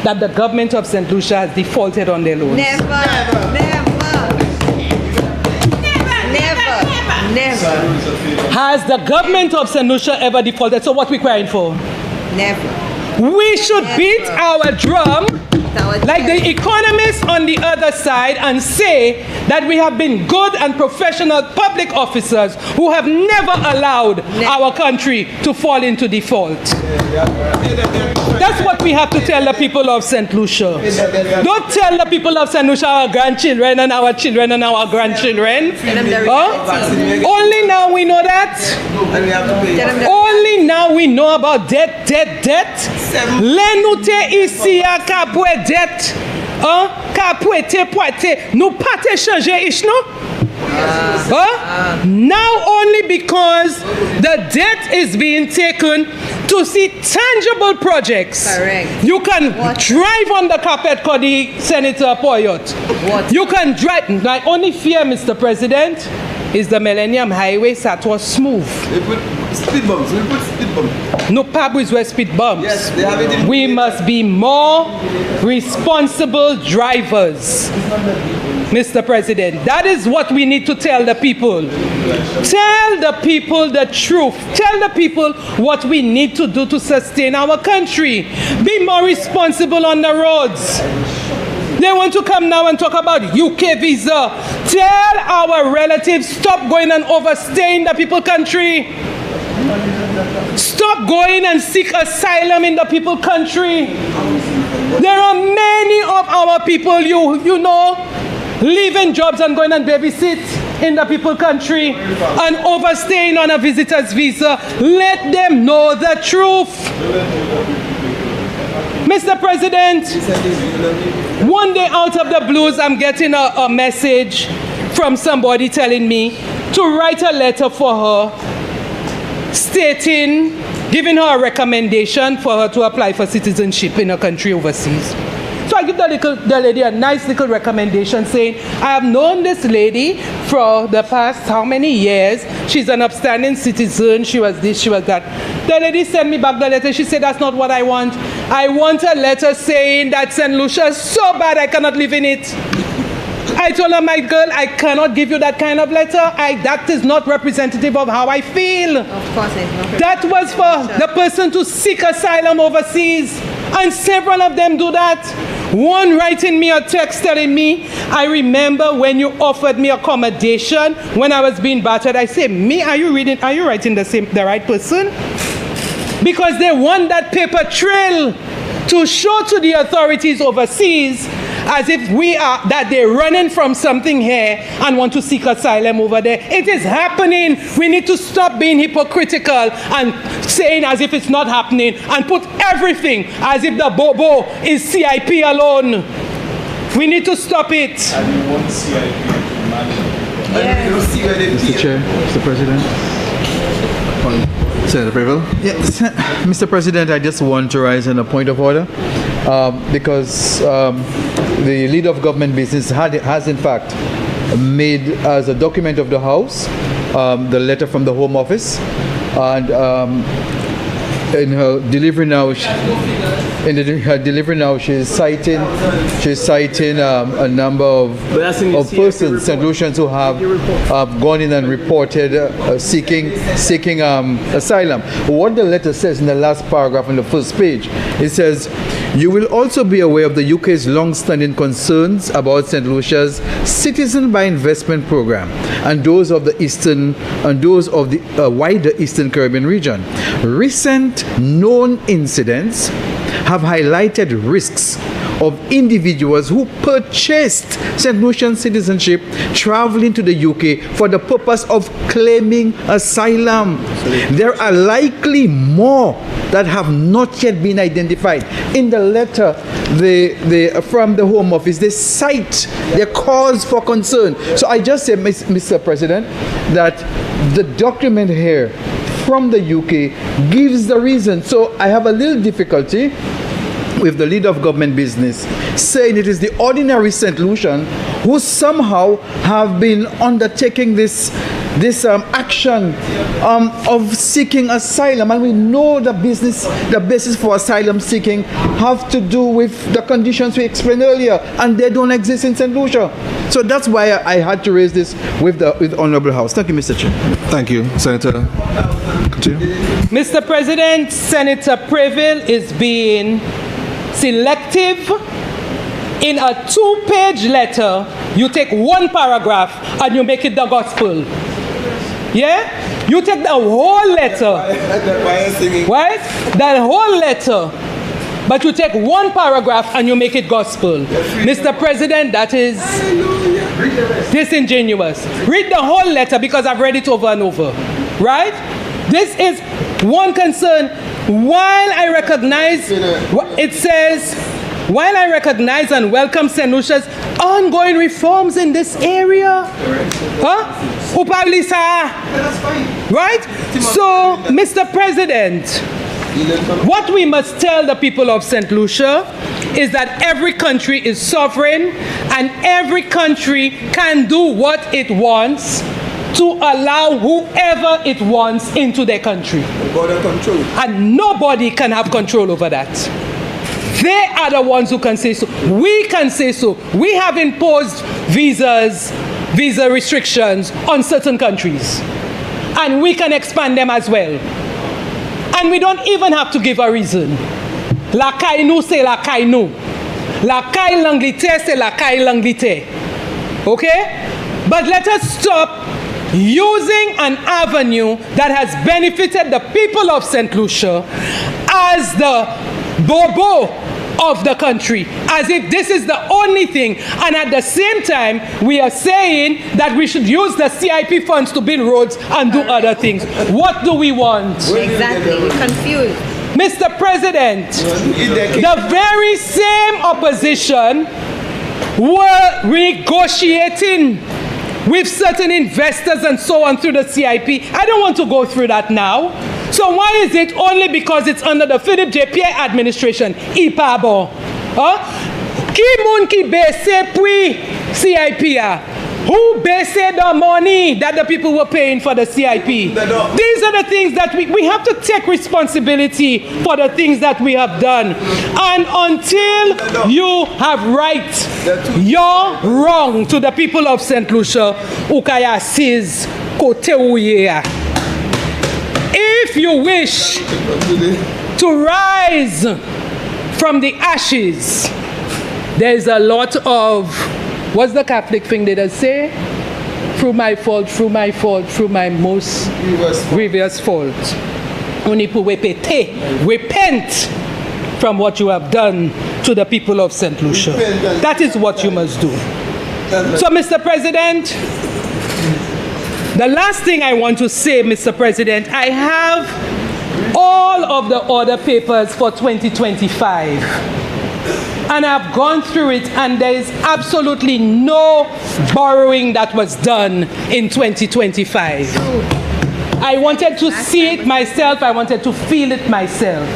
that the government of St. Lucia has defaulted on their loans? Never. Has the government of St. Lucia ever defaulted? So what are we crying for? Never. We should beat our drum like the economists on the other side and say that we have been good and professional public officers who have never allowed our country to fall into default. That's what we have to tell the people of St. Lucia. Don't tell the people of St. Lucia our grandchildren and our children and our grandchildren. Only now we know that. Only now we know about debt. Lenute ici à kapwe debt. Kapwete poite. Nous pas te changer ish no? Now only because the debt is being taken to see tangible projects. Correct. You can drive on the carpet, Cody, Senator Poyot. You can drive. My only fear, Mr. President, is the Millennium Highway that was smooth. We put speed bumps. No pabs were speed bumps. Yes, they have it in. We must be more responsible drivers. Mr. President, that is what we need to tell the people. Tell the people the truth. Tell the people what we need to do to sustain our country. Be more responsible on the roads. They want to come now and talk about UK visa. Tell our relatives, stop going and overstaying the people's country. Stop going and seek asylum in the people's country. There are many of our people, you know, leaving jobs and going and babysit in the people's country and overstaying on a visitor's visa. Let them know the truth. Mr. President, one day out of the blues, I'm getting a message from somebody telling me to write a letter for her stating, giving her a recommendation for her to apply for citizenship in a country overseas. So I give the lady a nice little recommendation saying, I have known this lady for the past how many years. She's an upstanding citizen. She was this, she was that. The lady sent me back the letter. She said, that's not what I want. I want a letter saying that St. Lucia is so bad I cannot live in it. I told her, my girl, I cannot give you that kind of letter. That is not representative of how I feel. Of course it's not. That was for the person to seek asylum overseas. And several of them do that. One writing me a text telling me, I remember when you offered me accommodation when I was being battered. I say, me, are you writing the right person? Because they want that paper trail to show to the authorities overseas as if that they're running from something here and want to seek asylum over there. It is happening. We need to stop being hypocritical and saying as if it's not happening and put everything as if the bobo is CIP alone. We need to stop it. And you want CIP to manage. Mr. Chair, Mr. President. Senator Preble? Yes, Mr. President, I just want to raise on a point of order because the leader of government business has in fact made as a document of the House the letter from the Home Office, and in her delivery now, she's citing a number of persons, St. Lucians, who have gone in and reported seeking asylum. What the letter says in the last paragraph on the first page, it says, you will also be aware of the UK's long-standing concerns about St. Lucia's Citizen by Investment program and those of the wider Eastern Caribbean region. Recent known incidents have highlighted risks of individuals who purchased St. Lucian citizenship traveling to the UK for the purpose of claiming asylum. There are likely more that have not yet been identified. In the letter from the Home Office, they cite their cause for concern. So I just say, Mr. President, that the document here from the UK gives the reason. So I have a little difficulty with the leader of government business saying it is the ordinary St. Lucian who somehow have been undertaking this action of seeking asylum, and we know the basis for asylum seeking have to do with the conditions we explained earlier, and they don't exist in St. Lucia. So that's why I had to raise this with the Honorable House. Thank you, Mr. Chair. Thank you, Senator. Continue. Mr. President, Senator Preble is being selective in a 2-page letter, you take one paragraph and you make it the gospel. Yeah? You take the whole letter. Right? The whole letter. But you take one paragraph and you make it gospel. Mr. President, that is disingenuous. Read the whole letter because I've read it over and over. Right? This is one concern. While I recognize, it says, while I recognize and welcome St. Lucia's ongoing reforms in this area, right? So, Mr. President, what we must tell the people of St. Lucia is that every country is sovereign and every country can do what it wants to allow whoever it wants into their country. And nobody can have control over that. They are the ones who can say so. We can say so. We have imposed visa restrictions on certain countries. And we can expand them as well. And we don't even have to give a reason. La kai nous, c'est la kai nous. La kai l'Angleterre, c'est la kai l'Angleterre. Okay? But let us stop using an avenue that has benefited the people of St. Lucia as the bobo of the country, as if this is the only thing, and at the same time we are saying that we should use the CIP funds to build roads and do other things. What do we want? Exactly, we're confused. Mr. President, the very same opposition were negotiating with certain investors and so on through the CIP. I don't want to go through that now. So why is it only because it's under the Philip J. Pierre administration? IPABO. Qui moun ki bese puis CIP a? Who based the money that the people were paying for the CIP? These are the things that we have to take responsibility for the things that we have done. And until you have right your wrong to the people of St. Lucia, ukaya says kote uye. If you wish to rise from the ashes, there's a lot of, what's the Catholic thing they say? Through my fault, through my fault, through my most grievous fault. Repent from what you have done to the people of St. Lucia. That is what you must do. So, Mr. President, the last thing I want to say, Mr. President, I have all of the order papers for 2025. And I've gone through it, and there is absolutely no borrowing that was done in 2025. I wanted to see it myself. I wanted to feel it myself.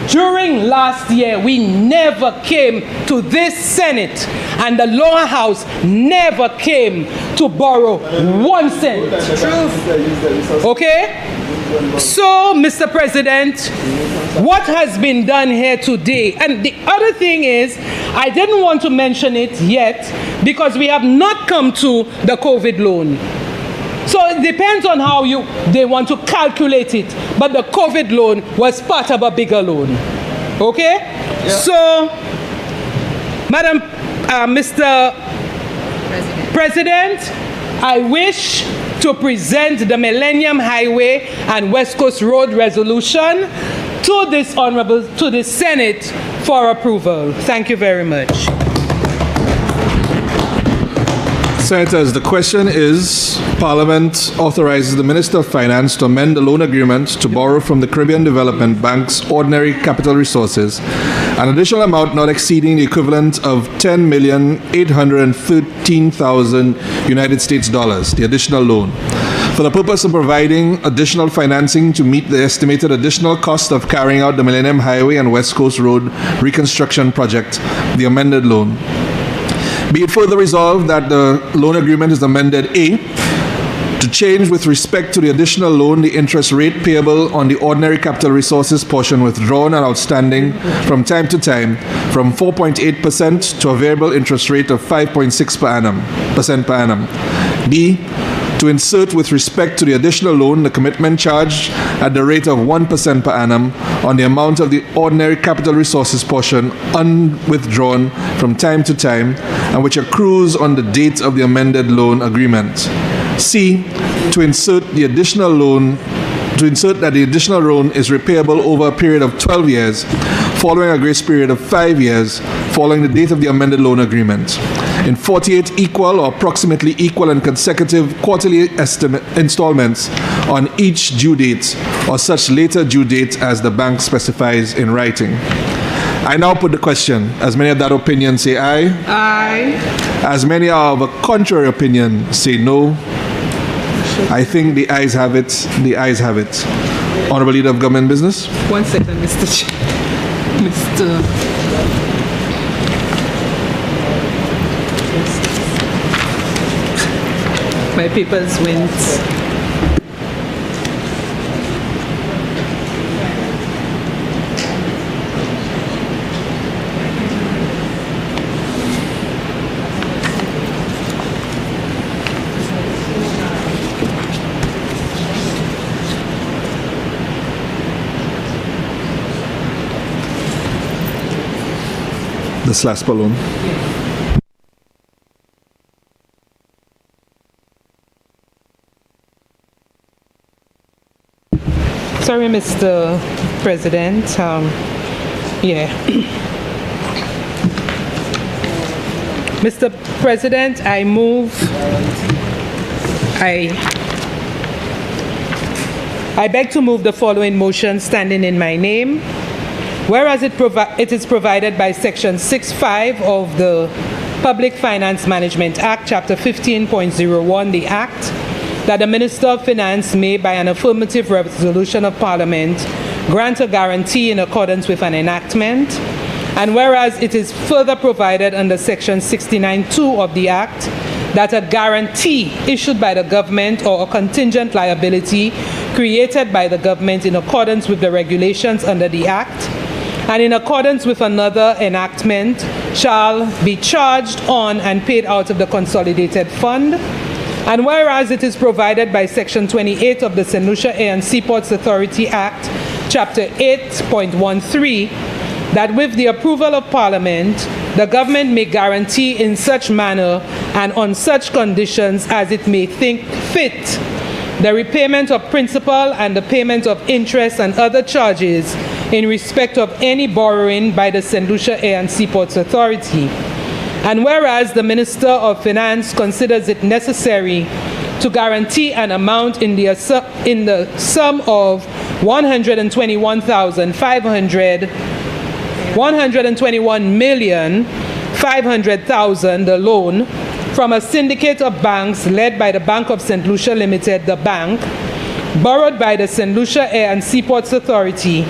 During last year, we never came to this Senate, and the lower house never came to borrow 1 cent. Okay? So, Mr. President, what has been done here today, and the other thing is, I didn't want to mention it yet because we have not come to the COVID loan. So it depends on how they want to calculate it, but the COVID loan was part of a bigger loan. Okay? Yeah. So, Madam, Mr. President, I wish to present the Millennium Highway and West Coast Road resolution to this Senate for approval. Thank you very much. Senators, the question is, Parliament authorizes the Minister of Finance to amend the loan agreement to borrow from the Caribbean Development Bank's ordinary capital resources an additional amount not exceeding the equivalent of $10,813,000 United States dollars, the additional loan, for the purpose of providing additional financing to meet the estimated additional cost of carrying out the Millennium Highway and West Coast Road reconstruction project, the amended loan. Be it further resolved that the loan agreement is amended A, to change with respect to the additional loan the interest rate payable on the ordinary capital resources portion withdrawn and outstanding from time to time from 4.8% to a variable interest rate of 5.6% per annum. B, To insert with respect to the additional loan, the commitment charged at the rate of 1% per annum on the amount of the ordinary capital resources portion unwithdrawn from time to time and which accrues on the date of the amended loan agreement. C. To insert that the additional loan is repayable over a period of 12 years, following a grace period of 5 years, following the date of the amended loan agreement, in 48 equal or approximately equal and consecutive quarterly installments on each due date or such later due date as the bank specifies in writing. I now put the question. As many of that opinion say aye. Aye. As many are of a contrary opinion say no. I think the ayes have it. The ayes have it. Honorable Leader of Government Business. 1 second, Mr. Chair. My papers went. This last balloon. Sorry, Mr. President. Mr. President, I beg to move the following motion standing in my name. Whereas it is provided by Section 6.5 of the Public Finance Management Act, Chapter 15.01, the Act, that the Minister of Finance may, by an affirmative resolution of Parliament, grant a guarantee in accordance with an enactment, and whereas it is further provided under Section 69.2 of the Act, that a guarantee issued by the government or a contingent liability created by the government in accordance with the regulations under the Act, and in accordance with another enactment, shall be charged on and paid out of the Consolidated Fund. And whereas it is provided by Section 28 of the St. Lucia Air and Seaports Authority Act, Chapter 8.13, that with the approval of Parliament, the government may guarantee in such manner and on such conditions as it may think fit the repayment of principal and the payment of interest and other charges in respect of any borrowing by the St. Lucia Air and Seaports Authority. And whereas the Minister of Finance considers it necessary to guarantee an amount in the sum of $121,500,000, the loan, from a syndicate of banks led by the Bank of St. Lucia Limited, the bank, borrowed by the St. Lucia Air and Seaports Authority,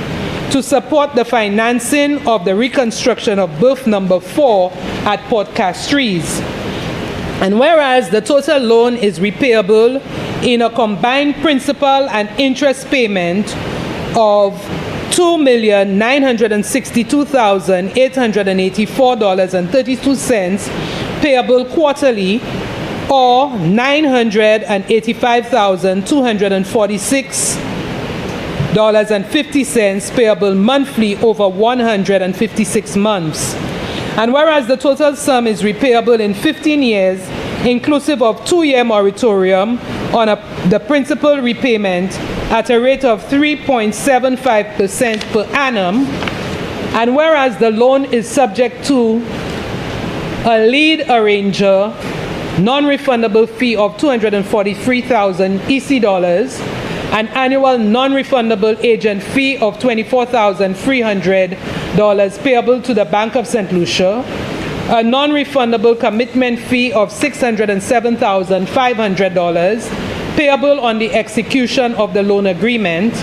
to support the financing of the reconstruction of berth number 4 at Port Castries. And whereas the total loan is repayable in a combined principal and interest payment of $2,962,884.32 payable quarterly, or $985,246.50 payable monthly over 156 months. And whereas the total sum is repayable in 15 years, inclusive of 2-year moratorium on the principal repayment at a rate of 3.75% per annum, and whereas the loan is subject to a lead arranger non-refundable fee of $243,000 EC dollars, an annual non-refundable agent fee of $24,300 payable to the Bank of St. Lucia, a non-refundable commitment fee of $607,500 payable on the execution of the loan agreement,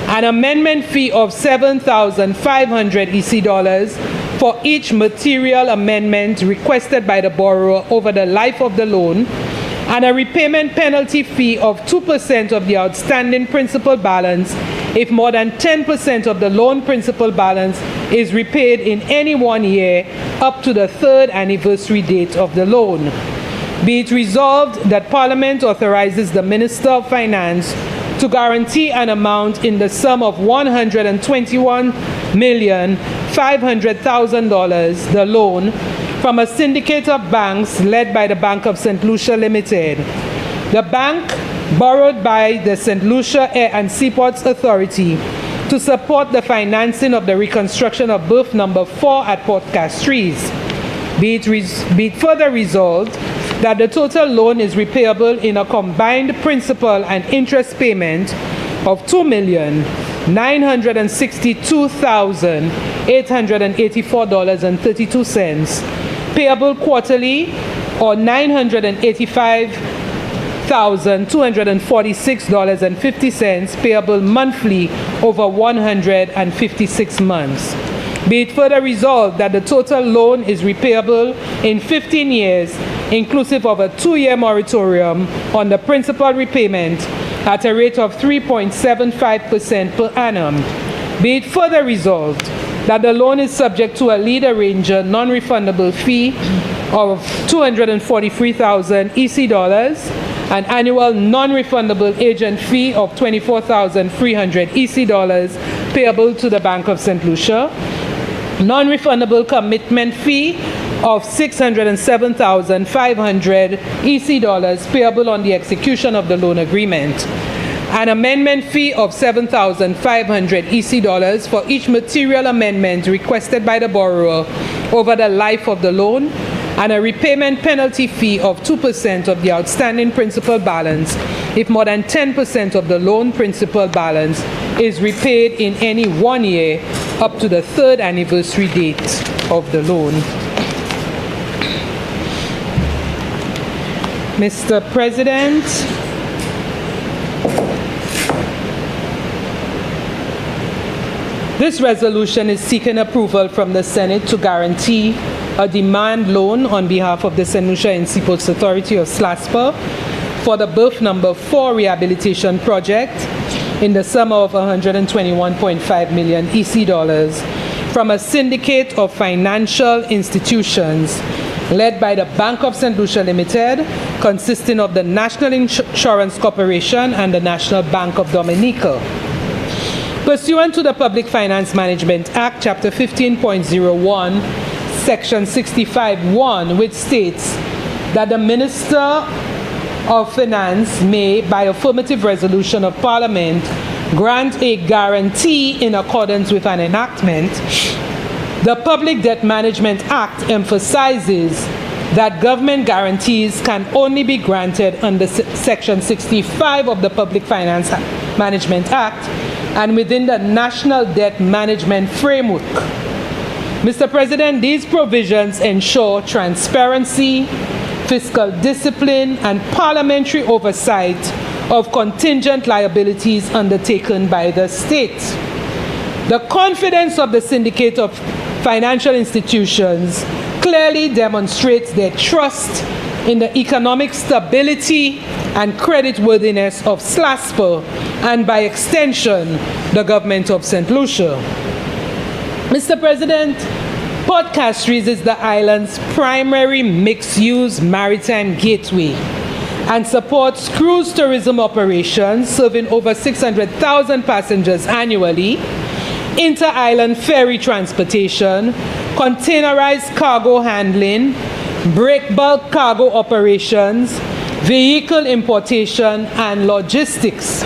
an amendment fee of $7,500 EC dollars for each material amendment requested by the borrower over the life of the loan, and a repayment penalty fee of 2% of the outstanding principal balance if more than 10% of the loan principal balance is repaid in any 1 year up to the 3rd anniversary date of the loan. Be it resolved that Parliament authorizes the Minister of Finance to guarantee an amount in the sum of $121,500,000, the loan, from a syndicate of banks led by the Bank of St. Lucia Limited. The bank borrowed by the St. Lucia Air and Seaports Authority to support the financing of the reconstruction of berth number 4 at Port Castries. Be it further resolved that the total loan is repayable in a combined principal and interest payment of $2,962,884.32, payable quarterly, or $985,246.50 payable monthly over 156 months. Be it further resolved that the total loan is repayable in 15 years, inclusive of a 2-year moratorium on the principal repayment at a rate of 3.75% per annum. Be it further resolved that the loan is subject to a lead arranger non-refundable fee of $243,000 EC dollars, an annual non-refundable agent fee of $24,300 EC dollars payable to the Bank of St. Lucia, non-refundable commitment fee of $607,500 EC dollars payable on the execution of the loan agreement, an amendment fee of $7,500 EC dollars for each material amendment requested by the borrower over the life of the loan, and a repayment penalty fee of 2% of the outstanding principal balance if more than 10% of the loan principal balance is repaid in any 1 year up to the 3rd anniversary date of the loan. Mr. President, this resolution is seeking approval from the Senate to guarantee a demand loan on behalf of the St. Lucia and Seaports Authority of SLASPA for the berth number 4 rehabilitation project in the sum of $121.5 million EC dollars from a syndicate of financial institutions led by the Bank of St. Lucia Limited, consisting of the National Insurance Corporation and the National Bank of Dominica. Pursuant to the Public Finance Management Act, Chapter 15.01, Section 65(1), which states that the Minister of Finance may, by affirmative resolution of Parliament, grant a guarantee in accordance with an enactment, the Public Debt Management Act emphasizes that government guarantees can only be granted under Section 65 of the Public Finance Management Act and within the National Debt Management Framework. Mr. President, these provisions ensure transparency, fiscal discipline, and parliamentary oversight of contingent liabilities undertaken by the state. The confidence of the syndicate of financial institutions clearly demonstrates their trust in the economic stability and creditworthiness of SLASPA and, by extension, the government of St. Lucia. Mr. President, Port Castries is the island's primary mixed-use maritime gateway and supports cruise tourism operations serving over 600,000 passengers annually, inter-island ferry transportation, containerized cargo handling, break bulk cargo operations, vehicle importation, and logistics.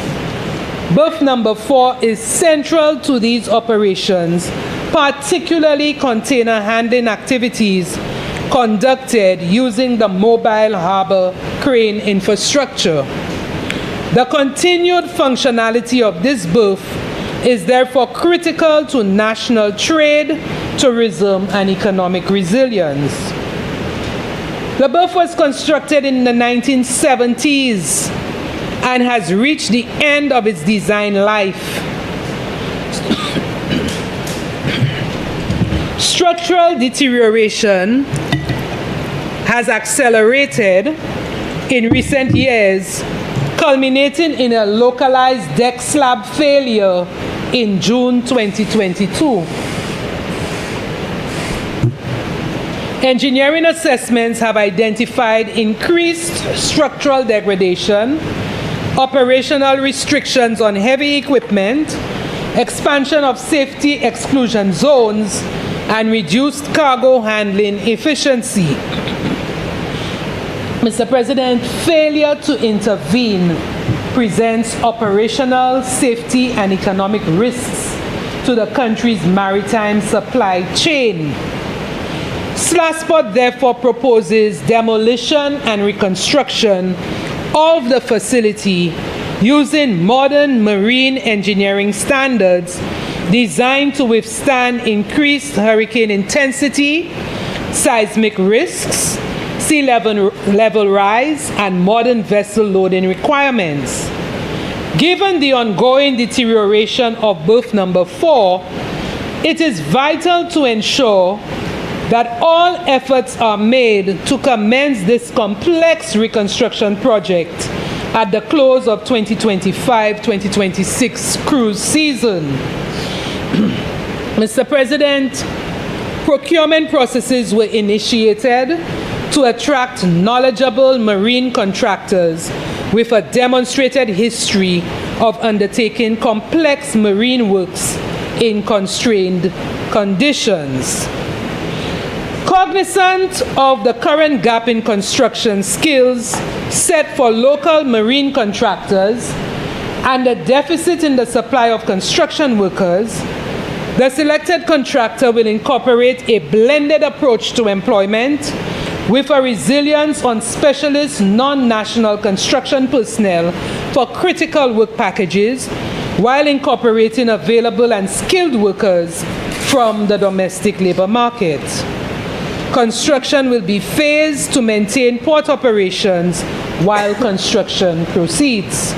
Berth number 4 is central to these operations, particularly container handling activities conducted using the mobile harbor crane infrastructure. The continued functionality of this berth is therefore critical to national trade, tourism, and economic resilience. The berth was constructed in the 1970s and has reached the end of its design life. Structural deterioration has accelerated in recent years, culminating in a localized deck slab failure in June 2022. Engineering assessments have identified increased structural degradation, operational restrictions on heavy equipment, expansion of safety exclusion zones, and reduced cargo handling efficiency. Mr. President, failure to intervene presents operational, safety, and economic risks to the country's maritime supply chain. SLASPOT therefore proposes demolition and reconstruction of the facility using modern marine engineering standards designed to withstand increased hurricane intensity, seismic risks, sea level rise, and modern vessel loading requirements. Given the ongoing deterioration of berth number 4, it is vital to ensure that all efforts are made to commence this complex reconstruction project at the close of 2025-2026 cruise season. Mr. President, procurement processes were initiated to attract knowledgeable marine contractors with a demonstrated history of undertaking complex marine works in constrained conditions. Cognizant of the current gap in construction skills set for local marine contractors and the deficit in the supply of construction workers, the selected contractor will incorporate a blended approach to employment with a resilience on specialist non-national construction personnel for critical work packages while incorporating available and skilled workers from the domestic labor market. Construction will be phased to maintain port operations while construction proceeds.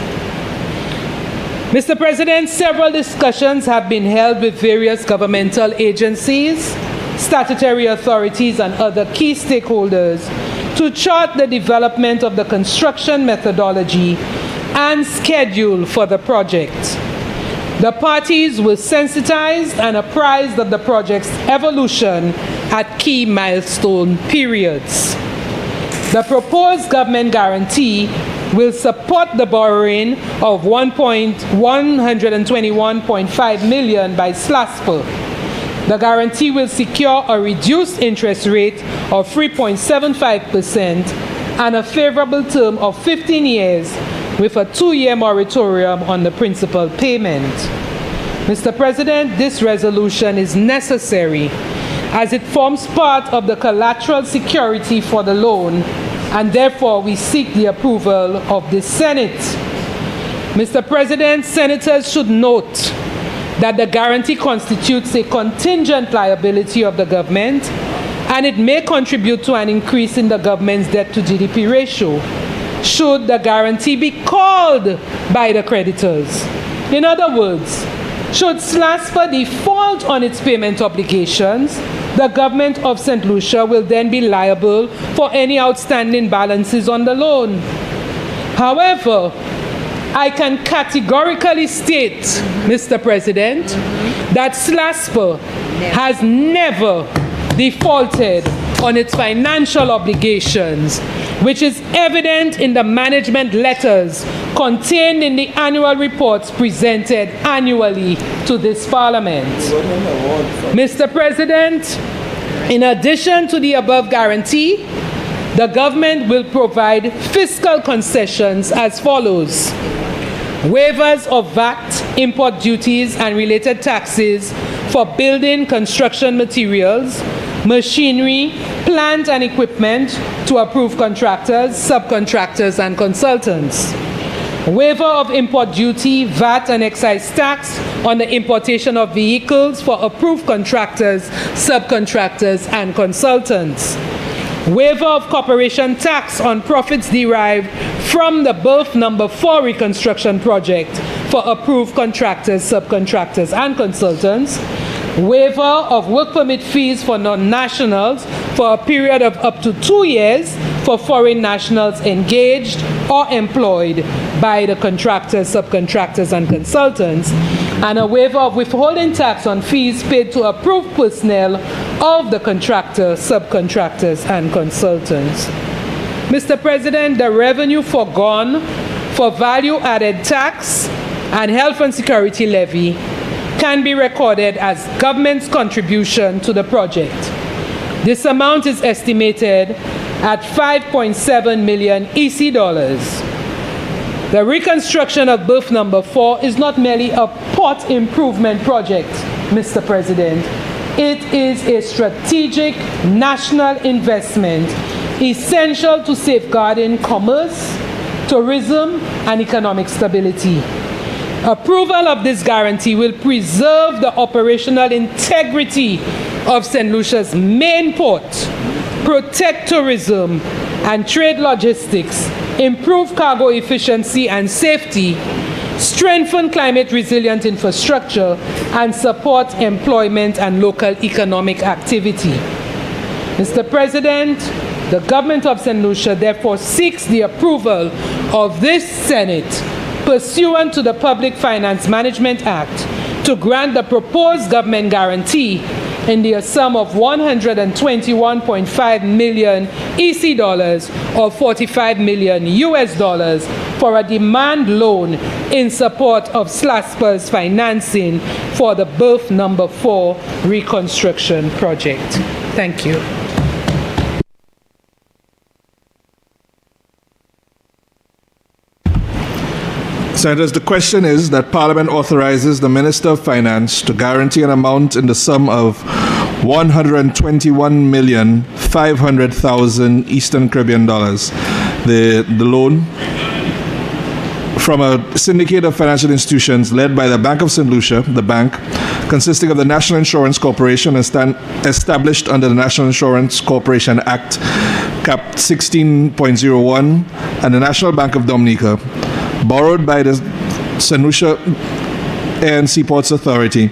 Mr. President, several discussions have been held with various governmental agencies, statutory authorities, and other key stakeholders to chart the development of the construction methodology and schedule for the project. The parties were sensitized and apprised of the project's evolution at key milestone periods. The proposed government guarantee will support the borrowing of $121.5 million by SLASPO. The guarantee will secure a reduced interest rate of 3.75% and a favorable term of 15 years with a 2-year moratorium on the principal payment. Mr. President, this resolution is necessary as it forms part of the collateral security for the loan, and therefore we seek the approval of the Senate. Mr. President, senators should note that the guarantee constitutes a contingent liability of the government, and it may contribute to an increase in the government's debt to GDP ratio should the guarantee be called by the creditors. In other words, should SLASPA default on its payment obligations, the government of St. Lucia will then be liable for any outstanding balances on the loan. However, I can categorically state, Mr. President, that SLASPA has never defaulted on its financial obligations, which is evident in the management letters contained in the annual reports presented annually to this Parliament. Mr. President, in addition to the above guarantee, the government will provide fiscal concessions as follows: waivers of VAT, import duties, and related taxes for building construction materials, machinery, plant and equipment to approved contractors, subcontractors, and consultants. Waiver of import duty, VAT, and excise tax on the importation of vehicles for approved contractors, subcontractors, and consultants. Waiver of corporation tax on profits derived from the berth number 4 reconstruction project for approved contractors, subcontractors, and consultants. Waiver of work permit fees for non-nationals for a period of up to 2 years for foreign nationals engaged or employed by the contractors, subcontractors, and consultants. and a waiver of withholding tax on fees paid to approved personnel of the contractor, subcontractors, and consultants. Mr. President, the revenue foregone for value-added tax and health and security levy can be recorded as government's contribution to the project. This amount is estimated at 5.7 million EC dollars. The reconstruction of berth number 4 is not merely a port improvement project, Mr. President. It is a strategic national investment essential to safeguarding commerce, tourism, and economic stability. Approval of this guarantee will preserve the operational integrity of St. Lucia's main port, protect tourism and trade logistics, improve cargo efficiency and safety, strengthen climate-resilient infrastructure, and support employment and local economic activity. Mr. President, the government of St. Lucia therefore seeks the approval of this Senate pursuant to the Public Finance Management Act to grant the proposed government guarantee in the sum of 121.5 million EC dollars or 45 million US dollars for a demand loan in support of SLASPA's financing for the berth number 4 reconstruction project. Thank you. Senators, the question is that Parliament authorizes the Minister of Finance to guarantee an amount in the sum of 121,500,000 Eastern Caribbean dollars. The loan from a syndicate of financial institutions led by the Bank of St. Lucia, the bank, consisting of the National Insurance Corporation established under the National Insurance Corporation Act, Cap 16.01, and the National Bank of Dominica, borrowed by the St. Lucia Air and Seaports Authority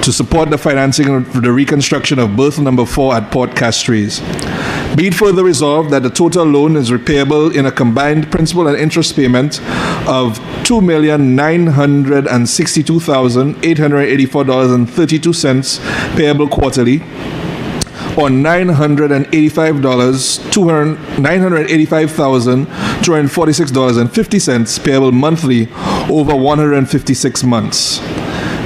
to support the financing of the reconstruction of berth number 4 at Port Castries. Be it further resolved that the total loan is repayable in a combined principal and interest payment of $2,962,884.32 payable quarterly, or $985,246.50 payable monthly over 156 months.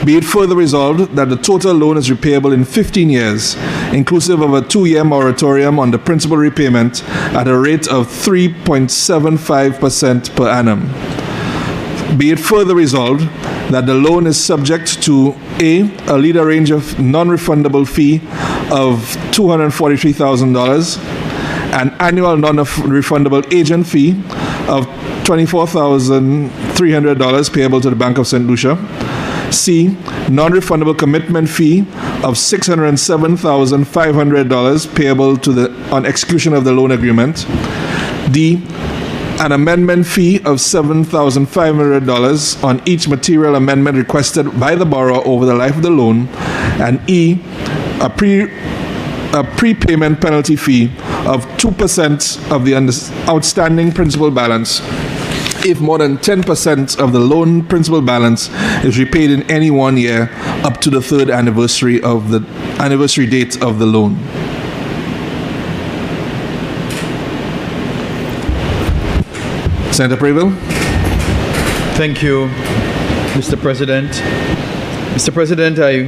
Be it further resolved that the total loan is repayable in 15 years, inclusive of a 2-year moratorium on the principal repayment at a rate of 3.75% per annum. Be it further resolved that the loan is subject to a leader range of non-refundable fee of $243,000, an annual non-refundable agent fee of $24,300 payable to the Bank of St. Lucia, C, non-refundable commitment fee of $607,500 payable on execution of the loan agreement, D, an amendment fee of $7,500 on each material amendment requested by the borrower over the life of the loan, and E, a prepayment penalty fee of 2% of the outstanding principal balance if more than 10% of the loan principal balance is repaid in any 1 year up to the 3rd anniversary of the anniversary date of the loan. Senator Preble. Thank you, Mr. President. Mr. President, I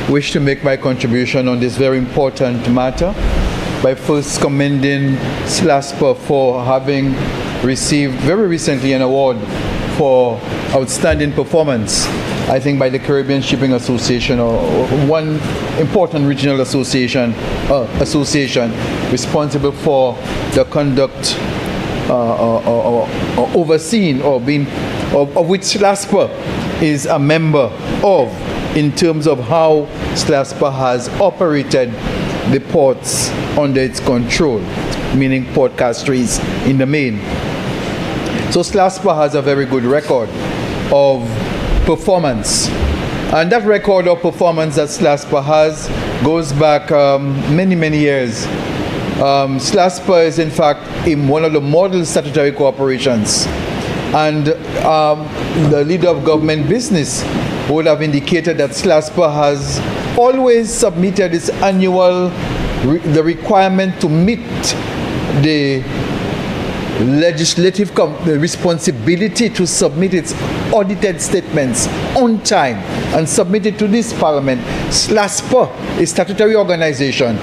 wish to make my contribution on this very important matter by first commending SLASPA for having received very recently an award for outstanding performance, I think by the Caribbean Shipping Association, or one important regional association responsible for the conduct or overseen or being of which SLASPA is a member of, in terms of how SLASPA has operated the ports under its control, meaning Port Castries in the main. So SLASPA has a very good record of performance. And that record of performance that SLASPA has goes back many, many years. SLASPA is in fact in one of the model statutory corporations. And the leader of government business would have indicated that SLASPA has always submitted its annual the requirement to meet the legislative the responsibility to submit its audited statements on time and submit it to this parliament. SLASPA, a statutory organization,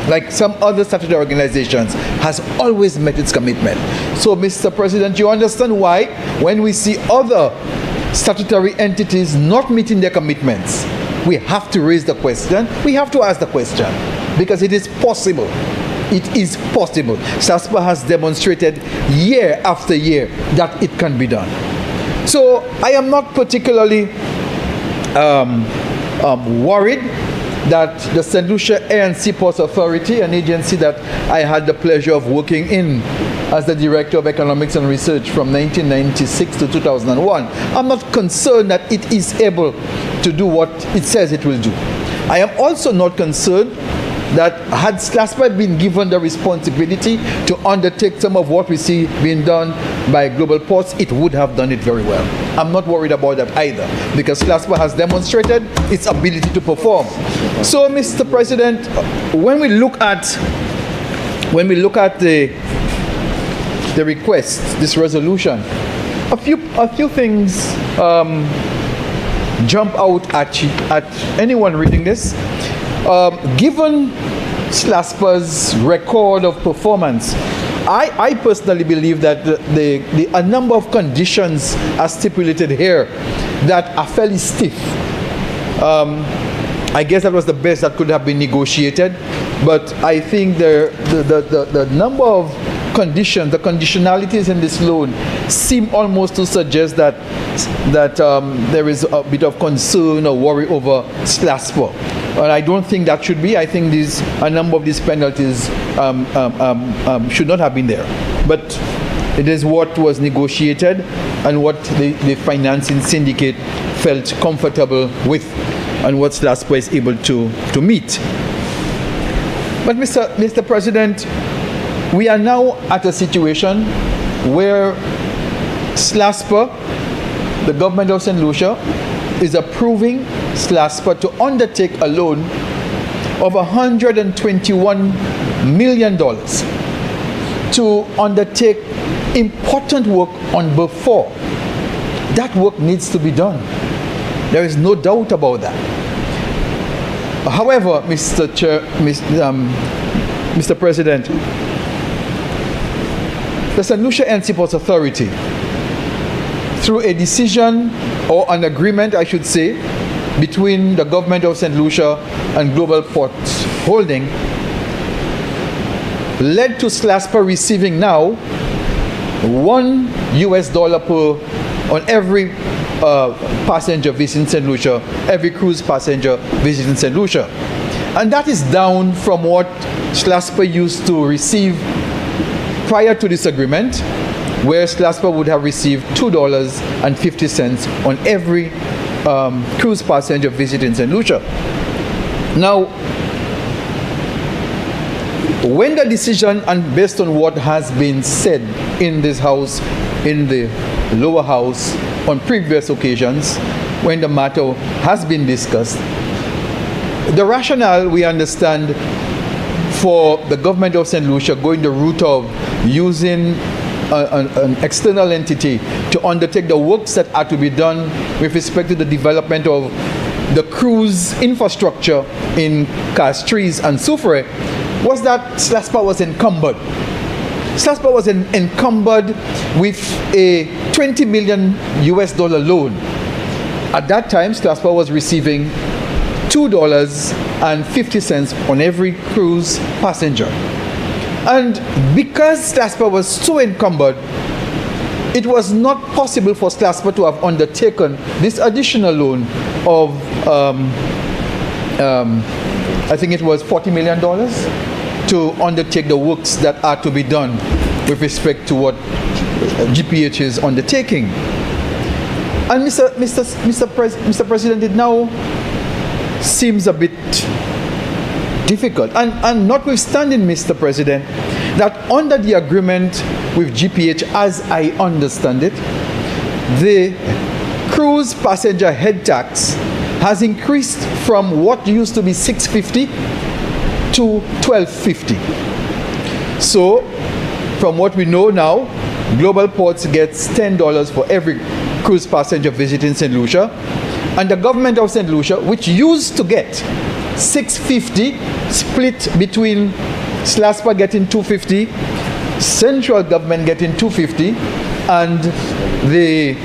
like some other statutory organizations, has always met its commitment. So, Mr. President, you understand why when we see other statutory entities not meeting their commitments, we have to raise the question, we have to ask the question, because it is possible. It is possible. SLASPA has demonstrated year after year that it can be done. So I am not particularly worried that the St. Lucia Air and Seaports Authority, an agency that I had the pleasure of working in as the Director of Economics and Research from 1996 to 2001, I'm not concerned that it is able to do what it says it will do. I am also not concerned that had SLASPA been given the responsibility to undertake some of what we see being done by Global Ports, it would have done it very well. I'm not worried about that either, because SLASPA has demonstrated its ability to perform. So, Mr. President, when we look at the request, this resolution, a few things jump out at anyone reading this. Given SLASPA's record of performance, I personally believe that a number of conditions are stipulated here that are fairly stiff. I guess that was the best that could have been negotiated, but I think the number of conditions, the conditionalities in this loan seem almost to suggest that there is a bit of concern or worry over SLASPA. And I don't think that should be. I think a number of these penalties should not have been there. But it is what was negotiated and what the financing syndicate felt comfortable with and what SLASPA is able to meet. But Mr. President, we are now at a situation where SLASPA, the government of St. Lucia, is approving SLASPA to undertake a loan of $121 million to undertake important work on Berth 4. That work needs to be done. There is no doubt about that. However, Mr. President, the St. Lucia Air and Seaports Authority, through a decision or an agreement, I should say, between the government of St. Lucia and Global Ports Holding, led to SLASPA receiving now $1 per on every passenger visiting St. Lucia, every cruise passenger visiting St. Lucia. And that is down from what SLASPA used to receive prior to this agreement, where SLASPA would have received $2.50 on every cruise passenger visiting St. Lucia. Now, when the decision, and based on what has been said in this house, in the lower house, on previous occasions, when the matter has been discussed, the rationale, we understand, for the government of St. Lucia going the route of using an external entity to undertake the works that are to be done with respect to the development of the cruise infrastructure in Castries and Soufrière, was that SLASPA was encumbered. SLASPA was encumbered with a $20 million loan. At that time, SLASPA was receiving $2.50 on every cruise passenger. And because SLASPA was so encumbered, it was not possible for SLASPA to have undertaken this additional loan of, I think it was $40 million to undertake the works that are to be done with respect to what GPH is undertaking. And Mr. President, it now seems a bit difficult. And notwithstanding, Mr. President, that under the agreement with GPH, as I understand it, the cruise passenger head tax has increased from what used to be $6.50 to $12.50. So, from what we know now, Global Ports gets $10 for every cruise passenger visiting St. Lucia, and the government of St. Lucia, which used to get $6.50, split between SLASPA getting $2.50, central government getting $2.50, and the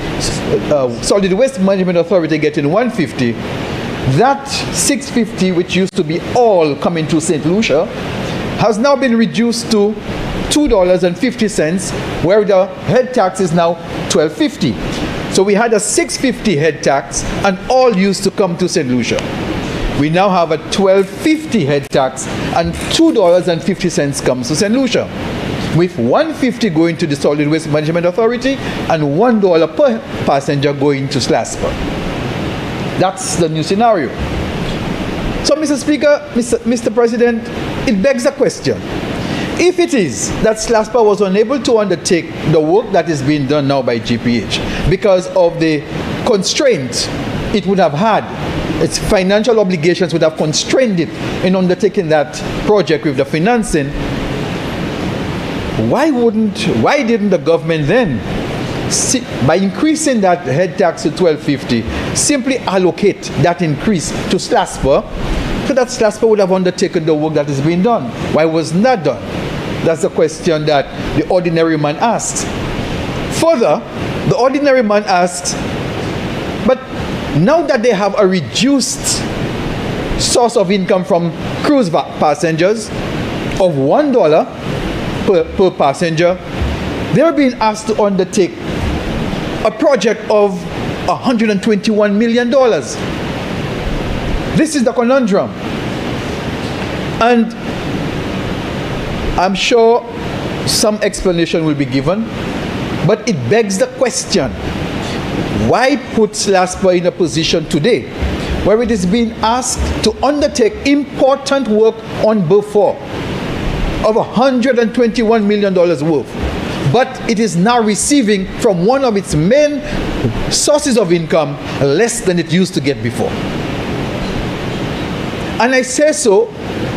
Solid Waste Management Authority getting $1.50. That $6.50, which used to be all coming to St. Lucia, has now been reduced to $2.50, where the head tax is now $12.50. So we had a $6.50 head tax, and all used to come to St. Lucia. We now have a $12.50 head tax, and $2.50 comes to St. Lucia, with $1.50 going to the Solid Waste Management Authority and $1 per passenger going to SLASPA. That's the new scenario. So, Mr. Speaker, Mr. President, it begs a question. If it is that SLASPA was unable to undertake the work that is being done now by GPH because of the constraint it would have had, its financial obligations would have constrained it in undertaking that project with the financing, why didn't the government then, by increasing that head tax to $12.50, simply allocate that increase to SLASPA, so that SLASPA would have undertaken the work that is being done? Why was not done? That's the question that the ordinary man asks. Further, the ordinary man asks, but now that they have a reduced source of income from cruise passengers of $1 per passenger, they're being asked to undertake a project of $121 million. This is the conundrum. And I'm sure some explanation will be given, but it begs the question, why put SLASPA in a position today where it is being asked to undertake important work on Beaufort of $121 million worth, but it is now receiving from one of its main sources of income less than it used to get before? And I say so,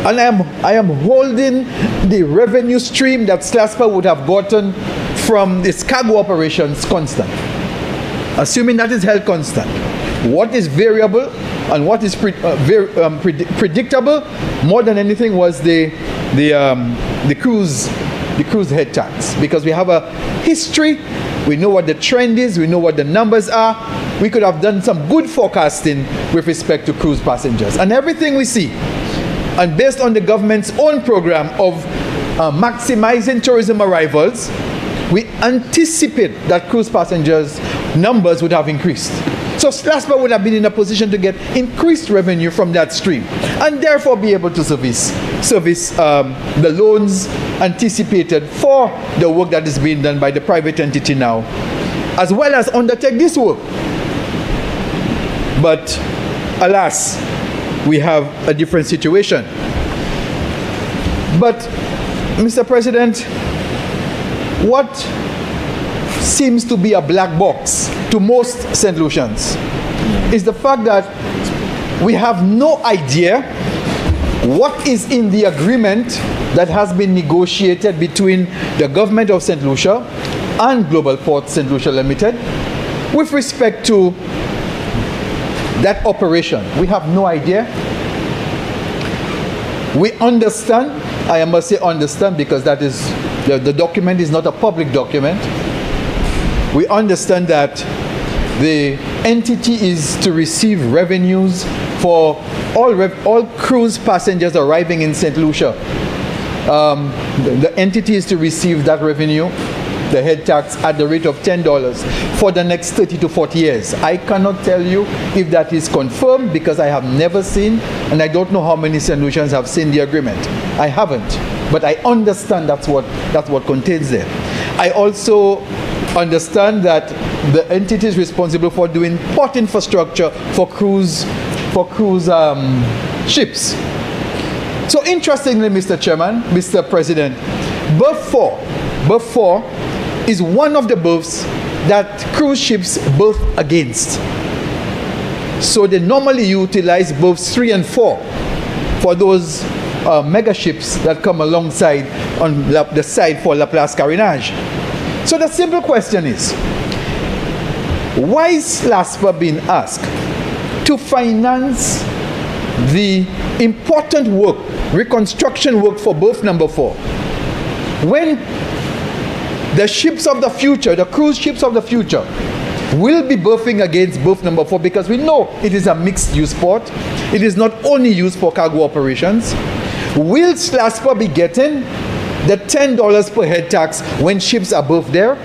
and I am holding the revenue stream that SLASPA would have gotten from its cargo operations constant. Assuming that is held constant, what is variable and what is predictable more than anything was the cruise head tax, because we have a history, we know what the trend is, we know what the numbers are. We could have done some good forecasting with respect to cruise passengers, and everything we see, and based on the government's own program of maximizing tourism arrivals, we anticipate that cruise passengers numbers would have increased. So SLASPA would have been in a position to get increased revenue from that stream, and therefore be able to service the loans anticipated for the work that is being done by the private entity now, as well as undertake this work. But alas, we have a different situation. But, Mr. President, what seems to be a black box to most St. Lucians is the fact that we have no idea what is in the agreement that has been negotiated between the government of St. Lucia and Global Ports St. Lucia Limited with respect to that operation. We have no idea. We understand, I must say understand, because that is the document is not a public document. We understand that the entity is to receive revenues for all cruise passengers arriving in St. Lucia. The entity is to receive that revenue, the head tax, at the rate of $10 for the next 30 to 40 years. I cannot tell you if that is confirmed, because I have never seen, and I don't know how many St. Lucians have seen the agreement. I haven't, but I understand that's what contains there. I also understand that the entity is responsible for doing port infrastructure for cruise ships. So interestingly, Mr. Chairman, Mr. President, Beaufort is one of the berths that cruise ships berth against. So they normally utilize berths 3 and 4 for those mega ships that come alongside on the side for La Place Carénage. So the simple question is, why is SLASPA being asked to finance the important work, reconstruction work for berth number 4, when the ships of the future, the cruise ships of the future, will be berthing against berth number 4, because we know it is a mixed use port. It is not only used for cargo operations. Will SLASPA be getting the $10 per head tax when ships are berthed there?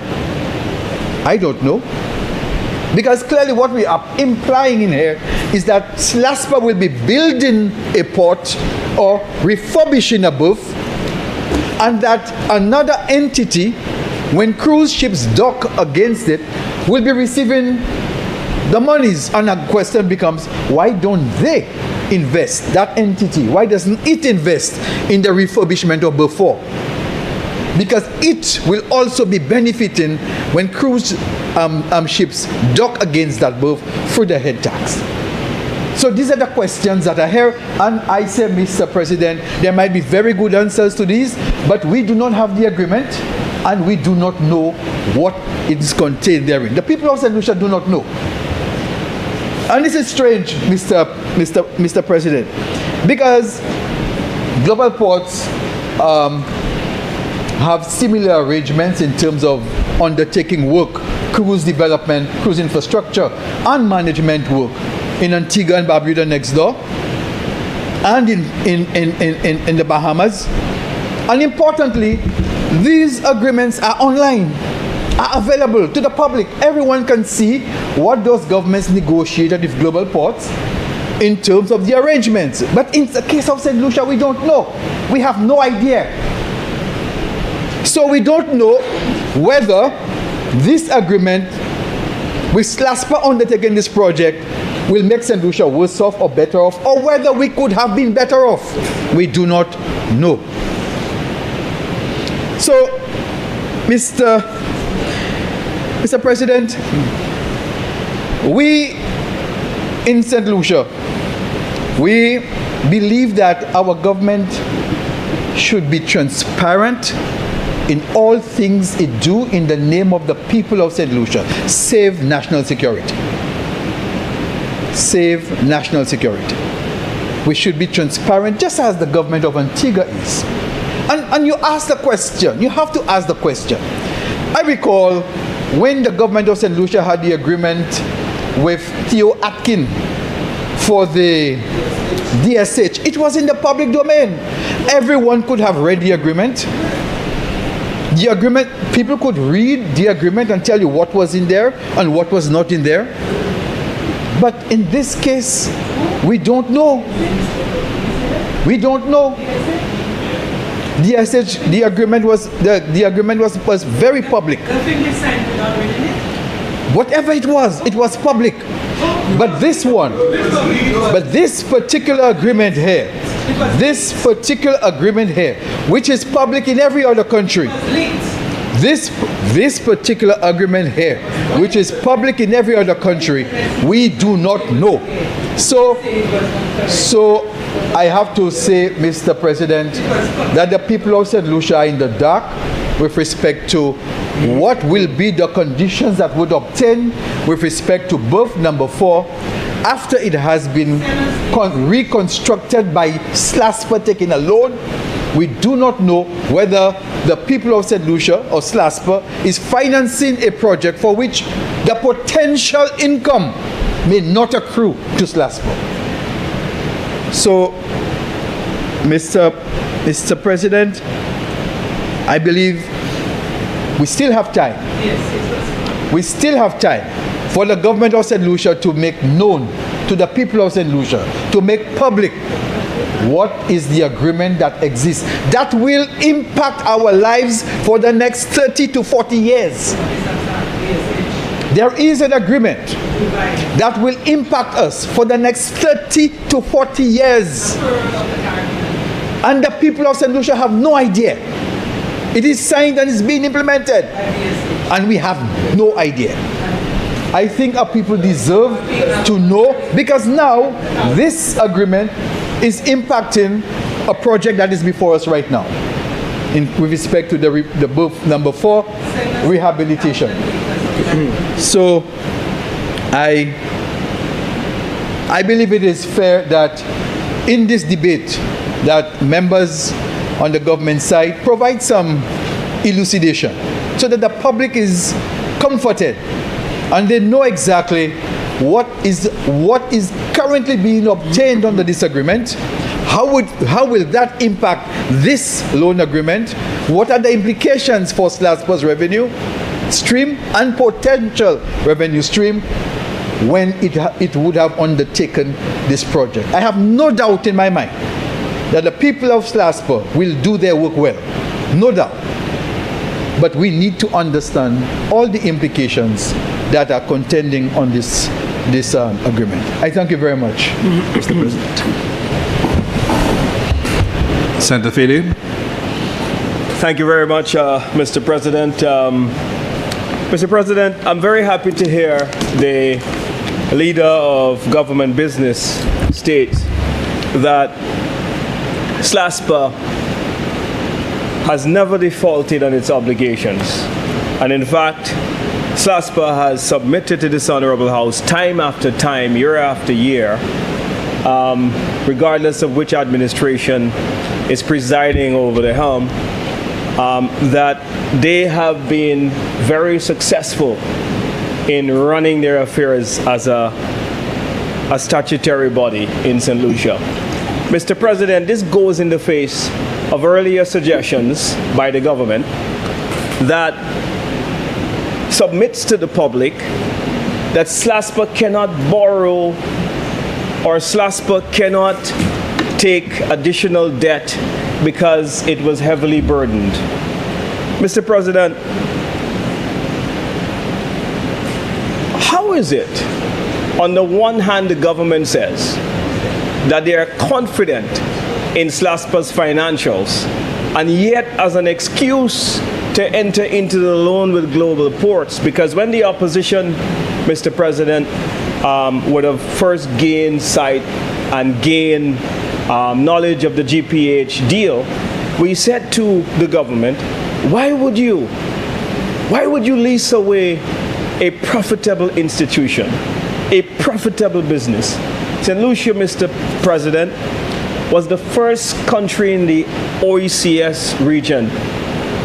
I don't know. Because clearly what we are implying in here is that SLASPA will be building a port or refurbishing a berth, and that another entity, when cruise ships dock against it, will be receiving the monies. And the question becomes, why don't they invest, that entity? Why doesn't it invest in the refurbishment of berth 4? Because it will also be benefiting when cruise ships dock against that berth through the head tax. So these are the questions that are here, and I say, Mr. President, there might be very good answers to these, but we do not have the agreement, and we do not know what is contained therein. The people of St. Lucia do not know. And this is strange, Mr. President, because global ports have similar arrangements in terms of undertaking work, cruise development, cruise infrastructure, and management work in Antigua and Barbuda next door, and in the Bahamas. And importantly, these agreements are online, are available to the public. Everyone can see what those governments negotiated with global ports in terms of the arrangements. But in the case of St. Lucia, we don't know. We have no idea. So we don't know whether this agreement with SLASPA undertaking this project will make St. Lucia worse off or better off, or whether we could have been better off. We do not know. So, Mr. President, we in St. Lucia, we believe that our government should be transparent in all things it do in the name of the people of St. Lucia. Save national security. Save national security. We should be transparent, just as the government of Antigua is. And you ask the question, you have to ask the question. I recall when the government of St. Lucia had the agreement with Theo Atkin for the DSH, it was in the public domain. Everyone could have read the agreement. The agreement, people could read the agreement and tell you what was in there and what was not in there. But in this case, we don't know. We don't know. The agreement was very public. Whatever it was public. But this one, this particular agreement here, which is public in every other country, this particular agreement here, which is public in every other country, we do not know. So I have to say, Mr. President, that the people of St. Lucia are in the dark with respect to what will be the conditions that would obtain with respect to berth number 4 after it has been reconstructed by SLASPA taking a loan. We do not know whether the people of St. Lucia or SLASPA is financing a project for which the potential income may not accrue to SLASPA. So, Mr. President, I believe we still have time. We still have time for the government of St. Lucia to make known to the people of St. Lucia, to make public what is the agreement that exists that will impact our lives for the next 30 to 40 years. There is an agreement that will impact us for the next 30 to 40 years. And the people of St. Lucia have no idea. It is signed and is being implemented. and we have no idea. I think our people deserve to know, because now this agreement is impacting a project that is before us right now with respect to the berth number 4 rehabilitation. So I believe it is fair that in this debate that members on the government side provide some elucidation so that the public is comforted and they know exactly what is currently being obtained under this agreement. How will that impact this loan agreement? What are the implications for SLASPA's revenue stream and potential revenue stream when it would have undertaken this project? I have no doubt in my mind that the people of SLASPA will do their work well, no doubt. But we need to understand all the implications that are contending on this agreement. I thank you very much, Mr. President. Senator Feely. Thank you very much, Mr. President. Mr. President, I'm very happy to hear the leader of government business state that SLASPA has never defaulted on its obligations. And in fact, SLASPA has submitted to this Honorable House time after time, year after year, regardless of which administration is presiding over the helm, that they have been very successful in running their affairs as a statutory body in St. Lucia. Mr. President, this goes in the face of earlier suggestions by the government that submits to the public that SLASPA cannot borrow or SLASPA cannot take additional debt because it was heavily burdened. Mr. President, how is it, on the one hand, the government says that they are confident in SLASPA's financials, and yet as an excuse to enter into the loan with global ports, because when the opposition, Mr. President, would have first gained sight and gained knowledge of the GPH deal, we said to the government, why would you lease away a profitable institution, a profitable business? St. Lucia, Mr. President, was the first country in the OECS region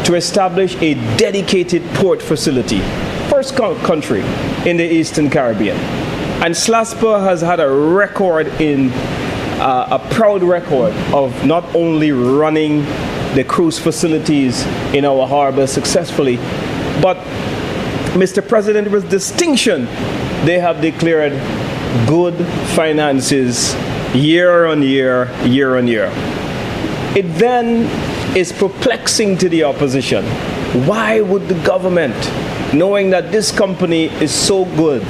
to establish a dedicated port facility. First country in the Eastern Caribbean. And SLASPA has had a record a proud record of not only running the cruise facilities in our harbor successfully, but, Mr. President, with distinction, they have declared good finances year on year, year on year. It then is perplexing to the opposition. Why would the government, knowing that this company is so good,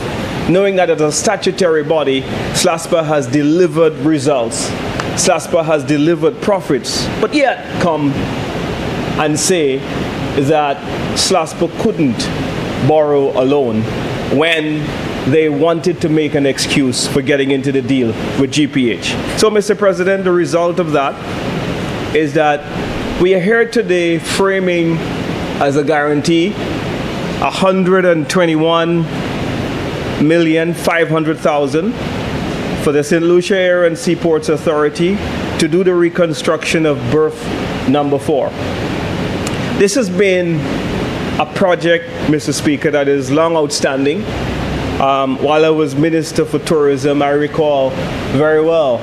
knowing that as a statutory body, SLASPA has delivered results, SLASPA has delivered profits, but yet come and say that SLASPA couldn't borrow a loan when they wanted to make an excuse for getting into the deal with GPH. So, Mr. President, the result of that is that we are here today framing as a guarantee $121,500,000 for the St. Lucia Air and Seaports Authority to do the reconstruction of berth number 4. This has been a project, Mr. Speaker, that is long outstanding. While I was Minister for Tourism, I recall very well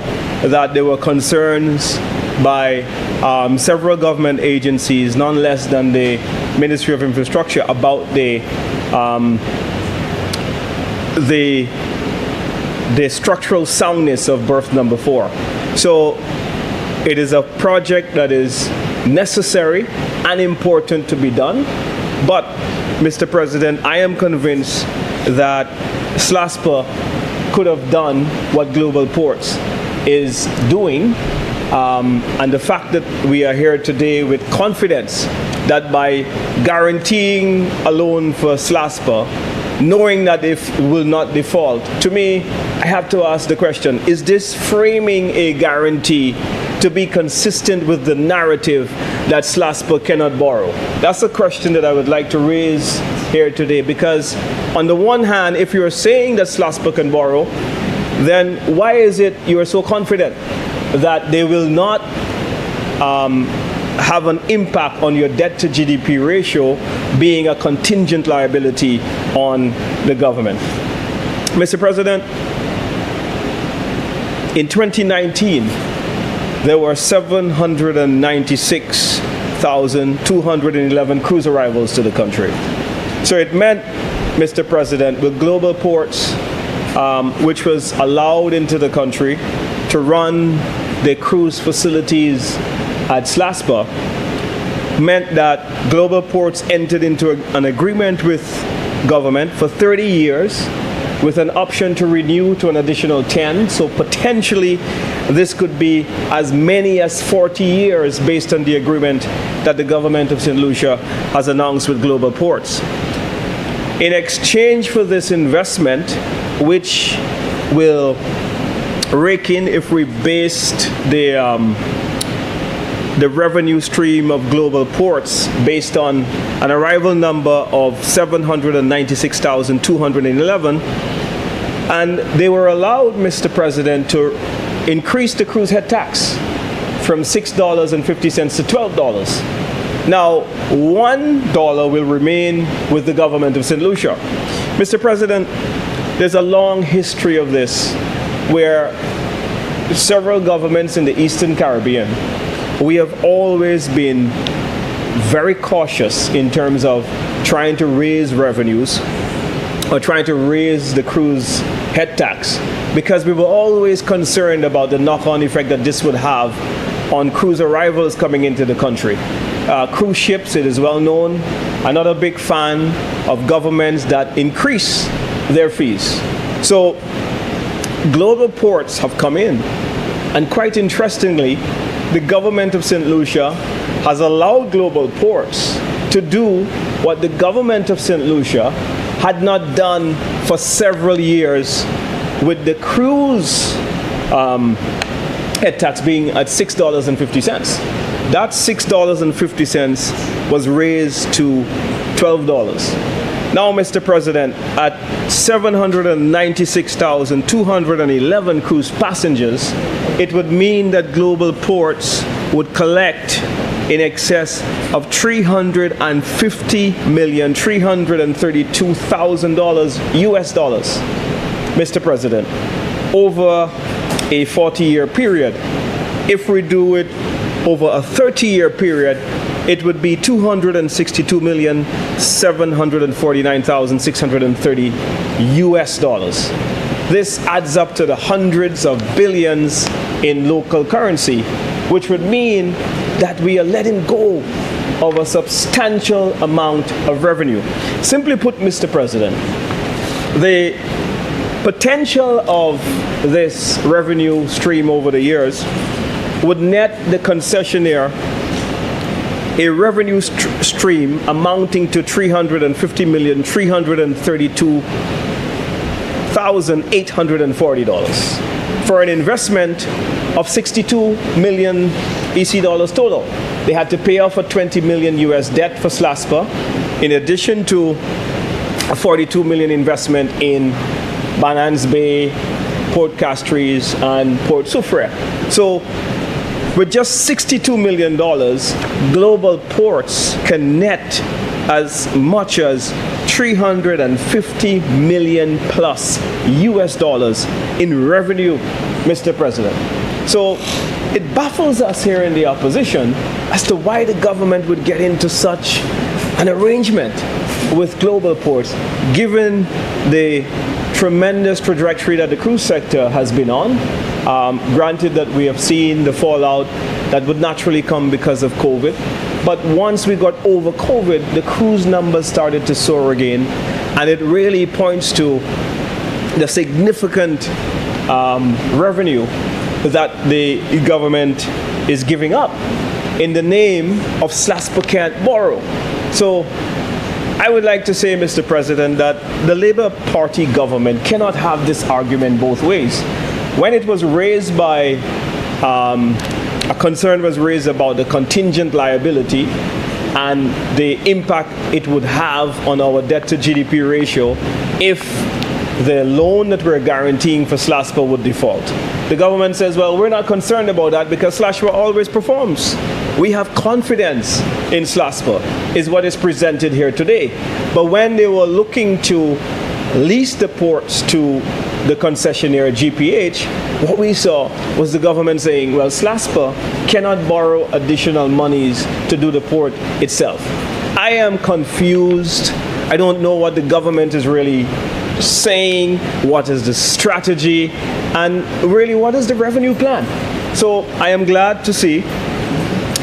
that there were concerns by several government agencies, none less than the Ministry of Infrastructure, about the structural soundness of berth number 4. So it is a project that is necessary and important to be done. But, Mr. President, I am convinced that SLASPA could have done what Global Ports is doing. And the fact that we are here today with confidence that by guaranteeing a loan for SLASPA, knowing that they will not default, to me, I have to ask the question, is this framing a guarantee to be consistent with the narrative that SLASPA cannot borrow? That's a question that I would like to raise here today, because on the one hand, if you're saying that SLASPA can borrow, then why is it you're so confident that they will not have an impact on your debt to GDP ratio being a contingent liability on the government? Mr. President, in 2019, there were 796,211 cruise arrivals to the country. So it meant, Mr. President, with global ports, which was allowed into the country to run their cruise facilities at SLASPA, meant that global ports entered into an agreement with government for 30 years with an option to renew to an additional 10. So potentially this could be as many as 40 years based on the agreement that the government of St. Lucia has announced with global ports. In exchange for this investment, which will rake in, if we based the revenue stream of global ports based on an arrival number of 796,211, and they were allowed, Mr. President, to increase the cruise head tax from $6.50 to $12. Now, $1 will remain with the government of St. Lucia. Mr. President, there's a long history of this where several governments in the Eastern Caribbean, we have always been very cautious in terms of trying to raise revenues or trying to raise the cruise head tax, because we were always concerned about the knock-on effect that this would have on cruise arrivals coming into the country. Cruise ships, it is well known, another big fan of governments that increase their fees. So global ports have come in, and quite interestingly, the government of St. Lucia has allowed global ports to do what the government of St. Lucia had not done for several years, with the cruise head tax being at $6.50. That $6.50 was raised to $12. Now, Mr. President, at 796,211 cruise passengers, it would mean that global ports would collect in excess of $332,000 US dollars, Mr. President, over a 40-year period. If we do it over a 30-year period, it would be $262,749,630 US dollars. This adds up to the hundreds of billions in local currency, which would mean that we are letting go of a substantial amount of revenue. Simply put, Mr. President, the potential of this revenue stream over the years would net the concessionaire a revenue stream amounting to $350,332,840 for an investment of 62 million EC dollars total. They had to pay off a 20 million US debt for SLASPA, in addition to a 42 million investment in Banans Bay, Port Castries, and Port Soufriere. So with just $62 million, global ports can net as much as 350 million plus US dollars in revenue, Mr. President. So it baffles us here in the opposition as to why the government would get into such an arrangement with global ports, given the tremendous trajectory that the cruise sector has been on. Granted that we have seen the fallout that would naturally come because of COVID, but once we got over COVID, the cruise numbers started to soar again, and it really points to the significant revenue that the government is giving up. in the name of SLASPA can't borrow. So I would like to say, Mr. President, that the Labour Party government cannot have this argument both ways. When it was raised by, a concern was raised about the contingent liability and the impact it would have on our debt to GDP ratio if the loan that we're guaranteeing for SLASPA would default. The government says, well, we're not concerned about that because SLASPA always performs. We have confidence in SLASPA, is what is presented here today. But when they were looking to lease the ports to the concessionaire GPH, what we saw was the government saying, well, SLASPA cannot borrow additional monies to do the port itself. I am confused. I don't know what the government is really saying, what is the strategy, and really what is the revenue plan. So I am glad to see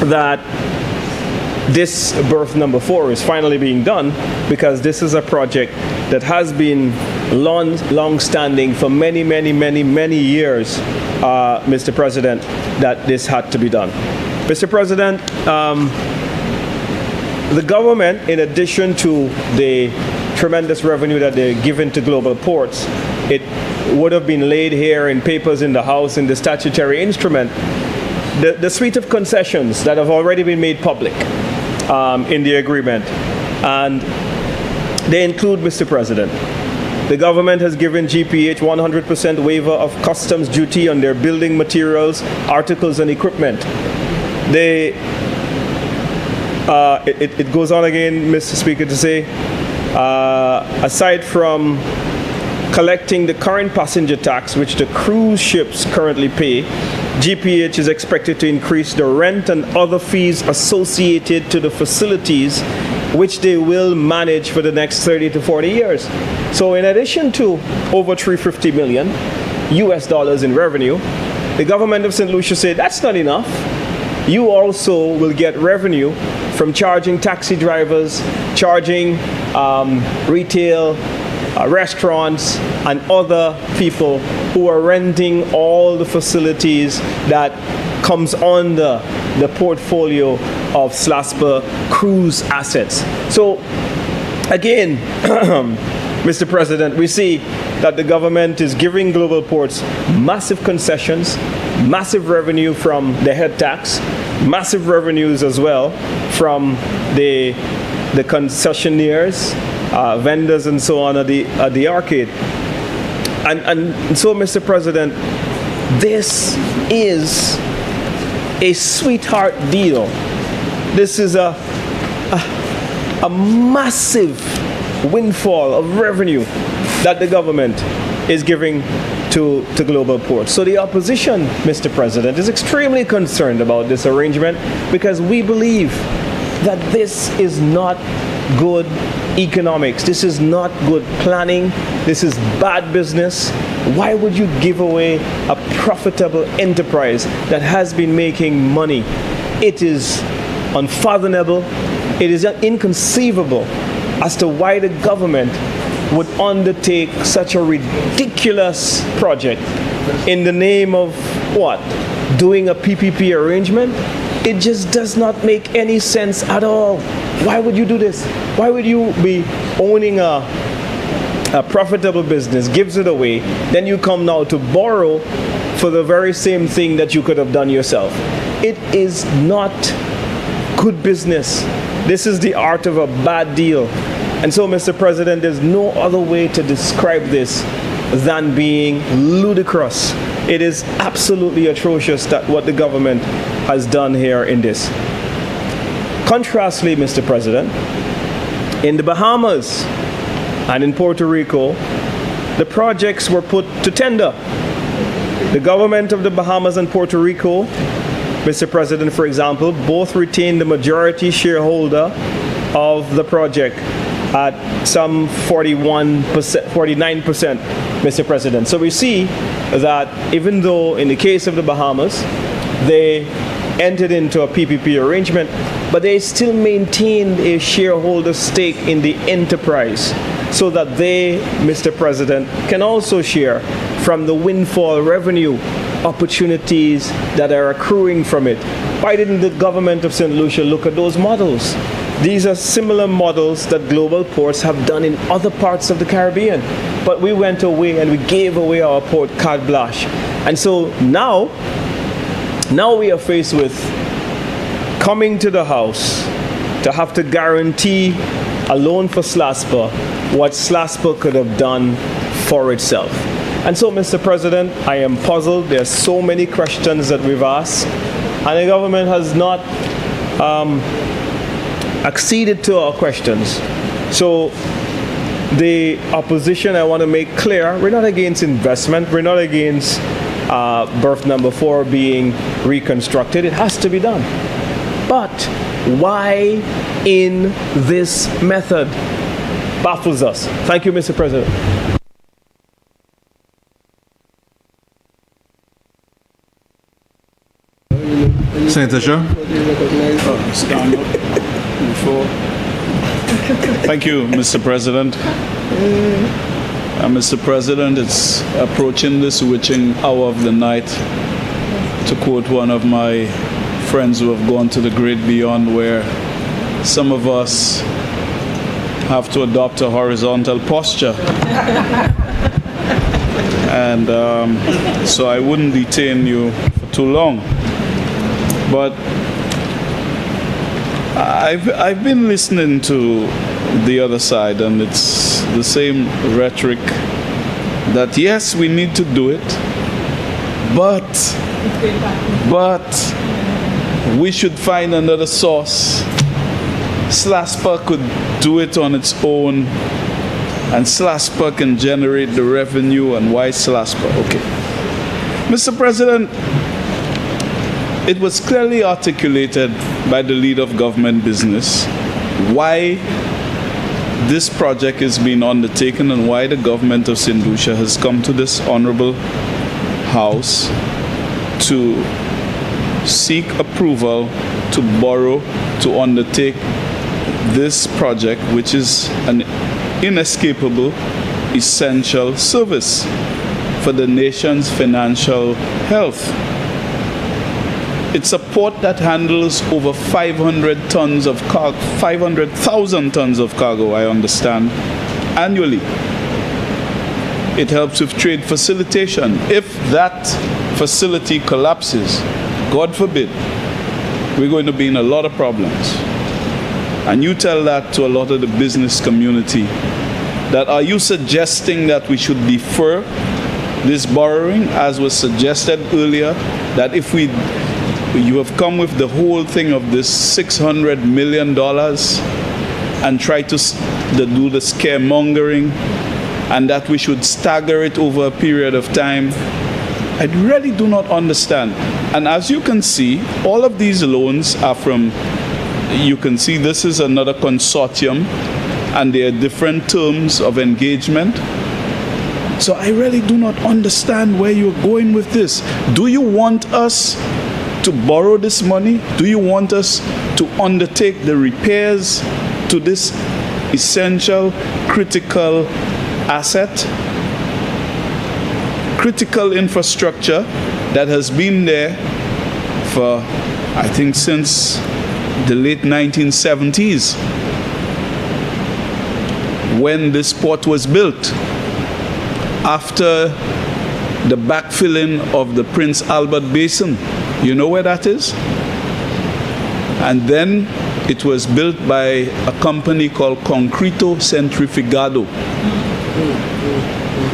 that this berth number 4 is finally being done, because this is a project that has been long-standing for many years, Mr. President, that this had to be done. Mr. President, the government, in addition to the tremendous revenue that they're given to global ports, it would have been laid here in papers in the House in the statutory instrument, the suite of concessions that have already been made public in the agreement. And they include, Mr. President, the government has given GPH 100% waiver of customs duty on their building materials, articles, and equipment. It goes on again, Mr. Speaker, to say, aside from collecting the current passenger tax, which the cruise ships currently pay, GPH is expected to increase the rent and other fees associated to the facilities, which they will manage for the next 30 to 40 years. So in addition to over $350 million US in revenue, the government of St. Lucia said, that's not enough. You also will get revenue from charging taxi drivers, charging retail, restaurants, and other people who are renting all the facilities that comes under the portfolio of SLASPA cruise assets. So again, Mr. President, we see that the government is giving global ports massive concessions, massive revenue from the head tax, massive revenues as well from the concessionaires, vendors and so on at the arcade. And so, Mr. President, this is a sweetheart deal. This is a massive windfall of revenue that the government is giving to global ports. So the opposition, Mr. President, is extremely concerned about this arrangement, because we believe that this is not good economics. This is not good planning. This is bad business. Why would you give away a profitable enterprise that has been making money? It is unfathomable. It is inconceivable as to why the government would undertake such a ridiculous project in the name of what? Doing a PPP arrangement? It just does not make any sense at all. Why would you do this? Why would you be owning a profitable business, gives it away, then you come now to borrow for the very same thing that you could have done yourself? It is not good business. This is the art of a bad deal. And so, Mr. President, there's no other way to describe this than being ludicrous. It is absolutely atrocious that what the government has done here in this. Contrastly, Mr. President, in the Bahamas and in Puerto Rico, the projects were put to tender. The government of the Bahamas and Puerto Rico, Mr. President, for example, both retained the majority shareholder of the project at some 49%, Mr. President. So we see that even though in the case of the Bahamas, they entered into a PPP arrangement, but they still maintained a shareholder stake in the enterprise so that they, Mr. President, can also share from the windfall revenue opportunities that are accruing from it. Why didn't the government of St. Lucia look at those models? These are similar models that global ports have done in other parts of the Caribbean. But we went away and we gave away our port carte blanche. And so now we are faced with coming to the House to have to guarantee a loan for SLASPA, what SLASPA could have done for itself. And so, Mr. President, I am puzzled. There are so many questions that we've asked, and the government has not acceded to our questions. So the opposition, I want to make clear, we're not against investment. We're not against berth number 4 being reconstructed. It has to be done. But why in this method? Baffles us. Thank you, Mr. President. Senator Shaw. Stand up before. Thank you, Mr. President. Mr. President, it's approaching this witching hour of the night, to quote one of my friends who have gone to the great beyond, where some of us have to adopt a horizontal posture. And so I wouldn't detain you for too long. But I've been listening to the other side, and it's the same rhetoric that yes, we need to do it, but we should find another source. SLASPA could do it on its own, and SLASPA can generate the revenue, and why SLASPA? Okay. Mr. President, it was clearly articulated by the leader of government business why this project is being undertaken and why the government of St. Lucia has come to this honorable House to seek approval to borrow to undertake this project, which is an inescapable, essential service for the nation's financial health. It's a port that handles over 500,000 tons of cargo, I understand, annually. It helps with trade facilitation. If that facility collapses, God forbid, we're going to be in a lot of problems. And you tell that to a lot of the business community, that are you suggesting that we should defer this borrowing, as was suggested earlier, that if you have come with the whole thing of this $600 million and try to do the scaremongering, and that we should stagger it over a period of time? I really do not understand. And as you can see, all of these loans are from, you can see this is another consortium, and there are different terms of engagement. So I really do not understand where you're going with this. Do you want us to borrow this money? Do you want us to undertake the repairs to this essential, critical asset, critical infrastructure that has been there for, I think, since the late 1970s, when this port was built, after the backfilling of the Prince Albert Basin? You know where that is? And then it was built by a company called Concreto Centrifugado.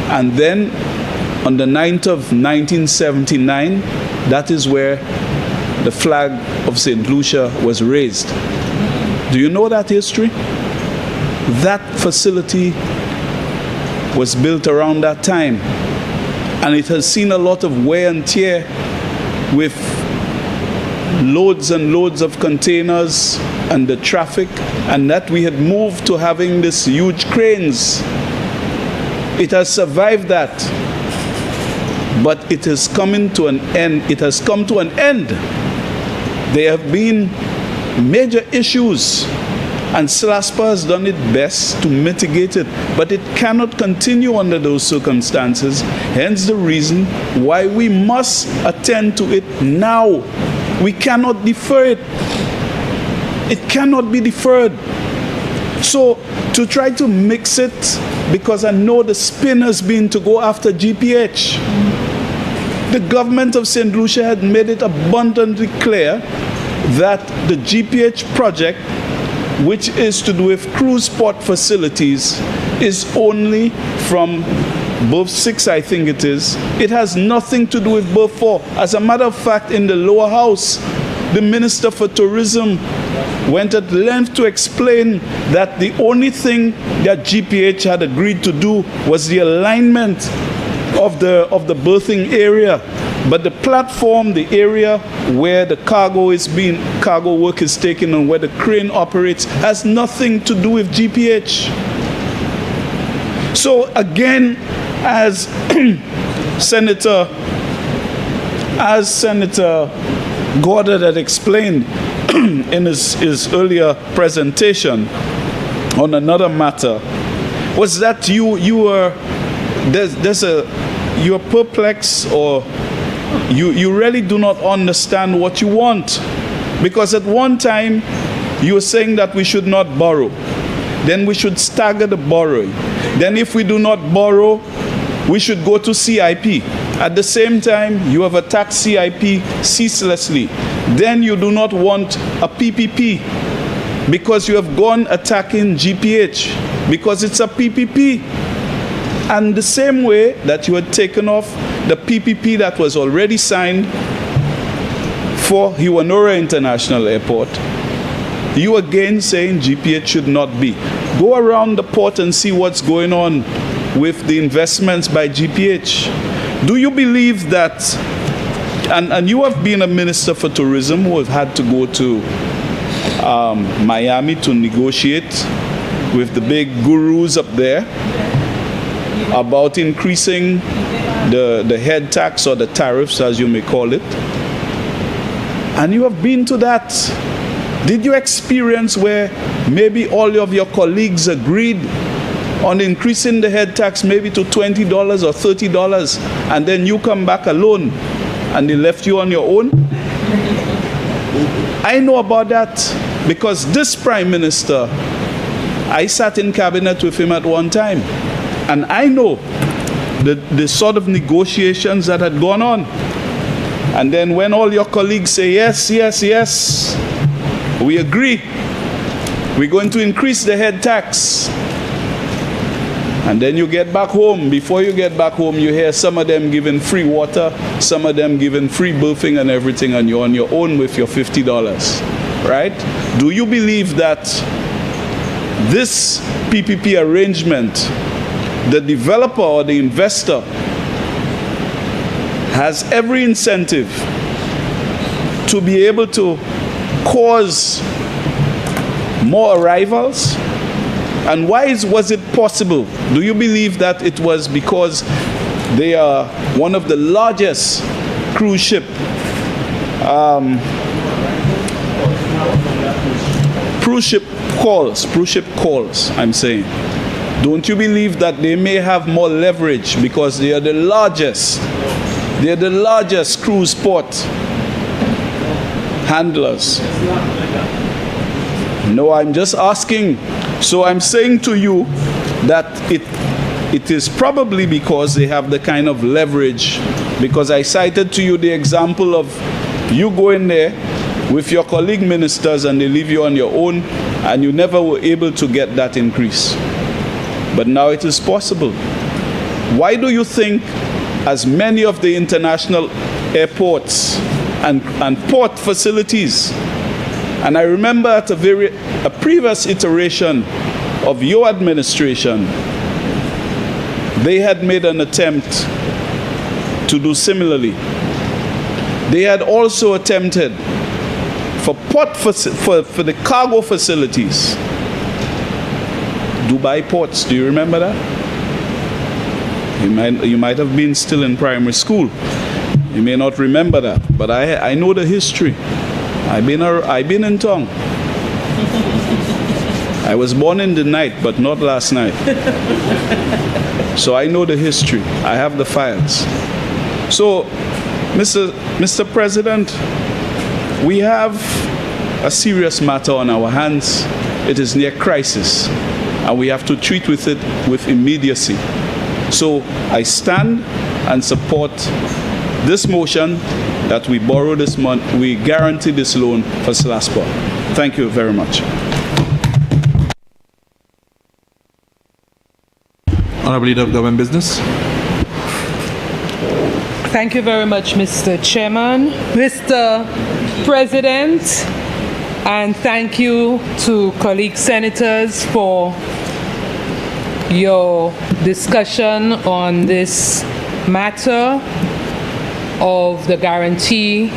And then on the 9th of 1979, that is where the flag of St. Lucia was raised. Do you know that history? That facility was built around that time, and it has seen a lot of wear and tear, with loads and loads of containers and the traffic, and that we had moved to having these huge cranes. It has survived that, but it is coming to an end. It has come to an end. There have been major issues, and SLASPA has done its best to mitigate it, but it cannot continue under those circumstances. Hence the reason why we must attend to it now. We cannot defer it. It cannot be deferred. So to try to mix it, because I know the spin has been to go after GPH. The government of St. Lucia had made it abundantly clear that the GPH project, which is to do with cruise port facilities, is only from Berth 6, I think it is. It has nothing to do with Berth 4. As a matter of fact, in the lower house, the Minister for Tourism went at length to explain that the only thing that GPH had agreed to do was the alignment of the berthing area. But the platform, the area where the cargo work is taken and where the crane operates, has nothing to do with GPH. So again, as Senator Goddard had explained in his earlier presentation on another matter, was that you're perplexed, or you really do not understand what you want. Because at one time you were saying that we should not borrow, then we should stagger the borrowing, then if we do not borrow, we should go to CIP. At the same time, you have attacked CIP ceaselessly. Then you do not want a PPP because you have gone attacking GPH because it's a PPP. And the same way that you had taken off the PPP that was already signed for Hiwanura International Airport, you again saying GPH should not be. Go around the port and see what's going on with the investments by GPH. Do you believe that, and you have been a minister for tourism who have had to go to Miami to negotiate with the big gurus up there about increasing the head tax or the tariffs, as you may call it, and you have been to that. Did you experience where maybe all of your colleagues agreed on increasing the head tax maybe to $20 or $30, and then you come back alone and they left you on your own? I know about that because this Prime Minister, I sat in cabinet with him at one time, and I know the sort of negotiations that had gone on. And then when all your colleagues say, yes, yes, yes, we agree, we're going to increase the head tax. And then you get back home. Before you get back home, you hear some of them giving free water, some of them giving free berthing and everything, and you're on your own with your $50, right? Do you believe that this PPP arrangement, the developer or the investor has every incentive to be able to cause more arrivals? And why was it possible? Do you believe that it was because they are one of the largest cruise ship calls, I'm saying? Don't you believe that they may have more leverage because they are the largest? They are the largest cruise port handlers. No, I'm just asking. So I'm saying to you that it is probably because they have the kind of leverage, because I cited to you the example of you going there with your colleague ministers and they leave you on your own and you never were able to get that increase. But now it is possible. Why do you think as many of the international airports and port facilities, and I remember at a previous iteration of your administration, they had made an attempt to do similarly. They had also attempted for the cargo facilities, Dubai ports. Do you remember that? You might have been still in primary school. You may not remember that, but I know the history. I've been in town. I was born in the night, but not last night. So I know the history. I have the files. So, Mr. President, We have a serious matter on our hands. It is near crisis, and we have to treat with it with immediacy. So I stand and support this motion that we borrow this month, we guarantee this loan for SLASPA. Thank you very much. Honorable Leader of Government Business. Thank you very much, Mr. Chairman. Mr. President, and thank you to colleague senators for your discussion on this matter of the guarantee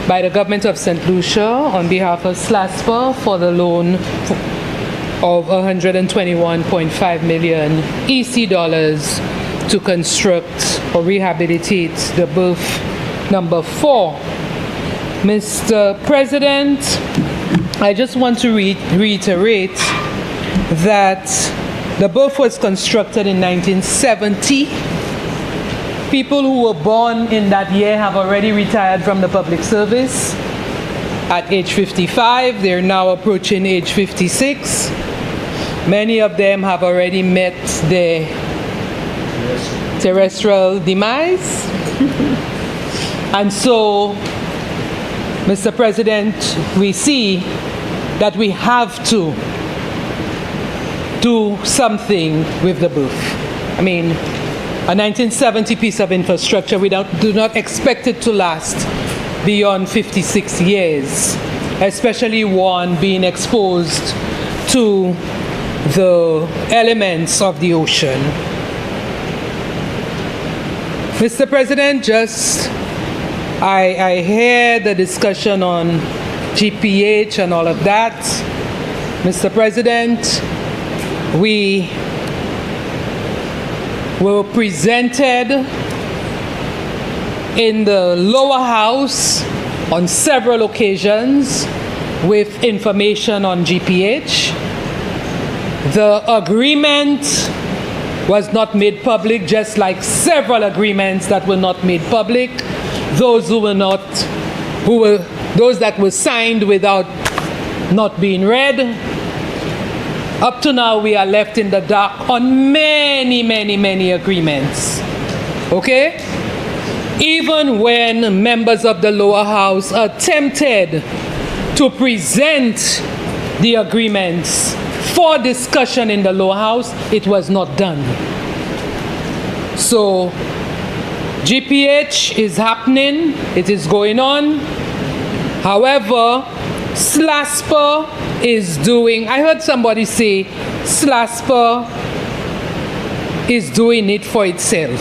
by the government of St. Lucia on behalf of SLASPA for the loan of 121.5 million EC dollars to construct or rehabilitate the berth number 4. Mr. President, I just want to reiterate that the berth was constructed in 1970. People who were born in that year have already retired from the public service at age 55. They're now approaching age 56. Many of them have already met their terrestrial demise. And so, Mr. President, we see that we have to do something with the berth. I mean, a 1970 piece of infrastructure, we do not expect it to last beyond 56 years, especially one being exposed to the elements of the ocean. Mr. President, I hear the discussion on GPH and all of that. Mr. President, we were presented in the lower house on several occasions with information on GPH. The agreement was not made public, just like several agreements that were not made public. Those that were signed without not being read. Up to now, we are left in the dark on many agreements. Okay? Even when members of the lower house attempted to present the agreements for discussion in the lower house, it was not done. So, GPH is happening, it is going on. However, SLASPA is doing, I heard somebody say, SLASPA is doing it for itself.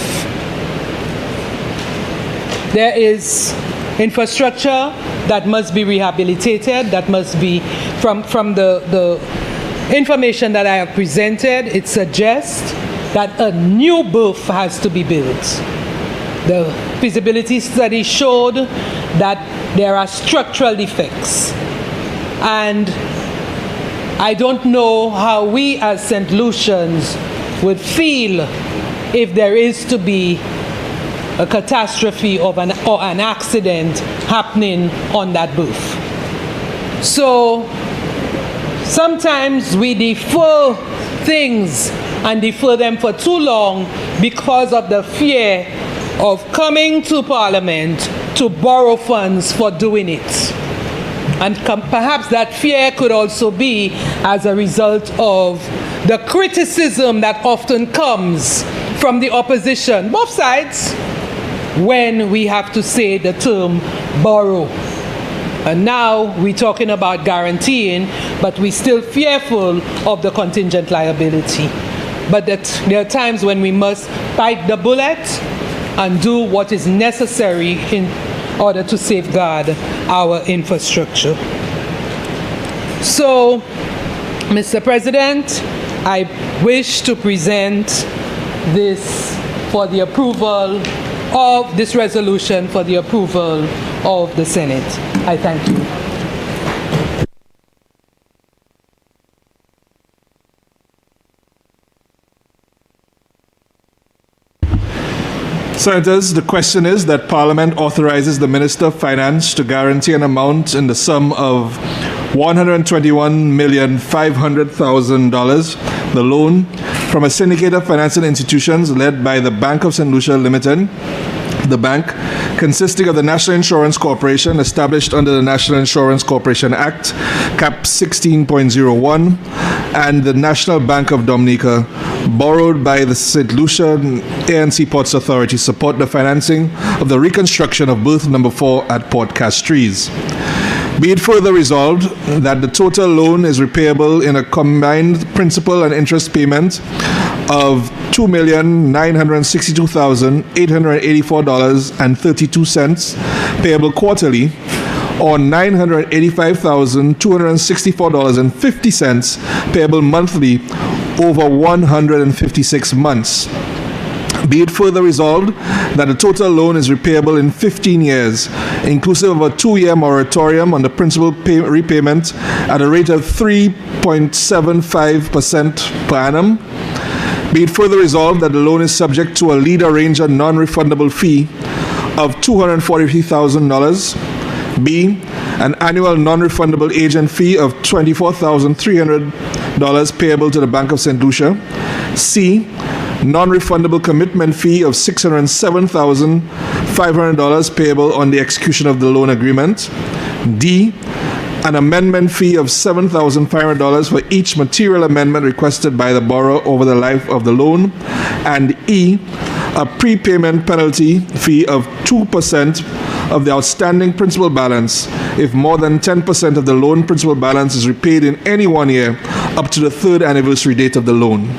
There is infrastructure that must be rehabilitated, that must be, from the information that I have presented, it suggests that a new berth has to be built. The feasibility study showed that there are structural defects. And I don't know how we as St. Lucians would feel if there is to be a catastrophe or an accident happening on that berth. So sometimes we defer things and defer them for too long because of the fear of coming to Parliament to borrow funds for doing it. And perhaps that fear could also be as a result of the criticism that often comes from the opposition, both sides, when we have to say the term borrow. And now we're talking about guaranteeing, but we're still fearful of the contingent liability. But there are times when we must bite the bullet and do what is necessary in order to safeguard our infrastructure. So, Mr. President, I wish to present this for the approval of this resolution for the approval of the Senate. I thank you. Senators, the question is that Parliament authorizes the Minister of Finance to guarantee an amount in the sum of $121,500,000, the loan from a syndicate of financial institutions led by the Bank of St. Lucia Limited, the bank consisting of the National Insurance Corporation established under the National Insurance Corporation Act, Cap 16.01, and the National Bank of Dominica, borrowed by the St. Lucia ANC Ports Authority, support the financing of the reconstruction of berth number 4 at Port Castries. Be it further resolved that the total loan is repayable in a combined principal and interest payment of $2,962,884.32 payable quarterly, or $985,264.50 payable monthly over 156 months. Be it further resolved that the total loan is repayable in 15 years, inclusive of a 2-year moratorium on the principal repayment at a rate of 3.75% per annum. Be it further resolved that the loan is subject to a lead arranger non-refundable fee of $243,000. B, an annual non-refundable agent fee of $24,300 payable to the Bank of St. Lucia. C, non-refundable commitment fee of $607,500 payable on the execution of the loan agreement. D, an amendment fee of $7,500 for each material amendment requested by the borrower over the life of the loan. And E, a prepayment penalty fee of 2% of the outstanding principal balance if more than 10% of the loan principal balance is repaid in any 1 year up to the 3rd anniversary date of the loan.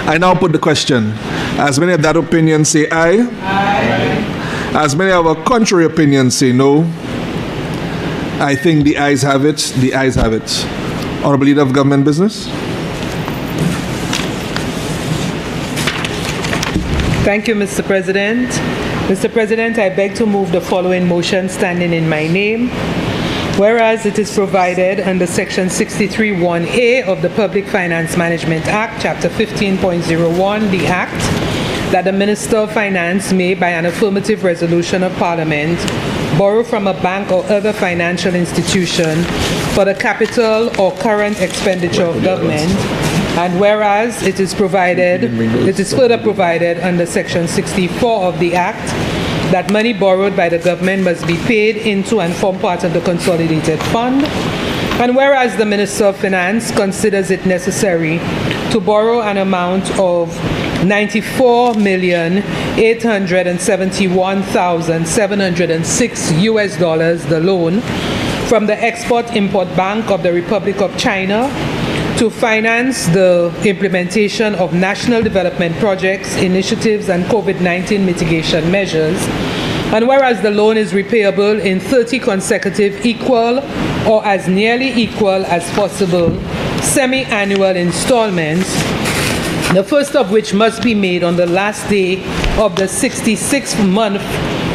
I now put the question. As many of that opinion say aye. Aye. As many of a contrary opinion say no. I think the ayes have it. The ayes have it. Honorable Leader of Government Business. Thank you, Mr. President. Mr. President, I beg to move the following motion standing in my name. Whereas it is provided under Section 63(1)A of the Public Finance Management Act, Chapter 15.01, the Act, that the Minister of Finance may, by an affirmative resolution of Parliament, borrow from a bank or other financial institution for the capital or current expenditure of government. And whereas it is further provided under Section 64 of the Act that money borrowed by the government must be paid into and form part of the consolidated fund. And whereas the Minister of Finance considers it necessary to borrow an amount of $94,871,706 the loan from the Export-Import Bank of the Republic of China to finance the implementation of national development projects, initiatives, and COVID-19 mitigation measures. And whereas the loan is repayable in 30 consecutive equal or as nearly equal as possible semi-annual installments, the first of which must be made on the last day of the 66th month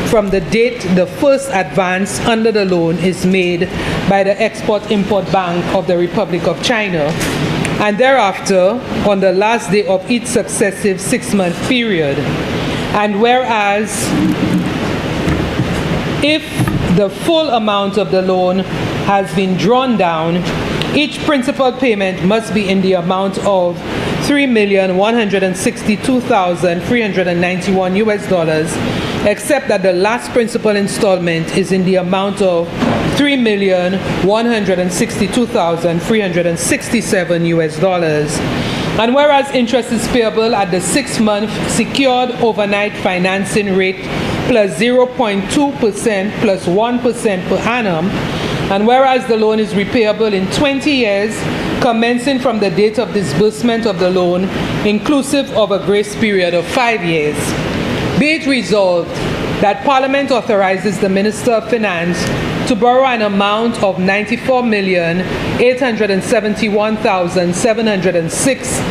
from the date the first advance under the loan is made by the Export-Import Bank of the Republic of China, and thereafter on the last day of each successive 6-month period. And whereas if the full amount of the loan has been drawn down, each principal payment must be in the amount of $3,162,391 except that the last principal installment is in the amount of $3,162,367. And whereas interest is payable at the 6-month secured overnight financing rate plus 0.2% plus 1% per annum, and whereas the loan is repayable in 20 years, commencing from the date of disbursement of the loan, inclusive of a grace period of 5 years. Be it resolved that Parliament authorizes the Minister of Finance to borrow an amount of $94,871,706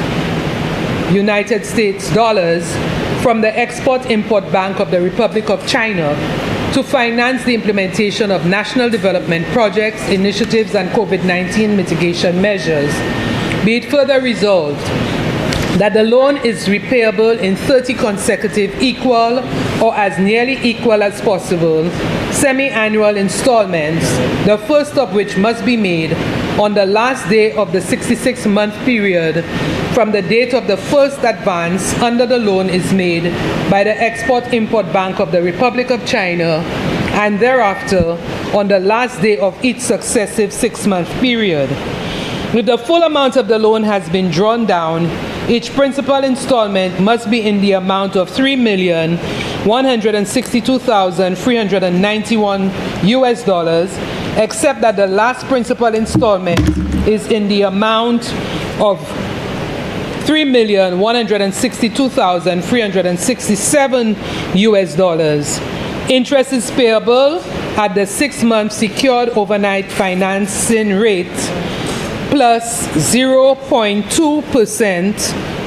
United States dollars from the Export-Import Bank of the Republic of China to finance the implementation of national development projects, initiatives, and COVID-19 mitigation measures. Be it further resolved that the loan is repayable in 30 consecutive equal or as nearly equal as possible semi-annual installments, the first of which must be made on the last day of the 66-month period from the date of the first advance under the loan is made by the Export-Import Bank of the Republic of China, and thereafter on the last day of each successive 6-month period. If the full amount of the loan has been drawn down, each principal installment must be in the amount of $3,162,391 US, except that the last principal installment is in the amount of $3,162,367 US. Interest is payable at the 6-month secured overnight financing rate plus 0.2%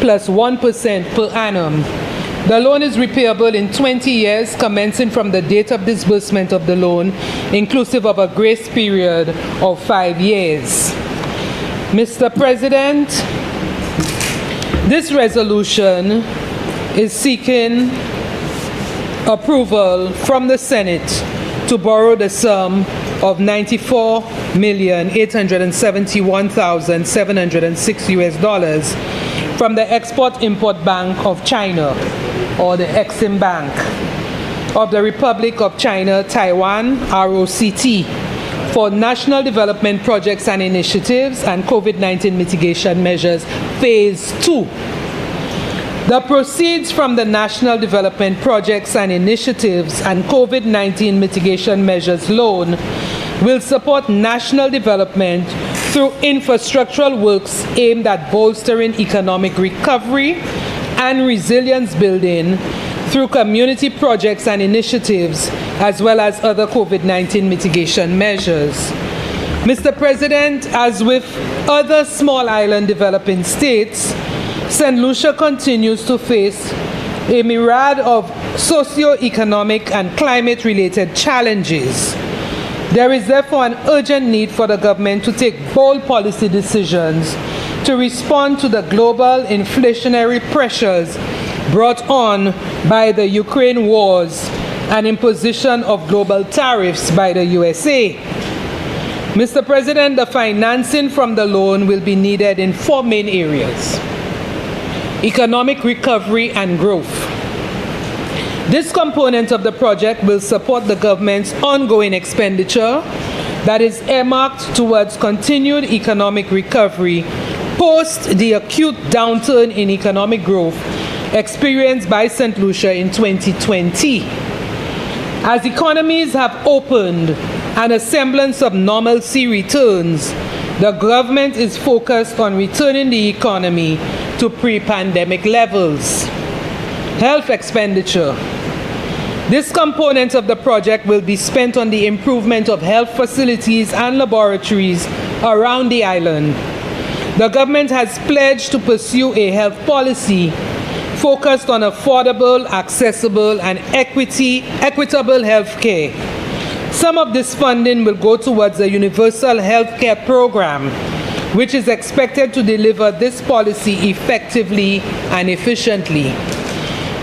plus 1% per annum. The loan is repayable in 20 years commencing from the date of disbursement of the loan, inclusive of a grace period of 5 years. Mr. President, this resolution is seeking approval from the Senate to borrow the sum of $94,871,706 US from the Export-Import Bank of China, or the Exim Bank of the Republic of China, Taiwan, ROCT, for national development projects and initiatives and COVID-19 mitigation measures, Phase 2. The proceeds from the National Development Projects and Initiatives and COVID-19 Mitigation Measures loan will support national development through infrastructural works aimed at bolstering economic recovery and resilience building through community projects and initiatives, as well as other COVID-19 mitigation measures. Mr. President, as with other small island developing states, St. Lucia continues to face a myriad of socio-economic and climate-related challenges. There is therefore an urgent need for the government to take bold policy decisions to respond to the global inflationary pressures brought on by the Ukraine wars and imposition of global tariffs by the USA. Mr. President, the financing from the loan will be needed in 4 main areas: economic recovery and growth. This component of the project will support the government's ongoing expenditure that is earmarked towards continued economic recovery post the acute downturn in economic growth experienced by St. Lucia in 2020. As economies have opened and a semblance of normalcy returns, the government is focused on returning the economy to pre-pandemic levels. Health expenditure. This component of the project will be spent on the improvement of health facilities and laboratories around the island. The government has pledged to pursue a health policy focused on affordable, accessible, and equitable health care. Some of this funding will go towards a universal health care program, which is expected to deliver this policy effectively and efficiently.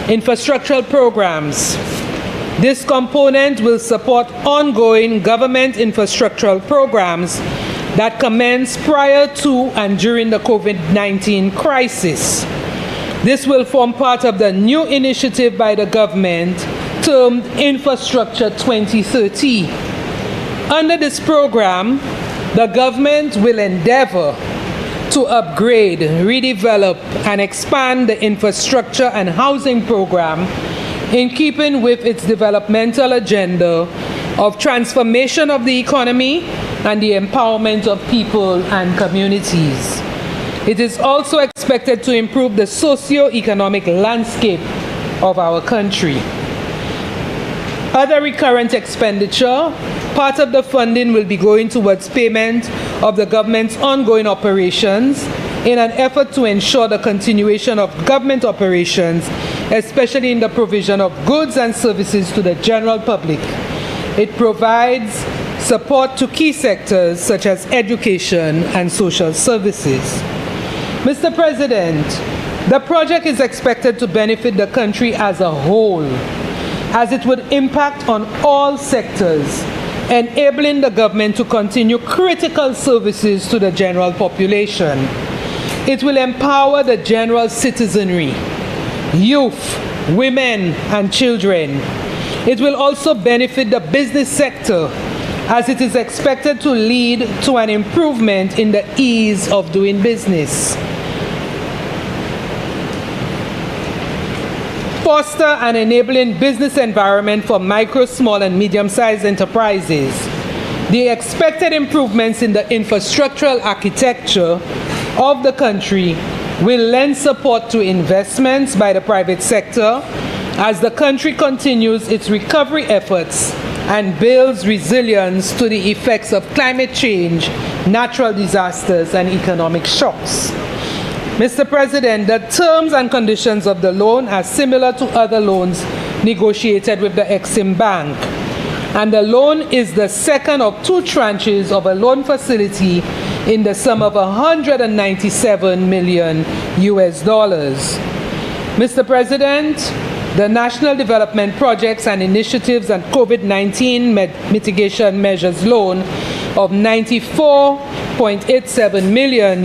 Infrastructural programs. This component will support ongoing government infrastructural programs that commenced prior to and during the COVID-19 crisis. This will form part of the new initiative by the government termed Infrastructure 2030. Under this program, the government will endeavor to upgrade, redevelop, and expand the infrastructure and housing program in keeping with its developmental agenda of transformation of the economy and the empowerment of people and communities. It is also expected to improve the socio-economic landscape of our country. Other recurrent expenditure. Part of the funding will be going towards payment of the government's ongoing operations in an effort to ensure the continuation of government operations, especially in the provision of goods and services to the general public. It provides support to key sectors such as education and social services. Mr. President, The project is expected to benefit the country as a whole, as it would impact on all sectors, enabling the government to continue critical services to the general population. It will empower the general citizenry, youth, women, and children. It will also benefit the business sector, as it is expected to lead to an improvement in the ease of doing business. Foster an enabling business environment for micro, small, and medium-sized enterprises. The expected improvements in the infrastructural architecture of the country will lend support to investments by the private sector as the country continues its recovery efforts and builds resilience to the effects of climate change, natural disasters, and economic shocks. Mr. President, the terms and conditions of the loan are similar to other loans negotiated with the Exim Bank, and the loan is the second of two tranches of a loan facility in the sum of $197 million. Mr. President, the National Development Projects and Initiatives and COVID-19 Mitigation Measures loan of $94.87 million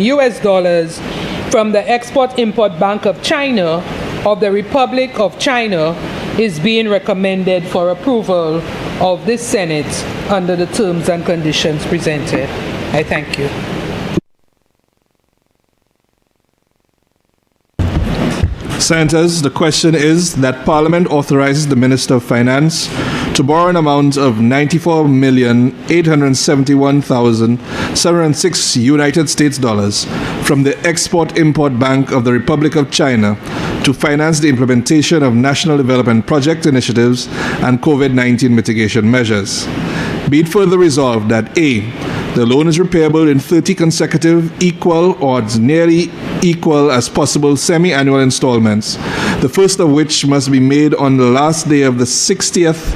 from the Export-Import Bank of China of the Republic of China is being recommended for approval of this Senate under the terms and conditions presented. I thank you. Senators, the question is that Parliament authorizes the Minister of Finance to borrow an amount of $94,871,706 United States dollars from the Export-Import Bank of the Republic of China to finance the implementation of national development project initiatives and COVID-19 mitigation measures. Be it further resolved that A, the loan is repayable in 30 consecutive equal or as nearly equal as possible semi-annual installments, the first of which must be made on the last day of the 66th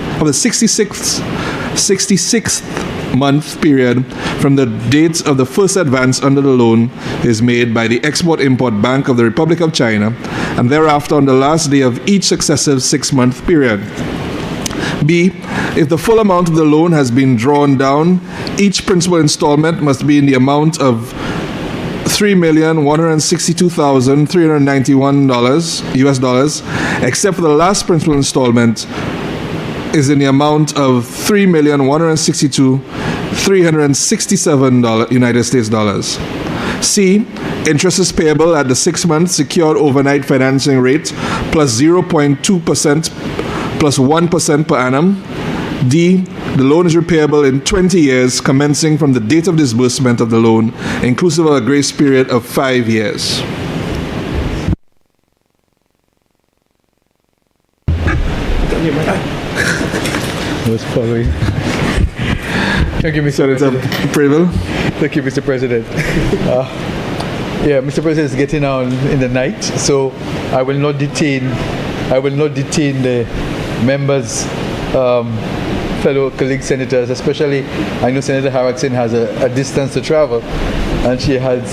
month period from the date of the first advance under the loan is made by the Export-Import Bank of the Republic of China, and thereafter on the last day of each successive 6-month period. B, if the full amount of the loan has been drawn down, each principal installment must be in the amount of $3,162,391 US, except for the last principal installment is in the amount of $3,162,367 United States dollars. C, interest is payable at the 6-month secured overnight financing rate plus 0.2% plus 1% per annum. D, the loan is repayable in 20 years commencing from the date of disbursement of the loan, inclusive of a grace period of 5 years. Was following. Thank you, Mr. President. Thank you, Mr. President. Mr. President is getting on in the night, so I will not detain the members, fellow colleague senators, especially I know Senator Harrison has a distance to travel, and she has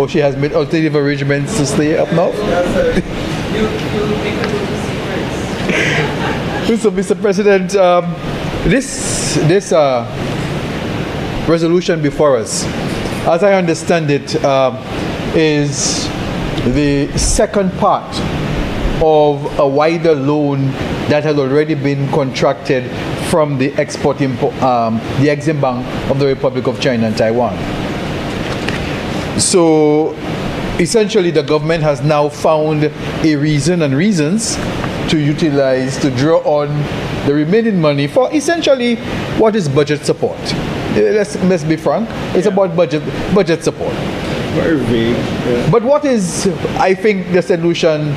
she has made alternative arrangements to stay up north. So, Mr. President, this resolution before us, as I understand it, is the second part of a wider loan that has already been contracted from the Export-Import, the Exim Bank of the Republic of China and Taiwan. So essentially the government has now found a reason and reasons to utilize, to draw on the remaining money for essentially what is budget support. Let's be frank, it's about budget support. Very vague. Yeah. But what is, I think, the solution,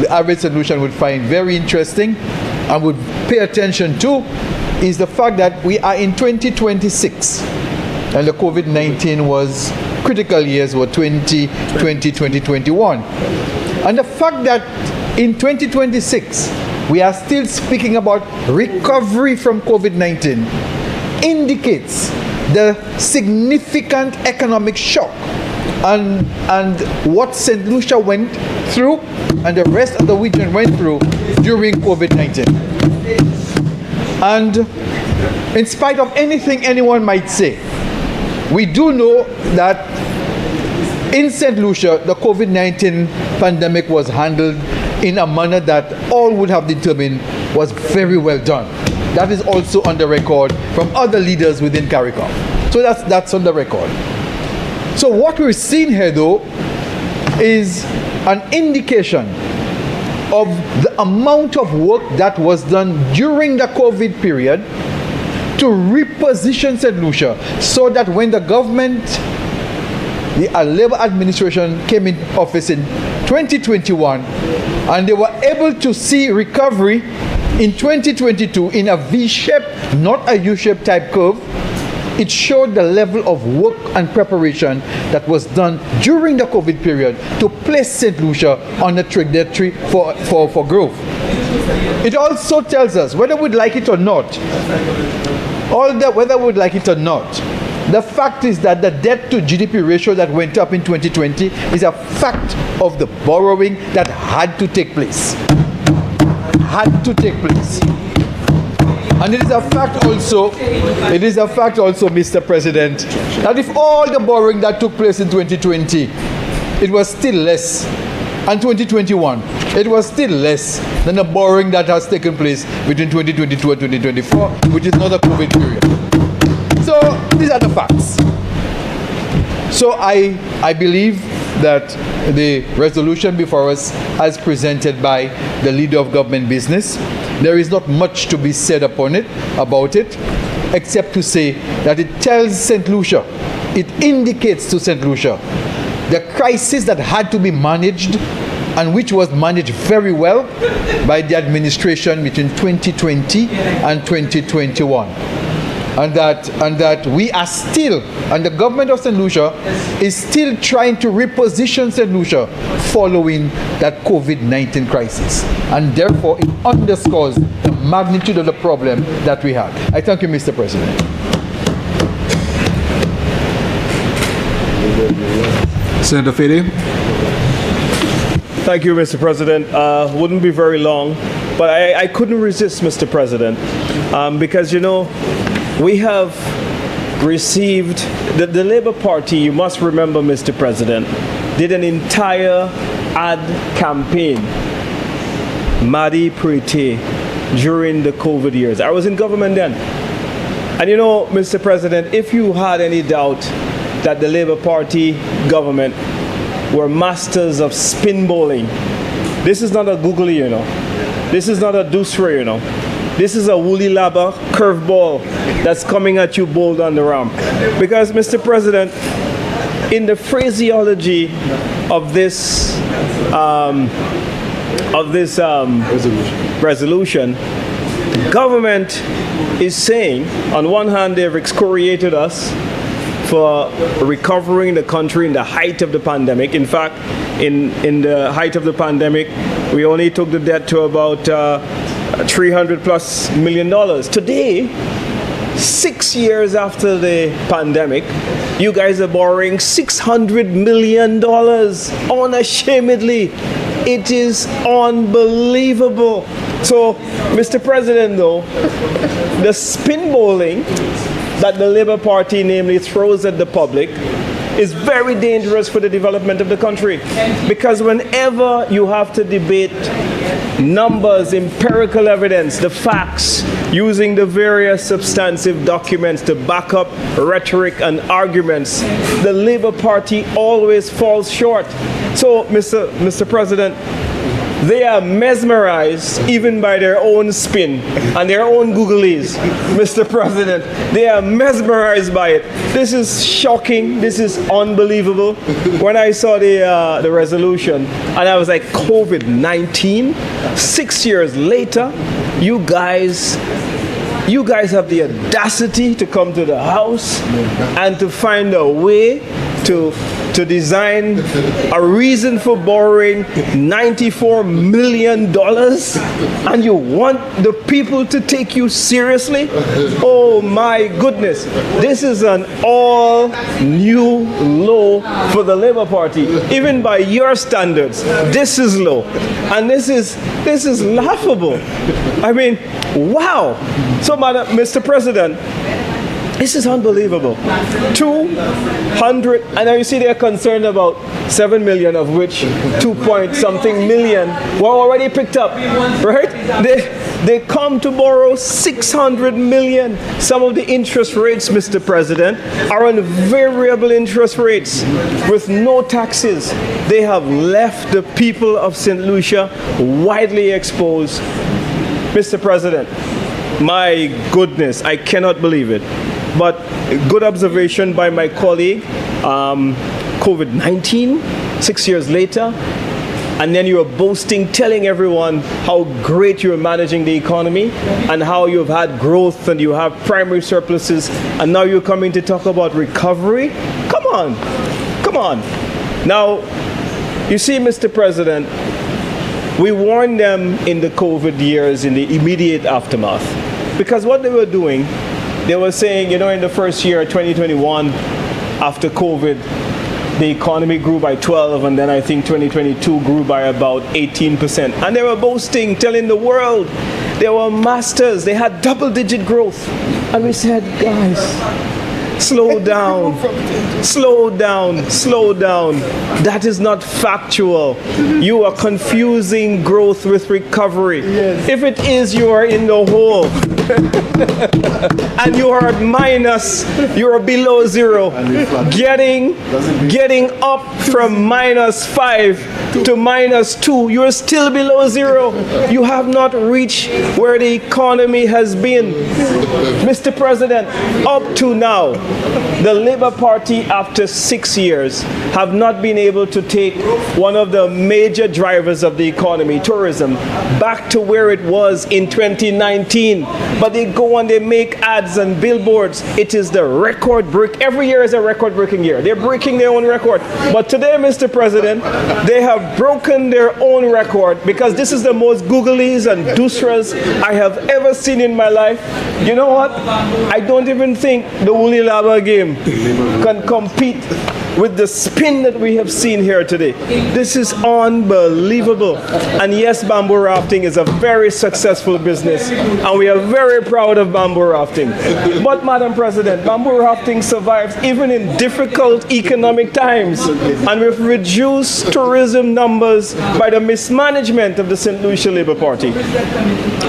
the average solution would find very interesting and would pay attention to is the fact that we are in 2026 and the COVID-19 was critical years were 2020, 2021. And the fact that in 2026 we are still speaking about recovery from COVID-19 indicates the significant economic shock and what St. Lucia went through and the rest of the region went through during COVID-19. And in spite of anything anyone might say, we do know that in St. Lucia, the COVID-19 pandemic was handled in a manner that all would have determined was very well done. That is also on the record from other leaders within CARICOM. So that's on the record. So what we're seeing here, though, is an indication of the amount of work that was done during the COVID period to reposition St. Lucia so that when the government, the Labour administration came in office in 2021 and they were able to see recovery in 2022 in a V-shape, not a U-shape type curve, it showed the level of work and preparation that was done during the COVID period to place St. Lucia on a trajectory for growth. It also tells us, whether we'd like it or not, the fact is that the debt to GDP ratio that went up in 2020 is a fact of the borrowing that had to take place. And it is a fact also, Mr. President, that if all the borrowing that took place in 2020, it was still less, and 2021, it was still less than the borrowing that has taken place between 2022 and 2024, which is not the COVID period. So these are the facts. So I believe that the resolution before us, as presented by the leader of government business, there is not much to be said about it, except to say that it tells St. Lucia, it indicates to St. Lucia the crisis that had to be managed and which was managed very well by the administration between 2020 and 2021. And that we are still, and the government of St. Lucia is still trying to reposition St. Lucia following that COVID-19 crisis. And therefore, it underscores the magnitude of the problem that we have. I thank you, Mr. President. Senator Fede. Thank you, Mr. President. Wouldn't be very long, but I couldn't resist, Mr. President, because, you know, we have received, the Labour Party, you must remember, Mr. President, did an entire ad campaign, Madi Prete, during the COVID years. I was in government then. And you know, Mr. President, if you had any doubt that the Labour Party government were masters of spin bowling, this is not a googly, you know. This is not a deucery, you know. This is a woolly labber curveball that's coming at you bold on the ramp. Because, Mr. President, in the phraseology of this resolution, government is saying, on one hand, they've excoriated us for recovering the country in the height of the pandemic. In fact, in the height of the pandemic, we only took the debt to about $300+ million. Today, 6 years after the pandemic, you guys are borrowing $600 million unashamedly. It is unbelievable. So, Mr. President, though, the spin bowling that the Labour Party namely throws at the public is very dangerous for the development of the country. Because whenever you have to debate numbers, empirical evidence, the facts, using the various substantive documents to back up rhetoric and arguments, the Labour Party always falls short. So, Mr. President, they are mesmerized even by their own spin and their own googlies, Mr. President. They are mesmerized by it. This is shocking. This is unbelievable. When I saw the resolution, and I was like, COVID-19? 6 years later, you guys have the audacity to come to the House and to find a way to design a reason for borrowing $94 million, and you want the people to take you seriously? Oh my goodness. This is an all new low for the Labour Party. Even by your standards, this is low. And this is laughable. I mean, wow. So, Mr. President, this is unbelievable. 200, and now you see they're concerned about 7 million, of which 2-point-something million were already picked up, right? They come to borrow 600 million. Some of the interest rates, Mr. President, are on variable interest rates with no taxes. They have left the people of St. Lucia widely exposed. Mr. President, my goodness, I cannot believe it. But good observation by my colleague, COVID-19, 6 years later, and then you're boasting, telling everyone how great you're managing the economy and how you've had growth and you have primary surpluses, and now you're coming to talk about recovery? Come on, come on. Now, you see, Mr. President, we warned them in the COVID years, in the immediate aftermath, because what they were doing, they were saying, in the first year, 2021, after COVID, the economy grew by 12, and then I think 2022 grew by about 18%. And they were boasting, telling the world they were masters, they had double-digit growth. And we said, guys, slow down, slow down, slow down. That is not factual. You are confusing growth with recovery. Yes. If it is, you are in the hole. And you are at minus, you are below zero. Getting up from -5 to -2, you are still below zero. You have not reached where the economy has been. Mr. President, up to now, the Labour Party, after 6 years, have not been able to take one of the major drivers of the economy, tourism, back to where it was in 2019. But they go and they make ads and billboards. It is the record break. Every year is a record-breaking year. They're breaking their own record. But today, Mr. President, they have broken their own record, because this is the most googlies and doostras I have ever seen in my life. You know what? I don't even think the Woolly Lava game can compete with the spin that we have seen here today. This is unbelievable. And yes, bamboo rafting is a very successful business, and we are very proud of bamboo rafting. But, Madam President, bamboo rafting survives even in difficult economic times, and we've reduced tourism numbers by the mismanagement of the St. Lucia Labour Party.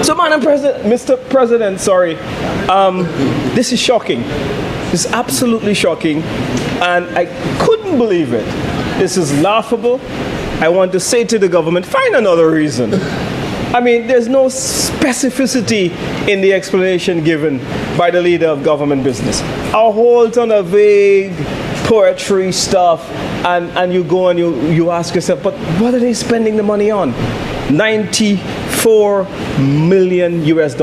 So, Madam President, Mr. President, sorry, this is shocking. It's absolutely shocking, and I couldn't believe it. This is laughable. I want to say to the government, find another reason. I mean, there's no specificity in the explanation given by the leader of government business. A whole ton of vague poetry stuff, and you go and you ask yourself, but what are they spending the money on? $94 million US.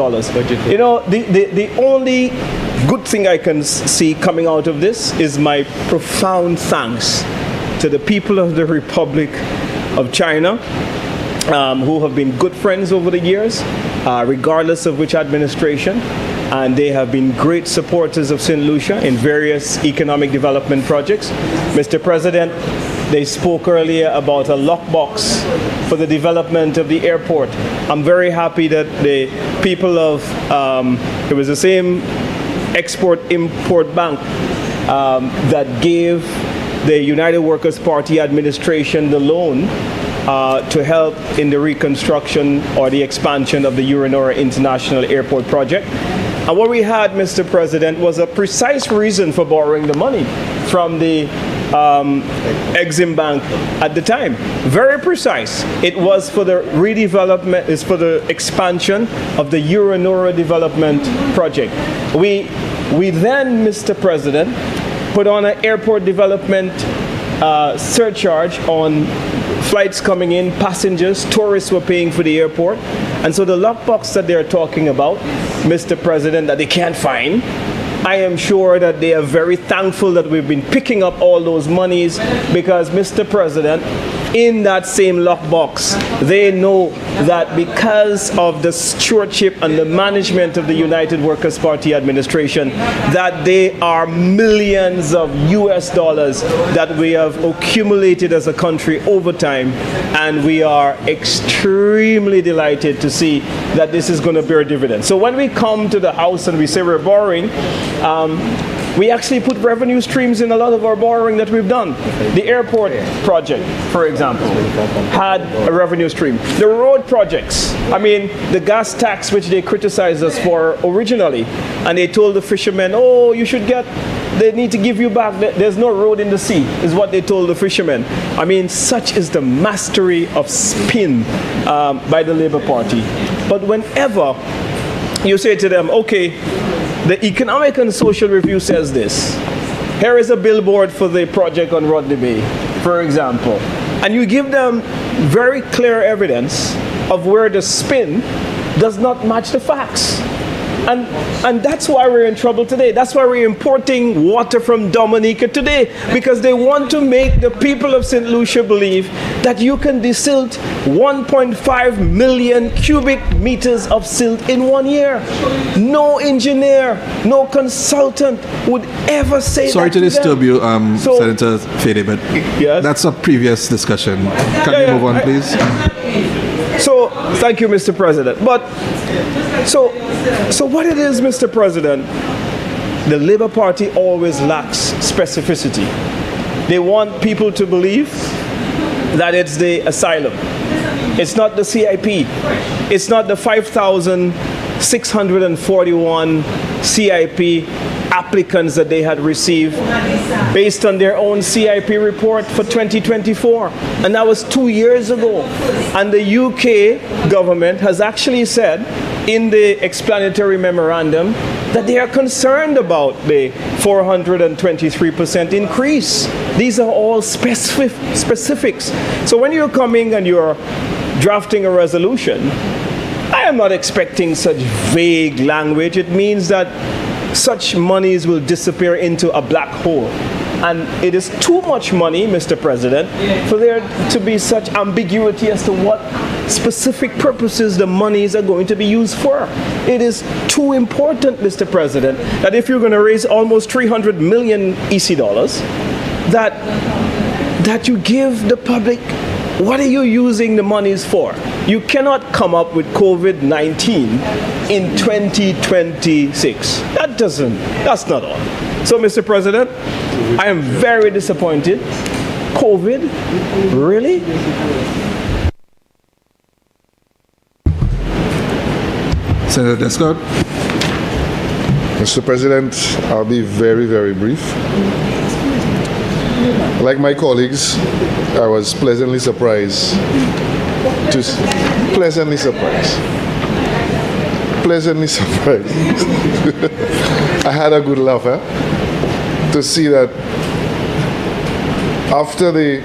You know, the only good thing I can see coming out of this is my profound thanks to the people of the Republic of China, who have been good friends over the years, regardless of which administration, and they have been great supporters of St. Lucia in various economic development projects. Mr. President, they spoke earlier about a lockbox for the development of the airport. I'm very happy that the people of, it was the same Export-Import Bank that gave the United Workers' Party administration the loan to help in the reconstruction or the expansion of the Uranora International Airport project. And what we had, Mr. President, was a precise reason for borrowing the money from the Exim Bank at the time. Very precise. It was for the redevelopment, it's for the expansion of the Uranora development project. We then, Mr. President, put on an airport development surcharge on flights coming in, passengers, tourists were paying for the airport. And so the lockbox that they're talking about, Mr. President, that they can't find, I am sure that they are very thankful that we've been picking up all those monies because, Mr. President, in that same lockbox, they know that because of the stewardship and the management of the United Workers' Party administration, that they are millions of US dollars that we have accumulated as a country over time, and we are extremely delighted to see that this is going to bear dividends. So when we come to the House and we say we're borrowing, we actually put revenue streams in a lot of our borrowing that we've done. The airport project, for example, had a revenue stream. The road projects, I mean, the gas tax, which they criticized us for originally, and they told the fishermen, oh, you should get, they need to give you back, there's no road in the sea, is what they told the fishermen. I mean, such is the mastery of spin by the Labour Party. But whenever you say to them, okay, the Economic and Social Review says this. Here is a billboard for the project on Rodney Bay, for example. And you give them very clear evidence of where the spin does not match the facts. And that's why we're in trouble today. That's why we're importing water from Dominica today, because they want to make the people of St. Lucia believe that you can desilt 1.5 million cubic meters of silt in 1 year. No engineer, no consultant would ever say that. Sorry to disturb you, Senator Fede, but yes? That's a previous discussion. Can we move on, please? So, thank you, Mr. President. But, so what it is, Mr. President, the Labour Party always lacks specificity. They want people to believe that it's the asylum. It's not the CIP. It's not the 5,641 CIP applicants that they had received based on their own CIP report for 2024. And that was 2 years ago. And the UK government has actually said in the explanatory memorandum that they are concerned about the 423% increase. These are all specifics. So when you're coming and you're drafting a resolution, I am not expecting such vague language. It means that such monies will disappear into a black hole. And it is too much money, Mr. President, for there to be such ambiguity as to what specific purposes the monies are going to be used for. It is too important, Mr. President, that if you're going to raise almost 300 million EC dollars, that you give the public, what are you using the monies for? You cannot come up with COVID-19 in 2026. That's not all. So, Mr. President, I am very disappointed. COVID? Really? Senator Descott. Mr. President, I'll be very, very brief. Like my colleagues, I was pleasantly surprised. Pleasantly surprised. I had a good laugh to see that after the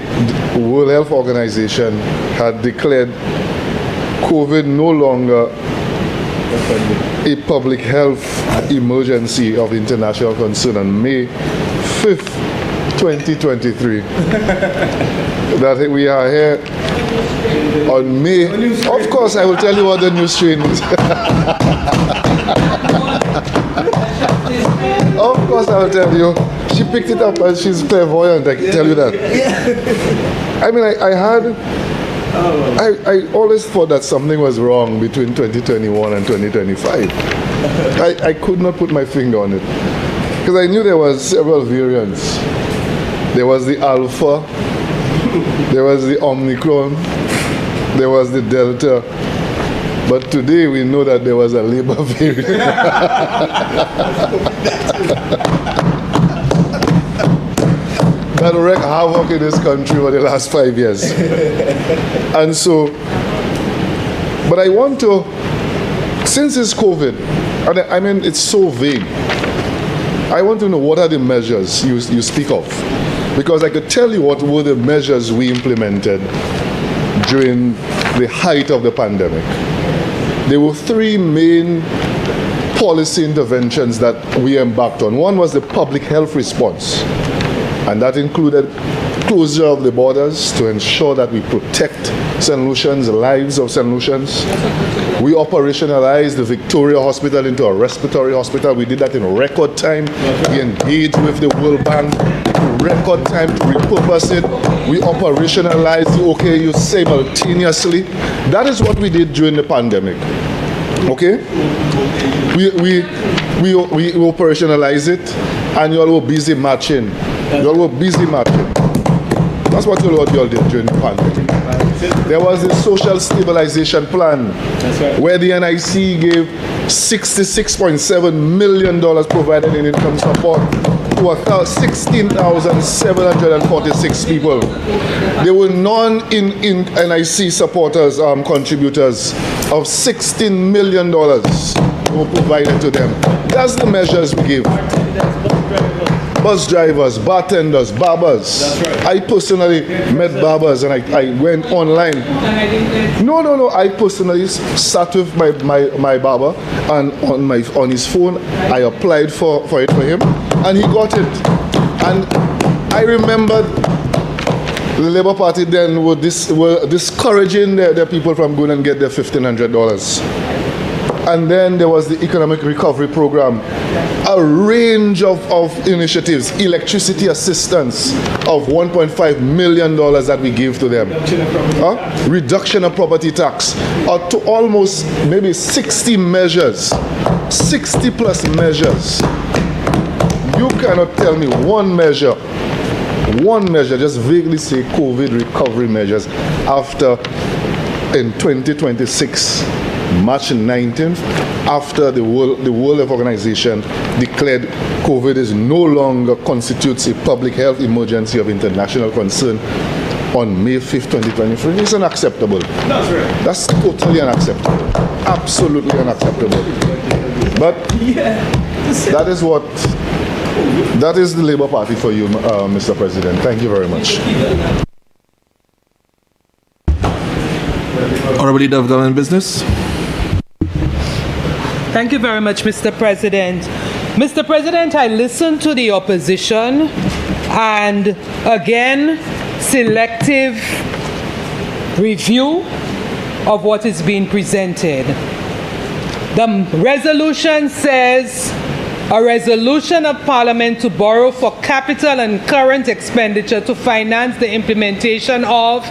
World Health Organization had declared COVID no longer a public health emergency of international concern on May 5th, 2023, that we are here on May. Of course, I will tell you what the new strain is. Of course, I will tell you. She picked it up and she's clairvoyant, I can tell you that. I mean, I always thought that something was wrong between 2021 and 2025. I could not put my finger on it. Because I knew there was several variants. There was the Alpha, there was the Omicron, there was the Delta. But today we know that there was a Labour variant. That wreaked havoc in this country for the last 5 years. And so, but I want to, since it's COVID, and I mean it's so vague, I want to know what are the measures you speak of. Because I could tell you what were the measures we implemented during the height of the pandemic. There were three main policy interventions that we embarked on. One was the public health response, and that included closure of the borders to ensure that we protect St. Lucians, the lives of St. Lucians. We operationalized the Victoria Hospital into a respiratory hospital. We did that in record time. We engaged with the World Bank in record time to repurpose it. We operationalized the OKU simultaneously. That is what we did during the pandemic. Okay? We operationalize it, and you all were busy matching. You all were busy matching. That's what you all did during the pandemic. There was the social stabilization plan, where the NIC gave $66.7 million provided in income support to 16,746 people. There were non-NIC supporters, contributors of $16 million were provided to them. That's the measures we give. Bus drivers, bartenders, barbers. That's right. I personally met barbers, and I went online. No. I personally sat with my barber, and on his phone, I applied for it for him, and he got it. And I remember the Labour Party then were discouraging their people from going and get their $1,500. And then there was the economic recovery program, a range of initiatives, electricity assistance of $1.5 million that we gave to them, reduction of property tax, to almost maybe 60 measures, 60 plus measures. You cannot tell me one measure, just vaguely say COVID recovery measures after in 2026. March 19th, after the World Health Organization declared COVID is no longer constitutes a public health emergency of international concern on May 5th, 2023. It's unacceptable. That's right. That's totally unacceptable. Absolutely unacceptable. But that is the Labour Party for you, Mr. President. Thank you very much. Honorable Leader of Government Business. Thank you very much, Mr. President. Mr. President, I listened to the opposition, and again, selective review of what is being presented. The resolution says, a resolution of Parliament to borrow for capital and current expenditure to finance the implementation of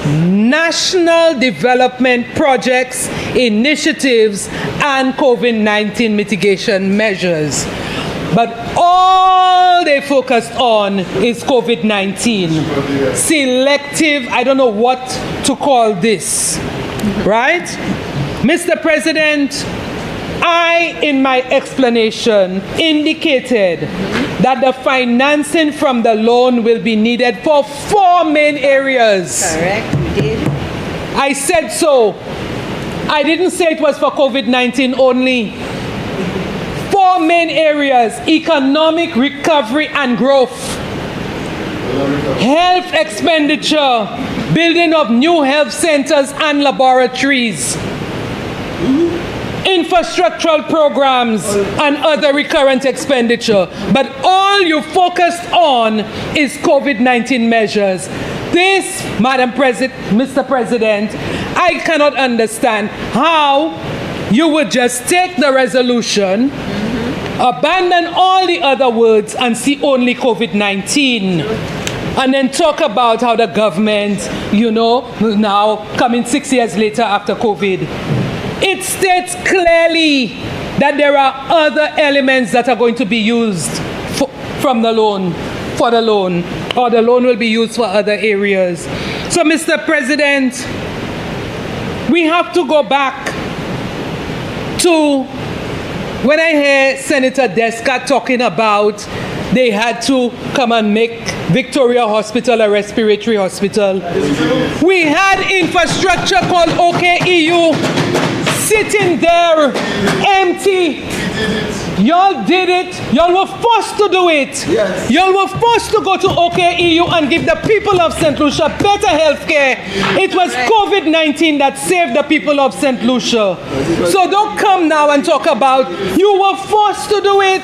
national development projects, initiatives, and COVID-19 mitigation measures. But all they focused on is COVID-19. Selective, I don't know what to call this, right? Mr. President, I, in my explanation, indicated that the financing from the loan will be needed for 4 main areas. Correct, you did. I said so. I didn't say it was for COVID-19 only. 4 main areas: economic recovery and growth, health expenditure, building of new health centers and laboratories, infrastructural programs, and other recurrent expenditure. But all you focused on is COVID-19 measures. This, Mr. President, I cannot understand how you would just take the resolution, abandon all the other words, and see only COVID-19. And then talk about how the government, now coming 6 years later after COVID. It states clearly that there are other elements that are going to be used for the loan, or the loan will be used for other areas. So, Mr. President, we have to go back to when I hear Senator Deska talking about they had to come and make Victoria Hospital a respiratory hospital. We had infrastructure called OKEU sitting there empty. Y'all did it. Y'all were forced to do it. Yes. Y'all were forced to go to OKEU and give the people of St. Lucia better health care. It was COVID-19 that saved the people of St. Lucia. So don't come now and talk about you were forced to do it.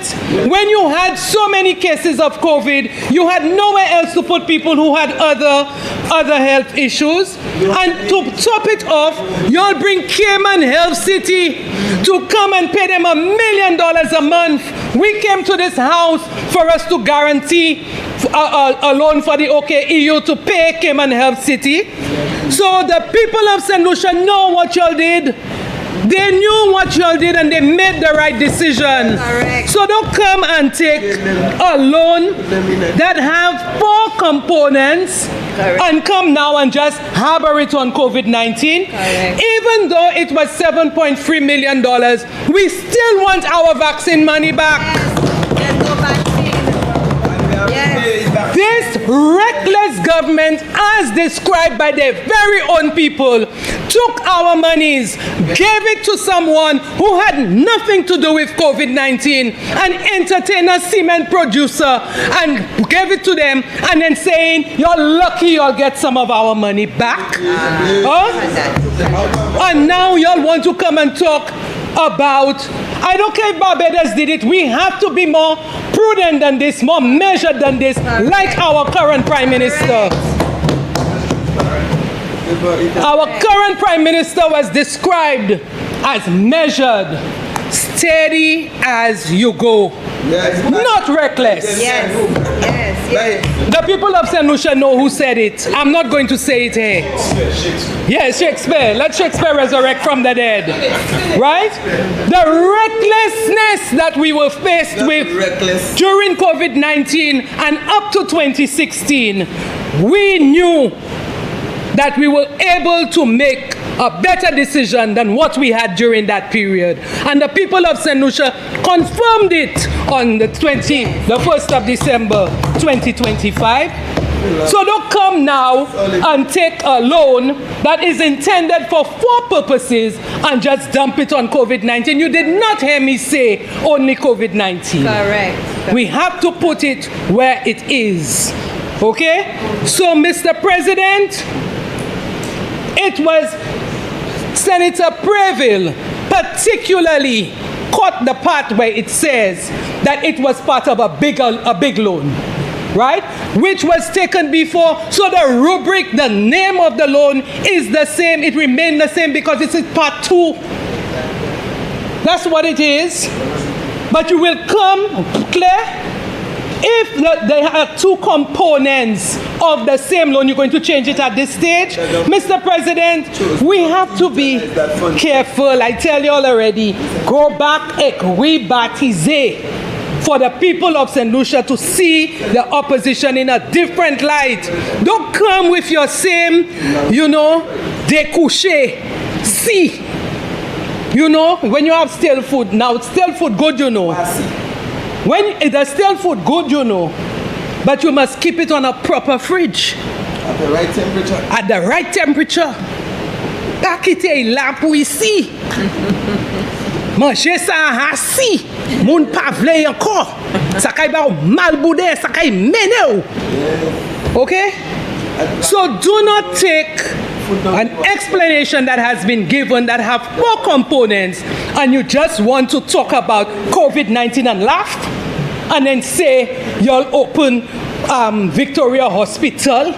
When you had so many cases of COVID, you had nowhere else to put people who had other health issues. And to top it off, y'all bring Cayman Health City to come and pay them $1 million a month. We came to this house for us to guarantee a loan for the OKEU to pay Cayman Health City. So the people of St. Lucia know what y'all did. They knew what y'all did and they made the right decision. Correct. So don't come and take a loan that have 4 components and come now and just harbor it on COVID-19. Even though it was $7.3 million, we still want our vaccine money back. There's no vaccine. Yes. This reckless government, as described by their very own people, took our monies, gave it to someone who had nothing to do with COVID-19, an entertainer, cement producer, and gave it to them, and then saying, you're lucky you'll get some of our money back. And now y'all want to come and talk about, I don't care if Barbados did it, we have to be more prudent than this, more measured than this, like our current Prime Minister. Our current Prime Minister was described as measured, steady as you go, not reckless. The people of St. Lucia know who said it. I'm not going to say it here. Yes, Shakespeare. Let Shakespeare resurrect from the dead. Right? The recklessness that we were faced with during COVID-19 and up to 2016, we knew that we were able to make a better decision than what we had during that period. And the people of St. Lucia confirmed it on the 1st of December 2025. So don't come now and take a loan that is intended for 4 purposes and just dump it on COVID-19. You did not hear me say only COVID-19. Correct. We have to put it where it is. Okay? So, Mr. President, it was Senator Preville particularly caught the part where it says that it was part of a big loan, right? Which was taken before. So the rubric, the name of the loan is the same. It remained the same because it's part 2. That's what it is. But you will come clear. If there are 2 components of the same loan, you're going to change it at this stage. Mr. President, we have to be careful. I tell you all already, go back rebaptize for the people of St. Lucia to see the opposition in a different light. Don't come with your same, découché. See, when you have stale food, now stale food good, When it's stale food, good, but you must keep it on a proper fridge. At the right temperature. At the right temperature. Pakite lamp ici. Manger ça assis. Moun pa vle encore. Ça kay ba mal boudé, ça kay mene. Okay? So do not take an explanation that has been given that have 4 components and you just want to talk about COVID-19 and laugh and then say you'll open Victoria Hospital.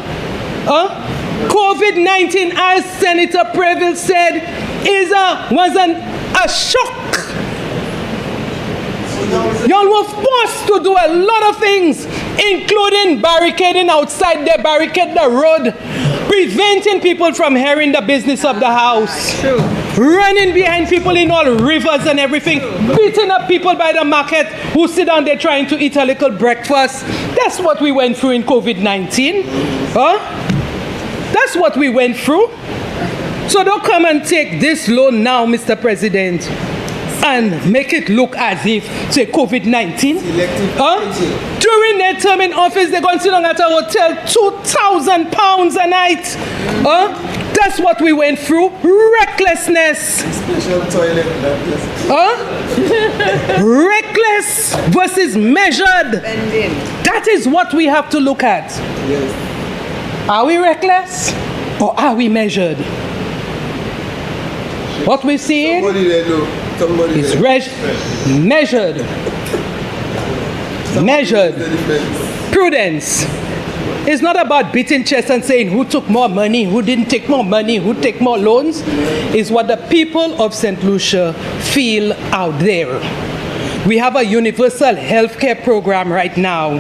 COVID-19, as Senator Preville said, was a shock. Y'all were forced to do a lot of things, including barricading outside there, barricade the road, preventing people from hearing the business of the house, running behind people in all rivers and everything, beating up people by the market who sit down there trying to eat a little breakfast. That's what we went through in COVID-19. That's what we went through. So don't come and take this loan now, Mr. President, and make it look as if, say, COVID-19. During their term in office, they're going to sit down at a hotel, £2,000 a night. That's what we went through. Recklessness. Special toilet. Reckless versus measured. That is what we have to look at. Yes. Are we reckless or are we measured? What we're seeing is measured. Measured. Prudence. It's not about beating chest and saying who took more money, who didn't take more money, who take more loans. It's what the people of St. Lucia feel out there. We have a universal healthcare program right now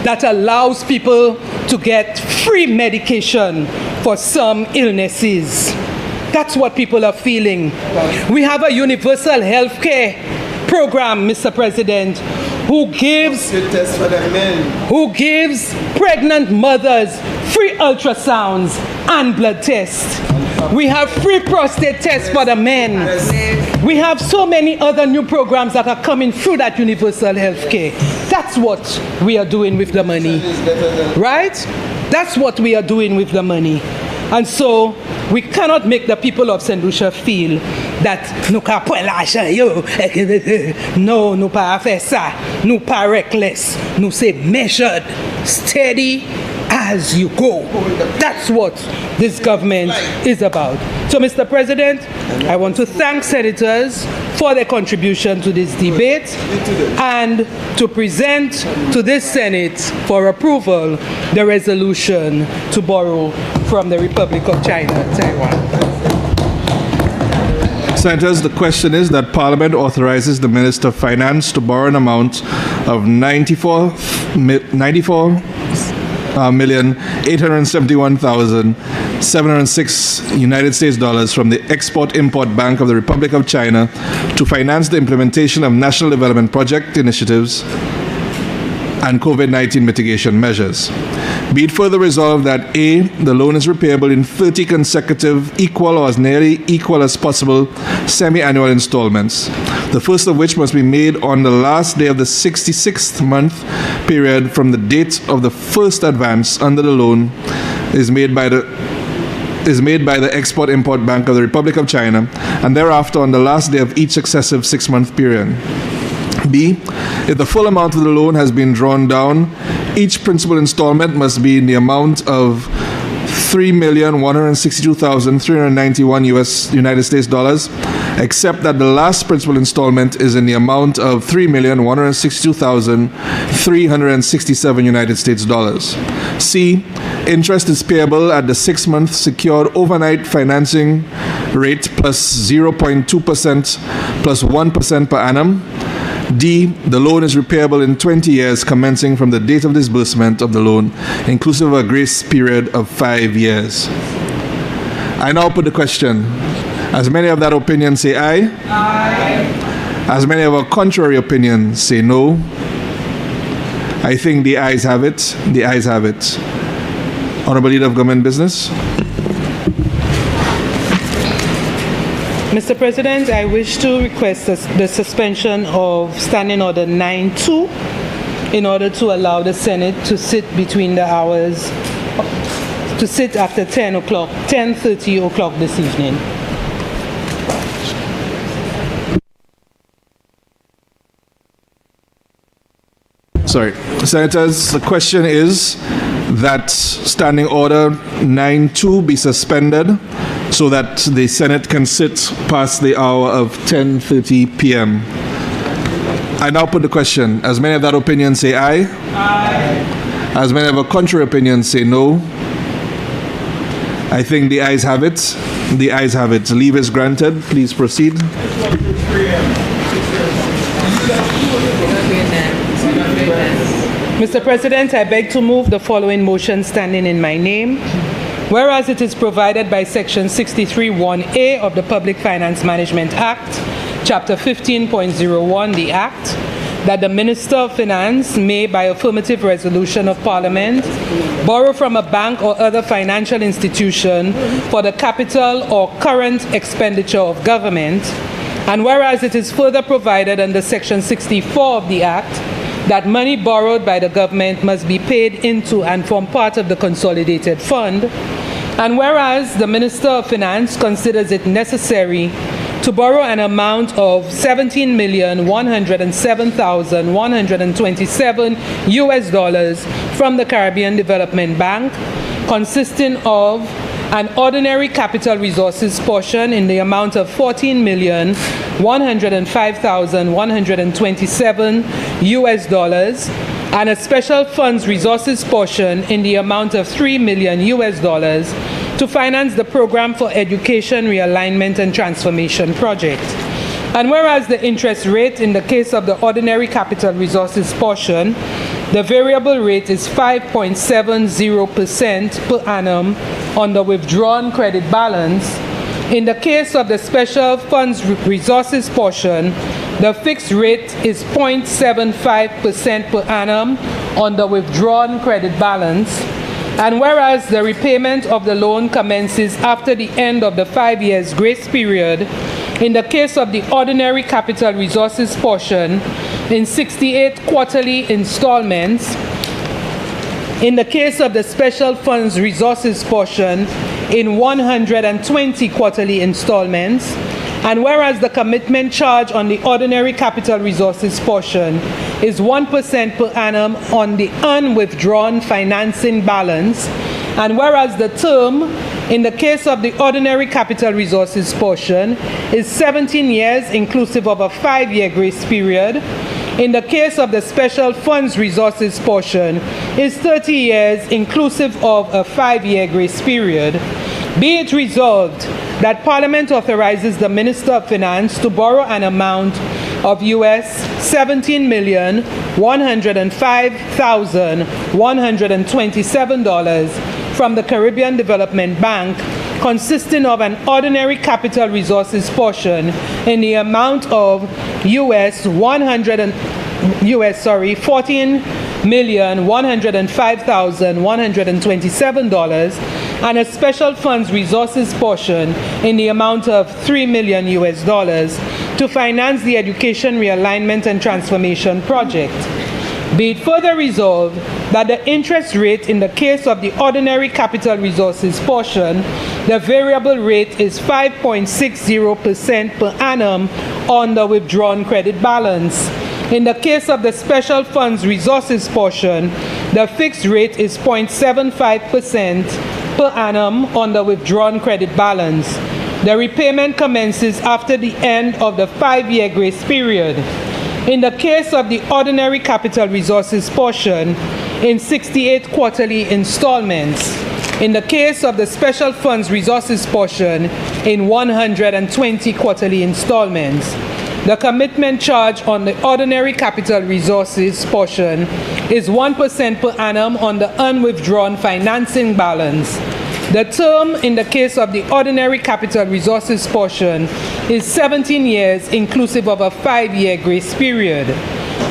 that allows people to get free medication for some illnesses. That's what people are feeling. We have a universal healthcare program, Mr. President, who gives pregnant mothers free ultrasounds and blood tests. We have free prostate tests for the men. We have so many other new programs that are coming through that universal health care. That's what we are doing with the money. Right? That's what we are doing with the money. And so we cannot make the people of St. Lucia feel that nous ka point l'argent yo. No, nous pas faire ça. Nous pas reckless. Nous say measured, steady as you go. That's what this government is about. So, Mr. President, I want to thank senators for their contribution to this debate and to present to this Senate for approval the resolution to borrow from the Republic of China, Taiwan. Senators, the question is that Parliament authorizes the Minister of Finance to borrow an amount of 94,871,706 United States dollars from the Export-Import Bank of the Republic of China to finance the implementation of national development project initiatives and COVID-19 mitigation measures. Be it further resolved that A, the loan is repayable in 30 consecutive equal or as nearly equal as possible semi-annual installments, the first of which must be made on the last day of the 66th month period from the date of the first advance under the loan is made by the Export-Import Bank of the Republic of China, and thereafter on the last day of each successive 6-month period. B, if the full amount of the loan has been drawn down, each principal installment must be in the amount of $3,162,391 United States dollars, except that the last principal installment is in the amount of $3,162,367 United States dollars. C, interest is payable at the 6-month secured overnight financing rate plus 0.2% plus 1% per annum. D, the loan is repayable in 20 years commencing from the date of disbursement of the loan, inclusive of a grace period of 5 years. I now put the question. As many of that opinion say aye? Aye. As many of a contrary opinion say no? I think the ayes have it. The ayes have it. Honorable Leader of Government Business. Mr. President, I wish to request the suspension of Standing Order 9-2 in order to allow the Senate to sit between the hours, to sit after 10:30 o'clock this evening. Sorry. Senators, the question is that Standing Order 9-2 be suspended so that the Senate can sit past the hour of 10:30 p.m. I now put the question. As many of that opinion say aye? Aye. As many of a contrary opinion say no? I think the ayes have it. The ayes have it. Leave is granted. Please proceed. Mr. President, I beg to move the following motion standing in my name. Whereas it is provided by Section 63(1)(a) of the Public Finance Management Act, Chapter 15.01, the Act, that the Minister of Finance may, by affirmative resolution of Parliament, borrow from a bank or other financial institution for the capital or current expenditure of government, and whereas it is further provided under Section 64 of the Act, that money borrowed by the government must be paid into and form part of the consolidated fund, And whereas the Minister of Finance considers it necessary to borrow an amount of $17,107,127 US from the Caribbean Development Bank, consisting of an ordinary capital resources portion in the amount of $14,105,127 US and a special funds resources portion in the amount of $3 million US to finance the Program for Education Realignment and Transformation Project. And whereas the interest rate in the case of the ordinary capital resources portion, the variable rate is 5.70% per annum on the withdrawn credit balance. In the case of the special funds resources portion, the fixed rate is 0.75% per annum on the withdrawn credit balance. And whereas the repayment of the loan commences after the end of the 5 years grace period, in the case of the ordinary capital resources portion, in 68 quarterly installments. In the case of the special funds resources portion, in 120 quarterly installments. And whereas the commitment charge on the ordinary capital resources portion is 1% per annum on the unwithdrawn financing balance, and whereas the term in the case of the ordinary capital resources portion is 17 years inclusive of a 5-year grace period, in the case of the special funds resources portion is 30 years inclusive of a 5-year grace period. Be it resolved that Parliament authorizes the Minister of Finance to borrow an amount of $17,105,127 from the Caribbean Development Bank, consisting of an ordinary capital resources portion in the amount of $14,105,127 and a special funds resources portion in the amount of $3 million to finance the Education Realignment and Transformation Project. Be it further resolved that the interest rate in the case of the ordinary capital resources portion, the variable rate is 5.60% per annum on the withdrawn credit balance. In the case of the special funds resources portion, the fixed rate is 0.75% per annum on the withdrawn credit balance. The repayment commences after the end of the 5-year grace period. In the case of the ordinary capital resources portion, in 68 quarterly installments. In the case of the special funds resources portion, in 120 quarterly installments. The commitment charge on the ordinary capital resources portion is 1% per annum on the unwithdrawn financing balance. The term in the case of the ordinary capital resources portion is 17 years inclusive of a 5-year grace period.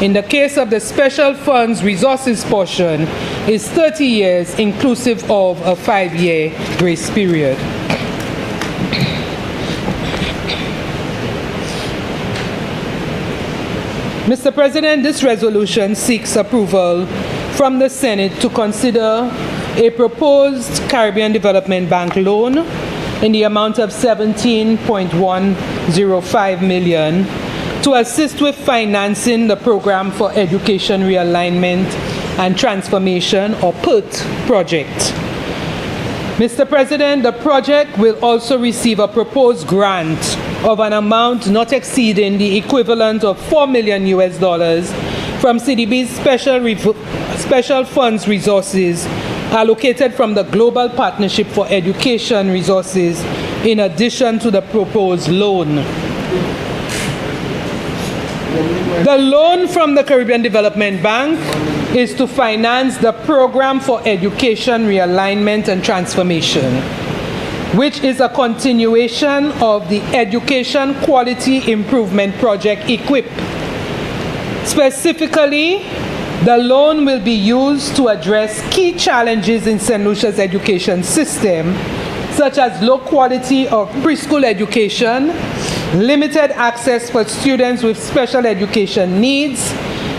In the case of the special funds resources portion is 30 years inclusive of a 5-year grace period. Mr. President, this resolution seeks approval from the Senate to consider a proposed Caribbean Development Bank loan in the amount of $17.105 million to assist with financing the Program for Education Realignment and Transformation, or PERT project. Mr. President, the project will also receive a proposed grant of an amount not exceeding the equivalent of $4 million from CDB's special funds resources allocated from the Global Partnership for Education Resources in addition to the proposed loan. The loan from the Caribbean Development Bank is to finance the Program for Education Realignment and Transformation, which is a continuation of the Education Quality Improvement Project EQUIP. Specifically, the loan will be used to address key challenges in St. Lucia's education system, such as low quality of preschool education, limited access for students with special education needs,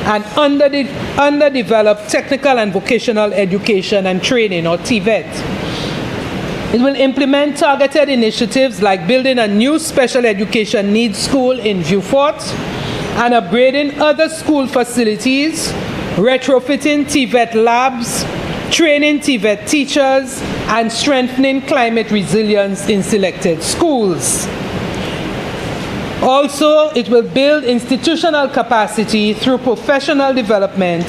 and underdeveloped technical and vocational education and training, or TVET. It will implement targeted initiatives like building a new special education needs school in Vieux-Fort and upgrading other school facilities, retrofitting TVET labs, training TVET teachers, and strengthening climate resilience in selected schools. Also, it will build institutional capacity through professional development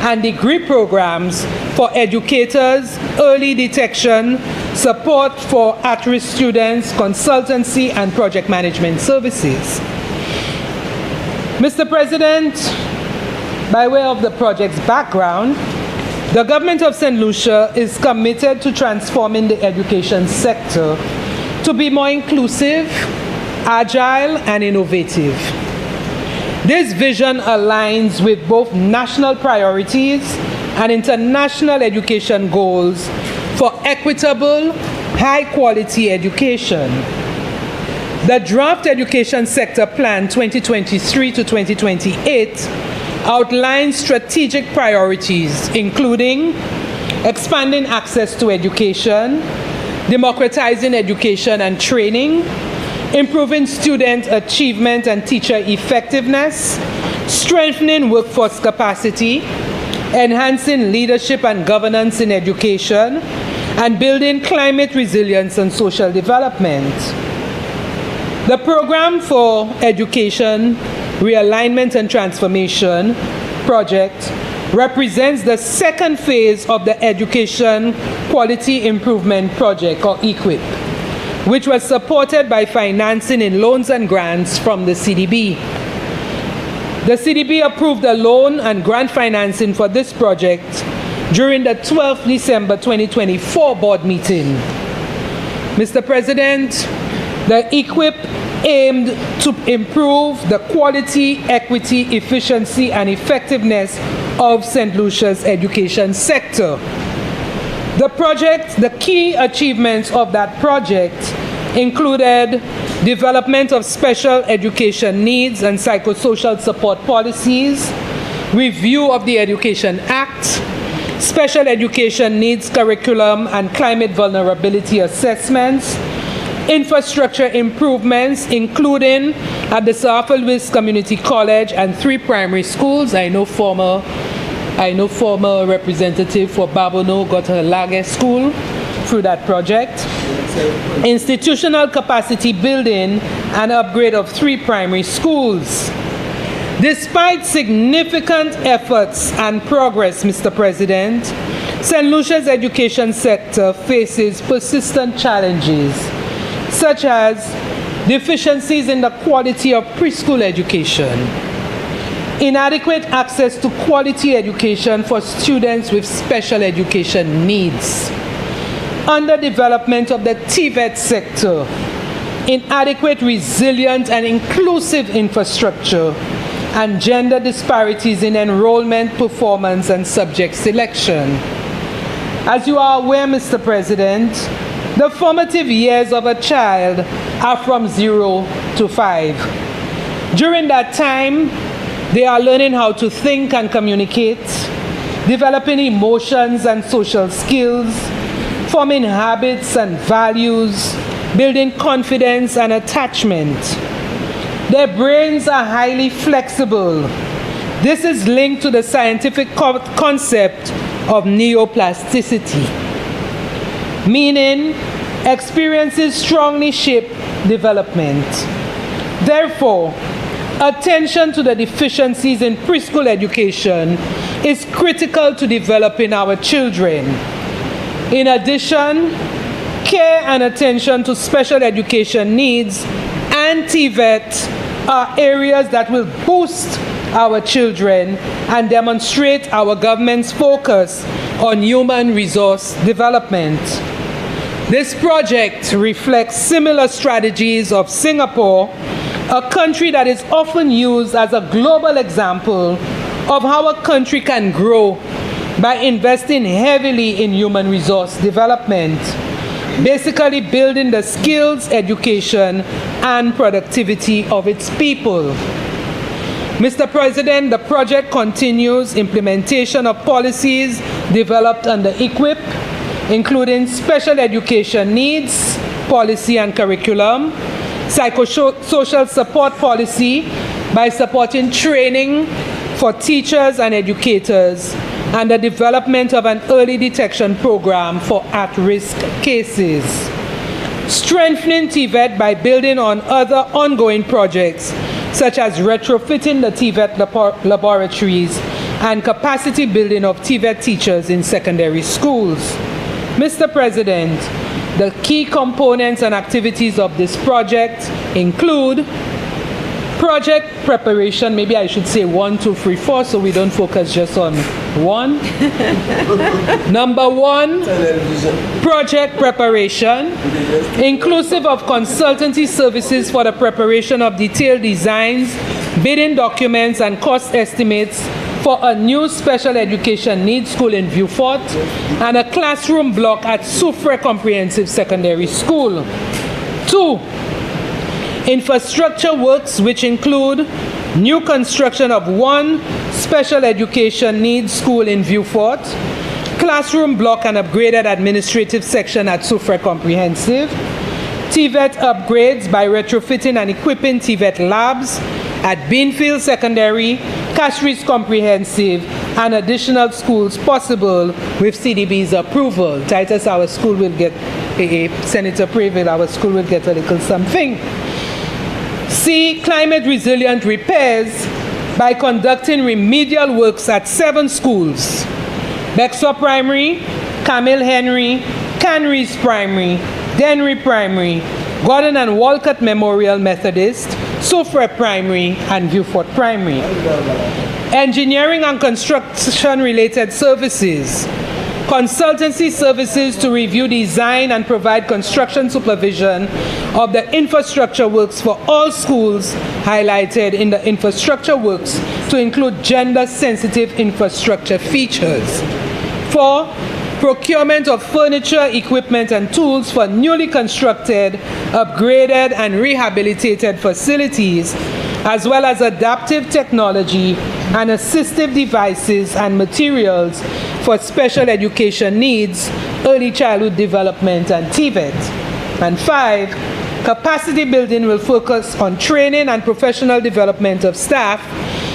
and degree programs for educators, early detection, support for at-risk students, consultancy, and project management services. Mr. President, by way of the project's background, the government of St. Lucia is committed to transforming the education sector to be more inclusive, agile, and innovative. This vision aligns with both national priorities and international education goals for equitable, high-quality education. The Draft Education Sector Plan 2023 to 2028 outlines strategic priorities, including expanding access to education, democratizing education and training, improving student achievement and teacher effectiveness, strengthening workforce capacity, enhancing leadership and governance in education, and building climate resilience and social development. The Program for Education, Realignment and Transformation project represents the second phase of the Education Quality Improvement Project, or EQIP, which was supported by financing in loans and grants from the CDB. The CDB approved the loan and grant financing for this project during the 12th December 2024 board meeting. Mr. President, the EQIP aimed to improve the quality, equity, efficiency, and effectiveness of St. Lucia's education sector. The key achievements of that project included development of special education needs and psychosocial support policies, review of the Education Act, special education needs curriculum and climate vulnerability assessments, infrastructure improvements, including at the South Louis Community College and 3 primary schools. I know former representative for Babono got her Lage school through that project. Institutional capacity building and upgrade of 3 primary schools. Despite significant efforts and progress, Mr. President, St. Lucia's education sector faces persistent challenges, such as deficiencies in the quality of preschool education, inadequate access to quality education for students with special education needs, underdevelopment of the TVET sector, inadequate, resilient, and inclusive infrastructure, and gender disparities in enrollment, performance, and subject selection. As you are aware, Mr. President, the formative years of a child are from 0 to 5. During that time, they are learning how to think and communicate, developing emotions and social skills, forming habits and values, building confidence and attachment. Their brains are highly flexible. This is linked to the scientific concept of neoplasticity, meaning experiences strongly shape development. Therefore, attention to the deficiencies in preschool education is critical to developing our children. In addition, care and attention to special education needs and TVET are areas that will boost our children and demonstrate our government's focus on human resource development. This project reflects similar strategies of Singapore, a country that is often used as a global example of how a country can grow by investing heavily in human resource development, basically building the skills, education, and productivity of its people. Mr. President, the project continues implementation of policies developed under EQIP, including special education needs, policy and curriculum, psychosocial support policy by supporting training for teachers and educators, and the development of an early detection program for at-risk cases. Strengthening TVET by building on other ongoing projects, such as retrofitting the TVET laboratories and capacity building of TVET teachers in secondary schools. Mr. President, the key components and activities of this project include project preparation, maybe I should say 1, 2, 3, 4, so we don't focus just on one. Number 1, project preparation, inclusive of consultancy services for the preparation of detailed designs, bidding documents, and cost estimates for a new special education needs school in Vieux Fort and a classroom block at Soufrière Comprehensive Secondary School. 2, infrastructure works, which include new construction of 1 special education needs school in Vieux Fort, classroom block and upgraded administrative section at Soufrière Comprehensive, TVET upgrades by retrofitting and equipping TVET labs at Beanfield Secondary, Cashries Comprehensive, and additional schools possible with CDB's approval. Titus, our school will get, Senator Previll, our school will get a little something. C, climate resilient repairs by conducting remedial works at 7 schools: Bexar Primary, Camille Henry, Canries Primary, Denry Primary, Gordon and Walcott Memorial Methodist, Soufrière Primary, and Vieux Fort Primary. Engineering and construction related services. Consultancy services to review design and provide construction supervision of the infrastructure works for all schools highlighted in the infrastructure works to include gender-sensitive infrastructure features. 4, procurement of furniture, equipment, and tools for newly constructed, upgraded, and rehabilitated facilities, as well as adaptive technology and assistive devices and materials for special education needs, early childhood development, and TVET. And 5, capacity building will focus on training and professional development of staff,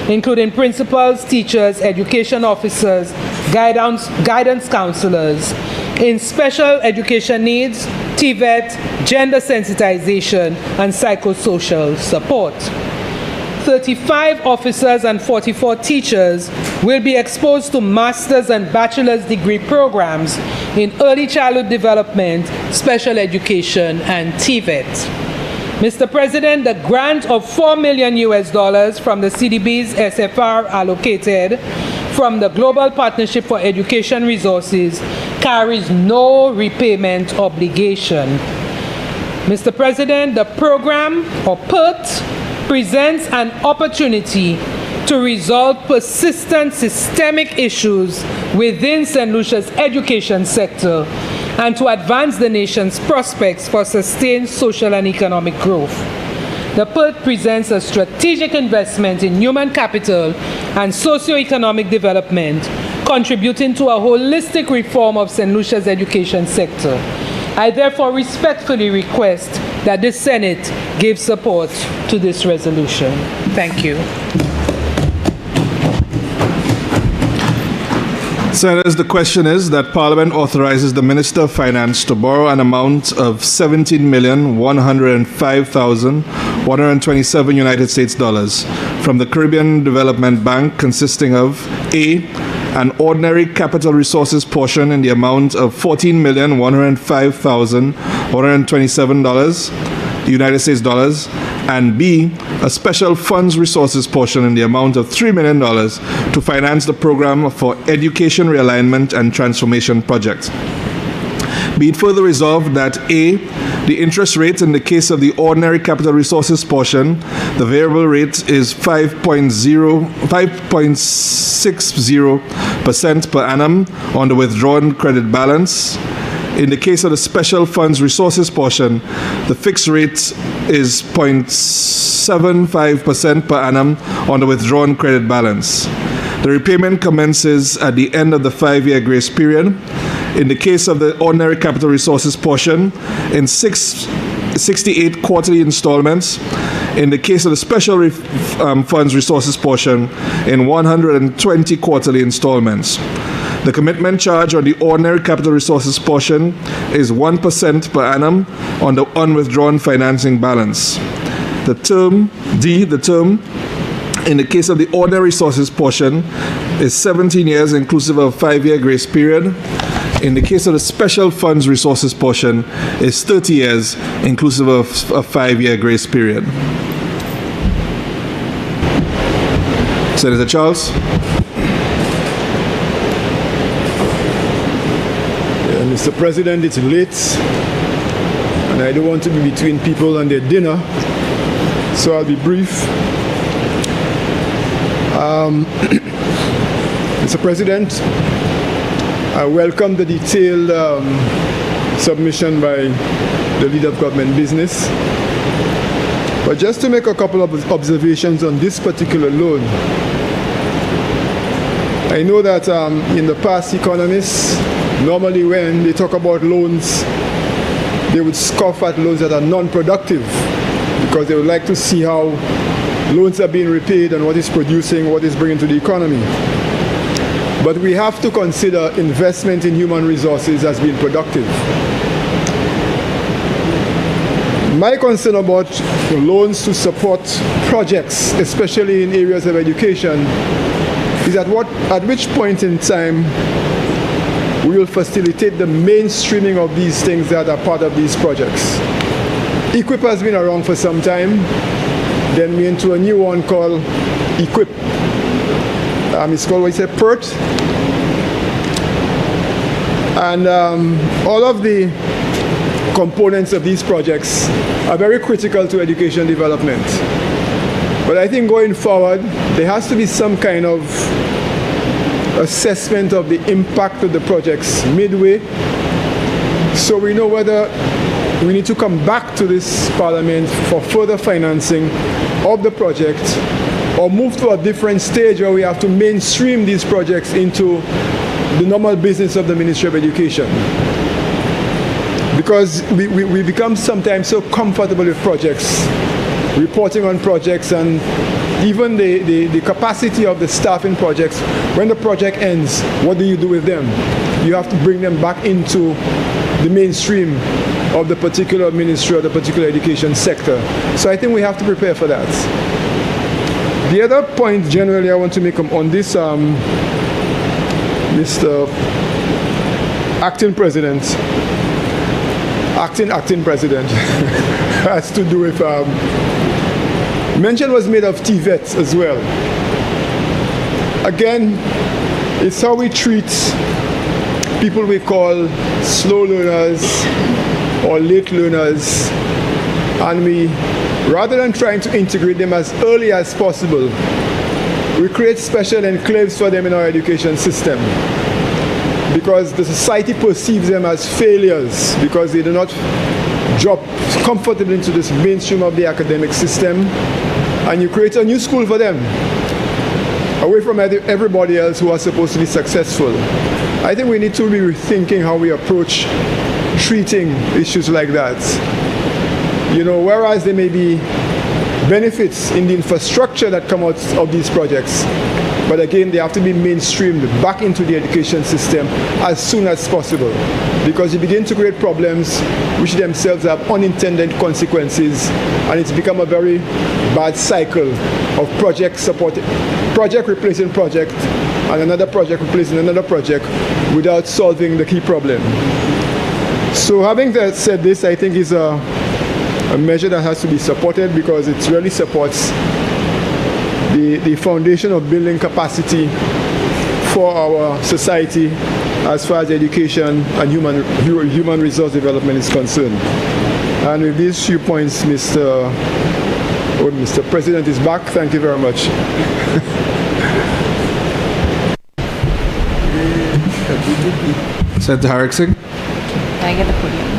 including principals, teachers, education officers, guidance counselors, in special education needs, TVET, gender sensitization, and psychosocial support. 35 officers and 44 teachers will be exposed to master's and bachelor's degree programs in early childhood development, special education, and TVET. Mr. President, the grant of $4 million from the CDB's SFR allocated from the Global Partnership for Education Resources carries no repayment obligation. Mr. President, the program, or PERT, presents an opportunity to resolve persistent systemic issues within St. Lucia's education sector and to advance the nation's prospects for sustained social and economic growth. The PERT presents a strategic investment in human capital and socio-economic development, contributing to a holistic reform of St. Lucia's education sector. I therefore respectfully request that the Senate give support to this resolution. Thank you. Senators, the question is that Parliament authorizes the Minister of Finance to borrow an amount of $17,105,127 United States dollars from the Caribbean Development Bank, consisting of A, an ordinary capital resources portion in the amount of $14,105,127 United States dollars, and B, a special funds resources portion in the amount of $3 million to finance the program for education realignment and transformation projects. Be it further resolved that A, the interest rate in the case of the ordinary capital resources portion, the variable rate is 5.60% per annum on the withdrawn credit balance. In the case of the special funds resources portion, the fixed rate is 0.75% per annum on the withdrawn credit balance. The repayment commences at the end of the 5-year grace period, In the case of the ordinary capital resources portion, in 68 quarterly installments. In the case of the special funds resources portion, in 120 quarterly installments. The commitment charge on the ordinary capital resources portion is 1% per annum on the unwithdrawn financing balance. The term in the case of the ordinary resources portion is 17 years inclusive of a 5-year grace period. In the case of the special funds resources portion is 30 years inclusive of a 5-year grace period. Senator Charles. Mr. President, it's late, and I don't want to be between people and their dinner, so I'll be brief. Mr. President, I welcome the detailed submission by the Leader of Government Business. But just to make a couple of observations on this particular loan, I know that in the past, economists, normally when they talk about loans, they would scoff at loans that are non-productive because they would like to see how loans are being repaid and what is producing, what is bringing to the economy. But we have to consider investment in human resources as being productive. My concern about loans to support projects, especially in areas of education, is at which point in time we will facilitate the mainstreaming of these things that are part of these projects. EQUIP has been around for some time. Then we into a new one called EQUIP. It's called, what you say, PERT. And all of the components of these projects are very critical to education development. But I think going forward, there has to be some kind of assessment of the impact of the projects midway, so we know whether we need to come back to this Parliament for further financing of the project or move to a different stage where we have to mainstream these projects into the normal business of the Ministry of Education. Because we become sometimes so comfortable with projects, reporting on projects, and even the capacity of the staff in projects. When the project ends, what do you do with them? You have to bring them back into the mainstream of the particular ministry or the particular education sector. So I think we have to prepare for that. The other point generally I want to make on this, Mr. Acting President, acting President, has to do with, mention was made of TVET as well. Again, it's how we treat people we call slow learners or late learners, and we, rather than trying to integrate them as early as possible, we create special enclaves for them in our education system because the society perceives them as failures because they do not drop comfortably into this mainstream of the academic system, and you create a new school for them away from everybody else who are supposed to be successful. I think we need to be rethinking how we approach treating issues like that. You know, whereas there may be benefits in the infrastructure that come out of these projects, but again, they have to be mainstreamed back into the education system as soon as possible, because you begin to create problems which themselves have unintended consequences, and it's become a very bad cycle of project replacing project, and another project replacing another project without solving the key problem. So having said this, I think is a measure that has to be supported because it really supports the foundation of building capacity for our society as far as education and human resource development is concerned. And with these few points, Mr. President is back. Thank you very much. Senator Harrison. Can I get the podium?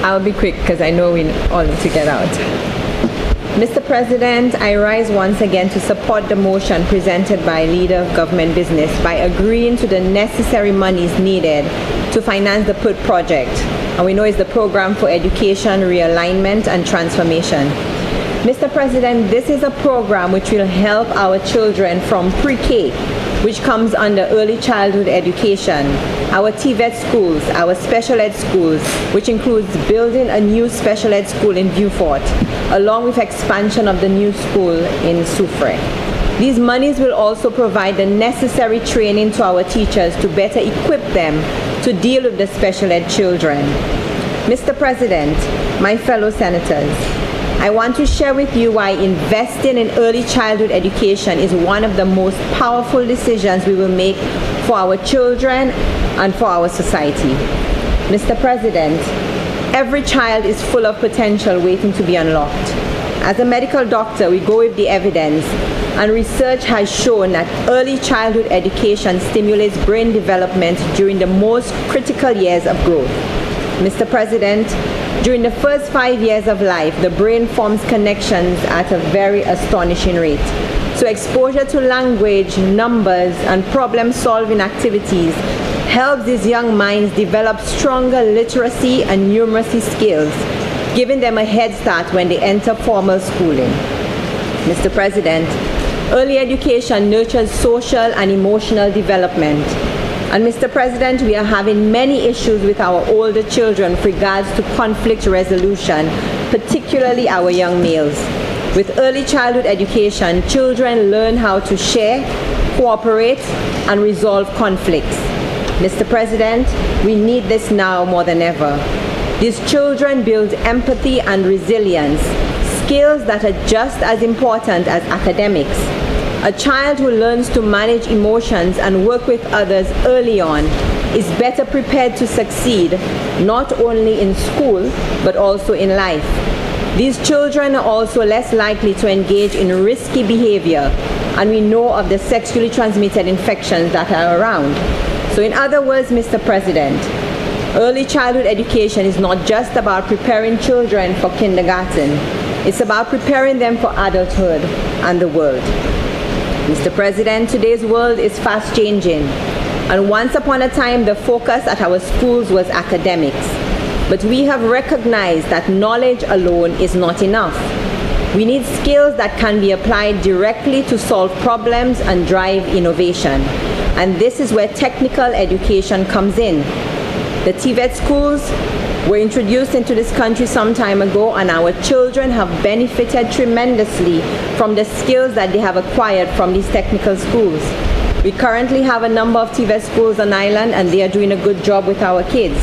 I'll be quick because I know we all need to get out. Mr. President, I rise once again to support the motion presented by Leader of Government Business by agreeing to the necessary monies needed to finance the PUT project. And we know it's the Program for Education, Realignment and Transformation. Mr. President, this is a program which will help our children from pre-K, which comes under early childhood education, our TVET schools, our special ed schools, which includes building a new special ed school in Beaufort, along with expansion of the new school in Soufrière. These monies will also provide the necessary training to our teachers to better equip them to deal with the special ed children. Mr. President, my fellow senators, I want to share with you why investing in early childhood education is one of the most powerful decisions we will make for our children and for our society. Mr. President, every child is full of potential waiting to be unlocked. As a medical doctor, we go with the evidence, and research has shown that early childhood education stimulates brain development during the most critical years of growth. Mr. President, during the first 5 years of life, the brain forms connections at a very astonishing rate. So exposure to language, numbers, and problem-solving activities helps these young minds develop stronger literacy and numeracy skills, giving them a head start when they enter formal schooling. Mr. President, early education nurtures social and emotional development. And Mr. President, we are having many issues with our older children with regards to conflict resolution, particularly our young males. With early childhood education, children learn how to share, cooperate, and resolve conflicts. Mr. President, we need this now more than ever. These children build empathy and resilience, skills that are just as important as academics. A child who learns to manage emotions and work with others early on is better prepared to succeed, not only in school, but also in life. These children are also less likely to engage in risky behavior, and we know of the sexually transmitted infections that are around. So in other words, Mr. President, early childhood education is not just about preparing children for kindergarten. It's about preparing them for adulthood and the world. Mr. President, today's world is fast changing, and once upon a time the focus at our schools was academics. But we have recognized that knowledge alone is not enough. We need skills that can be applied directly to solve problems and drive innovation. And this is where technical education comes in. The TVET schools were introduced into this country some time ago, and our children have benefited tremendously from the skills that they have acquired from these technical schools. We currently have a number of TVET schools on island, and they are doing a good job with our kids.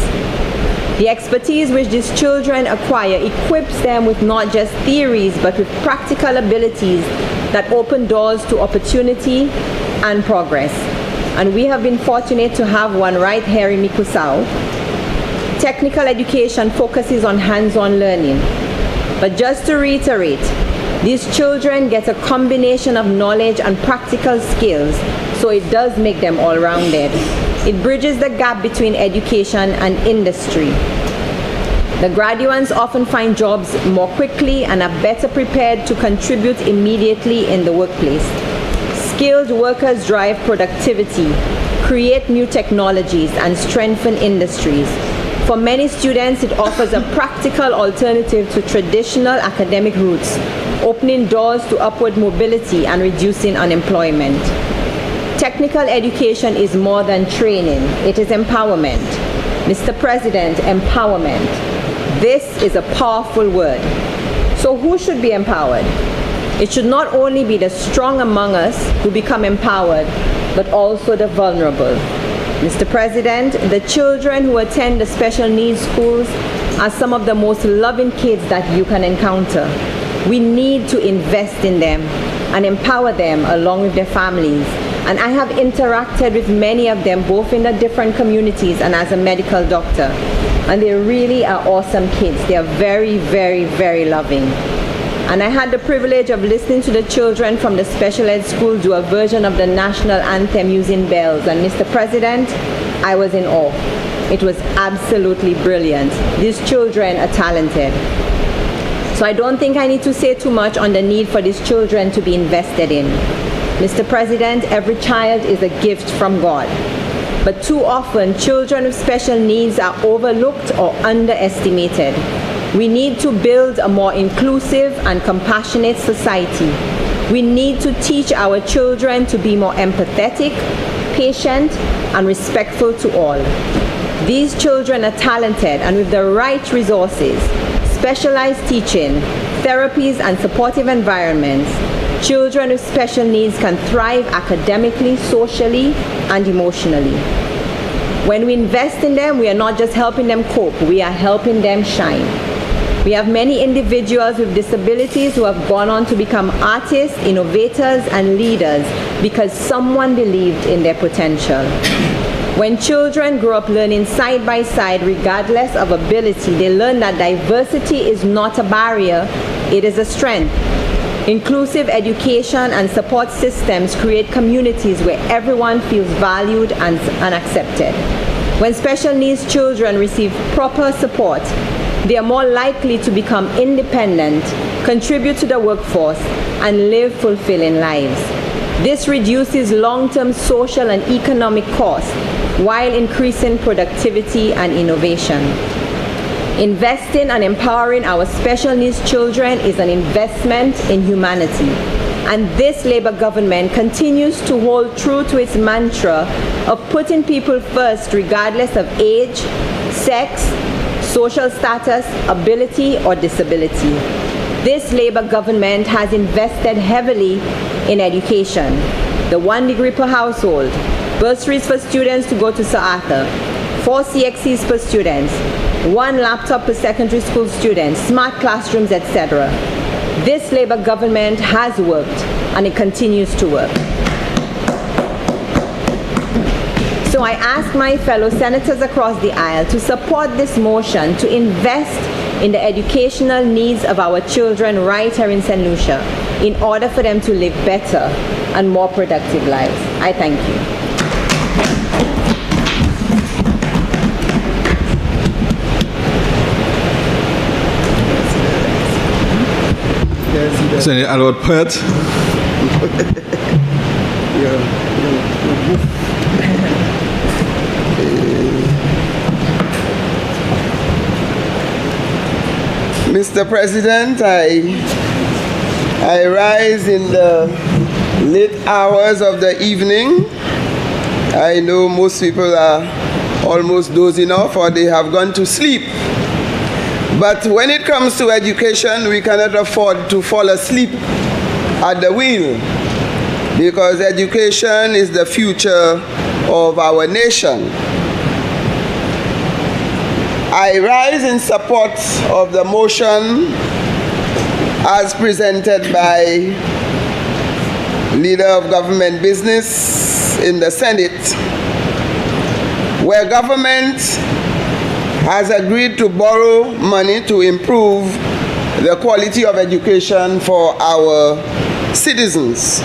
The expertise which these children acquire equips them with not just theories, but with practical abilities that open doors to opportunity and progress. And we have been fortunate to have one right here in Mikusau. Technical education focuses on hands-on learning. But just to reiterate, these children get a combination of knowledge and practical skills, so it does make them all-rounded. It bridges the gap between education and industry. The graduates often find jobs more quickly and are better prepared to contribute immediately in the workplace. Skilled workers drive productivity, create new technologies, and strengthen industries. For many students, it offers a practical alternative to traditional academic routes, opening doors to upward mobility and reducing unemployment. Technical education is more than training, it is empowerment. Mr. President, empowerment. This is a powerful word. So who should be empowered? It should not only be the strong among us who become empowered, but also the vulnerable. Mr. President, the children who attend the special needs schools are some of the most loving kids that you can encounter. We need to invest in them and empower them along with their families. And I have interacted with many of them, both in the different communities and as a medical doctor. And they really are awesome kids. They are very, very, very loving. and I had the privilege of listening to the children from the special ed school do a version of the national anthem using bells. And Mr. President, I was in awe. It was absolutely brilliant. These children are talented. So I don't think I need to say too much on the need for these children to be invested in. Mr. President, every child is a gift from God. But too often, children with special needs are overlooked or underestimated. We need to build a more inclusive and compassionate society. We need to teach our children to be more empathetic, patient, and respectful to all. These children are talented, and with the right resources, specialized teaching, therapies, and supportive environments, children with special needs can thrive academically, socially, and emotionally. When we invest in them, we are not just helping them cope, we are helping them shine. We have many individuals with disabilities who have gone on to become artists, innovators, and leaders because someone believed in their potential. When children grow up learning side by side, regardless of ability, they learn that diversity is not a barrier, it is a strength. Inclusive education and support systems create communities where everyone feels valued and accepted. When special needs children receive proper support, they are more likely to become independent, contribute to the workforce, and live fulfilling lives. This reduces long-term social and economic costs while increasing productivity and innovation. Investing and empowering our special needs children is an investment in humanity. And this Labour government continues to hold true to its mantra of putting people first regardless of age, sex, social status, ability, or disability. This Labour government has invested heavily in education. The 1 degree per household, bursaries for students to go to Sir Arthur, 4 CXCs per student, 1 laptop per secondary school student, smart classrooms, etc. This Labour government has worked, and it continues to work. So I ask my fellow senators across the aisle to support this motion to invest in the educational needs of our children right here in St. Lucia in order for them to live better and more productive lives. I thank you. Senator Albert Pert. Mr. President, I rise in the late hours of the evening. I know most people are almost dozing off or they have gone to sleep. But when it comes to education, we cannot afford to fall asleep at the wheel, because education is the future of our nation. I rise in support of the motion as presented by Leader of Government Business in the Senate, where government has agreed to borrow money to improve the quality of education for our citizens.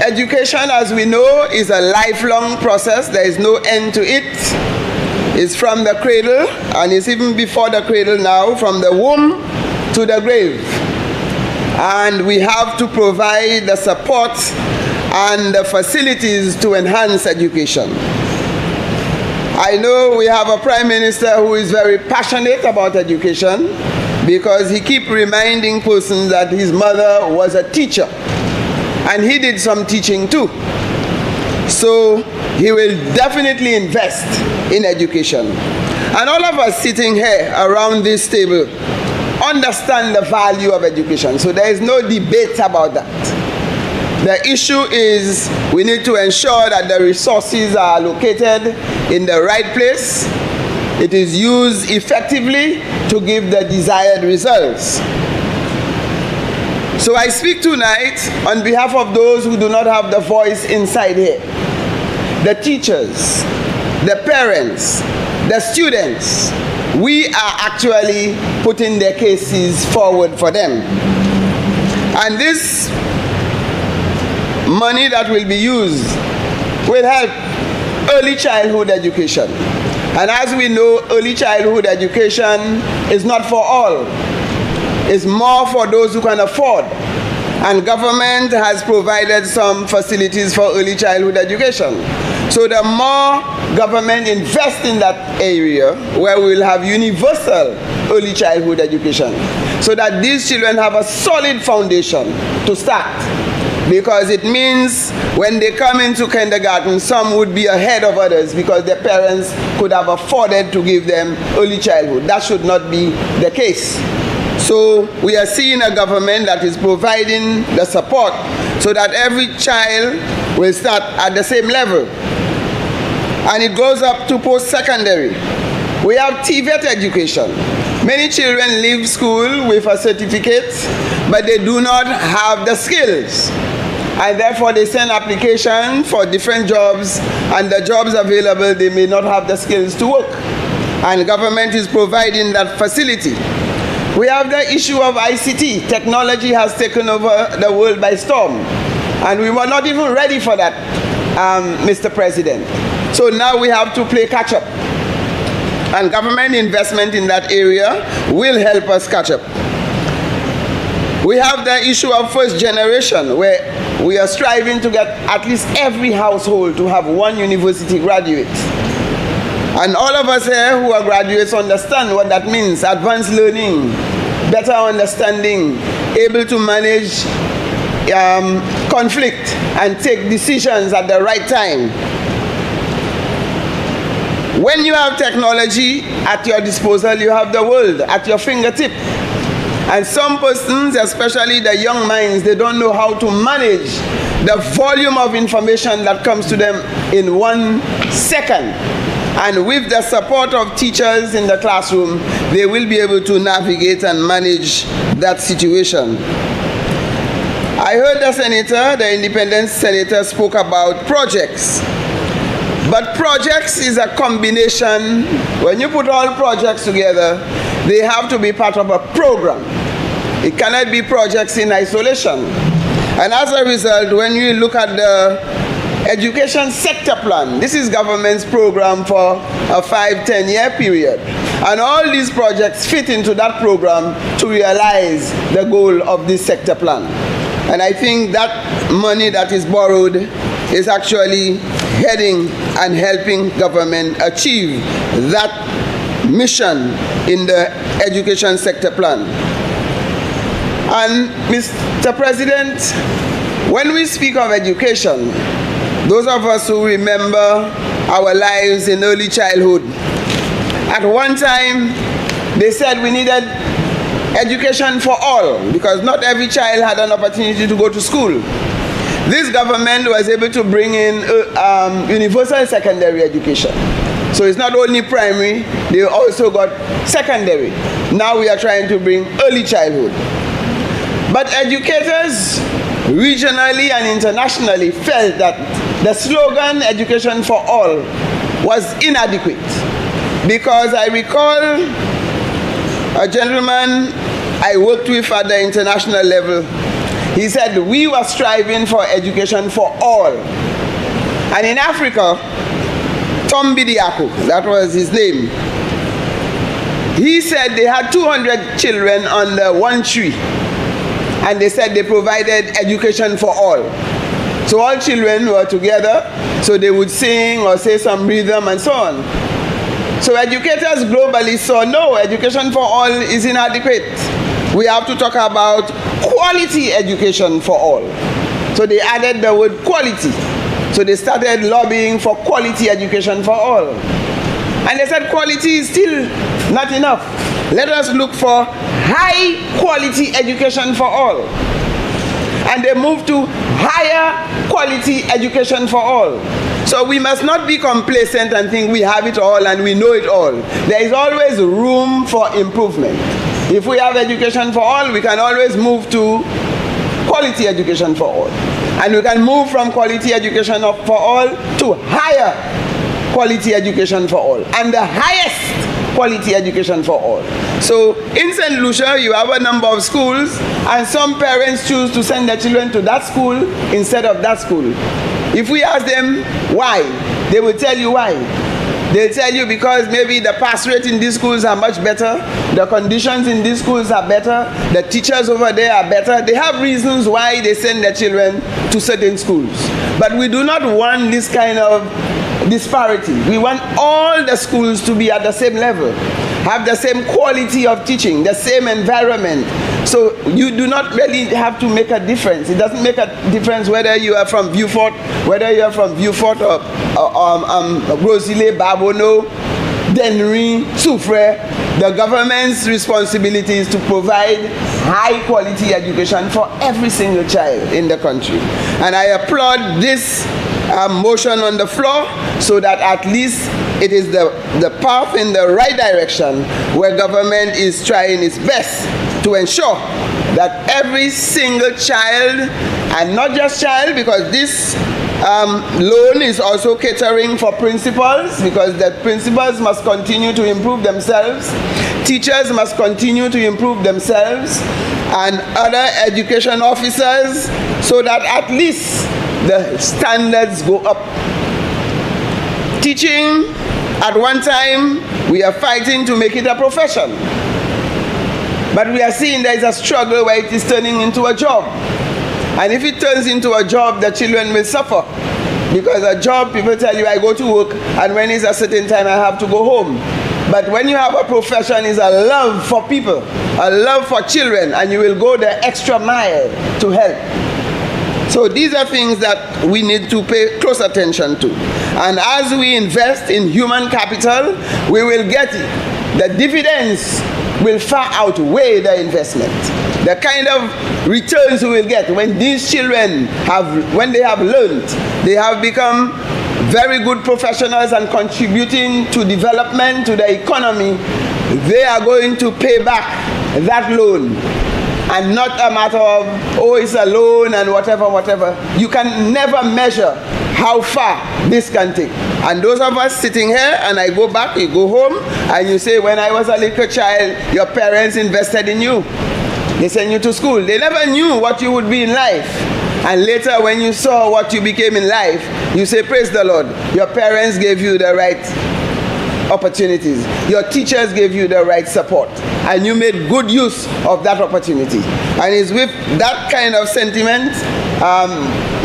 Education, as we know, is a lifelong process. There is no end to it. It's from the cradle, and it's even before the cradle now, from the womb to the grave. And we have to provide the support and the facilities to enhance education. I know we have a Prime Minister who is very passionate about education because he keeps reminding persons that his mother was a teacher and he did some teaching too. So he will definitely invest in education. And all of us sitting here around this table understand the value of education. So there is no debate about that. The issue is we need to ensure that the resources are allocated in the right place. It is used effectively to give the desired results. So I speak tonight on behalf of those who do not have the voice inside here. The teachers, the parents, the students, we are actually putting their cases forward for them. And this money that will be used will help early childhood education. And as we know, early childhood education is not for all. It's more for those who can afford. And government has provided some facilities for early childhood education. So the more government invests in that area, where we will have universal early childhood education, so that these children have a solid foundation to start. Because it means when they come into kindergarten, some would be ahead of others because their parents could have afforded to give them early childhood. That should not be the case. So we are seeing a government that is providing the support so that every child will start at the same level. And it goes up to post-secondary. We have TVET education. Many children leave school with a certificate, but they do not have the skills. And therefore they send application for different jobs, and the jobs available, they may not have the skills to work. And the government is providing that facility. We have the issue of ICT. Technology has taken over the world by storm. And we were not even ready for that, Mr. President. So now we have to play catch up. And government investment in that area will help us catch up. We have the issue of first generation, where we are striving to get at least every household to have one university graduate. And all of us here who are graduates understand what that means: advanced learning, better understanding, able to manage conflict and take decisions at the right time. When you have technology at your disposal, you have the world at your fingertip. And some persons, especially the young minds, they don't know how to manage the volume of information that comes to them in 1 second. And with the support of teachers in the classroom, they will be able to navigate and manage that situation. I heard the senator, the independent senator, spoke about projects. But projects is a combination. When you put all projects together, they have to be part of a program. It cannot be projects in isolation. And as a result, when you look at the education sector plan, this is government's program for a 5-10 year period. And all these projects fit into that program to realize the goal of this sector plan. And I think that money that is borrowed is actually heading and helping government achieve that mission in the education sector plan. And Mr. President, when we speak of education, those of us who remember our lives in early childhood, at one time they said we needed education for all because not every child had an opportunity to go to school. This government was able to bring in universal secondary education. So it's not only primary, they also got secondary. Now we are trying to bring early childhood. But educators regionally and internationally felt that the slogan education for all was inadequate. Because I recall a gentleman I worked with at the international level. He said we were striving for education for all. And in Africa, Tom Bidiako, that was his name, he said they had 200 children under one tree. And they said they provided education for all. So all children were together, so they would sing or say some rhythm and so on. So educators globally saw, no, education for all is inadequate. We have to talk about quality education for all. So they added the word quality. So they started lobbying for quality education for all. And they said quality is still not enough. Let us look for high quality education for all. And they moved to higher quality education for all. So we must not be complacent and think we have it all and we know it all. There is always room for improvement. If we have education for all, we can always move to quality education for all. And we can move from quality education for all to higher quality education for all. And the highest quality education for all. So in St. Lucia, you have a number of schools, and some parents choose to send their children to that school instead of that school. If we ask them why, they will tell you why. They'll tell you because maybe the pass rate in these schools are much better, the conditions in these schools are better, the teachers over there are better. They have reasons why they send their children to certain schools. But we do not want this kind of disparity. We want all the schools to be at the same level, have the same quality of teaching, the same environment. So you do not really have to make a difference. It doesn't make a difference whether you are from Beaufort, or Rosile, Babono, Dennery, Soufrière. The government's responsibility is to provide high quality education for every single child in the country. And I applaud this motion on the floor, so that at least it is the path in the right direction, where government is trying its best to ensure that every single child, and not just child, because this loan is also catering for principals, because the principals must continue to improve themselves, teachers must continue to improve themselves, and other education officers, so that at least the standards go up. Teaching, at one time, we are fighting to make it a profession. But we are seeing there is a struggle where it is turning into a job. And if it turns into a job, the children will suffer. Because a job, people tell you, I go to work, and when it's a certain time, I have to go home. But when you have a profession, it's a love for people, a love for children, and you will go the extra mile to help. So these are things that we need to pay close attention to. And as we invest in human capital, we will get it. The dividends will far outweigh the investment. The kind of returns we will get when these children when they have learned, they have become very good professionals and contributing to development, to the economy, they are going to pay back that loan. And not a matter of, oh, it's a loan and whatever. You can never measure how far this can take. And those of us sitting here, and I go back, you go home, and you say, when I was a little child, your parents invested in you. They sent you to school. They never knew what you would be in life. And later, when you saw what you became in life, you say, praise the Lord. Your parents gave you the right opportunities. Your teachers gave you the right support, and you made good use of that opportunity. And it's with that kind of sentiment,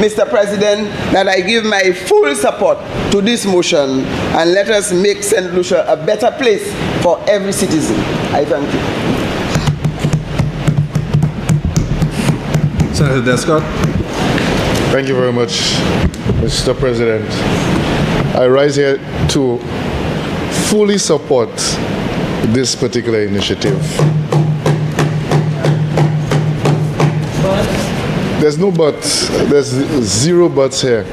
Mr. President, that I give my full support to this motion, and let us make St. Lucia a better place for every citizen. I thank you. Senator Descott. Thank you very much, Mr. President. I rise here to fully support this particular initiative. There's no buts. There's zero buts here.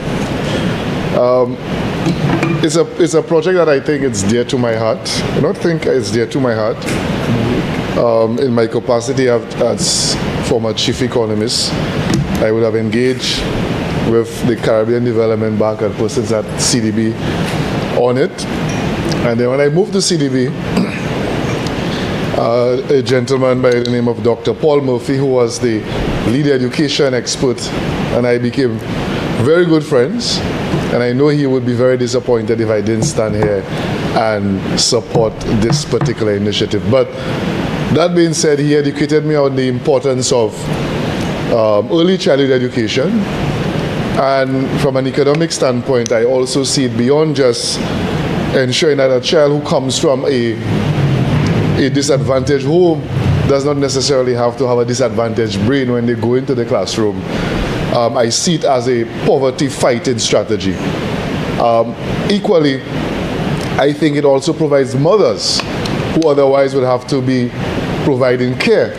It's a project that I think it's dear to my heart. I don't think it's dear to my heart. In my capacity as former chief economist, I would have engaged with the Caribbean Development Bank and persons at CDB on it. And then when I moved to CDB, a gentleman by the name of Dr. Paul Murphy, who was the lead education expert, and I became very good friends. And I know he would be very disappointed if I didn't stand here and support this particular initiative. But that being said, he educated me on the importance of early childhood education. And from an economic standpoint, I also see it beyond just ensuring that a child who comes from a disadvantaged home does not necessarily have to have a disadvantaged brain when they go into the classroom. I see it as a poverty fighting strategy. Equally, I think it also provides mothers who otherwise would have to be providing care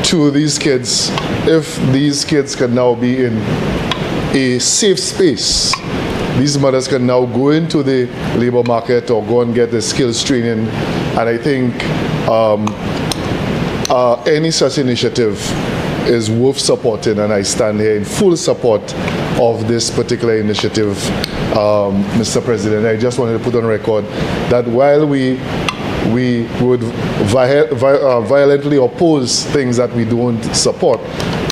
to these kids, if these kids can now be in a safe space. These mothers can now go into the labor market or go and get the skills training. And I think any such initiative is worth supporting, and I stand here in full support of this particular initiative, Mr. President. I just wanted to put on record that while we we would violently oppose things that we don't support.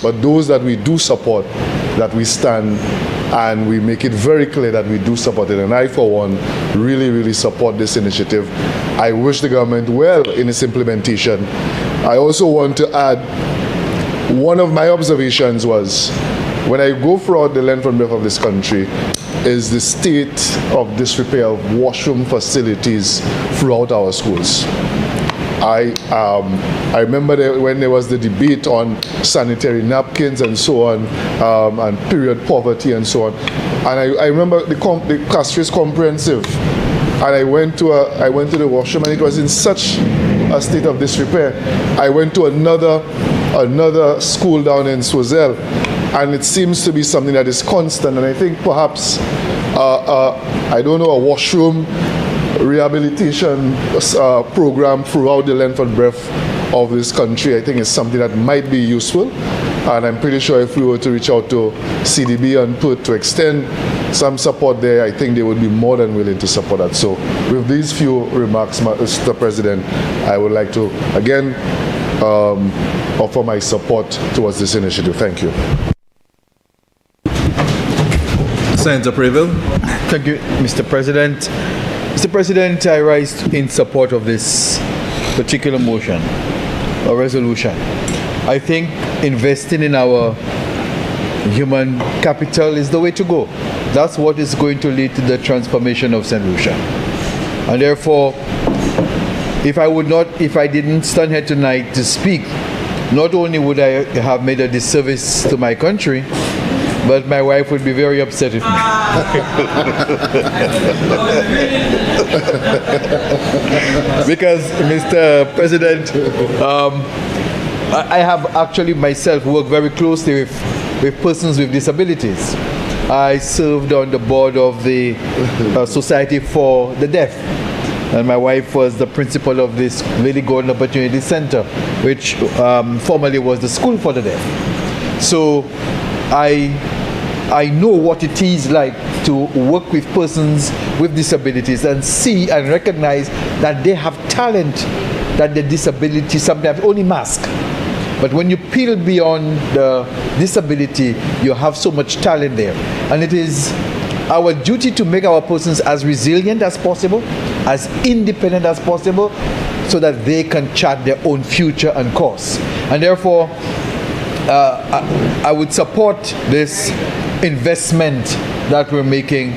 But those that we do support, that we stand and we make it very clear that we do support it. And I, for one, really, really support this initiative. I wish the government well in its implementation. I also want to add, one of my observations was, when I go throughout the length and breadth of this country, is the state of disrepair of washroom facilities throughout our schools. I remember when there was the debate on sanitary napkins and so on, and period poverty and so on. And I remember the Castro is comprehensive. And I went to the washroom and it was in such a state of disrepair. I went to another school down in Swazel, and it seems to be something that is constant. And I think perhaps, I don't know, a washroom rehabilitation program throughout the length and breadth of this country, I think is something that might be useful. And I'm pretty sure if we were to reach out to CDB and PUT to extend some support there, I think they would be more than willing to support that. So with these few remarks, Mr. President, I would like to again offer my support towards this initiative. Thank you. Senator Preble. Thank you, Mr. President. Mr. President, I rise in support of this particular motion or resolution. I think investing in our human capital is the way to go. That's what is going to lead to the transformation of St. Lucia. And therefore, if I didn't stand here tonight to speak, not only would I have made a disservice to my country, but my wife would be very upset with me. Because, Mr. President, I have actually myself worked very closely with persons with disabilities. I served on the board of the Society for the Deaf, and my wife was the principal of this Lady Golden Opportunity Center, which formerly was the School for the Deaf. So I know what it is like to work with persons with disabilities and see and recognize that they have talent that the disability sometimes only mask. But when you peel beyond the disability, you have so much talent there. And it is our duty to make our persons as resilient as possible, as independent as possible, so that they can chart their own future and course. And therefore, I would support this investment that we're making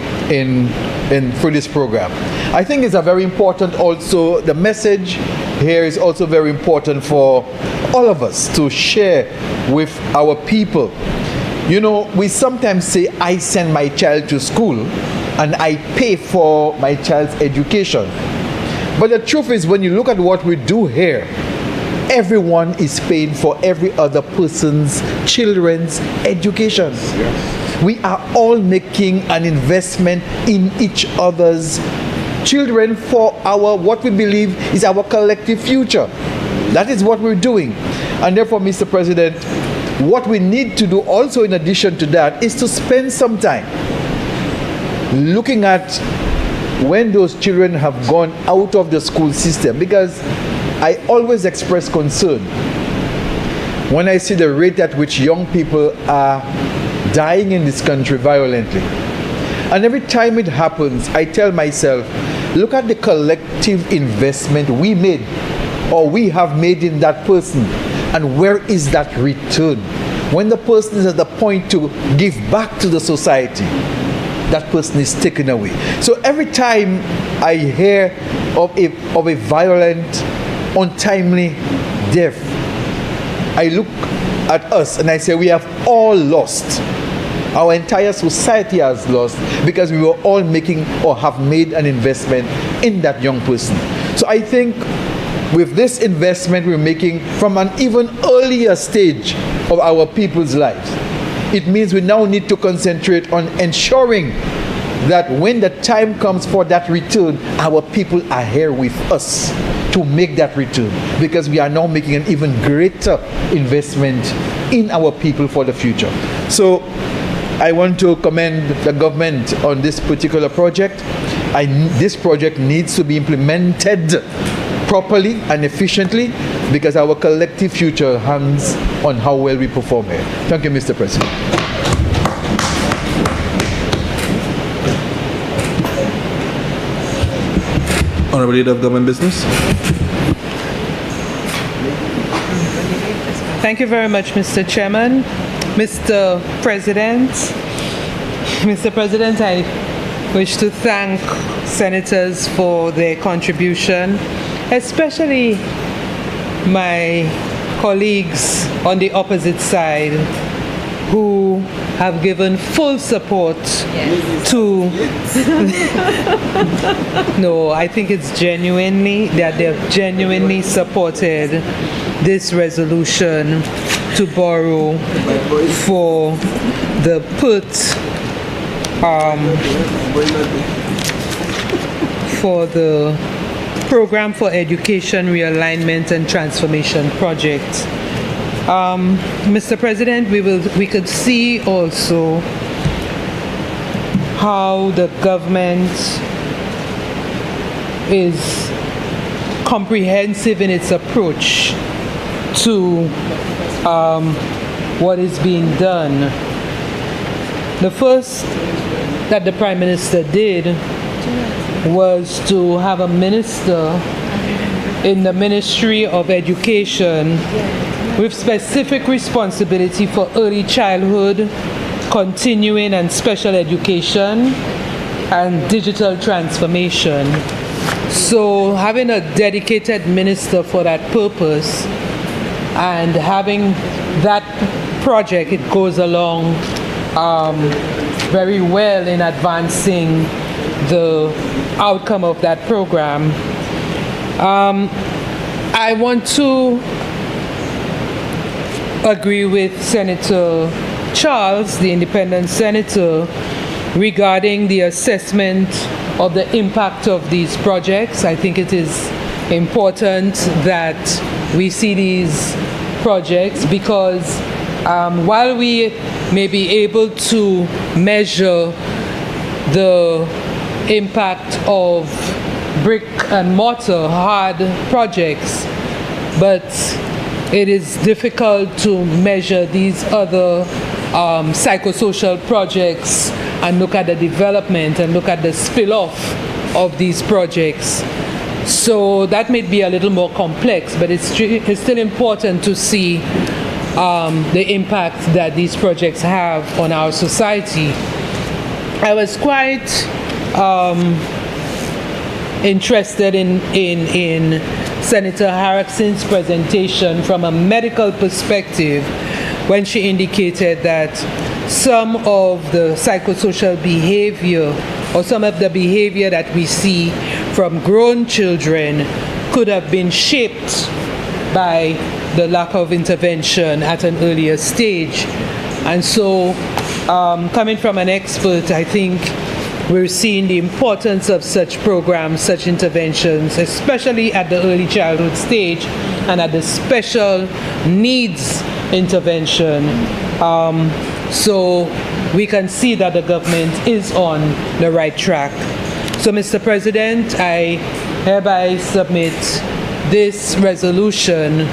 through this program. I think it's a very important also, the message here is also very important for all of us to share with our people. You know, we sometimes say, I send my child to school and I pay for my child's education. But the truth is, when you look at what we do here, everyone is paying for every other person's children's education. Yes. We are all making an investment in each other's children for what we believe is our collective future. That is what we're doing. And therefore, Mr. President, what we need to do also in addition to that is to spend some time looking at when those children have gone out of the school system, because I always express concern when I see the rate at which young people are dying in this country violently. And every time it happens, I tell myself, look at the collective investment we made or we have made in that person, and where is that return? When the person is at the point to give back to the society, that person is taken away. So every time I hear of a violent, untimely death, I look at us and I say, we have all lost. Our entire society has lost because we were all making or have made an investment in that young person. So I think with this investment we're making from an even earlier stage of our people's lives, it means we now need to concentrate on ensuring that when the time comes for that return, our people are here with us to make that return, because we are now making an even greater investment in our people for the future. So I want to commend the government on this particular project. This project needs to be implemented properly and efficiently, because our collective future hangs on how well we perform here. Thank you, Mr. President. Honorable Leader of Government Business. Thank you very much, Mr. Chairman. Mr. President, I wish to thank senators for their contribution, especially my colleagues on the opposite side who have given full support to no, I think it's genuinely that they've genuinely supported this resolution to borrow for the for the Program for Education Realignment and Transformation Project. Mr. President, we could see also how the government is comprehensive in its approach to what is being done. The first that the Prime Minister did was to have a minister in the Ministry of Education with specific responsibility for early childhood, continuing and special education, and digital transformation. So having a dedicated minister for that purpose and having that project, it goes along very well in advancing the outcome of that program. I want to agree with Senator Charles, the independent senator, regarding the assessment of the impact of these projects. I think it is important that we see these projects because while we may be able to measure the impact of brick and mortar hard projects, but it is difficult to measure these other psychosocial projects and look at the development and look at the spill-off of these projects. So that may be a little more complex, but it's still important to see the impact that these projects have on our society. I was quite interested in Senator Harrison's presentation from a medical perspective when she indicated that some of the psychosocial behavior or some of the behavior that we see from grown children could have been shaped by the lack of intervention at an earlier stage. And so coming from an expert, I think we're seeing the importance of such programs, such interventions, especially at the early childhood stage and at the special needs intervention. So we can see that the government is on the right track. So, Mr. President, I hereby submit this resolution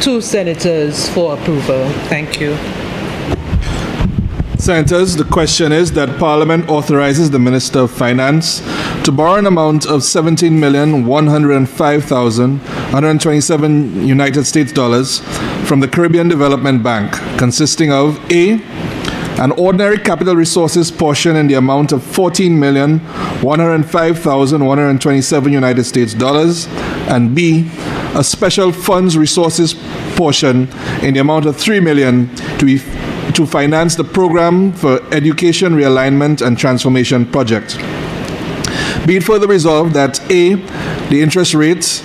to senators for approval. Thank you. Senators, the question is that Parliament authorizes the Minister of Finance to borrow an amount of $17,105,127 United States dollars from the Caribbean Development Bank, consisting of A, an ordinary capital resources portion in the amount of $14,105,127 United States dollars, and B, a special funds resources portion in the amount of $3 million to finance the Program for Education Realignment and Transformation Project. Be it further resolved that A, the interest rates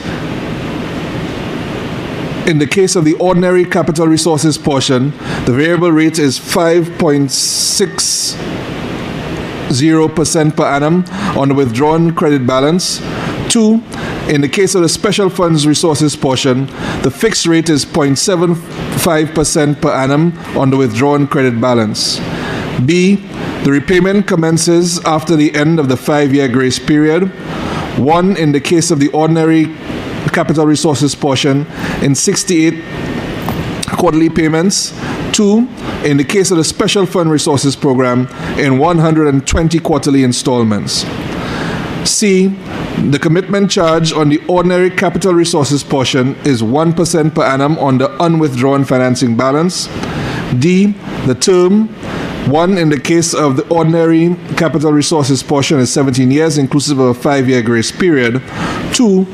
in the case of the ordinary capital resources portion, the variable rate is 5.60% per annum on the withdrawn credit balance. 2, in the case of the special funds resources portion, the fixed rate is 0.75% per annum on the withdrawn credit balance. B, the repayment commences after the end of the 5-year grace period. 1, in the case of the ordinary capital resources portion in 68 quarterly payments. 2, in the case of the Special Fund Resources Program, in 120 quarterly installments. C, the commitment charge on the ordinary capital resources portion is 1% per annum on the unwithdrawn financing balance. D, the term 1 in the case of the ordinary capital resources portion is 17 years, inclusive of a 5-year grace period. 2,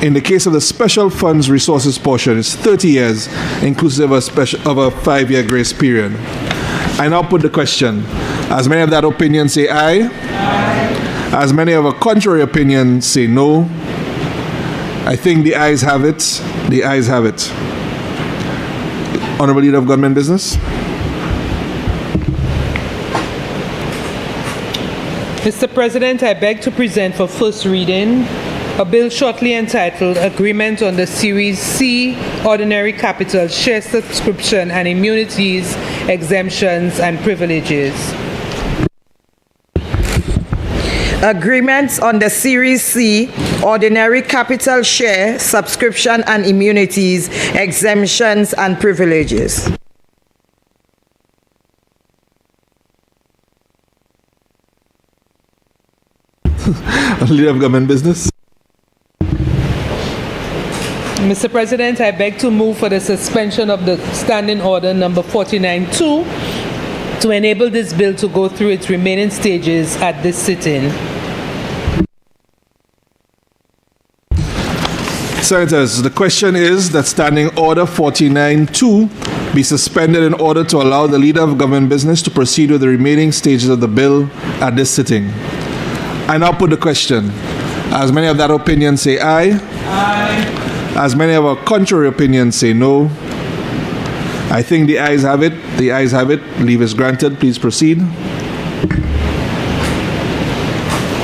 in the case of the special funds resources portion, is 30 years, inclusive of a 5-year grace period. I now put the question. As many of that opinion say aye. Aye. As many of a contrary opinion say no. I think the ayes have it. The ayes have it. Honorable Leader of Government Business. Mr. President, I beg to present for first reading a bill shortly entitled Agreement on the Series C Ordinary Capital Share Subscription and Immunities, Exemptions and Privileges. Agreements on the Series C Ordinary Capital Share Subscription and Immunities, Exemptions and Privileges. Leader of Government Business. Mr. President, I beg to move for the suspension of the Standing Order number 49-2 to enable this bill to go through its remaining stages at this sitting. Senators, the question is that Standing Order 49-2 be suspended in order to allow the Leader of Government Business to proceed with the remaining stages of the bill at this sitting. I now put the question. As many of that opinion say aye. Aye. As many of a contrary opinion say no. I think the ayes have it. The ayes have it. Leave is granted. Please proceed.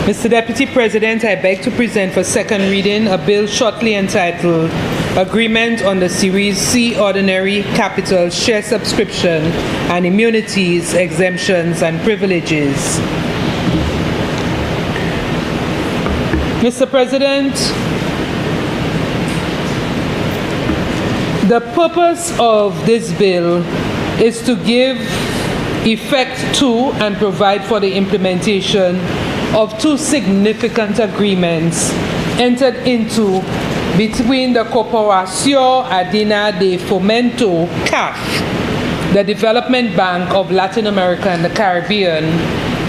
Mr. Deputy President, I beg to present for second reading a bill shortly entitled Agreement on the Series C Ordinary Capital Share Subscription and Immunities, Exemptions and Privileges. Mr. President, the purpose of this bill is to give effect to and provide for the implementation of two significant agreements entered into between the Corporación Andina de Fomento, CAF, the Development Bank of Latin America and the Caribbean,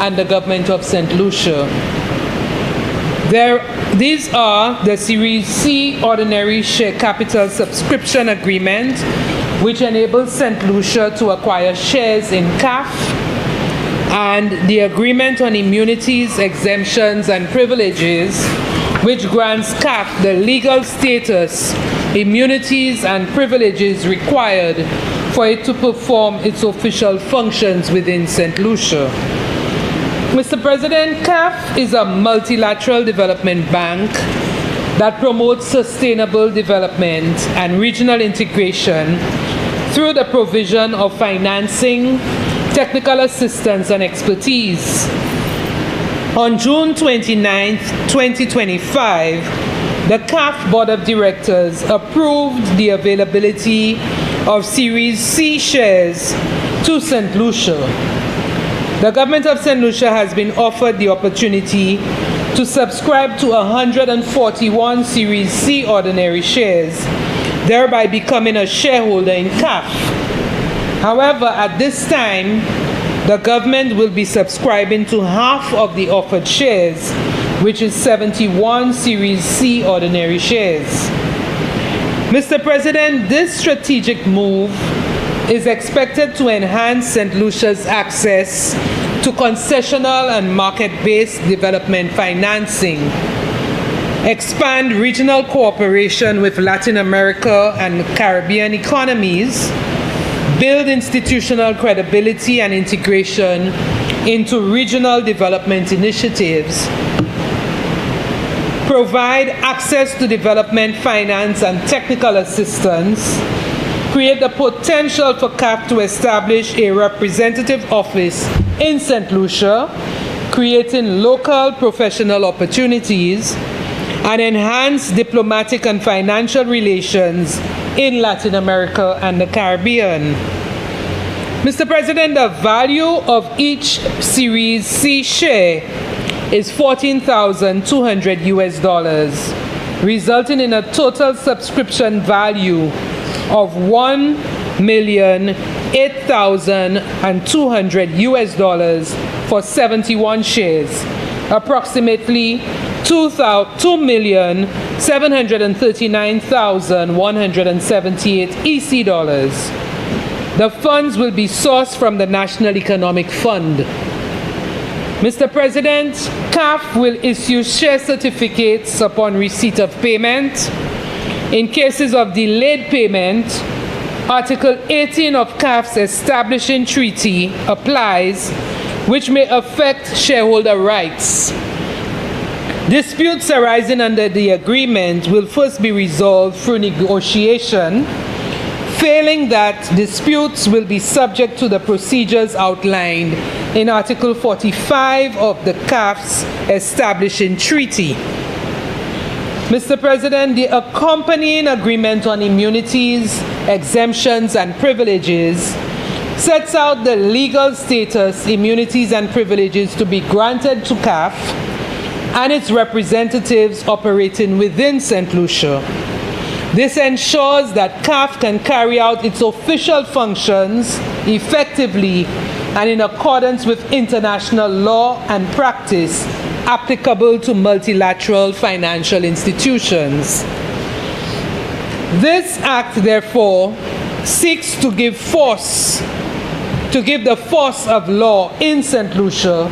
and the government of St. Lucia. These are the Series C Ordinary Share Capital Subscription Agreement, which enables St. Lucia to acquire shares in CAF, and the Agreement on Immunities, Exemptions and Privileges, which grants CAF the legal status, immunities and privileges required for it to perform its official functions within St. Lucia. Mr. President, CAF is a multilateral development bank that promotes sustainable development and regional integration through the provision of financing, technical assistance and expertise. On June 29, 2025, the CAF Board of Directors approved the availability of Series C shares to St. Lucia. The government of St. Lucia has been offered the opportunity to subscribe to 141 Series C ordinary shares, thereby becoming a shareholder in CAF. However, at this time, the government will be subscribing to half of the offered shares, which is 71 Series C ordinary shares. Mr. President, this strategic move is expected to enhance St. Lucia's access to concessional and market-based development financing, expand regional cooperation with Latin America and Caribbean economies, build institutional credibility and integration into regional development initiatives, provide access to development finance and technical assistance, create the potential for CAF to establish a representative office in St. Lucia, creating local professional opportunities, and enhance diplomatic and financial relations in Latin America and the Caribbean. Mr. President, the value of each Series C share is $14,200 US, resulting in a total subscription value of $1,008,200 US for 71 shares, approximately $2,739,178 EC dollars. The funds will be sourced from the National Economic Fund. Mr. President, CAF will issue share certificates upon receipt of payment. In cases of delayed payment, Article 18 of CAF's establishing treaty applies, which may affect shareholder rights. Disputes arising under the agreement will first be resolved through negotiation. Failing that, disputes will be subject to the procedures outlined in Article 45 of the CAF's establishing treaty. Mr. President, the accompanying agreement on immunities, exemptions, and privileges sets out the legal status, immunities, and privileges to be granted to CAF and its representatives operating within St. Lucia. This ensures that CAF can carry out its official functions effectively and in accordance with international law and practice applicable to multilateral financial institutions. This act, therefore, seeks to give the force of law in St. Lucia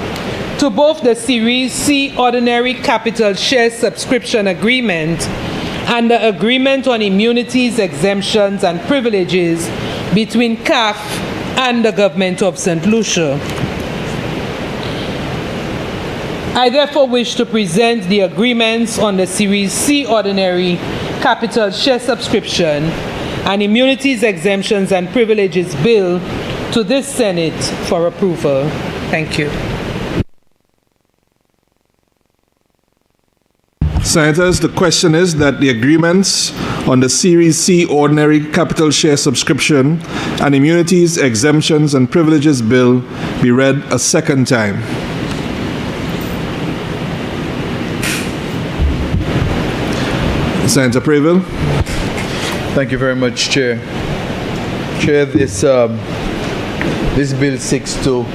to both the Series C Ordinary Capital Share Subscription Agreement and the Agreement on Immunities, Exemptions, and Privileges between CAF and the Government of St. Lucia. I therefore wish to present the agreements on the Series C Ordinary Capital Share Subscription and Immunities, Exemptions, and Privileges Bill to this Senate for approval. Thank you. Senators, the question is that the agreements on the Series C Ordinary Capital Share Subscription and Immunities, Exemptions, and Privileges Bill be read a second time. Senator Previll. Thank you very much, Chair. Chair, this bill seeks to,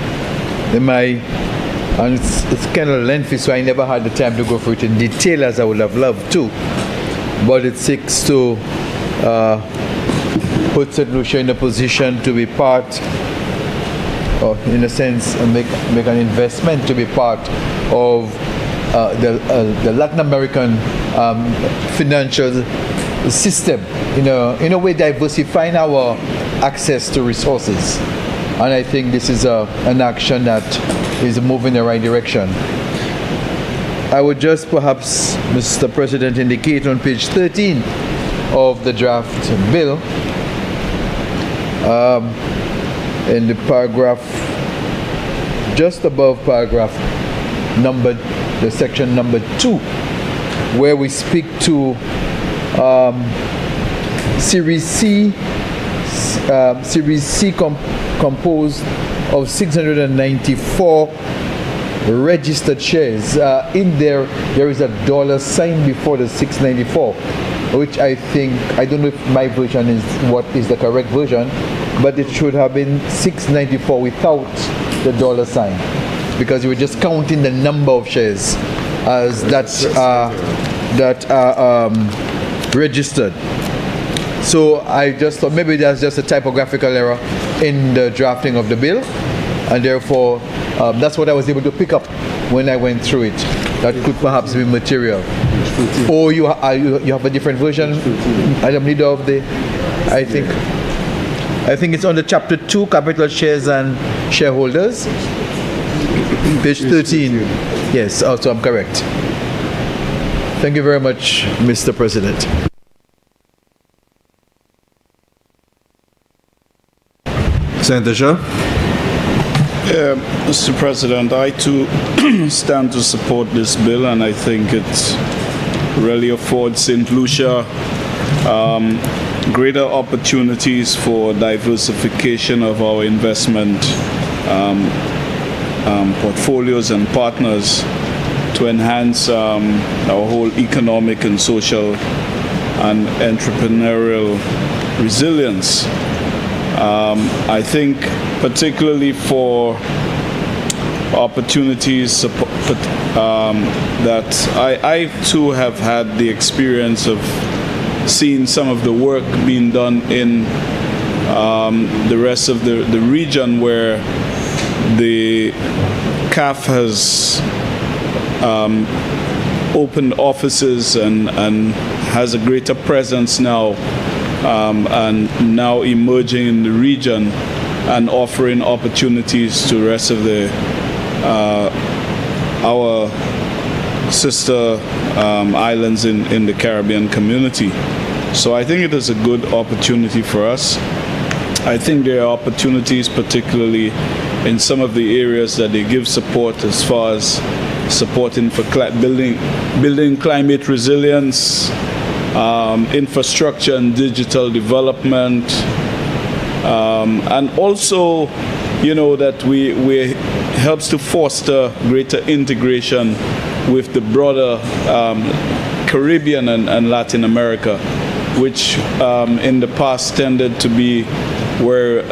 and it's kind of lengthy, so I never had the time to go through it in detail as I would have loved to. But it seeks to put St. Lucia in a position to be part, or in a sense, make an investment to be part of the Latin American financial system, in a way diversifying our access to resources. And I think this is an action that is moving in the right direction. I would just perhaps, Mr. President, indicate on page 13 of the draft bill, in the paragraph, just above paragraph number, the section number 2, where we speak to Series C composed of 694 registered shares. In there is a $sign before the 694, which I think, I don't know if my version is what is the correct version, but it should have been 694 without the $sign, because you were just counting the number of shares as that are registered. So I just thought maybe that's just a typographical error in the drafting of the bill, and therefore that's what I was able to pick up when I went through it. That could perhaps be material. Or you have a different version, Madam Leader of the, I think it's on the Chapter 2, Capital Shares and Shareholders, page 13. Yes, also I'm correct. Thank you very much, Mr. President. Senator Shaw. Mr. President, I too stand to support this bill, and I think it's really affords St. Lucia greater opportunities for diversification of our investment portfolios and partners to enhance our whole economic and social and entrepreneurial resilience. I think particularly for opportunities that I too have had the experience of seeing some of the work being done in the rest of the region where the CAF has opened offices and has a greater presence now and now emerging in the region and offering opportunities to the rest of the our sister islands in the Caribbean community. So I think it is a good opportunity for us. I think there are opportunities particularly in some of the areas that they give support as far as supporting for building climate resilience, infrastructure and digital development, and also, you know, that we helps to foster greater integration with the broader Caribbean and Latin America, which in the past tended to be where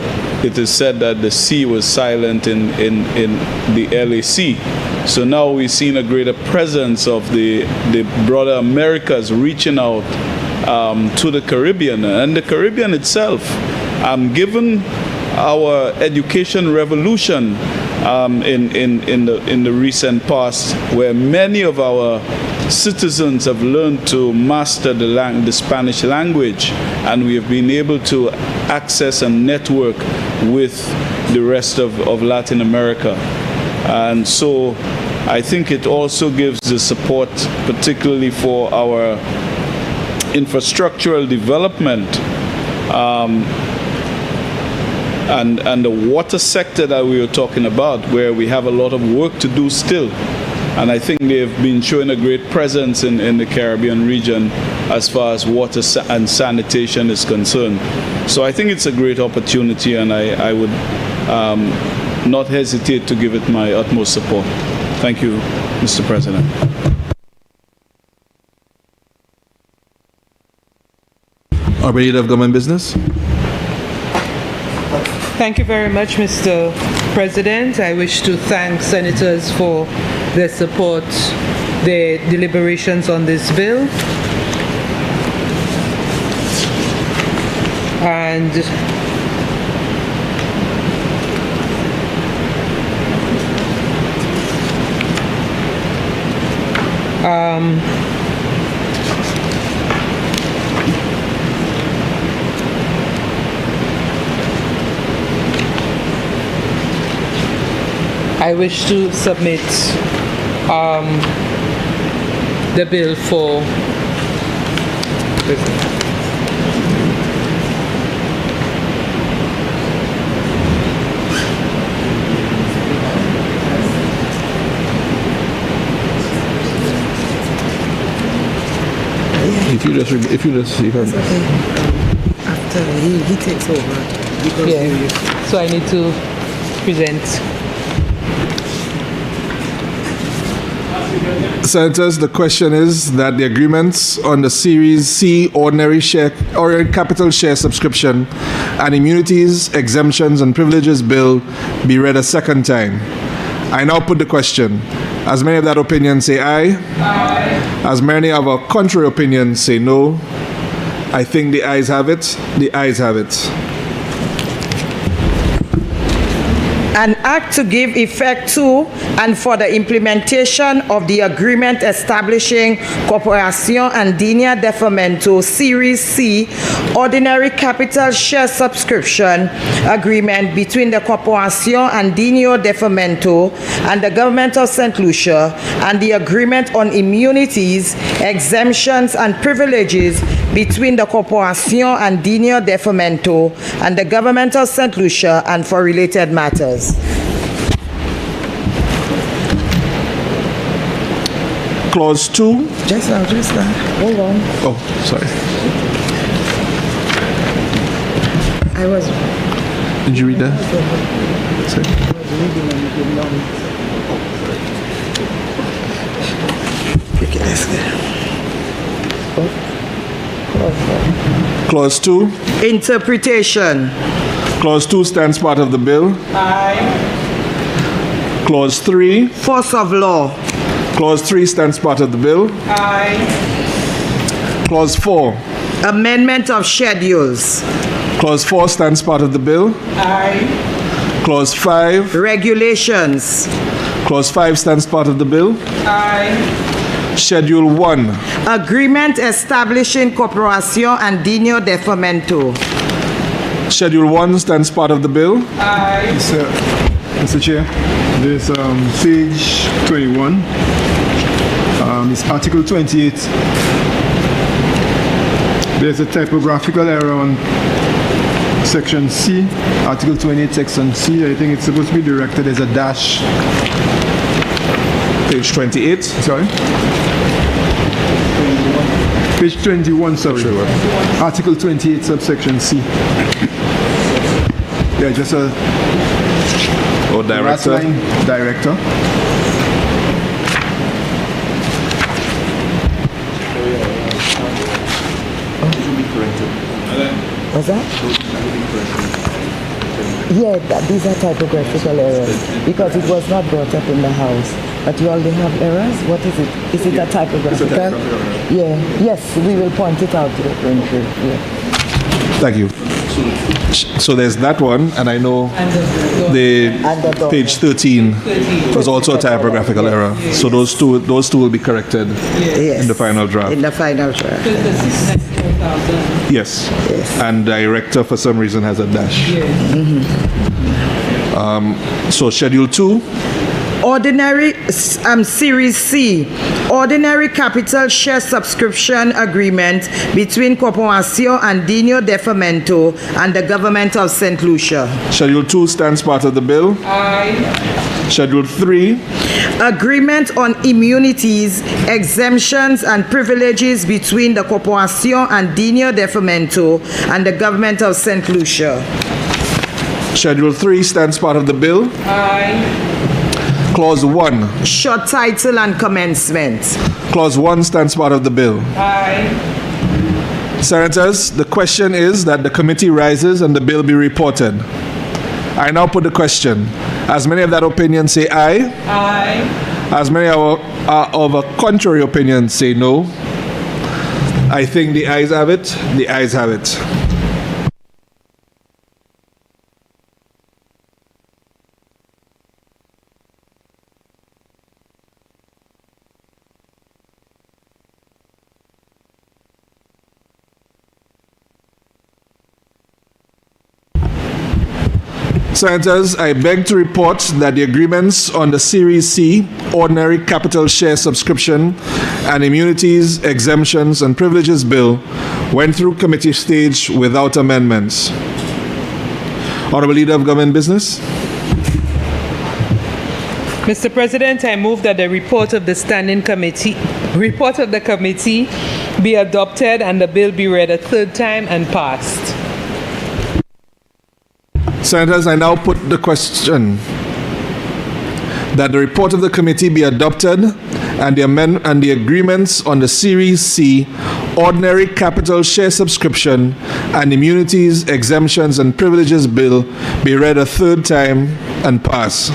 it is said that the sea was silent in the LAC. So now we've seen a greater presence of the broader Americas reaching out to the Caribbean, and the Caribbean itself, given our education revolution in the recent past, where many of our citizens have learned to master the Spanish language, and we have been able to access and network with the rest of Latin America. And so I think it also gives the support, particularly for our infrastructural development and the water sector that we were talking about, where we have a lot of work to do still. And I think they've been showing a great presence in the Caribbean region as far as water and sanitation is concerned. So I think it's a great opportunity, and I would not hesitate to give it my utmost support. Thank you, Mr. President. Our Leader of Government Business. Thank you very much, Mr. President. I wish to thank senators for their support, their deliberations on this bill. And I wish to submit the bill for if you just you can. After he takes over. Yeah. So I need to present. Senators, the question is that the agreements on the Series C ordinary capital share subscription and immunities, exemptions, and privileges bill be read a second time. I now put the question. As many of that opinion say aye. Aye. As many of a contrary opinion say no. I think the ayes have it. The ayes have it. An act to give effect to and for the implementation of the agreement establishing Corporación Andina de Fomento Series C Ordinary Capital Share Subscription Agreement between the Corporación Andina de Fomento and the Government of St. Lucia, and the agreement on immunities, exemptions, and privileges between the Corporación Andina de Fomento and the Government of St. Lucia, and for related matters. Clause 2. Just now. Hold on. Oh, sorry. I was. Did you read that? Sorry. Clause 2. Interpretation. Clause 2 stands part of the bill. Aye. Clause 3. Force of law. Clause 3 stands part of the bill. Aye. Clause 4. Amendment of schedules. Clause 4 stands part of the bill. Aye. Clause 5. Regulations. Clause 5 stands part of the bill. Aye. Schedule 1. Agreement establishing Corporación Andino de Fomento. Schedule 1 stands part of the bill. Aye. Mr. Chair, there's page 21. It's Article 28. There's a typographical error on Section C, Article 28, Section C. I think it's supposed to be directed as a dash. Page 28. Sorry? Page 21, sorry. Article 28, subsection C. Yeah, just a... Oh, director. Last line, director. What's that? Yeah, these are typographical errors because it was not brought up in the House. But you already have errors? What is it? Is it a typographical? Yeah. Yes, we will point it out to the printer. Yeah. Thank you. So there's that one, and I know the page 13 was also a typographical error. So those two will be corrected in the final draft. In the final draft. Yes. And director for some reason has a dash. So schedule 2. Ordinary Series C, Ordinary Capital Share Subscription Agreement between Corporación Andino de Fomento and the Government of St. Lucia. Schedule 2 stands part of the bill. Aye. Schedule 3. Agreement on immunities, exemptions and privileges between the Corporación Andino de Fomento and the Government of St. Lucia. Schedule 3 stands part of the bill. Aye. Clause 1. Short title and commencement. Clause 1 stands part of the bill. Aye. Senators, the question is that the committee rises and the bill be reported. I now put the question. As many of that opinion say aye. Aye. As many of a contrary opinion say no. I think the ayes have it. The ayes have it. Senators, I beg to report that the agreements on the Series C, Ordinary Capital Share Subscription and Immunities, Exemptions and Privileges Bill went through committee stage without amendments. Honorable Leader of Government Business. Mr. President, I move that the report of the committee be adopted and the bill be read a third time and passed. Senators, I now put the question that the report of the committee be adopted and the agreements on the Series C, Ordinary Capital Share Subscription and Immunities, Exemptions and Privileges Bill be read a third time and pass.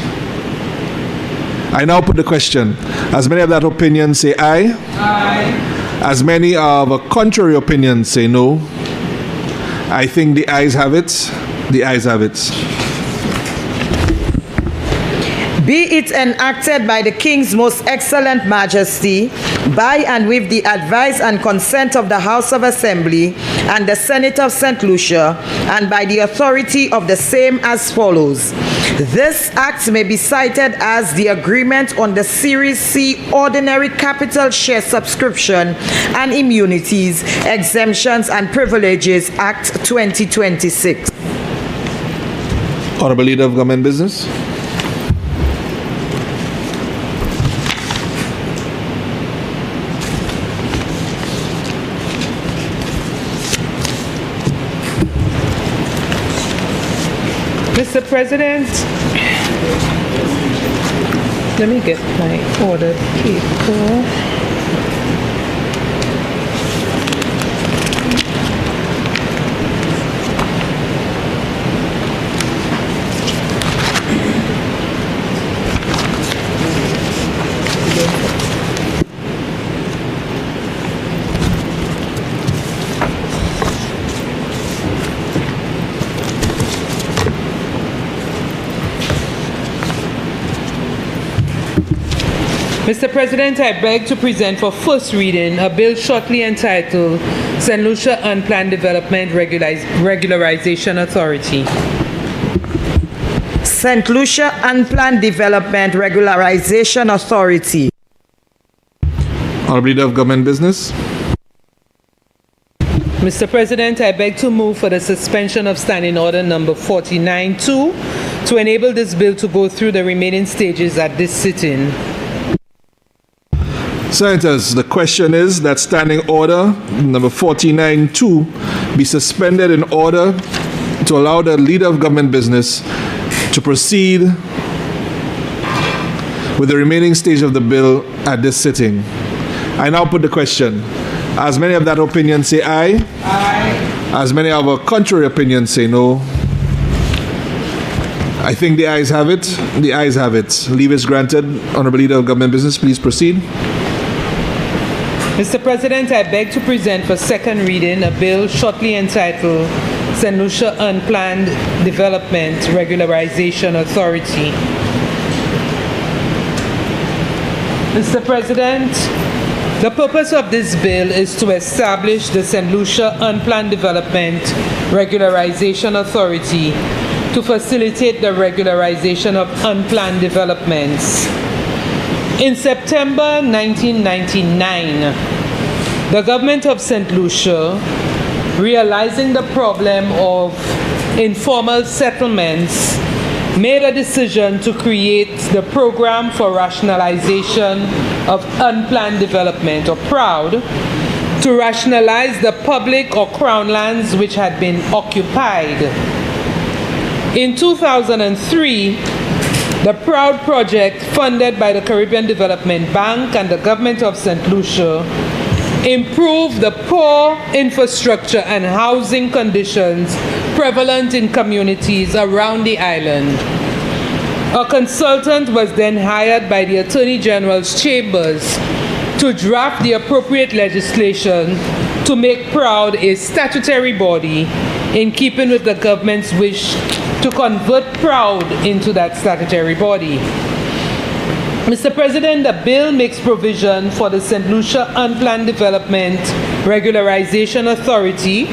I now put the question. As many of that opinion say aye. Aye. As many of a contrary opinion say no. I think the ayes have it. The ayes have it. Be it enacted by the King's Most Excellent Majesty, by and with the advice and consent of the House of Assembly and the Senate of St. Lucia, and by the authority of the same as follows. This act may be cited as the agreement on the Series C Ordinary Capital Share Subscription and Immunities, Exemptions and Privileges Act 2026. Honorable Leader of Government Business. Mr. President, let me get my ordered paper. Mr. President, I beg to present for first reading a bill shortly entitled St. Lucia Unplanned Development Regularization Authority. St. Lucia Unplanned Development Regularization Authority. Honorable Leader of Government Business. Mr. President, I beg to move for the suspension of Standing Order number 49-2 to enable this bill to go through the remaining stages at this sitting. Senators, the question is that Standing Order number 49-2 be suspended in order to allow the Leader of Government Business to proceed with the remaining stage of the bill at this sitting. I now put the question. As many of that opinion say aye. Aye. As many of a contrary opinion say no. I think the ayes have it. The ayes have it. Leave is granted. Honorable Leader of Government Business, please proceed. Mr. President, I beg to present for second reading a bill shortly entitled St. Lucia Unplanned Development Regularization Authority. Mr. President, the purpose of this bill is to establish the St. Lucia Unplanned Development Regularization Authority to facilitate the regularization of unplanned developments. In September 1999, the government of St. Lucia, realizing the problem of informal settlements, made a decision to create the Program for Rationalization of Unplanned Development, or PROUD, to rationalize the public or crown lands which had been occupied. In 2003, the PROUD project, funded by the Caribbean Development Bank and the government of St. Lucia, improved the poor infrastructure and housing conditions prevalent in communities around the island. A consultant was then hired by the Attorney General's chambers to draft the appropriate legislation to make PROUD a statutory body in keeping with the government's wish to convert PROUD into that statutory body. Mr. President, the bill makes provision for the St. Lucia Unplanned Development Regularization Authority,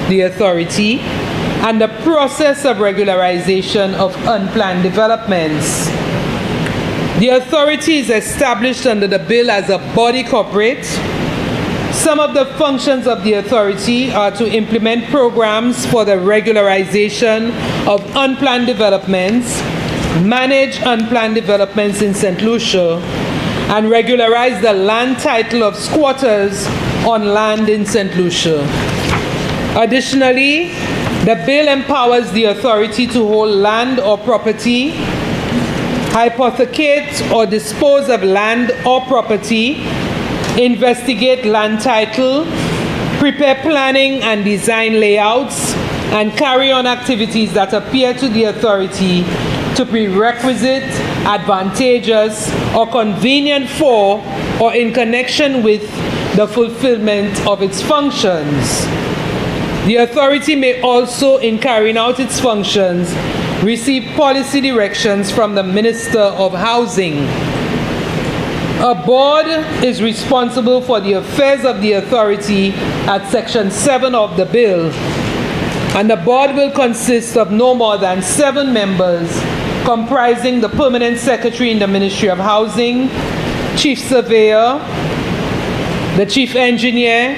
the authority, and the process of regularization of unplanned developments. The authority is established under the bill as a body corporate. Some of the functions of the authority are to implement programs for the regularization of unplanned developments, manage unplanned developments in St. Lucia, and regularize the land title of squatters on land in St. Lucia. Additionally, the bill empowers the authority to hold land or property, hypothecate or dispose of land or property, investigate land title, prepare planning and design layouts, and carry on activities that appear to the authority to be requisite, advantageous, or convenient for or in connection with the fulfillment of its functions. The authority may also, in carrying out its functions, receive policy directions from the Minister of Housing. A board is responsible for the affairs of the authority at Section 7 of the bill, and the board will consist of no more than 7 members, comprising the permanent secretary in the Ministry of Housing, chief surveyor, the chief engineer,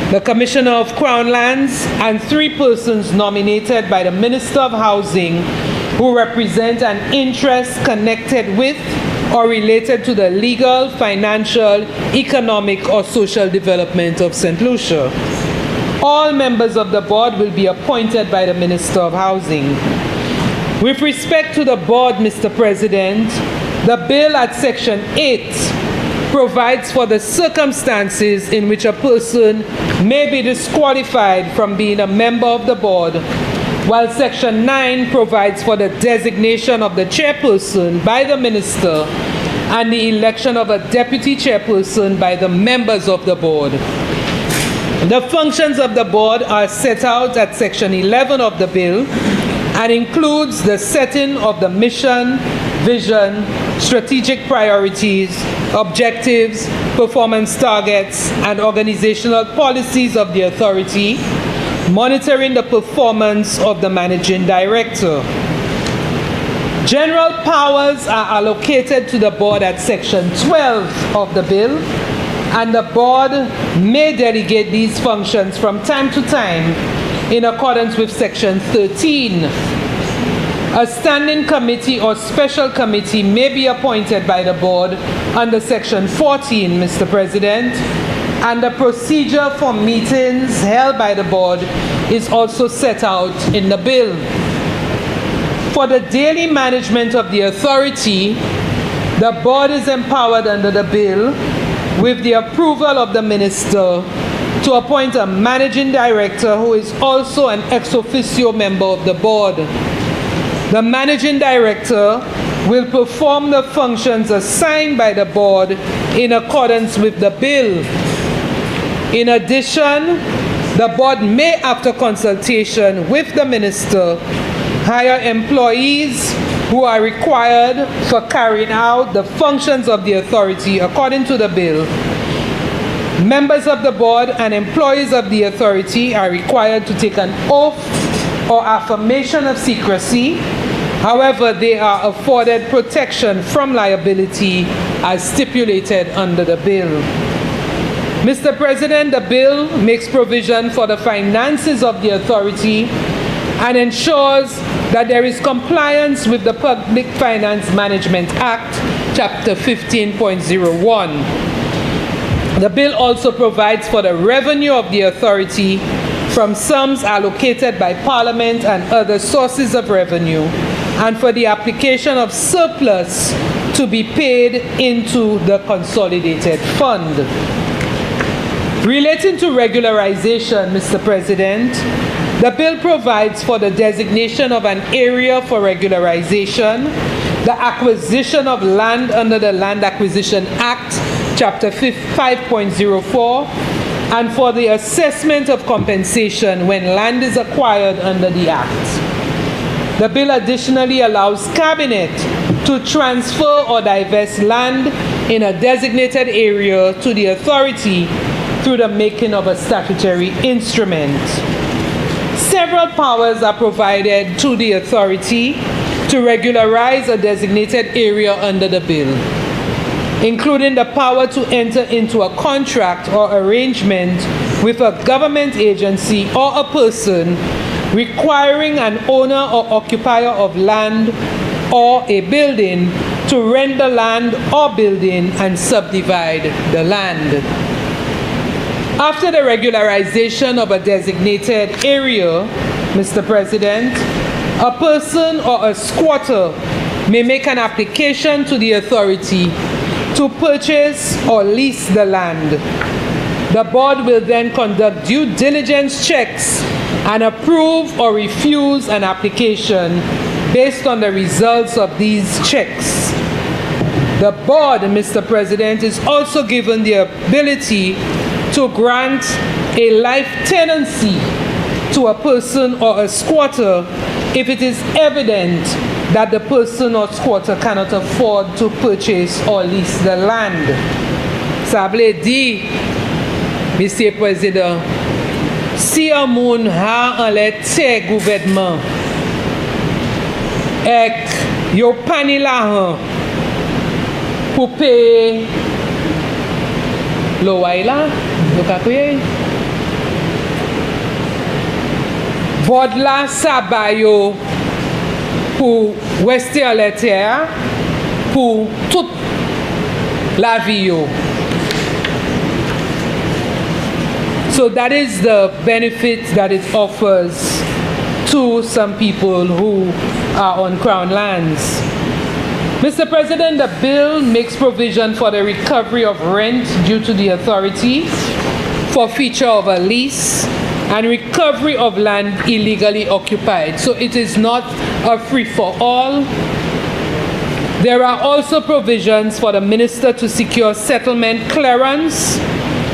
the Commissioner of Crown Lands, and 3 persons nominated by the Minister of Housing who represent an interest connected with or related to the legal, financial, economic, or social development of St. Lucia. All members of the board will be appointed by the Minister of Housing. With respect to the board, Mr. President, the bill at Section 8 provides for the circumstances in which a person may be disqualified from being a member of the board, while Section 9 provides for the designation of the chairperson by the minister and the election of a deputy chairperson by the members of the board. The functions of the board are set out at Section 11 of the bill and includes the setting of the mission, vision, strategic priorities, objectives, performance targets, and organizational policies of the authority, monitoring the performance of the managing director. General powers are allocated to the board at Section 12 of the bill, and the board may delegate these functions from time to time in accordance with Section 13. A standing committee or special committee may be appointed by the board under Section 14, Mr. President, and the procedure for meetings held by the board is also set out in the bill. For the daily management of the authority, the board is empowered under the bill, with the approval of the minister, to appoint a managing director who is also an ex officio member of the board. The managing director will perform the functions assigned by the board in accordance with the bill. In addition, the board may, after consultation with the minister, hire employees who are required for carrying out the functions of the authority according to the bill. Members of the board and employees of the authority are required to take an oath or affirmation of secrecy. However, they are afforded protection from liability as stipulated under the bill. Mr. President, the bill makes provision for the finances of the authority and ensures that there is compliance with the Public Finance Management Act, Chapter 15.01. The bill also provides for the revenue of the authority from sums allocated by Parliament and other sources of revenue, and for the application of surplus to be paid into the consolidated fund. Relating to regularization, Mr. President, the bill provides for the designation of an area for regularization, the acquisition of land under the Land Acquisition Act, Chapter 5.04, and for the assessment of compensation when land is acquired under the Act. The bill additionally allows Cabinet to transfer or divest land in a designated area to the authority through the making of a statutory instrument. Several powers are provided to the authority to regularize a designated area under the bill, including the power to enter into a contract or arrangement with a government agency or a person requiring an owner or occupier of land or a building to rent the land or building and subdivide the land. After the regularization of a designated area, Mr. President, a person or a squatter may make an application to the authority to purchase or lease the land. The board will then conduct due diligence checks and approve or refuse an application based on the results of these checks. The board, Mr. President, is also given the ability to grant a life tenancy to a person or a squatter if it is evident that the person or squatter cannot afford to purchase or lease the land. Ça veut dire, Mr. President, si un moun ha en l'été gouvernement et yo pani l'argent pour payer le loyer là, yo ka payer. Vod la sa ba yo pour rester en l'été pour toute la vie yo. So that is the benefit that it offers to some people who are on Crown lands. Mr. President, the bill makes provision for the recovery of rent due to the authority, forfeiture of a lease, and recovery of land illegally occupied. So it is not a free-for-all. There are also provisions for the minister to secure settlement clearance,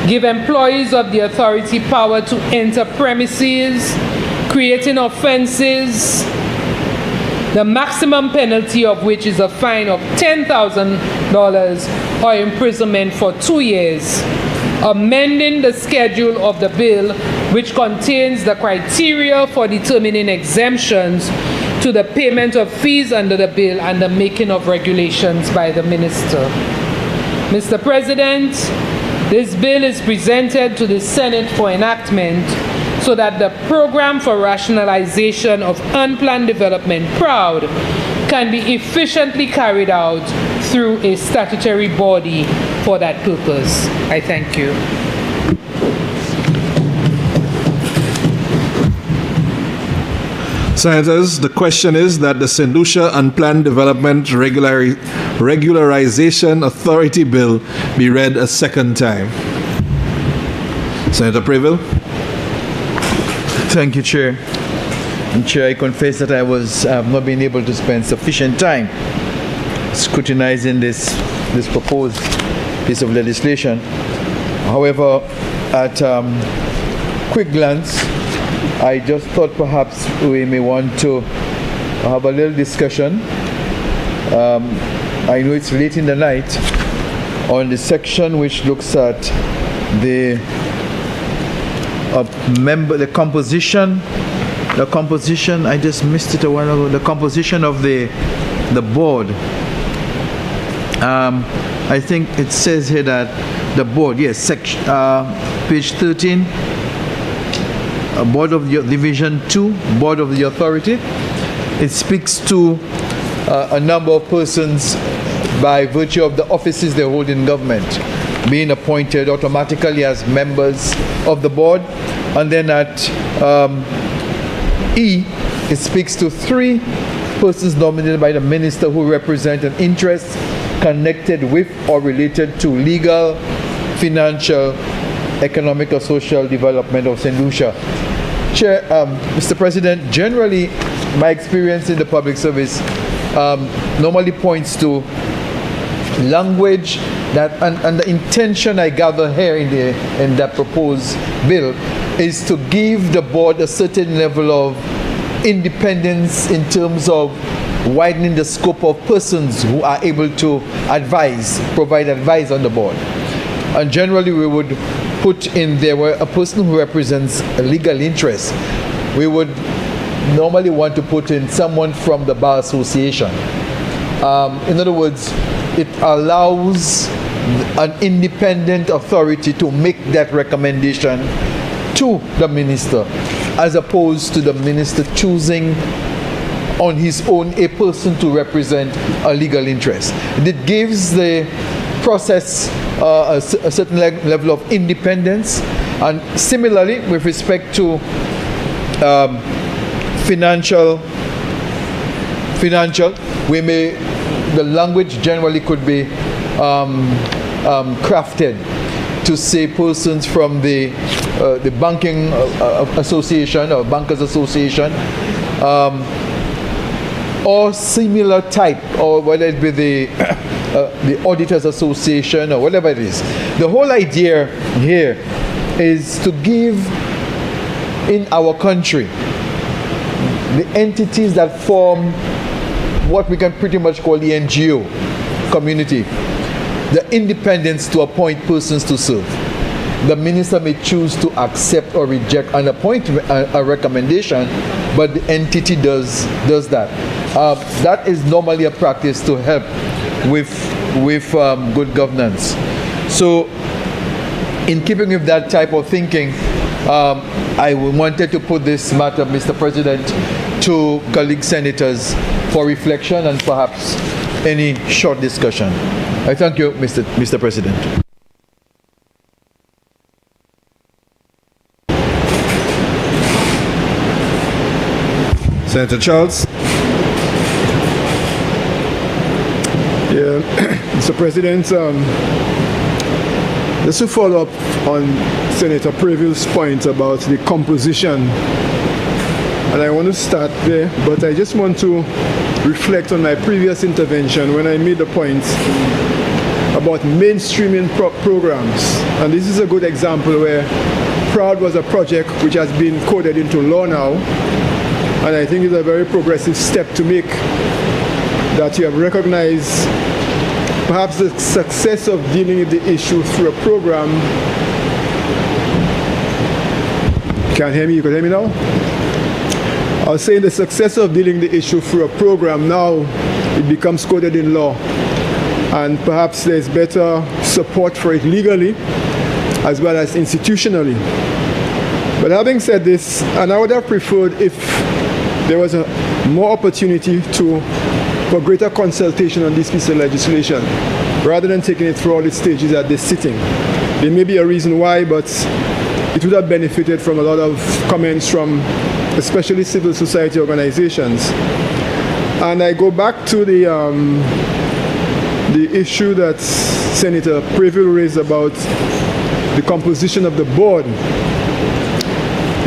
give employees of the authority power to enter premises, creating offenses, the maximum penalty of which is a fine of $10,000 or imprisonment for 2 years, amending the schedule of the bill which contains the criteria for determining exemptions to the payment of fees under the bill and the making of regulations by the minister. Mr. President, this bill is presented to the Senate for enactment so that the program for rationalization of unplanned development, PROUD, can be efficiently carried out through a statutory body for that purpose. I thank you. Senators, the question is that the St. Lucia Unplanned Development Regularization Authority Bill be read a second time. Senator Previll. Thank you, Chair. And Chair, I confess that I have not been able to spend sufficient time scrutinizing this proposed piece of legislation. However, at quick glance, I just thought perhaps we may want to have a little discussion. I know it's late in the night on the section which looks at the composition. I just missed it a while ago. The composition of the board. I think it says here that the board, yes, section page 13. Board of the Division 2, Board of the Authority. It speaks to a number of persons by virtue of the offices they hold in government being appointed automatically as members of the board. And then at E, it speaks to 3 persons nominated by the minister who represent an interest connected with or related to legal, financial, economic or social development of St. Lucia. Chair, Mr. President, generally my experience in the public service normally points to language that, and the intention I gather here in that proposed bill is to give the board a certain level of independence in terms of widening the scope of persons who are able to provide advice on the board. And generally we would put in there a person who represents a legal interest. We would normally want to put in someone from the Bar Association. In other words, it allows an independent authority to make that recommendation to the minister, as opposed to the minister choosing on his own a person to represent a legal interest. It gives the process a certain level of independence. And similarly, with respect to financial, the language generally could be crafted to say persons from the banking association or bankers association, or similar type, or whether it be the auditors association or whatever it is. The whole idea here is to give in our country the entities that form what we can pretty much call the NGO community the independence to appoint persons to serve. The minister may choose to accept or reject an appointment, a recommendation, but the entity does that. That is normally a practice to help with good governance. So, in keeping with that type of thinking, I wanted to put this matter, Mr. President, to colleague senators for reflection and perhaps any short discussion. I thank you, Mr. President. Senator Charles. Yeah, Mr. President, just to follow up on Senator Preville's point about the composition, and I want to start there, but I just want to reflect on my previous intervention when I made the point about mainstreaming programs. And this is a good example where PROUD was a project which has been coded into law now, and I think it's a very progressive step to make, that you have recognized perhaps the success of dealing with the issue through a program. Can't hear me? You can hear me now? I was saying the success of dealing the issue through a program, now it becomes coded in law. And perhaps there's better support for it legally as well as institutionally. But having said this, and I would have preferred if there was more opportunity for greater consultation on this piece of legislation, rather than taking it through all its stages at this sitting. There may be a reason why, but it would have benefited from a lot of comments from especially civil society organizations. And I go back to the issue that Senator Preville raised about the composition of the board.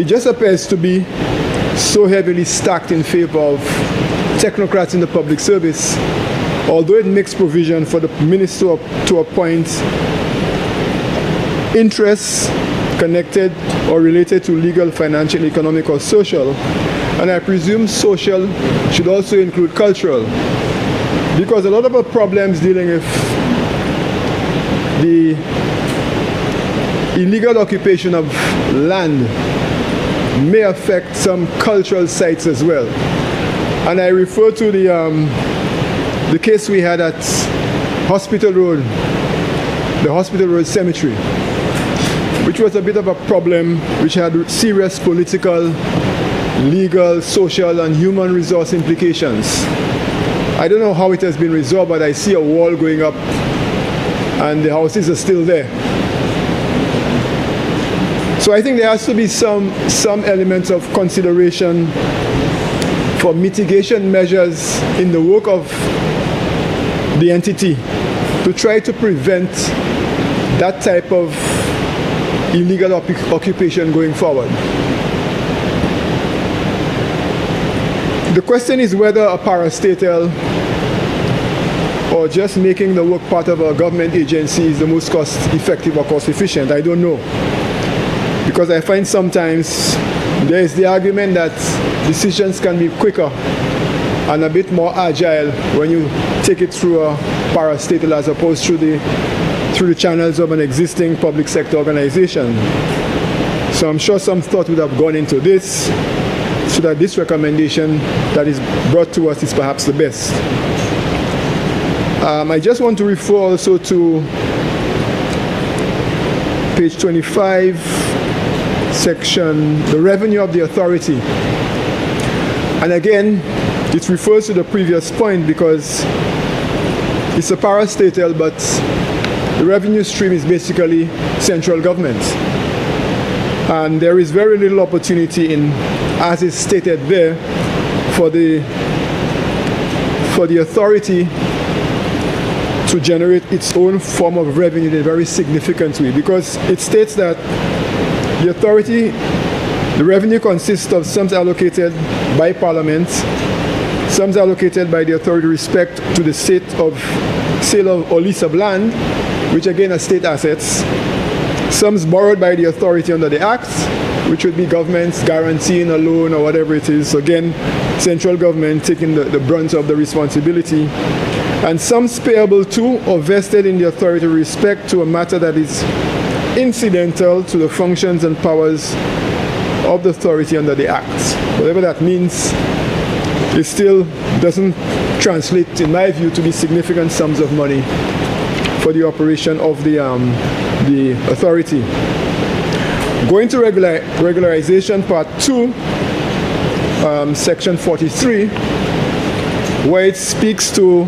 It just appears to be so heavily stacked in favor of technocrats in the public service, although it makes provision for the minister to appoint interests connected or related to legal, financial, economic, or social. And I presume social should also include cultural, because a lot of our problems dealing with the illegal occupation of land may affect some cultural sites as well. And I refer to the case we had at Hospital Road, the Hospital Road Cemetery, which was a bit of a problem, which had serious political, legal, social, and human resource implications. I don't know how it has been resolved, but I see a wall going up and the houses are still there. So I think there has to be some elements of consideration for mitigation measures in the work of the entity to try to prevent that type of illegal occupation going forward. The question is whether a parastatal or just making the work part of a government agency is the most cost effective or cost efficient. I don't know. Because I find sometimes there is the argument that decisions can be quicker and a bit more agile when you take it through a parastatal as opposed to through the channels of an existing public sector organization. So I'm sure some thought would have gone into this so that this recommendation that is brought to us is perhaps the best. I just want to refer also to page 25, section, the revenue of the authority. And again, it refers to the previous point because it's a parastatal, but the revenue stream is basically central government. And there is very little opportunity in, as is stated there, for the authority to generate its own form of revenue in a very significant way, because it states that the authority, the revenue consists of sums allocated by Parliament, sums allocated by the authority with respect to the sale of or lease of land, which again are state assets, sums borrowed by the authority under the Act, which would be governments guaranteeing a loan or whatever it is. Again, central government taking the brunt of the responsibility, and sums payable to or vested in the authority with respect to a matter that is incidental to the functions and powers of the authority under the Act. Whatever that means, it still doesn't translate, in my view, to be significant sums of money for the operation of the authority. Going to regularization part 2, section 43, where it speaks to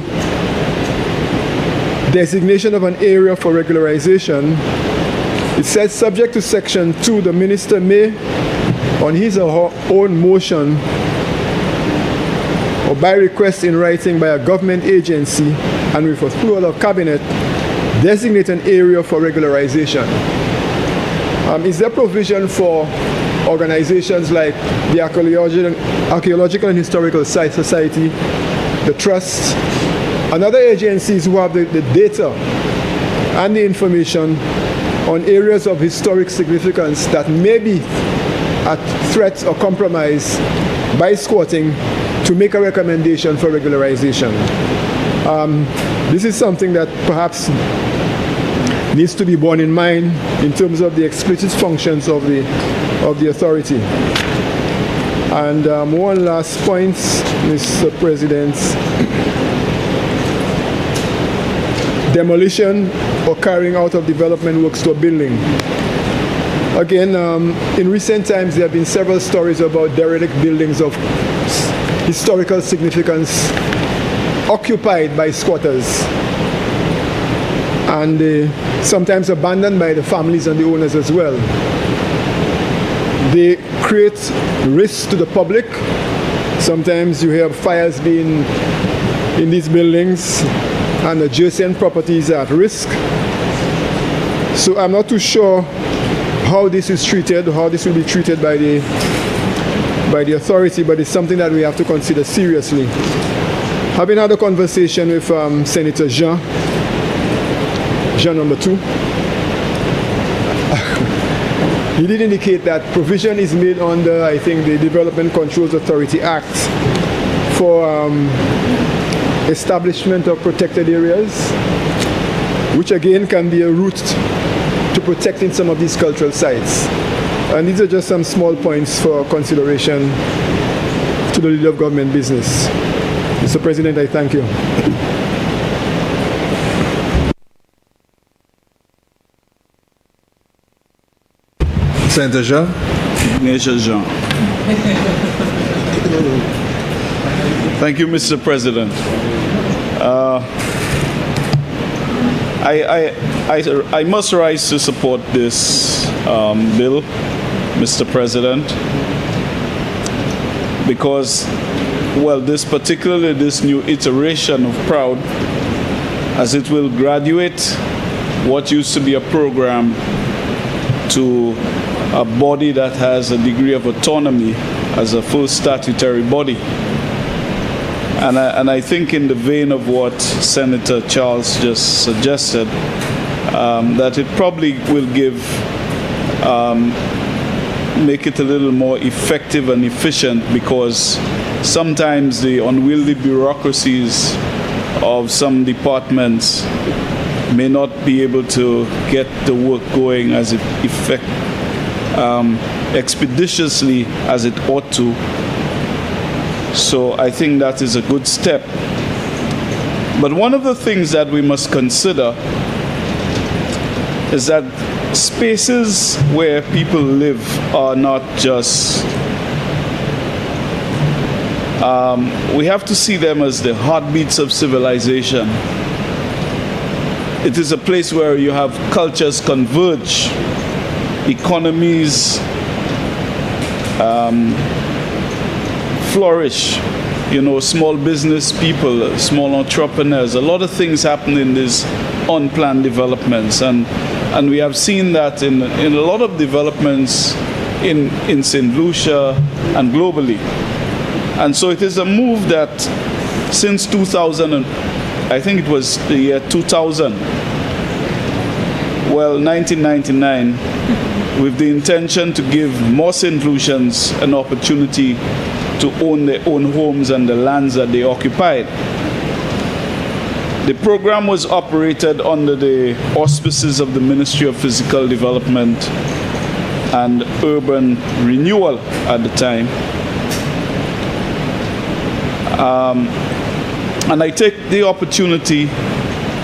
designation of an area for regularization. It says, subject to section 2, the minister may, on his or her own motion, or by request in writing by a government agency and with approval of cabinet, designate an area for regularization. Is there provision for organizations like the Archaeological and Historical Site Society, the Trust, and other agencies who have the data and the information on areas of historic significance that may be at threat or compromise by squatting, to make a recommendation for regularization? This is something that perhaps needs to be borne in mind in terms of the explicit functions of the authority. And one last point, Mr. President. Demolition or carrying out of development works to a building. Again, in recent times there have been several stories about derelict buildings of historical significance occupied by squatters and sometimes abandoned by the families and the owners as well. They create risk to the public. Sometimes you hear of fires being in these buildings and adjacent properties are at risk. So I'm not too sure how this is treated, how this will be treated by the authority, but it's something that we have to consider seriously. Having had a conversation with Senator Jean number 2, he did indicate that provision is made under, I think, the Development Controls Authority Act for establishment of protected areas, which again can be a route to protecting some of these cultural sites. And these are just some small points for consideration to the leader of government business. Mr. President, I thank you. Senator Jean. Senator Jean. Thank you, Mr. President. I must rise to support this bill, Mr. President, because, well, particularly this new iteration of PROUD, as it will graduate what used to be a program to a body that has a degree of autonomy as a full statutory body. And I think in the vein of what Senator Charles just suggested, that it probably will make it a little more effective and efficient, because sometimes the unwieldy bureaucracies of some departments may not be able to get the work going as expeditiously as it ought to. So I think that is a good step. But one of the things that we must consider is that spaces where people live are not just, we have to see them as the heartbeats of civilization. It is a place where you have cultures converge, economies flourish, small business people, small entrepreneurs. A lot of things happen in these unplanned developments, and we have seen that in a lot of developments in St. Lucia and globally. And so it is a move that since 2000, I think it was the year 2000, 1999, with the intention to give more St. Lucians an opportunity to own their own homes and the lands that they occupied. The program was operated under the auspices of the Ministry of Physical Development and Urban Renewal at the time. And I take the opportunity,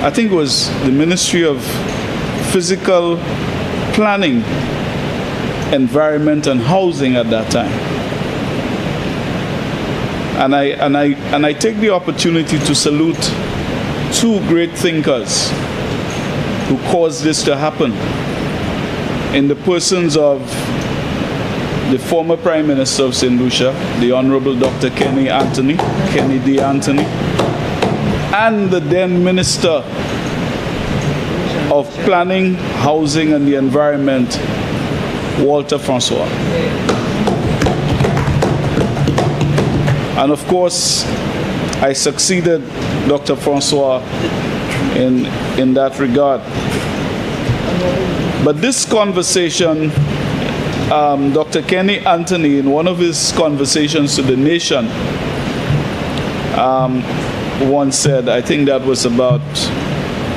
I think it was the Ministry of Physical Planning, Environment and Housing at that time. And I take the opportunity to salute two great thinkers who caused this to happen, in the persons of the former Prime Minister of St. Lucia, the Honorable Dr. Kenny D. Anthony, and the then Minister of Planning, Housing and the Environment, Walter Francois. And of course, I succeeded Dr. Francois in that regard. But this conversation, Dr. Kenny Anthony, in one of his conversations to the nation, once said, I think that was about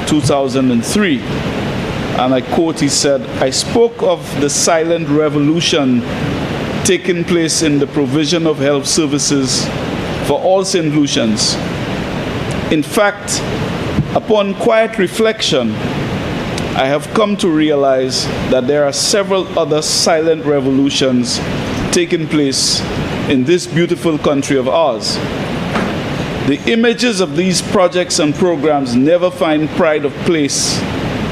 2003, and I quote, he said, "I spoke of the silent revolution taking place in the provision of health services for all St. Lucians. In fact, upon quiet reflection, I have come to realize that there are several other silent revolutions taking place in this beautiful country of ours. The images of these projects and programs never find pride of place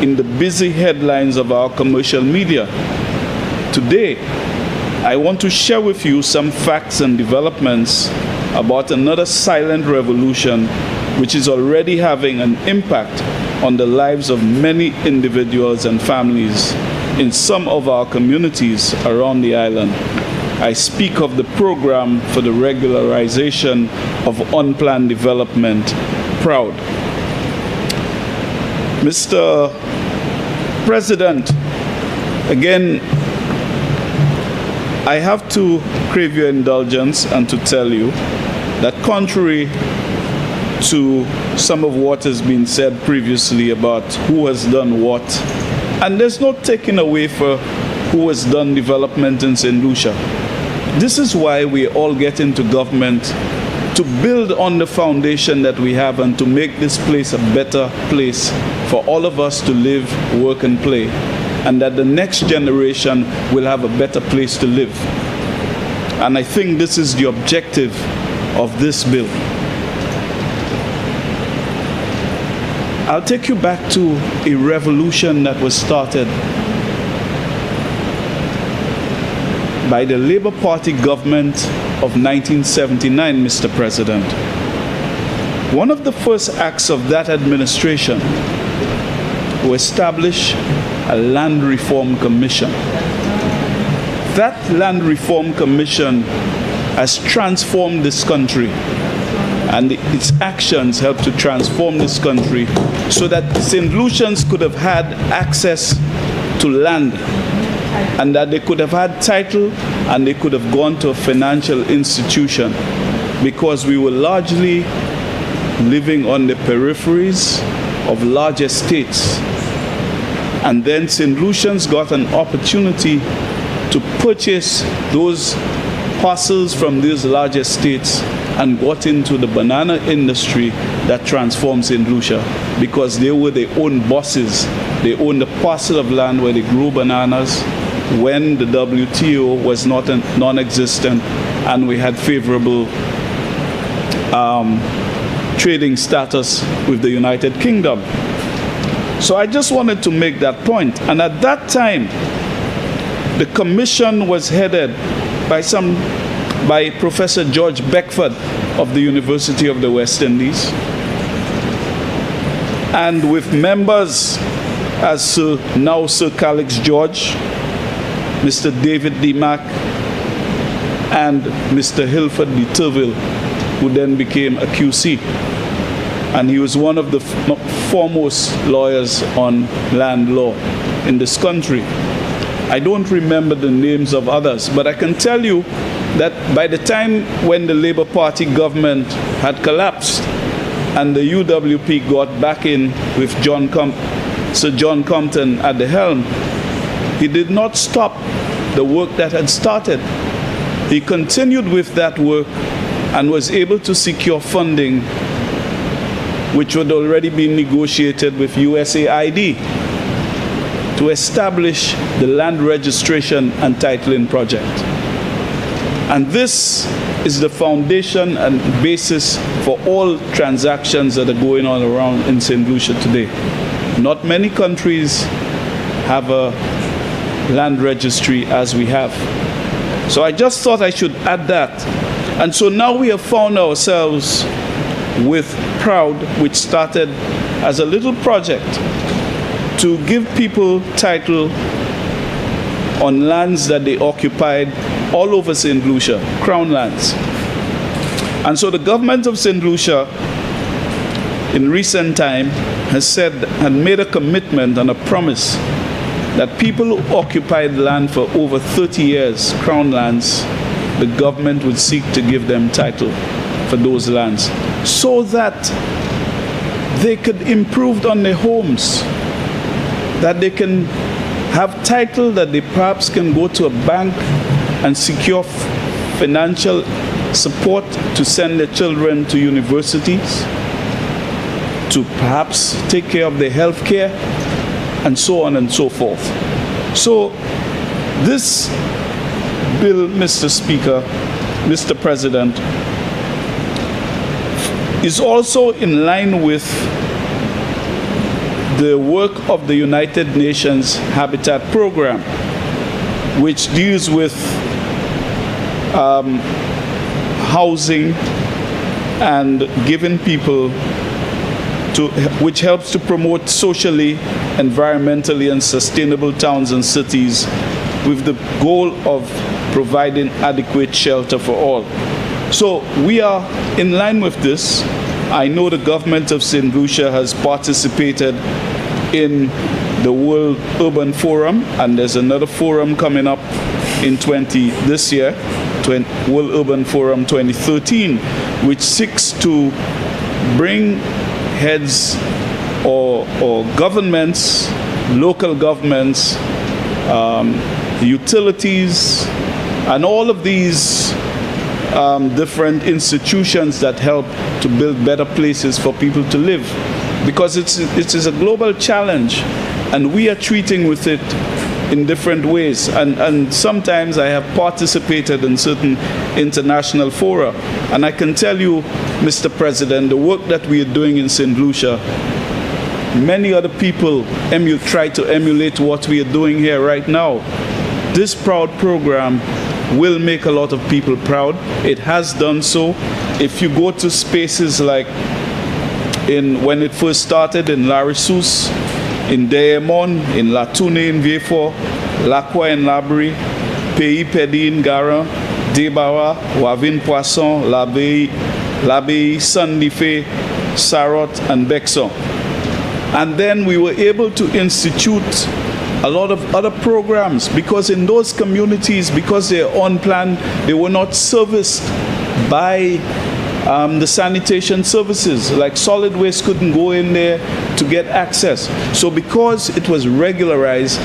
in the busy headlines of our commercial media. Today, I want to share with you some facts and developments about another silent revolution which is already having an impact on the lives of many individuals and families in some of our communities around the island. I speak of the program for the regularization of unplanned development, PROUD. Mr. President, again, I have to crave your indulgence and to tell you that contrary to some of what has been said previously about who has done what, and there's no taking away for who has done development in St. Lucia. This is why we all get into government, to build on the foundation that we have and to make this place a better place for all of us to live, work and play, and that the next generation will have a better place to live. And I think this is the objective of this bill. I'll take you back to a revolution that was started by the Labour Party government of 1979, Mr. President. One of the first acts of that administration was establish a Land Reform Commission. That Land Reform Commission has transformed this country, and its actions helped to transform this country so that St. Lucians could have had access to land, and that they could have had title and they could have gone to a financial institution, because we were largely living on the peripheries of large estates. And then St. Lucians got an opportunity to purchase those parcels from these large estates and got into the banana industry that transformed St. Lucia, because they were their own bosses. They owned a parcel of land where they grew bananas when the WTO was non-existent and we had favorable trading status with the United Kingdom. So I just wanted to make that point. And at that time, the commission was headed by Professor George Beckford of the University of the West Indies, and with members as now Sir Calix George, Mr. David D. Mack, and Mr. Hilford D. Turville, who then became a QC. And he was one of the foremost lawyers on land law in this country. I don't remember the names of others, but I can tell you that by the time when the Labour Party government had collapsed and the UWP got back in with Sir John Compton at the helm, he did not stop the work that had started. He continued with that work and was able to secure funding which would already be negotiated with USAID to establish the land registration and titling project. And this is the foundation and basis for all transactions that are going on around in St. Lucia today. Not many countries have a land registry as we have. So I just thought I should add that. And so now we have found ourselves with Proud, which started as a little project to give people title on lands that they occupied all over St. Lucia, Crown lands. And so the government of St. Lucia in recent time has said and made a commitment and a promise that people who occupied land for over 30 years, Crown lands, the government would seek to give them title for those lands so that they could improve on their homes, that they can have title, that they perhaps can go to a bank and secure financial support to send their children to universities, to perhaps take care of their health care, and so on and so forth. So this bill, Mr. Speaker, Mr. President, is also in line with the work of the United Nations Habitat Program, which deals with housing and giving people which helps to promote socially, environmentally, and sustainable towns and cities with the goal of providing adequate shelter for all. So we are in line with this. I know the government of St. Lucia has participated in the World Urban Forum, and there's another forum coming up in this year, World Urban Forum 2013, which seeks to bring heads or governments, local governments, utilities, and all of these different institutions that help to build better places for people to live. Because it is a global challenge, and we are treating with it in different ways. And sometimes I have participated in certain international fora, and I can tell you, Mr. President, the work that we are doing in St. Lucia, many other people try to emulate what we are doing here right now. This Proud program will make a lot of people proud. It has done so. If you go to spaces like when it first started in Larissus, in Deyemon, in Latune in Vieux-Fort, Lacroix in Labri, Pays Pédi in Gara, Debawa, Wavin Poisson, L'Abbaye, Saint-Diffé, Sarot, and Bexon. And then we were able to institute a lot of other programs because in those communities, because they're unplanned, they were not serviced by the sanitation services. Like solid waste couldn't go in there to get access. So because it was regularized,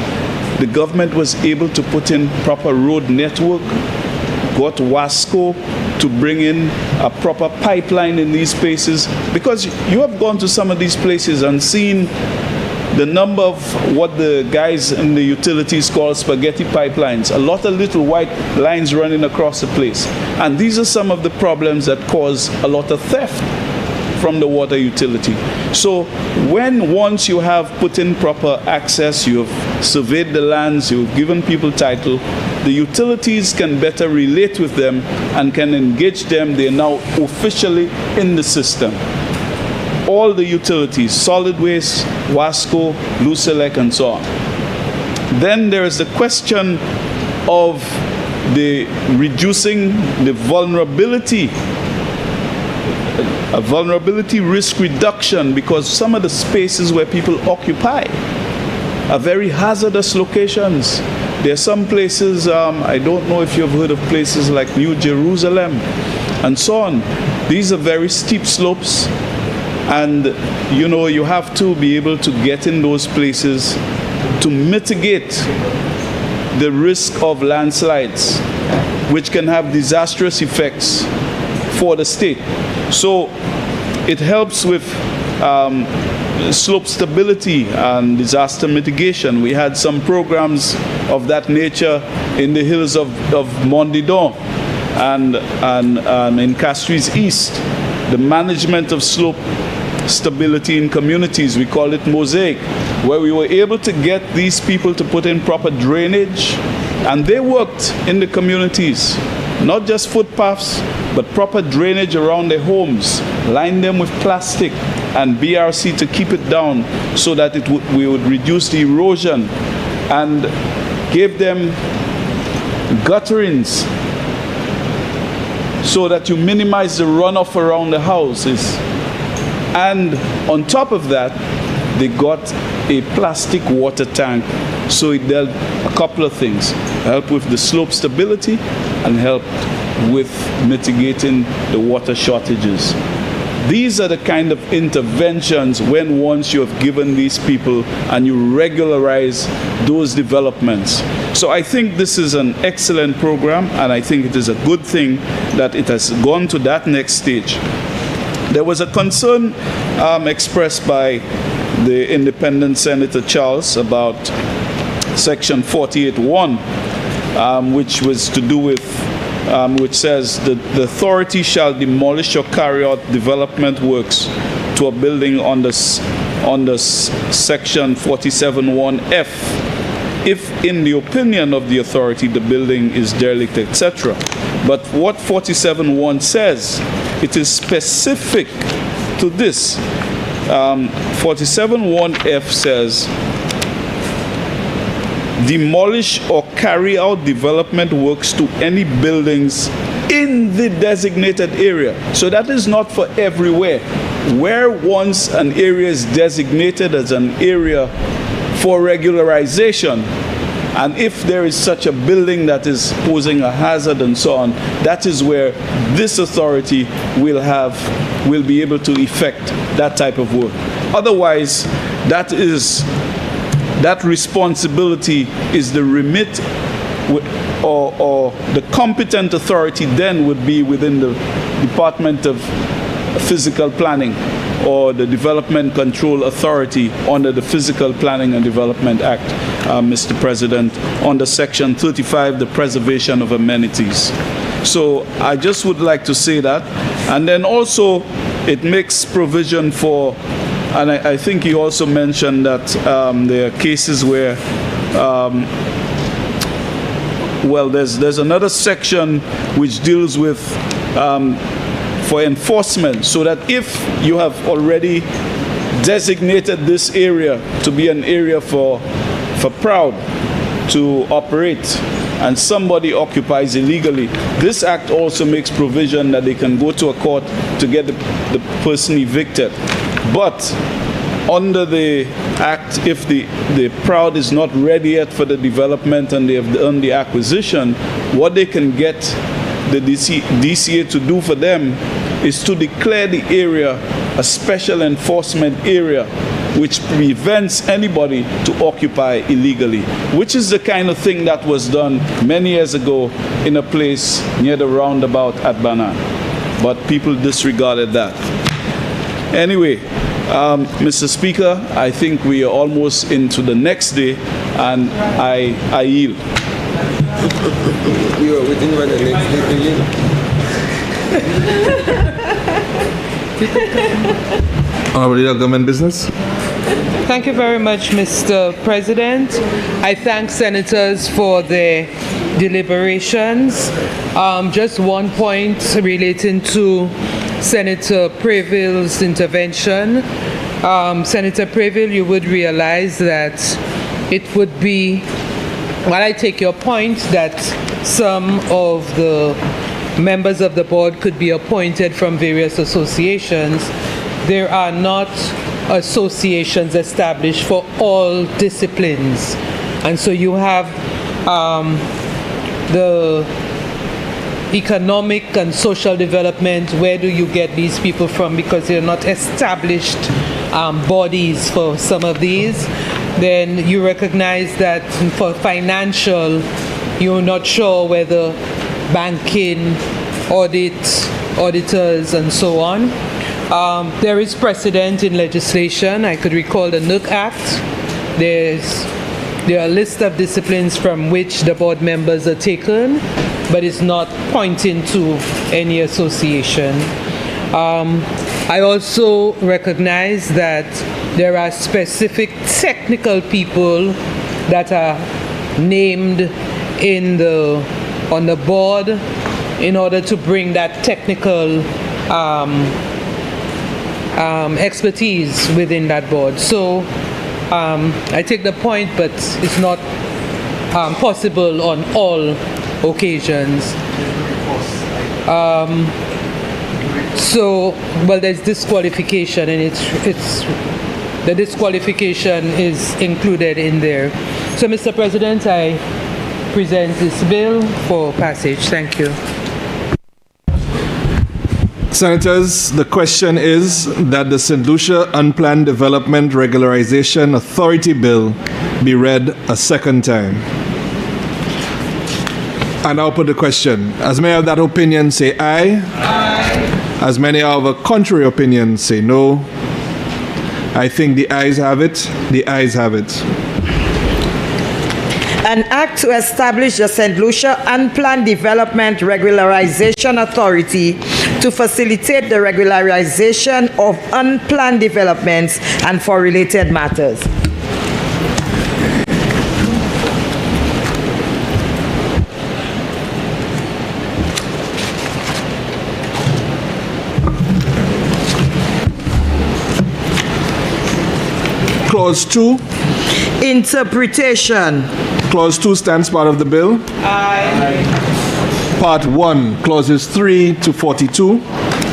the government was able to put in proper road network, got Wasco to bring in a proper pipeline in these places. Because you have gone to some of these places and seen the number of what the guys in the utilities call spaghetti pipelines, a lot of little white lines running across the place. And these are some of the problems that cause a lot of theft from the water utility. So once you have put in proper access, you have surveyed the lands, you've given people title, the utilities can better relate with them and can engage them. They're now officially in the system. All the utilities, solid waste, Wasco, Lucia, and so on. Then there is the question of the reducing the vulnerability risk reduction, because some of the spaces where people occupy are very hazardous locations. There are some places, I don't know if you've heard of places like New Jerusalem and so on. These are very steep slopes. And, you know, you have to be able to get in those places to mitigate the risk of landslides, which can have disastrous effects for the state. So it helps with slope stability and disaster mitigation. We had some programs of that nature in the hills of Mondidon and in Castries East. The management of slope stability in communities, we call it Mosaic, where we were able to get these people to put in proper drainage And they worked in the communities, not just footpaths, but proper drainage around their homes, line them with plastic and BRC to keep it down so that we would reduce the erosion, and gave them gutterings so that you minimize the runoff around the houses. And on top of that, they got a plastic water tank, so it did a couple of things: helped with the slope stability and helped with mitigating the water shortages. These are the kind of interventions when once you have given these people and you regularize those developments. So I think this is an excellent program, and I think it is a good thing that it has gone to that next stage. There was a concern expressed by the independent Senator Charles about section 48.1, which was to do with which says that the authority shall demolish or carry out development works to a building under section 47.1F if in the opinion of the authority the building is derelict, etc. But what 47.1 says, it is specific to this. 47.1F says, demolish or carry out development works to any buildings in the designated area. So that is not for everywhere. Where once an area is designated as an area for regularization, and if there is such a building that is posing a hazard and so on, that is where this authority will be able to effect that type of work. Otherwise, that responsibility is the remit, or the competent authority then would be within the Department of Physical Planning or the Development Control Authority under the Physical Planning and Development Act, Mr. President, under Section 35, the preservation of amenities. So I just would like to say that. And then also it makes provision for, and I think he also mentioned that there are cases where, well, there's another section which deals with for enforcement, so that if you have already designated this area to be an area for Proud to operate, and somebody occupies illegally, this act also makes provision that they can go to a court to get the person evicted. But under the act, if the Proud is not ready yet for the development and they have done the acquisition, what they can get the DCA to do for them is to declare the area a special enforcement area, which prevents anybody to occupy illegally, which is the kind of thing that was done many years ago in a place near the roundabout at Banan. But people disregarded that. Anyway, Mr. Speaker, I think we are almost into the next day, and I yield. You are waiting for the next day to yield. Honorable Leader of Government Business. Thank you very much, Mr. President. I thank senators for their deliberations. Just one point relating to Senator Preville's intervention. Senator Preville, you would realize that it would be, while I take your point that some of the members of the board could be appointed from various associations, there are not associations established for all disciplines. And so you have the economic and social development. Where do you get these people from? Because they're not established bodies for some of these. Then you recognize that for financial, you're not sure whether banking, auditors, and so on. There is precedent in legislation. I could recall the NUC Act. There are a list of disciplines from which the board members are taken, but it's not pointing to any association. I also recognize that there are specific technical people that are named on the board in order to bring that technical expertise within that board. So I take the point, but it's not possible on all occasions. So, well, there's disqualification, and the disqualification is included in there. So, Mr. President, I present this bill for passage. Thank you. Senators, the question is that the St. Lucia Unplanned Development Regularization Authority Bill be read a second time. And I'll put the question. As many of that opinion say aye. Aye. As many of a contrary opinion say no. I think the ayes have it. The ayes have it. An act to establish the St. Lucia Unplanned Development Regularization Authority to facilitate the regularization of unplanned developments and for related matters. Clause 2. Interpretation. Clause 2 stands part of the bill. Aye. Part 1, clauses 3 to 42.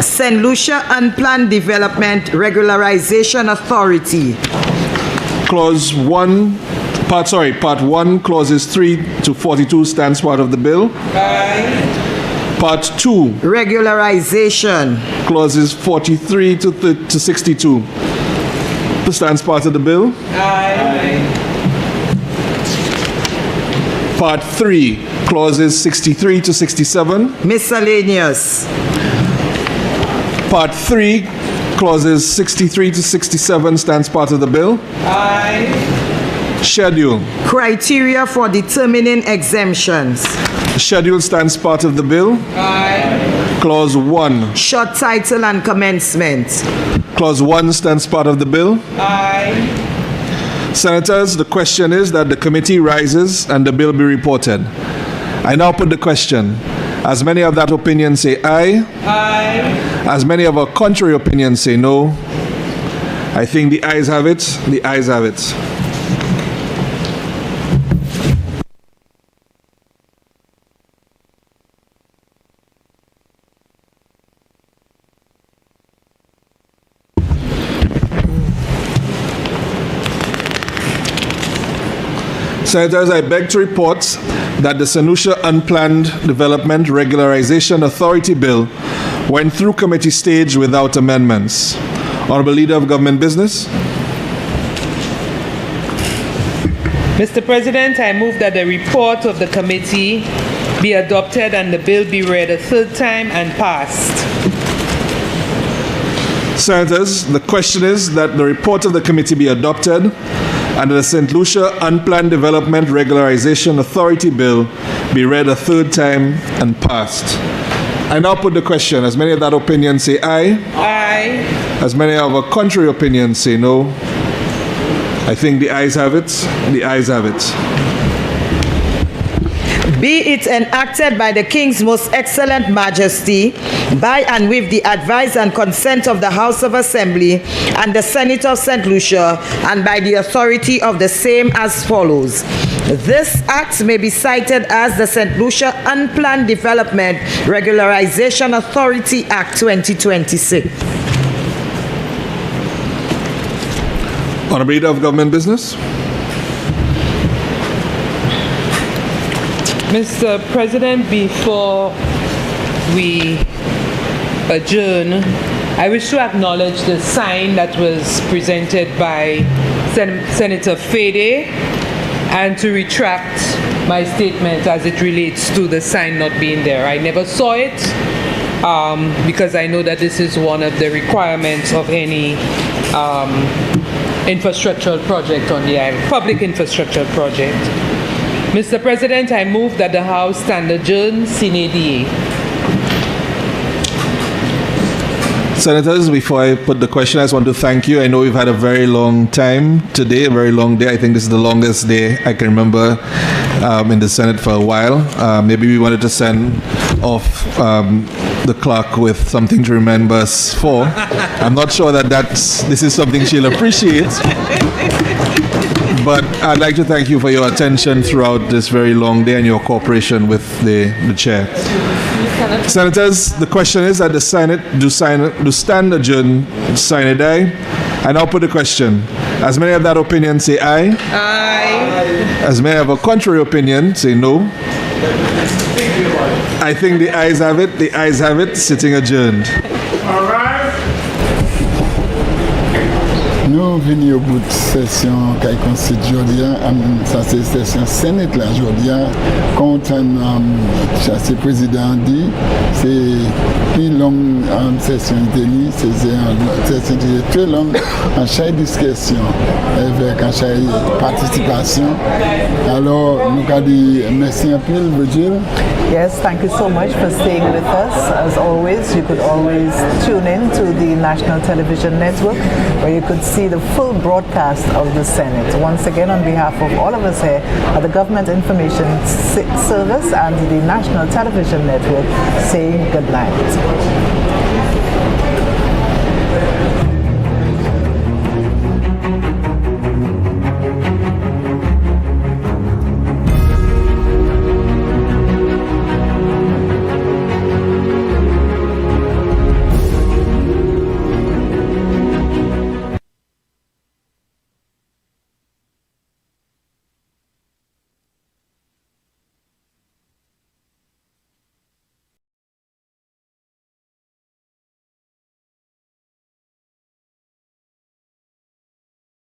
St. Lucia Unplanned Development Regularization Authority. Clause 1, part 1, clauses 3 to 42 stands part of the bill. Aye. Part 2. Regularization. Clauses 43 to 62. Stands part of the bill. Aye. Part 3, clauses 63 to 67. Miscellaneous. Part 3, clauses 63 to 67 stands part of the bill. Aye. Schedule. Criteria for determining exemptions. Schedule stands part of the bill. Aye. Clause 1. Short title and commencement. Clause 1 stands part of the bill. Aye. Senators, the question is that the committee rises and the bill be reported. I now put the question. As many of that opinion say aye. Aye. As many of a contrary opinion say no. I think the ayes have it. The ayes have it. Senators, I beg to report that the St. Lucia Unplanned Development Regularization Authority Bill went through committee stage without amendments. Honorable Leader of Government Business. Mr. President, I move that the report of the committee be adopted and the bill be read a third time and passed. Senators, the question is that the report of the committee be adopted and the St. Lucia Unplanned Development Regularization Authority Bill be read a third time and passed. I now put the question. As many of that opinion say aye. Aye. As many of a contrary opinion say no. I think the ayes have it. The ayes have it. Be it enacted by the King's Most Excellent Majesty, by and with the advice and consent of the House of Assembly and the Senate of St. Lucia, and by the authority of the same as follows. This act may be cited as the St. Lucia Unplanned Development Regularization Authority Act 2026. Honorable Leader of Government Business. Mr. President, before we adjourn, I wish to acknowledge the sign that was presented by Senator Fede and to retract my statement as it relates to the sign not being there. I never saw it because I know that this is one of the requirements of any infrastructural project on the island, public infrastructure project. Mr. President, I move that the House stand adjourned sine die. Senators, before I put the question, I just want to thank you. I know we've had a very long time today, a very long day. I think this is the longest day I can remember in the Senate for a while. Maybe we wanted to send off the clock with something to remember us for. I'm not sure that this is something she'll appreciate. But I'd like to thank you for your attention throughout this very long day and your cooperation with the chair. Senators, the question is that the Senate do stand adjourned, sign a die. I now put the question. As many of that opinion say aye. Aye. As many of a contrary opinion say no. I think the ayes have it. The ayes have it. Sitting adjourned. All right. Nous venons au bout de session qui consiste aujourd'hui, ça c'est session Sénat là aujourd'hui, quand le président dit, c'est plus longue session tenue, c'est une session très longue en chaque discussion, avec en chaque participation. Alors, nous avons dit merci un peu, Virgil. Yes, thank you so much for staying with us. As always, you could always tune in to the National Television Network, where you could see the full broadcast of the Senate. Once again, on behalf of all of us here at the Government Information Service and the National Television Network, saying good night.